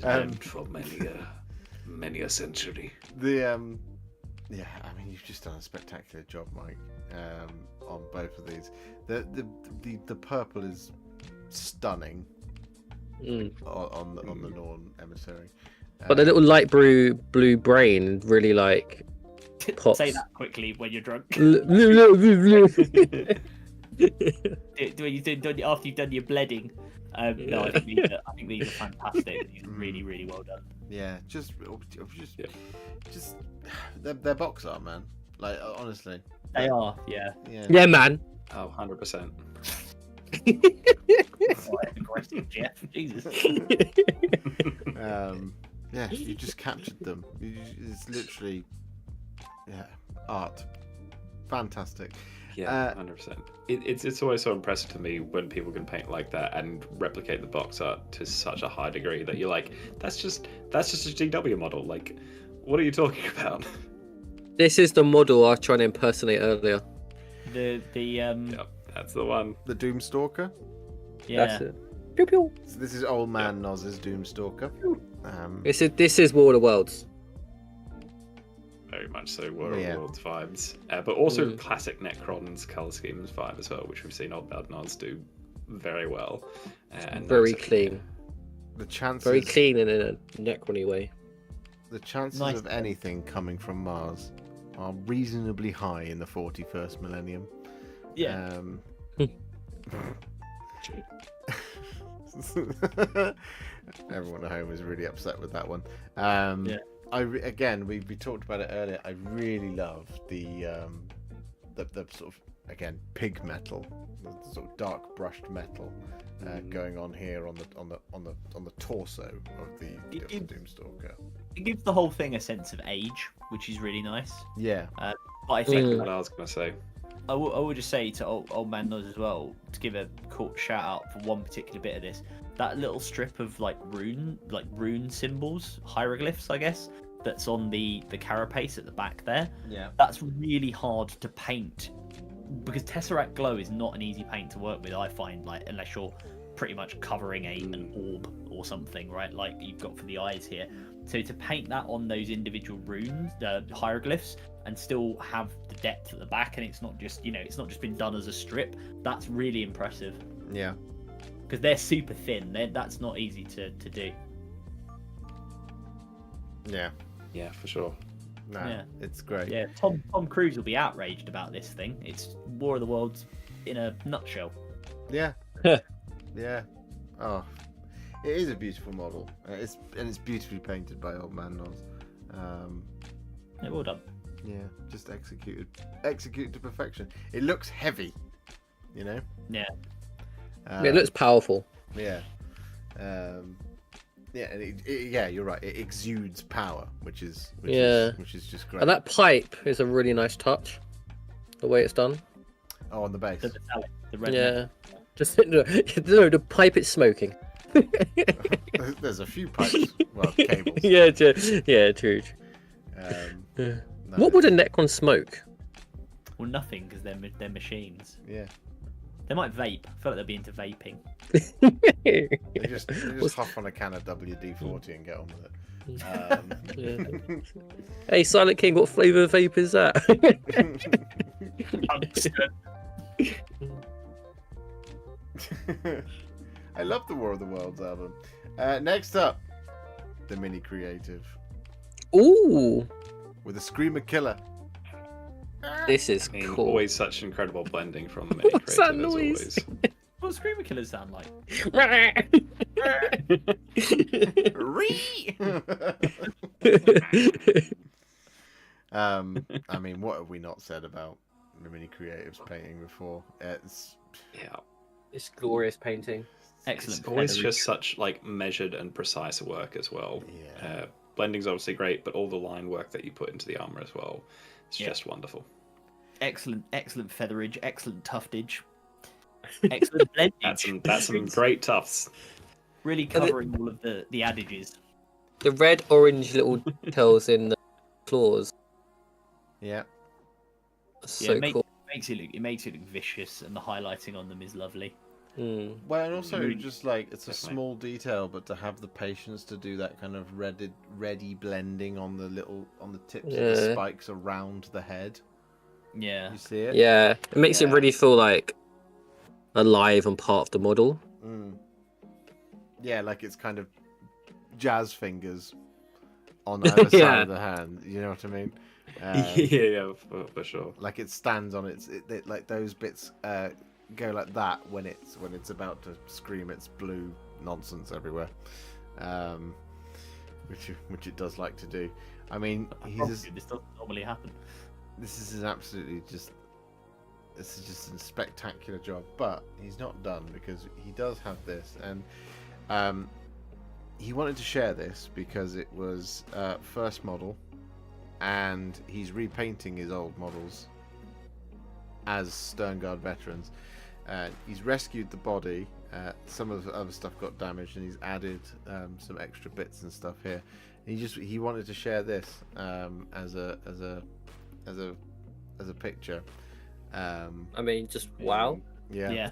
lived for many a century. Yeah, I mean, you've just done a spectacular job, Mike, on both of these. The purple is stunning on the Norn Emissary. But the little light blue brain really like pops. Say that quickly when you're drunk. After you've done your bledding. No, I think these are fantastic. These are really well done. Yeah, just they're box art, man. Like honestly, they are. Yeah, man. Oh, 100%. Aggressive, Jeff. Jesus. Yeah, you just captured them. It's literally, art. Fantastic. Yeah, 100%. It's always so impressive to me when people can paint like that and replicate the box art to such a high degree that you're like, that's just a GW model. Like, what are you talking about? This is the model I was trying to impersonate earlier. Yep, that's the one. The Doomstalker. Yeah. That's it. Pew, pew. So this is old man Noz's Doomstalker. This is War of the Worlds. Very much so, War of the Worlds vibes. But also classic Necrons colour schemes vibe as well, which we've seen old man Noz do very well. And Very clean. The chances. Very clean in a Necron-y way. The chances of anything coming from Mars are reasonably high in the 41st millennium. Yeah. Everyone at home is really upset with that one. We talked about it earlier. I really love the sort of, again, pig metal, the sort of dark brushed metal going on here on the torso of the Doomstalker. It gives the whole thing a sense of age, which is really nice. Yeah. But I think what I was gonna say. I would just say to old man Noz as well, to give a shout out for one particular bit of this. That little strip of rune symbols, hieroglyphs, I guess, that's on the carapace at the back there. Yeah. That's really hard to paint because Tesseract Glow is not an easy paint to work with. I find, unless you're pretty much covering an orb or something, right? Like you've got for the eyes here. So to paint that on those individual runes, hieroglyphs, and still have the depth at the back, and it's not just been done as a strip. That's really impressive. Yeah. Because they're super thin. That's not easy to do. Yeah. Yeah, for sure. No, Yeah. it's great. Yeah, Tom Cruise will be outraged about this thing. It's War of the Worlds in a nutshell. Yeah. Yeah. Oh, it is a beautiful model. It's beautifully painted by old man Noz. Yeah, well done. Yeah, just executed to perfection. It looks heavy, you know. Yeah. It looks powerful. Yeah. Yeah, and you're right. It exudes power, which is just great. And that pipe is a really nice touch. The way it's done. Oh, on the base. The metallic, the red. Yeah. Just no, the pipe it's smoking. There's a few pipes. Well, cables. Yeah, true. No. What would a Necron smoke? Well, nothing, because they're machines. Yeah. They might vape. I feel like they'll be into vaping. They just huff on a can of WD-40 and get on with it. Hey, Silent King, what flavour of vape is that? I love the War of the Worlds album. Next up, the Mini Creative. Ooh, with a Screamer Killer. this is cool. Always such incredible blending from the Mini What's Creative. that noise? As always. What do Screamer Killers sound like? I mean, what have we not said about the Mini Creatives painting before? It's glorious painting. Excellent. It's always just such measured and precise work as well. Yeah. Blending's obviously great, but all the line work that you put into the armor as well, it's just wonderful. Excellent featherage, excellent tuftage, excellent blendage. That's some great tufts. Really covering all of the adages. The red, orange little tails in the claws. Yeah. So cool. It makes it look vicious, and the highlighting on them is lovely. Well, and also just it's a small detail, but to have the patience to do that kind of ready blending on the tips of the spikes around the head. Yeah. You see it? Yeah, it makes it really feel alive and part of the model. Yeah, like it's kind of jazz fingers on either side of the hand. You know what I mean? Yeah, for sure. Like it stands on like those bits go like that when it's about to scream its blue nonsense everywhere, which it does like to do. I mean, this doesn't normally happen. This is an absolutely just this is just a spectacular job. But he's not done, because he does have this, and he wanted to share this because it was first model, and he's repainting his old models as Sternguard veterans. He's rescued the body. Some of the other stuff got damaged, and he's added some extra bits and stuff here. And he wanted to share this as a picture. I mean, just wow. Yeah.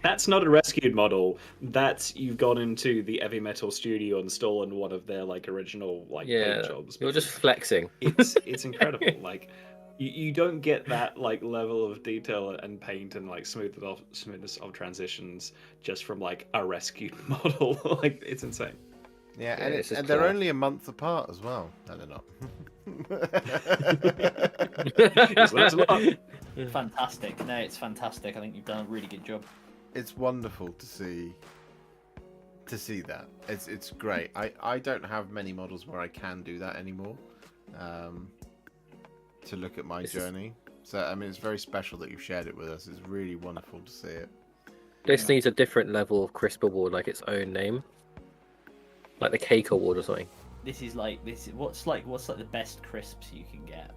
That's not a rescued model. That's you've gone into the heavy metal studio and stolen one of their like original paint jobs. You're just flexing. It's incredible. Like you don't get that like level of detail and paint and like smoothness of transitions just from like a rescued model. Like it's insane. Yeah, and they're only a month apart as well. No, they're not. That's a lot. Fantastic. No, it's fantastic. I think you've done a really good job. It's wonderful to see that. It's great. I don't have many models where I can do that anymore. To look at my journey. So I mean, it's very special that you've shared it with us. It's really wonderful to see it. This needs a different level of crisp award, like its own name, like the cake award or something. What's the best crisps you can get?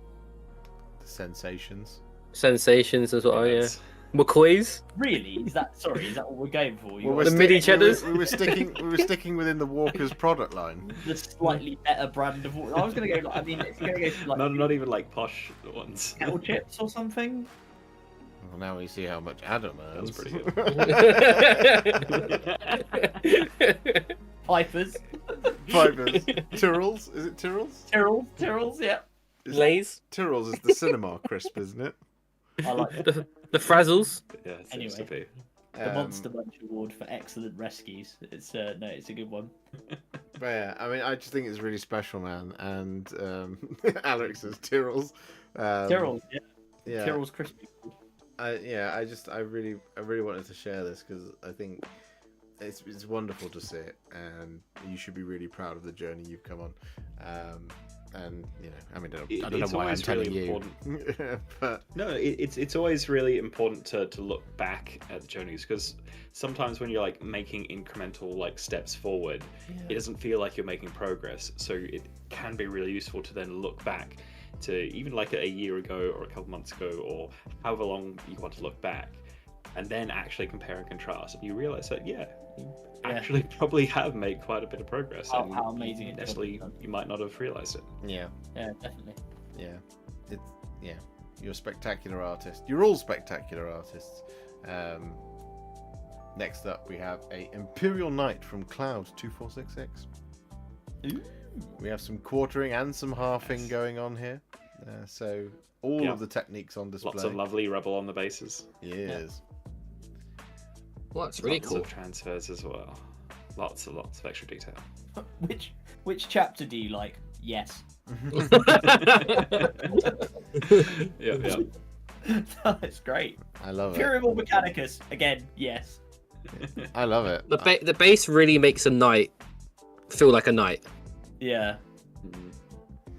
The sensations. Sensations as well. Yeah. McCoy's. Really? Is that what we're going for? The midi cheddars. We were sticking within the Walker's product line. The slightly better brand of. I was going to go. I mean, if you're going to go for like not even like posh ones. kettle chips or something. Well, now we see how much Adam earns. That's pretty good. Pipers. Tyrrells. Is it Tyrrells? Tyrrells. Yeah. Lay's. Tyrrells is the cinema crisp, isn't it? I like it. The Frazzles. Yeah, it seems to be. The Monster Munch Award for excellent rescues. It's a good one. But yeah, I mean, I just think it's really special, man. And Alex says Tyrrells. Tyrrells, yeah. Tyrrells crispy. I really wanted to share this because I think it's wonderful to see it, and you should be really proud of the journey you've come on. And you know, I mean, I don't know why I'm telling you. But no, it's always really important to look back at the journeys, because sometimes when you're like making incremental like steps forward, it doesn't feel like you're making progress. So it can be really useful to then look back to even like a year ago or a couple months ago or however long you want to look back, and then actually compare and contrast. And you realize that you actually probably have made quite a bit of progress. How amazing it is. You might not have realized it. Yeah, definitely. You're a spectacular artist. You're all spectacular artists. Next up, we have a Imperial Knight from Cloud 2466. Ooh. We have some quartering and some halving going on here. So all of the techniques on display. Lots of lovely rubble on the bases. Yes. Well, that's really cool. Lots of transfers as well. Lots of extra detail. Which chapter do you like? Yes. Yeah. That's great. I love Purimal Mechanicus again. Yes. I love it. The base really makes a knight feel like a knight. Yeah.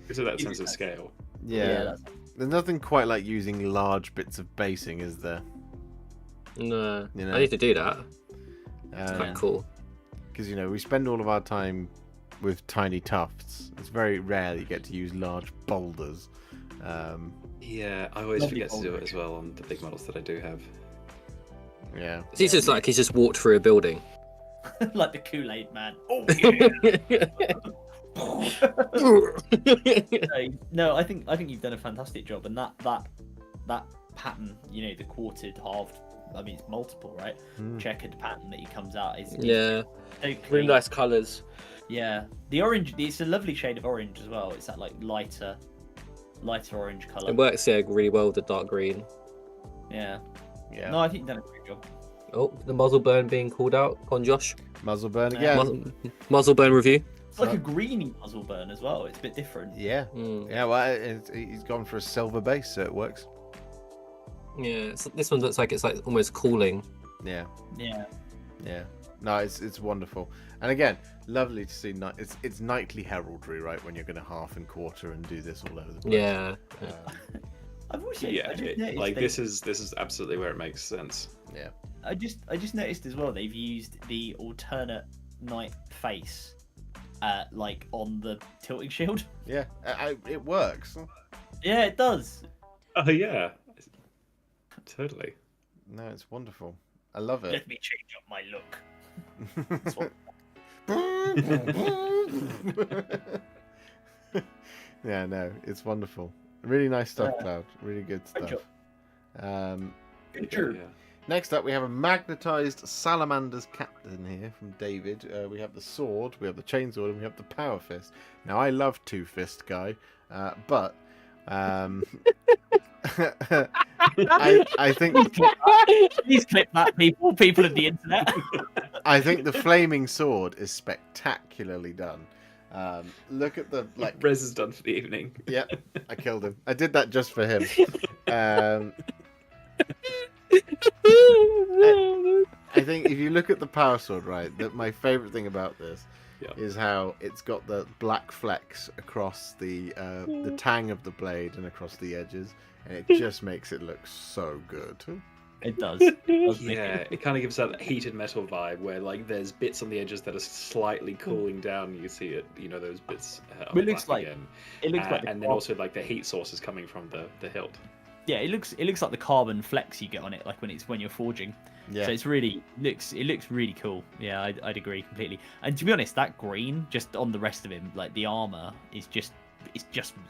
Because of that sense of scale. Yeah. There's nothing quite like using large bits of basing, is there? No. You know? I need to do that. It's quite cool. Because, we spend all of our time with tiny tufts. It's very rare that you get to use large boulders. Yeah, I always forget to do it as well on the big models that I do have. Yeah. It's just like he's just walked through a building. Like the Kool-Aid man. Oh yeah. No, I think you've done a fantastic job, and that pattern, the quartered, halved. I mean, it's multiple, right? Checkered pattern that he comes out is really nice colours. Yeah, the orange. It's a lovely shade of orange as well. It's that like lighter orange colour. It works really well with the dark green. Yeah. No, I think you've done a great job. Oh, the muzzle burn being called out on Josh. Muzzle burn again. Muzzle burn review. It's like a greeny muzzle burn as well. It's a bit different. Yeah. Yeah. Well, he's gone for a silver base, so it works. Yeah. This one looks like it's like almost cooling. Yeah. Yeah. No, it's wonderful, and again, lovely to see. It's knightly heraldry, right? When you're going to half and quarter and do this all over the place. Yeah. I've Also, Yeah, I just noticed this is absolutely where it makes sense. Yeah. I just noticed as well they've used the alternate knight face, like on the tilting shield. Yeah, it works. Yeah, it does. Oh yeah, totally. No, it's wonderful. I love it. Let me change up my look. Yeah, no, it's wonderful. Really nice stuff, Yeah. Cloud. Really good Good stuff. Good job. Yeah. Next up, we have a magnetized salamanders captain here from David. We have the sword, we have the chainsword, and we have the power fist. Now, I love Two Fist Guy, but I think Please clip that, people of the internet. I think the flaming sword is spectacularly done. Look at the Rez is done for the evening. Yep, I killed him. I did that just for him. I think if you look at the power sword, right, my favorite thing about this is how it's got the black flecks across the tang of the blade and across the edges, and it just makes it look so good. It does. Yeah, it kind of gives that heated metal vibe where there's bits on the edges that are slightly cooling down. You see it, those bits. It looks like again. It looks like, and then also the heat source is coming from the hilt. Yeah, it looks like the carbon flex you get on it, like when you're forging. Yeah. So it looks really cool. Yeah, I'd agree completely. And to be honest, that green just on the rest of him, like the armor, is just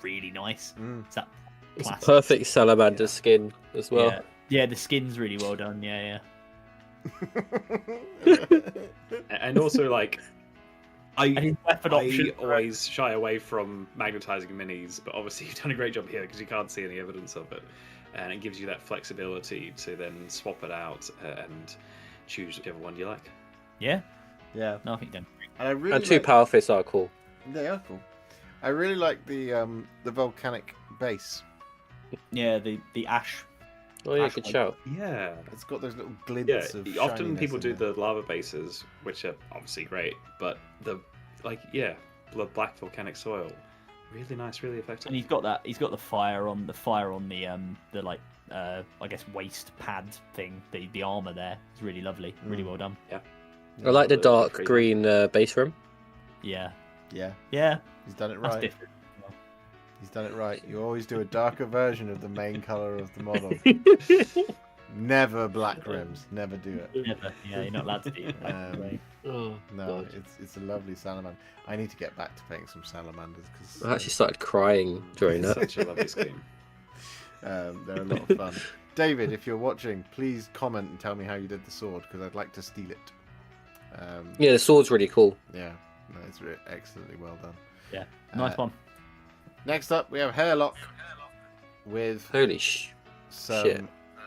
really nice. It's that It's plastic. perfect salamander skin as well. Yeah, the skin's really well done. Yeah. And also And his weapon option. I always shy away from magnetizing minis, but obviously you've done a great job here because you can't see any evidence of it, and it gives you that flexibility to then swap it out and choose whichever one you like. Yeah. Yeah. No, I think done. And I really And two power fists are cool. They are cool. I really like the volcanic base. Yeah, the ash. Oh yeah, good shout. Yeah. It's got those little glints Yeah, of often shininess people in do it. the lava bases, which are obviously great, but the black volcanic soil, really nice, really effective. And he's got the fire on the I guess waist pad thing. The armor there is really lovely, really well done. Yeah. I like the The dark freezing. green base rim. Yeah. Yeah, Yeah. he's done it That's right. different. He's done it right. You always do a darker version of the main color of the model. Never black rims. Never do it. Never. Yeah, you're not allowed to do that. Right. Oh, No, God. it's a lovely salamander. I need to get back to painting some salamanders because I actually started crying during that. Such a lovely scheme. they're a lot of fun. David, if you're watching, please comment and tell me how you did the sword because I'd like to steal it. Yeah, the sword's really cool. Yeah, no, it's excellently well done. Yeah. Nice one. Next up, we have Hairlock with Holy some. shit.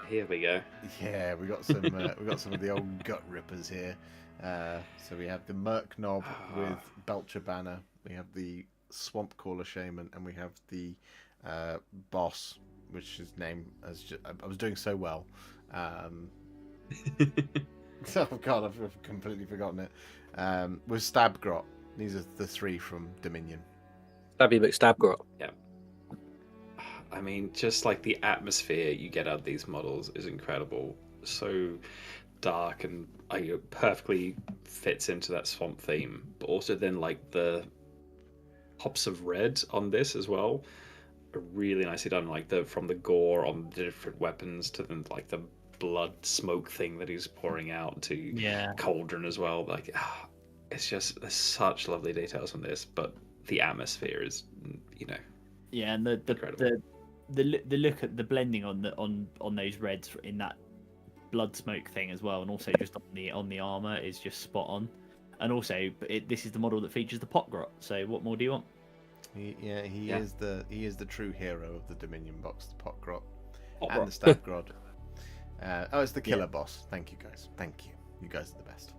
Here we go. Yeah, we got some. We got some of the old gut rippers here. So we have the Merc Knob with Belcher Banner. We have the Swamp Caller Shaman, and we have the boss, which his name I was doing so well. Oh God, I've completely forgotten it. With Stabgrot. These are the three from Dominion. Stabby McStabgrot. Yeah. I mean, just the atmosphere you get out of these models is incredible. So dark and perfectly fits into that swamp theme. But also then the pops of red on this as well are really nicely done. From the gore on the different weapons to then the blood smoke thing that he's pouring out to cauldron as well. It's just there's such lovely details on this, but the atmosphere is Yeah, and the look at the blending on those reds in that blood smoke thing as well, and also just on the armor is just spot on. And also, this is the model that features the pot grot. So what more do you want? He is the true hero of the Dominion box, the pot grot and the stab grot. It's the killer boss. Thank you guys. Thank you. You guys are the best.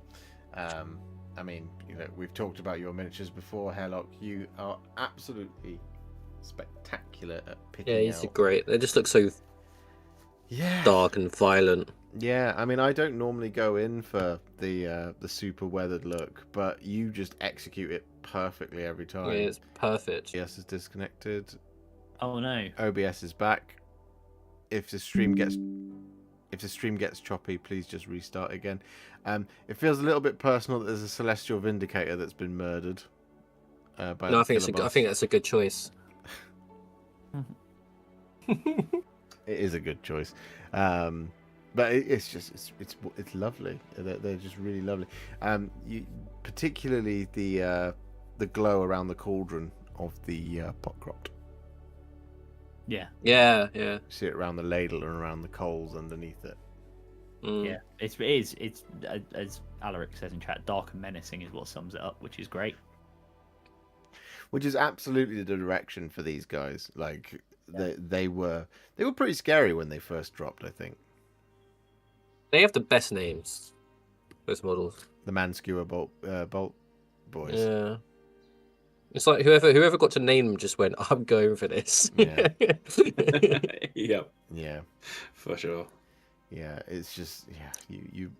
I mean, we've talked about your miniatures before, Hairlock. You are absolutely spectacular at picking Yeah, he's out. great. They just look so dark and violent. Yeah, I mean, I don't normally go in for the super weathered look, but you just execute it perfectly every time. Yeah, it's perfect. OBS is disconnected. Oh no. OBS is back. if the stream gets choppy, please just restart again. It feels a little bit personal that there's a celestial vindicator that's been murdered. By No, I think that's a good choice. It is a good choice, but it's lovely. They're just really lovely. Particularly the glow around the cauldron of the pot crop. Yeah. You see it around the ladle and around the coals underneath it. Yeah, it is. It's as Alaric says in chat, dark and menacing is what sums it up, which is great. Which is absolutely the direction for these guys. Like they were pretty scary when they first dropped. I think they have the best names. Those models. The Manskewer bolt boys. Yeah. It's like whoever got to name them just went, I'm going for this. Yeah. Yep. Yeah. For sure. Yeah, it's just you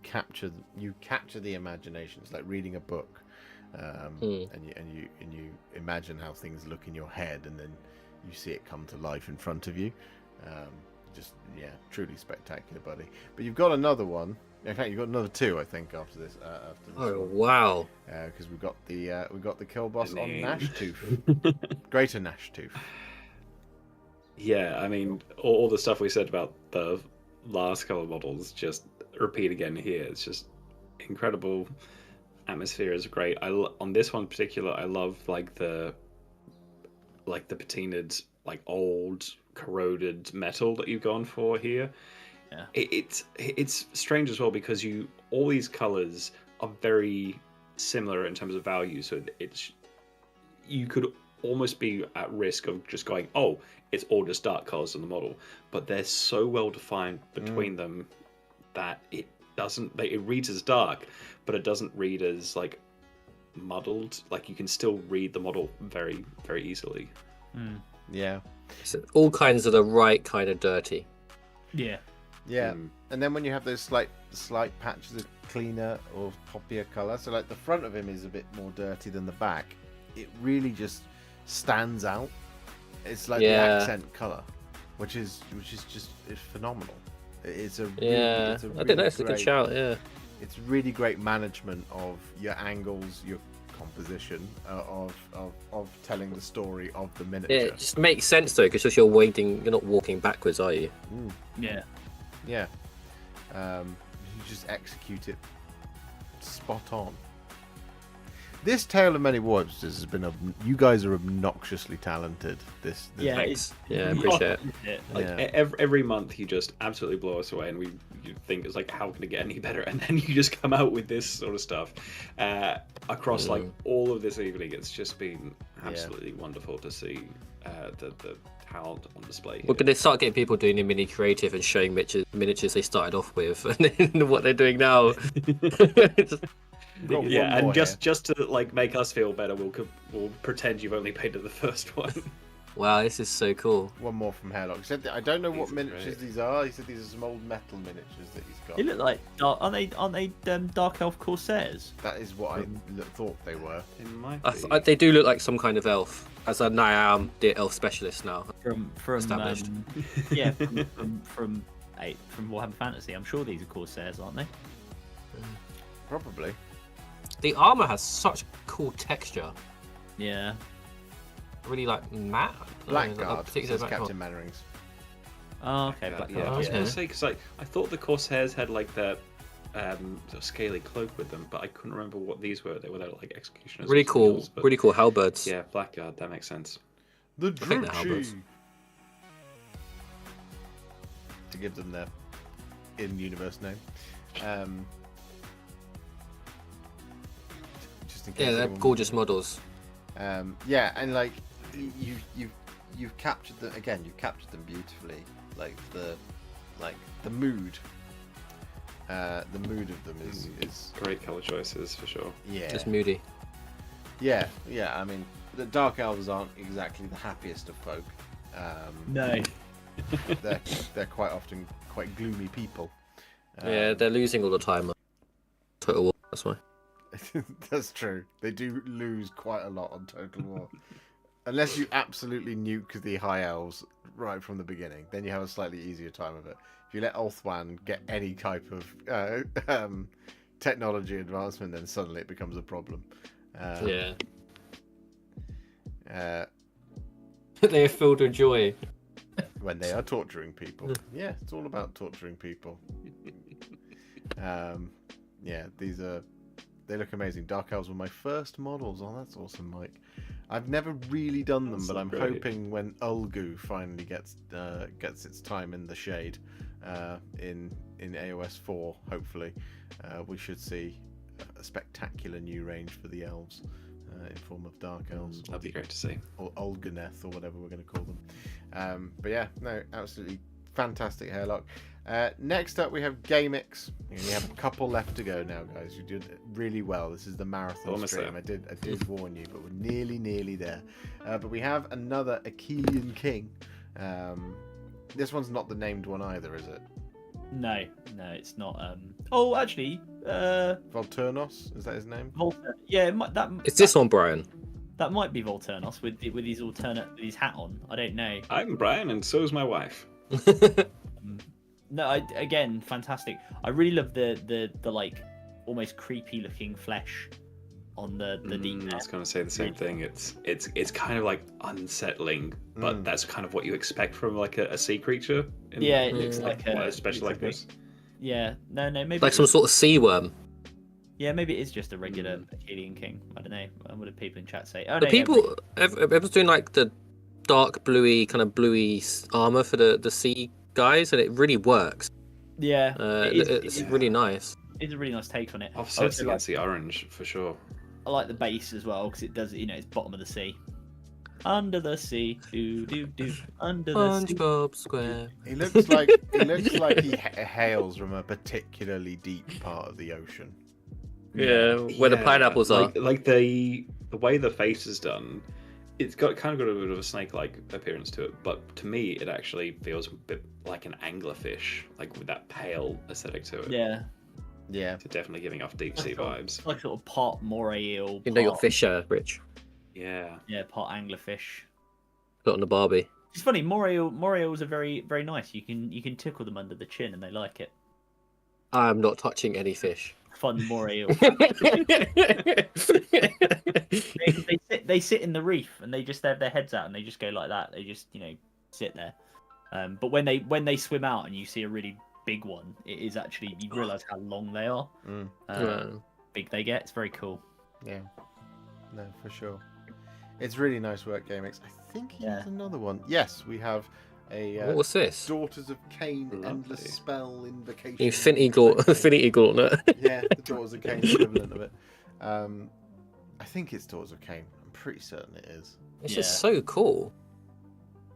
capture the imagination. It's like reading a book, and you imagine how things look in your head, and then you see it come to life in front of you. Truly spectacular, buddy. But you've got another one. In fact, you've got another two, I think, after this. Oh wow! Because we got the kill boss on Gnashtooth, Greater Gnashtooth. Yeah, I mean, all the stuff we said about the last couple of models just repeat again here. It's just incredible. Atmosphere is great. On this one in particular, I love the patina'd, like old corroded metal that you've gone for here. Yeah. It's strange as well because all these colors are very similar in terms of value. So you could almost be at risk of just going, oh, it's all just dark colors in the model, but they're so well defined between them that it reads as dark, but it doesn't read as like muddled. Like you can still read the model very, very easily. Yeah. So all kinds of the right kind of dirty. Yeah. Yeah. And then when you have those slight patches of cleaner or poppier colour, so like the front of him is a bit more dirty than the back, it really just stands out. It's like the accent colour, which is phenomenal. It's a I think that's a good shout. Yeah, it's really great management of your angles, your composition of telling the story of the miniature. Yeah, it just makes sense though, because you're not walking backwards, are you? Yeah. You just execute it spot on. This Tale of Many Warhipsters has been you guys are obnoxiously talented. This thanks. I appreciate it. Like every month you just absolutely blow us away, and you think it's like, how can it get any better? And then you just come out with this sort of stuff across like all of this evening. It's just been absolutely wonderful to see the talent on display here. We're going to start getting people doing the mini creative and showing miniatures they started off with, and then what they're doing now. Yeah, and just to like make us feel better, we'll pretend you've only painted the first one. Wow, this is so cool. One more from Hairlock. He said, I don't know what miniatures these are. He said these are some old metal miniatures that he's got. They look like aren't they Dark Elf Corsairs? That is what I thought they were. They do look like some kind of elf. As I am the elf specialist now. From established. From Warhammer Fantasy. I'm sure these are Corsairs, aren't they? Probably. The armor has such cool texture. Yeah. Really like matte. Blackguard. Says Captain Mannering's. Oh, okay. Blackguard. Yeah, I was going to say because I thought the Corsairs had like that sort of scaly cloak with them, but I couldn't remember what these were. They were like executioners. Really cool. Really cool halberds. Yeah, Blackguard. That makes sense. The Druchii. To give them their in-universe name. They're gorgeous models. And like you've captured them again. You've captured them beautifully. Like the mood. The mood of them is great color choices for sure. Yeah, just moody. Yeah. I mean, the Dark Elves aren't exactly the happiest of folk. No. they're quite often quite gloomy people. Yeah, they're losing all the time. Total War. That's why. That's true. They do lose quite a lot on Total War. Unless you absolutely nuke the high elves right from the beginning, then you have a slightly easier time of it. If you let Ulthwan get any type of technology advancement, then suddenly it becomes a problem. Yeah. They are filled with joy. When they are torturing people. Yeah, it's all about torturing people. Yeah, they look amazing. Dark Elves were my first models. Oh, that's awesome, Mike. I've never really done them, but I'm hoping when Ulgu finally gets its time in the shade in AOS 4, hopefully, we should see a spectacular new range for the elves in form of Dark Elves. That'd be great to see. Or Ulganeth, or whatever we're going to call them. But yeah, no, absolutely fantastic Hairlock. Next up, we have Gamix. We have a couple left to go now, guys. You did really well. This is the marathon stream. I did warn you, but we're nearly there. But we have another Achillean King. This one's not the named one either, is it? No, it's not. Oh, actually, Volturnos, is that his name? Yeah, It's this one, Brian. That might be Volturnos with his hat on. I don't know. I'm Brian, and so is my wife. No, again, fantastic. I really love the like almost creepy looking flesh on the deep. I was going to say the same thing. It's kind of like unsettling, but that's kind of what you expect from like a sea creature. It looks like a special like this. Yeah, no, maybe like some sort of sea worm. Yeah, maybe it is just a regular Achillean King. I don't know. What do people in chat say? Oh, the people, everyone's doing like the dark bluey armor for the sea guys, and it really works. Yeah, it's really nice. It's a really nice take on it. Offsets against the orange for sure. I like the base as well because it does, it's bottom of the sea. Under the sea, under the sea. SpongeBob Square. He looks like he hails from a particularly deep part of the ocean. Yeah, where the pineapples are. Like the way the face is done, it's got a bit of a snake-like appearance to it, but to me, it actually feels a bit like an anglerfish, like with that pale aesthetic to it. Yeah. So definitely giving off deep sea vibes. Like sort of part moray eel. You know your fish, Rich. Yeah, part anglerfish. Put on the Barbie. It's funny, moray eels are very, very nice. You can tickle them under the chin and they like it. I'm not touching any fish. Fun moray eel. they sit in the reef and they just have their heads out and they just go like that. They just sit there. But when they swim out and you see a really big one, it is actually, you realise how long they are. Big they get. It's very cool. Yeah. No, for sure. It's really nice work, Gamix. I think he has another one. Yes, we have a what's this? Daughters of Cain Endless Spell Invocation. Infinity Gauntlet. Yeah, the Daughters of Cain equivalent of it. I think it's Daughters of Cain. I'm pretty certain it is. It's just so cool.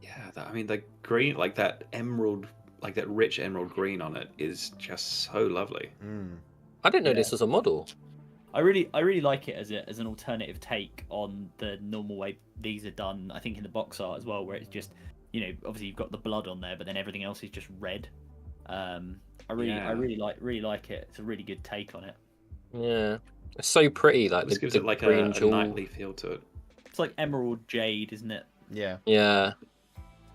Yeah, the green, like that emerald, like that rich emerald green on it is just so lovely. I didn't know this was a model. I really like it as an alternative take on the normal way these are done. I think in the box art as well, where it's just, obviously you've got the blood on there, but then everything else is just red. I really like it. It's a really good take on it. Yeah, it's so pretty. Like this gives the it like green a knightly feel to it. It's like emerald jade, isn't it? Yeah. Yeah.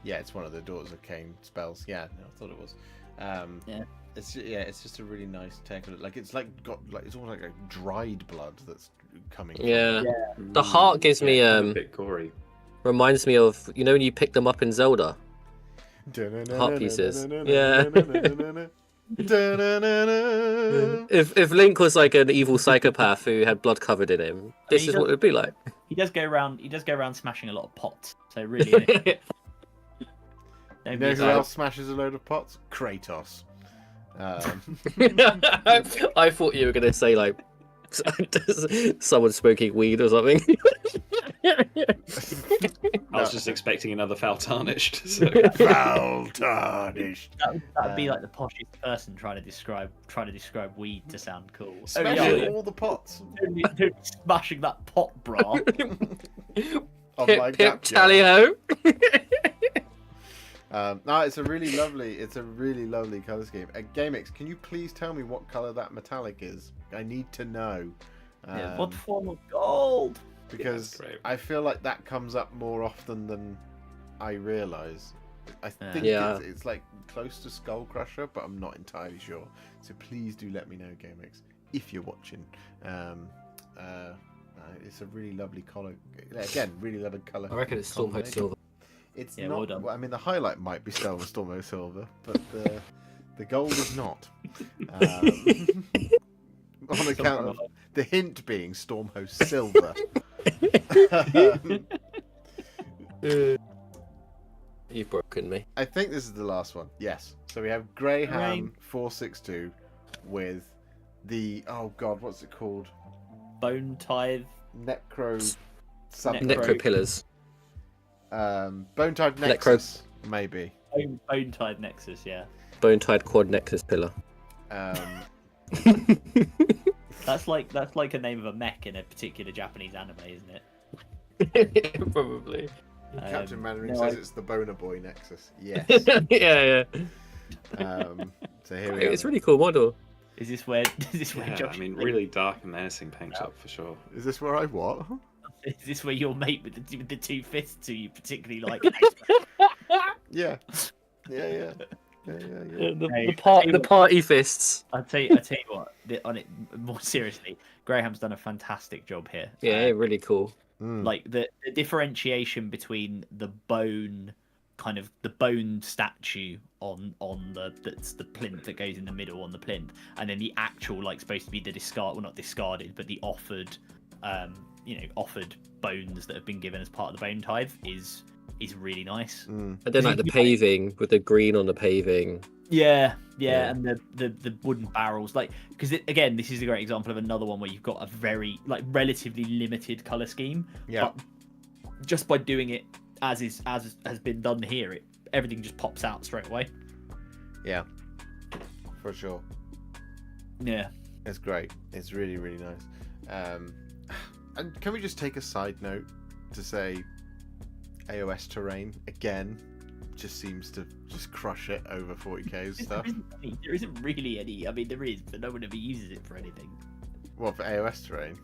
Yeah, it's one of the Daughters of Cain spells. Yeah, I thought it was. Yeah. It's just a really nice take on it. Like it's it's almost like a dried blood that's coming. Yeah. The heart gives me a bit gory. Reminds me of when you pick them up in Zelda. Heart pieces. Yeah. If Link was like an evil psychopath who had blood covered in him, this is what it would be like. He does go around smashing a lot of pots. So really. You know who else smashes a load of pots? Kratos. I thought you were going to say like someone smoking weed or something. I was just expecting another foul tarnished. So. Foul tarnished. That'd be like the poshest person trying to describe weed to sound cool. Smashing all the pots. Smashing that pot, bra. Pip tally-ho. No, it's a really lovely colour scheme. Gamix, can you please tell me what colour that metallic is? I need to know. What form of gold? because I feel like that comes up more often than I realise. I think it's like close to Skull Crusher, but I'm not entirely sure. So please do let me know, Gamix, if you're watching. It's a really lovely colour. Again, really lovely colour. I reckon it's Stormhost Silver. It's not. Well done. I mean, the highlight might be Stormhost Silver, but the gold is not. On account of the hint being Stormhost Silver. You've broken me. I think this is the last one. Yes. So we have Greyham 462 with the what's it called? Bone Tithe Necro pillars. Bone Tithe Nexus, maybe. Bone Tithe Nexus, yeah. Bone Tithe Quad Nexus pillar. That's like a name of a mech in a particular Japanese anime, isn't it? Probably. Captain Mandarin says it's the Boner Boy Nexus. Yes. yeah. So here we go. It's a really cool model. Is this where Josh? I mean, really dark and menacing paint job for sure. Is this where I what? Is this where your mate with the two fists who you particularly like? Yeah. The party fists. I'll tell you what. On it more seriously, Graham's done a fantastic job here. Yeah, really cool. Like the differentiation between the bone statue on that's the plinth that goes in the middle on the plinth, and then the actual supposed to be the not discarded, but the offered bones that have been given as part of the Bone Tithe is really nice. And then the paving with the green on the paving. Yeah, and the wooden barrels, because again, this is a great example of another one where you've got a very relatively limited color scheme. Yeah. But just by doing it as has been done here, everything just pops out straight away. Yeah, for sure. Yeah, it's great. It's really, really nice. And can we just take a side note to say AOS terrain again just seems to just crush it over 40k stuff. There isn't really any. I mean, there is, but no one ever uses it for anything. What, for AOS terrain?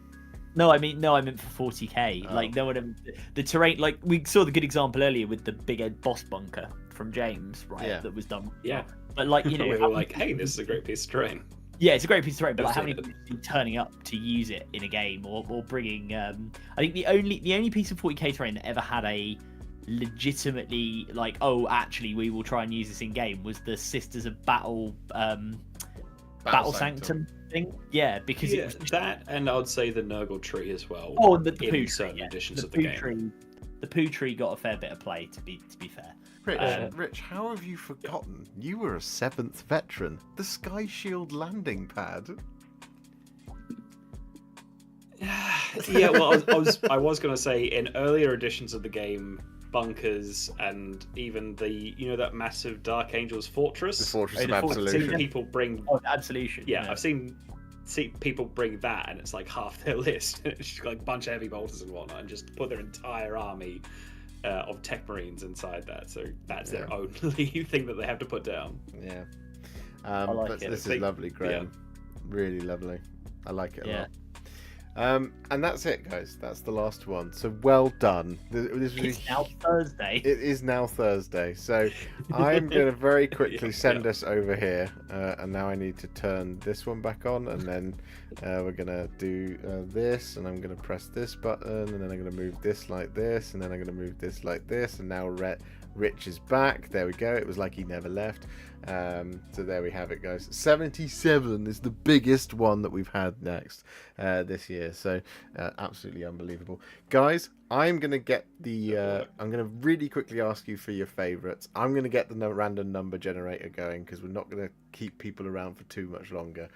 No, I meant for 40k. Oh. No one ever, the terrain. We saw the good example earlier with the big Ed boss bunker from James, right? Yeah. That was done. Yeah. But we were hey, this is a great piece of terrain. Yeah, it's a great piece of terrain, but how many people are turning up to use it in a game or bringing? I think the only piece of 40k terrain that ever had a legitimately actually we will try and use this in game was the Sisters of Battle Sanctum thing. Yeah, because it was that, and I would say the Nurgle tree as well. Oh, and the poo tree, certain editions of the the poo game. Tree, the poo tree got a fair bit of play. To be fair. Rich, how have you forgotten? You were a 7th veteran. The Sky Shield landing pad. Yeah, well, I was going to say in earlier editions of the game, bunkers and even that massive Dark Angels fortress. The Fortress of Absolution. I've seen people bring. Oh, Absolution. Yeah, I've seen people bring that, and it's half their list. It's just a bunch of heavy bolters and whatnot, and just put their entire army of tech marines inside that. So that's their only thing that they have to put down. Yeah. I like it. This is lovely, Graham. Yeah. Really lovely. I like it a lot. And that's it, guys. That's the last one. So well done. It's now Thursday. It is now Thursday. So I'm going to very quickly send us over here. And now I need to turn this one back on. And then we're going to do this. And I'm going to press this button. And then I'm going to move this like this. And then I'm going to move this like this. And now Rich is back. There we go. It was like he never left. So there we have it, guys. 77 is the biggest one that we've had next this year. So absolutely unbelievable, guys. I'm gonna get the I'm gonna really quickly ask you for your favorites. I'm gonna get the random number generator going because we're not gonna keep people around for too much longer,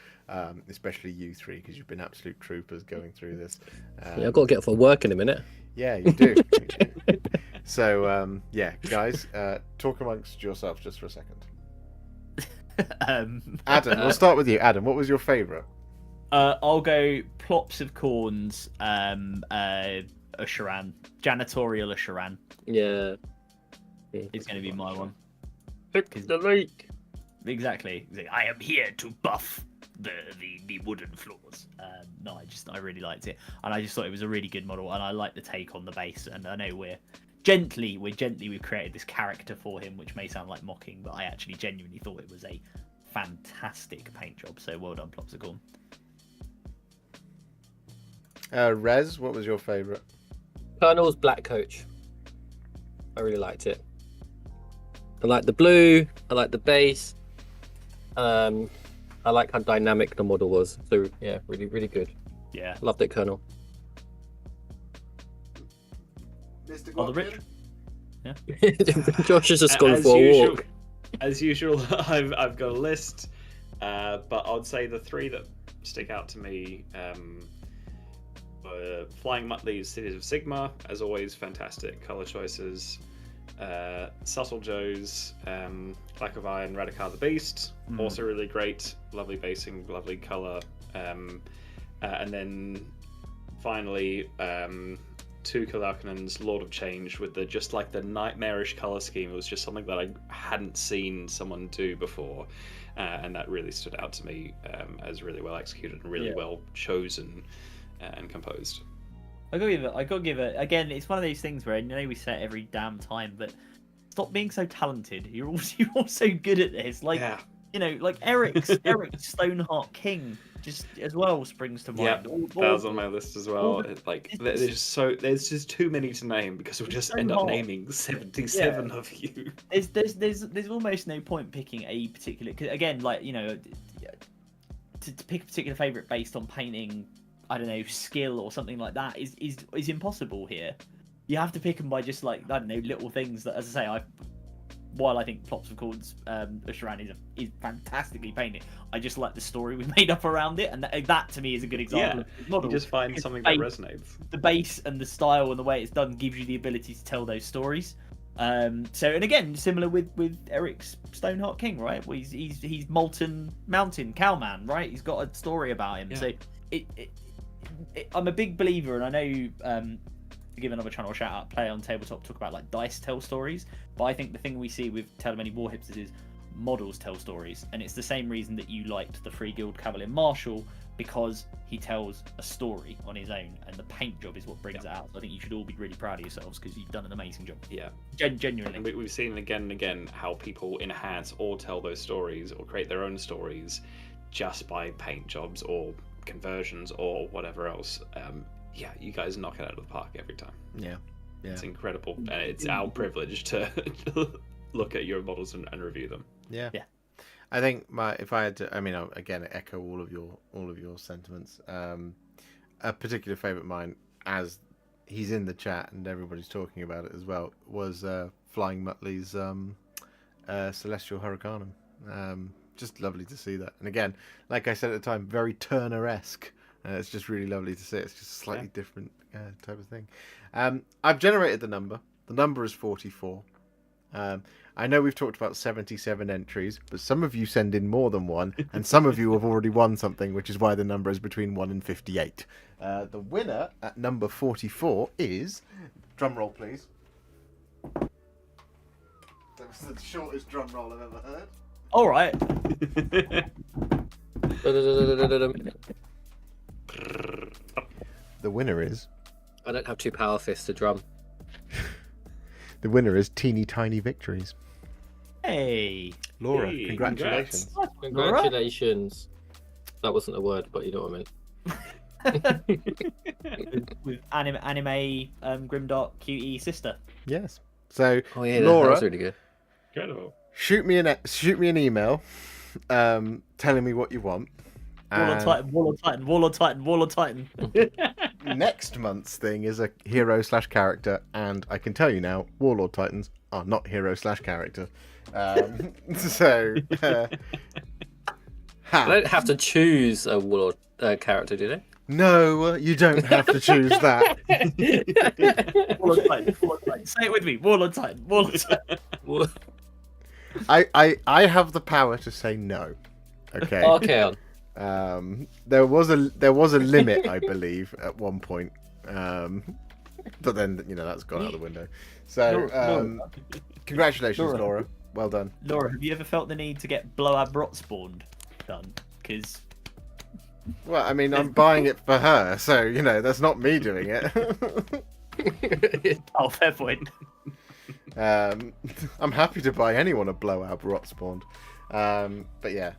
especially you three, because you've been absolute troopers going through this. I've got to get off for work in a minute. Yeah, you do. So guys, talk amongst yourselves just for a second. Adam, we'll start with you. Adam, what was your favourite? I'll go Plops of Corns, Usharan, Janitorial Usharan. Yeah. It's going to be my one. Pick the lake. Exactly. I am here to buff the wooden floors. No, I really liked it, and I just thought it was a really good model, and I like the take on the base. And I know we've created this character for him, which may sound like mocking, but I actually genuinely thought it was a fantastic paint job. So well done, Plopsicorn. Rez, what was your favourite? Colonel's Black Coach. I really liked it. I like the blue. I like the base. I like how dynamic the model was. So yeah, really, really good. Yeah, loved it, Colonel. Mr. Oh, the rich. Yeah. Josh has just gone for a walk. As usual, I've got a list, but I'd say the three that stick out to me. Flying Mutley's Cities of Sigma, as always, fantastic color choices. Subtle Joe's Black of Iron, Radikar the Beast, also really great, lovely basing, lovely color. And then finally, Tuka Larkinen's Lord of Change with the nightmarish color scheme. It was just something that I hadn't seen someone do before, and that really stood out to me as really well executed and really well chosen and composed. I gotta give it. Again, it's one of those things where I know we say it every damn time, but stop being so talented. You're also good at this. Like Eric's Stoneheart King just as well springs to mind. Yeah, that was on my list as well. There's just too many to name because we'll just end up naming 77 of you. There's almost no point picking a particular. Cause again, to pick a particular favorite based on painting, I don't know, skill or something like that is impossible here. You have to pick them by just little things that, as I say, while I think Plopsicorn's Usharan is fantastically painted, I just like the story we made up around it, and that to me is a good example of the model. You just find something that resonates. The base and the style and the way it's done gives you the ability to tell those stories. And again, similar with Eric's Stoneheart King, right? Well, he's Molten Mountain Cowman, right? He's got a story about him. Yeah. So I'm a big believer, and I know to give another channel a shout out, Play on Tabletop talk about dice tell stories, but I think the thing we see with Tell Many Warhipsters is models tell stories, and it's the same reason that you liked the Free Guild Cavalier Marshal, because he tells a story on his own, and the paint job is what brings it out. So I think you should all be really proud of yourselves because you've done an amazing job. Yeah, genuinely. We've seen again and again how people enhance or tell those stories or create their own stories just by paint jobs or conversions or whatever else. You guys knock it out of the park every time. Yeah. It's incredible, and it's our privilege to look at your models and review them. Yeah. I think if I had to, again, echo all of your sentiments. A particular favourite of mine, as he's in the chat and everybody's talking about it as well, was Flying Mutley's Celestial Hurricanum. Just lovely to see that. And again, like I said at the time, very Turner-esque. It's just really lovely to see. It's just a slightly different type of thing. I've generated the number. The number is 44. I know we've talked about 77 entries, but some of you send in more than one, and some of you have already won something, which is why the number is between 1 and 58. The winner at number 44 is... Drum roll, please. That was the shortest drum roll I've ever heard. All right. The winner is... I don't have two power fists to drum. The winner is Teeny Tiny Victories. Hey! Laura, congratulations. Congratulations. That wasn't a word, but you know what I meant. With anime Grimdark QE sister. Yes. So, Laura, that was really good. Incredible. Shoot me an email telling me what you want. Warlord Titan. Next month's thing is a hero/character, and I can tell you now, Warlord Titans are not hero/character. So, I don't have to choose a Warlord character, do they? No, you don't have to choose that. Warlord Titan. Say it with me. Warlord Titan. I have the power to say no. Okay. Okay. There was a limit, I believe, at one point, but then that's gone out the window. So congratulations, Laura. Well done. Laura, have you ever felt the need to get Bloab Rot spawned done? Because Well, I mean, I'm buying it for her, so, you know, that's not me doing it. Oh, fair point. I'm happy to buy anyone a blowout rot spawned. But yeah.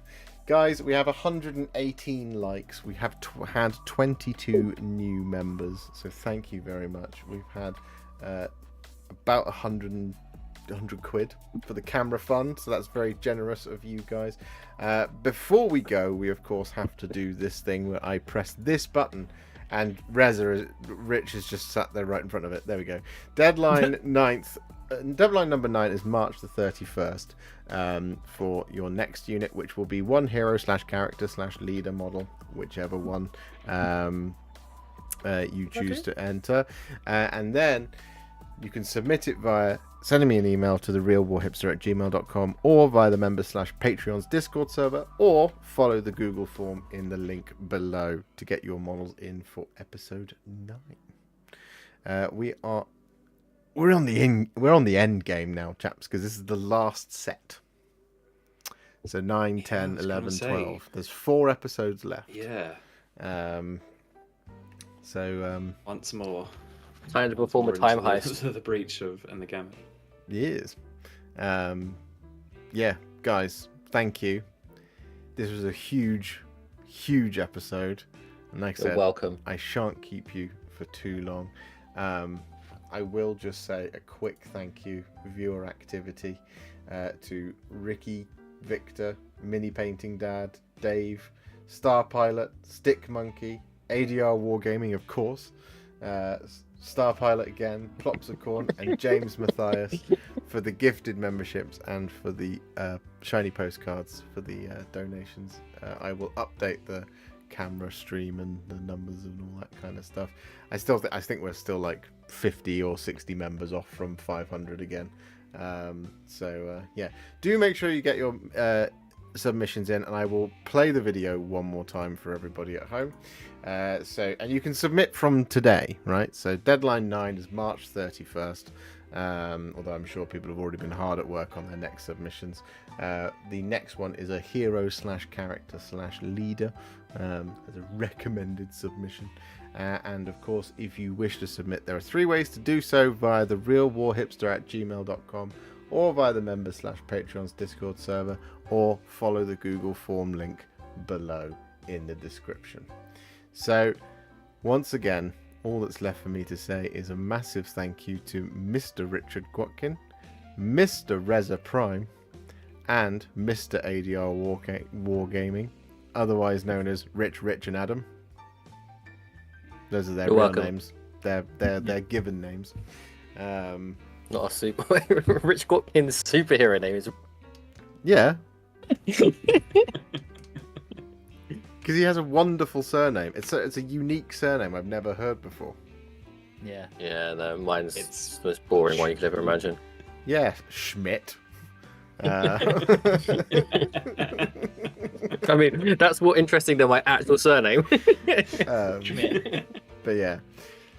Guys, we have 118 likes. We have had 22 new members, so thank you very much. We've had about 100 quid for the camera fund, so that's very generous of you guys. Before we go, we of course have to do this thing where I press this button, and Rich is just sat there right in front of it. There we go. Deadline Deadline number 9 is March the 31st for your next unit, which will be one hero / character / leader model, whichever one you choose to enter. And then you can submit it via sending me an email to therealwarhipster@gmail.com or via the members / Patreon's Discord server, or follow the Google form in the link below to get your models in for episode 9. We're on the end game now, chaps, because this is the last set. So 9, 10, 11, 12. There's 4 episodes left. Yeah. Once more. Time to perform a time heist. The breach and the gamut. Yes. Yeah, guys, thank you. This was a huge episode. And like I said, welcome. I shan't keep you for too long. I will just say a quick thank you, viewer activity, to Ricky, Victor, Mini Painting Dad, Dave, Star Pilot, Stick Monkey, ADR Wargaming, of course, Star Pilot again, Plopsicorn, and James Matthias for the gifted memberships and for the shiny postcards for the donations. I will update the camera stream and the numbers and all that kind of stuff. I think we're still like 50 or 60 members off from 500 again. Yeah, do make sure you get your submissions in, and I will play the video one more time for everybody at home. And you can submit from today, right? So deadline 9 is March 31st. Although I'm sure people have already been hard at work on their next submissions. The next one is a hero / character / leader as a recommended submission. And of course, if you wish to submit, there are 3 ways to do so: via the realwarhipster@gmail.com, or via the members / Patreon's Discord server, or follow the Google form link below in the description. So once again, all that's left for me to say is a massive thank you to Mr. Richard Gkin, Mr. Reza Prime, and Mr. ADR Wargaming, otherwise known as Rich, and Adam. Those are their real names. They're given names. Not a super. Rich Gkin's superhero name is. Yeah. Because he has a wonderful surname. It's a unique surname I've never heard before. Yeah. Yeah, no, mine's the most boring one you could ever imagine. Yeah, Schmidt. I mean, that's more interesting than my actual surname. But yeah.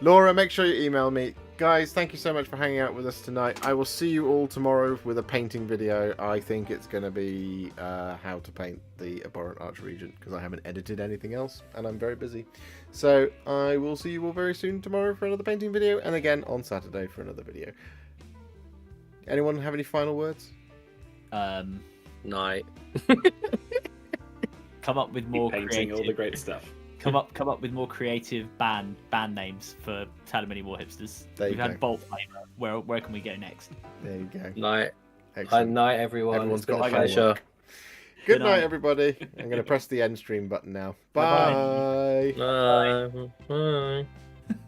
Laura, make sure you email me. Guys, thank you so much for hanging out with us tonight. I will see you all tomorrow with a painting video. I think it's going to be how to paint the Abhorrent Archregent, because I haven't edited anything else and I'm very busy. So I will see you all very soon tomorrow for another painting video, and again on Saturday for another video. Anyone have any final words? Night. Come up with more painting creative... all the great stuff. Come up with more creative band names for Talamini Warhipsters. We've had Bolt Flavor. Where can we go next? There you go. Night. Excellent. Night, everyone. Everyone's got a pleasure. Good night, everybody. I'm going to press the end stream button now. Bye. Bye. Bye.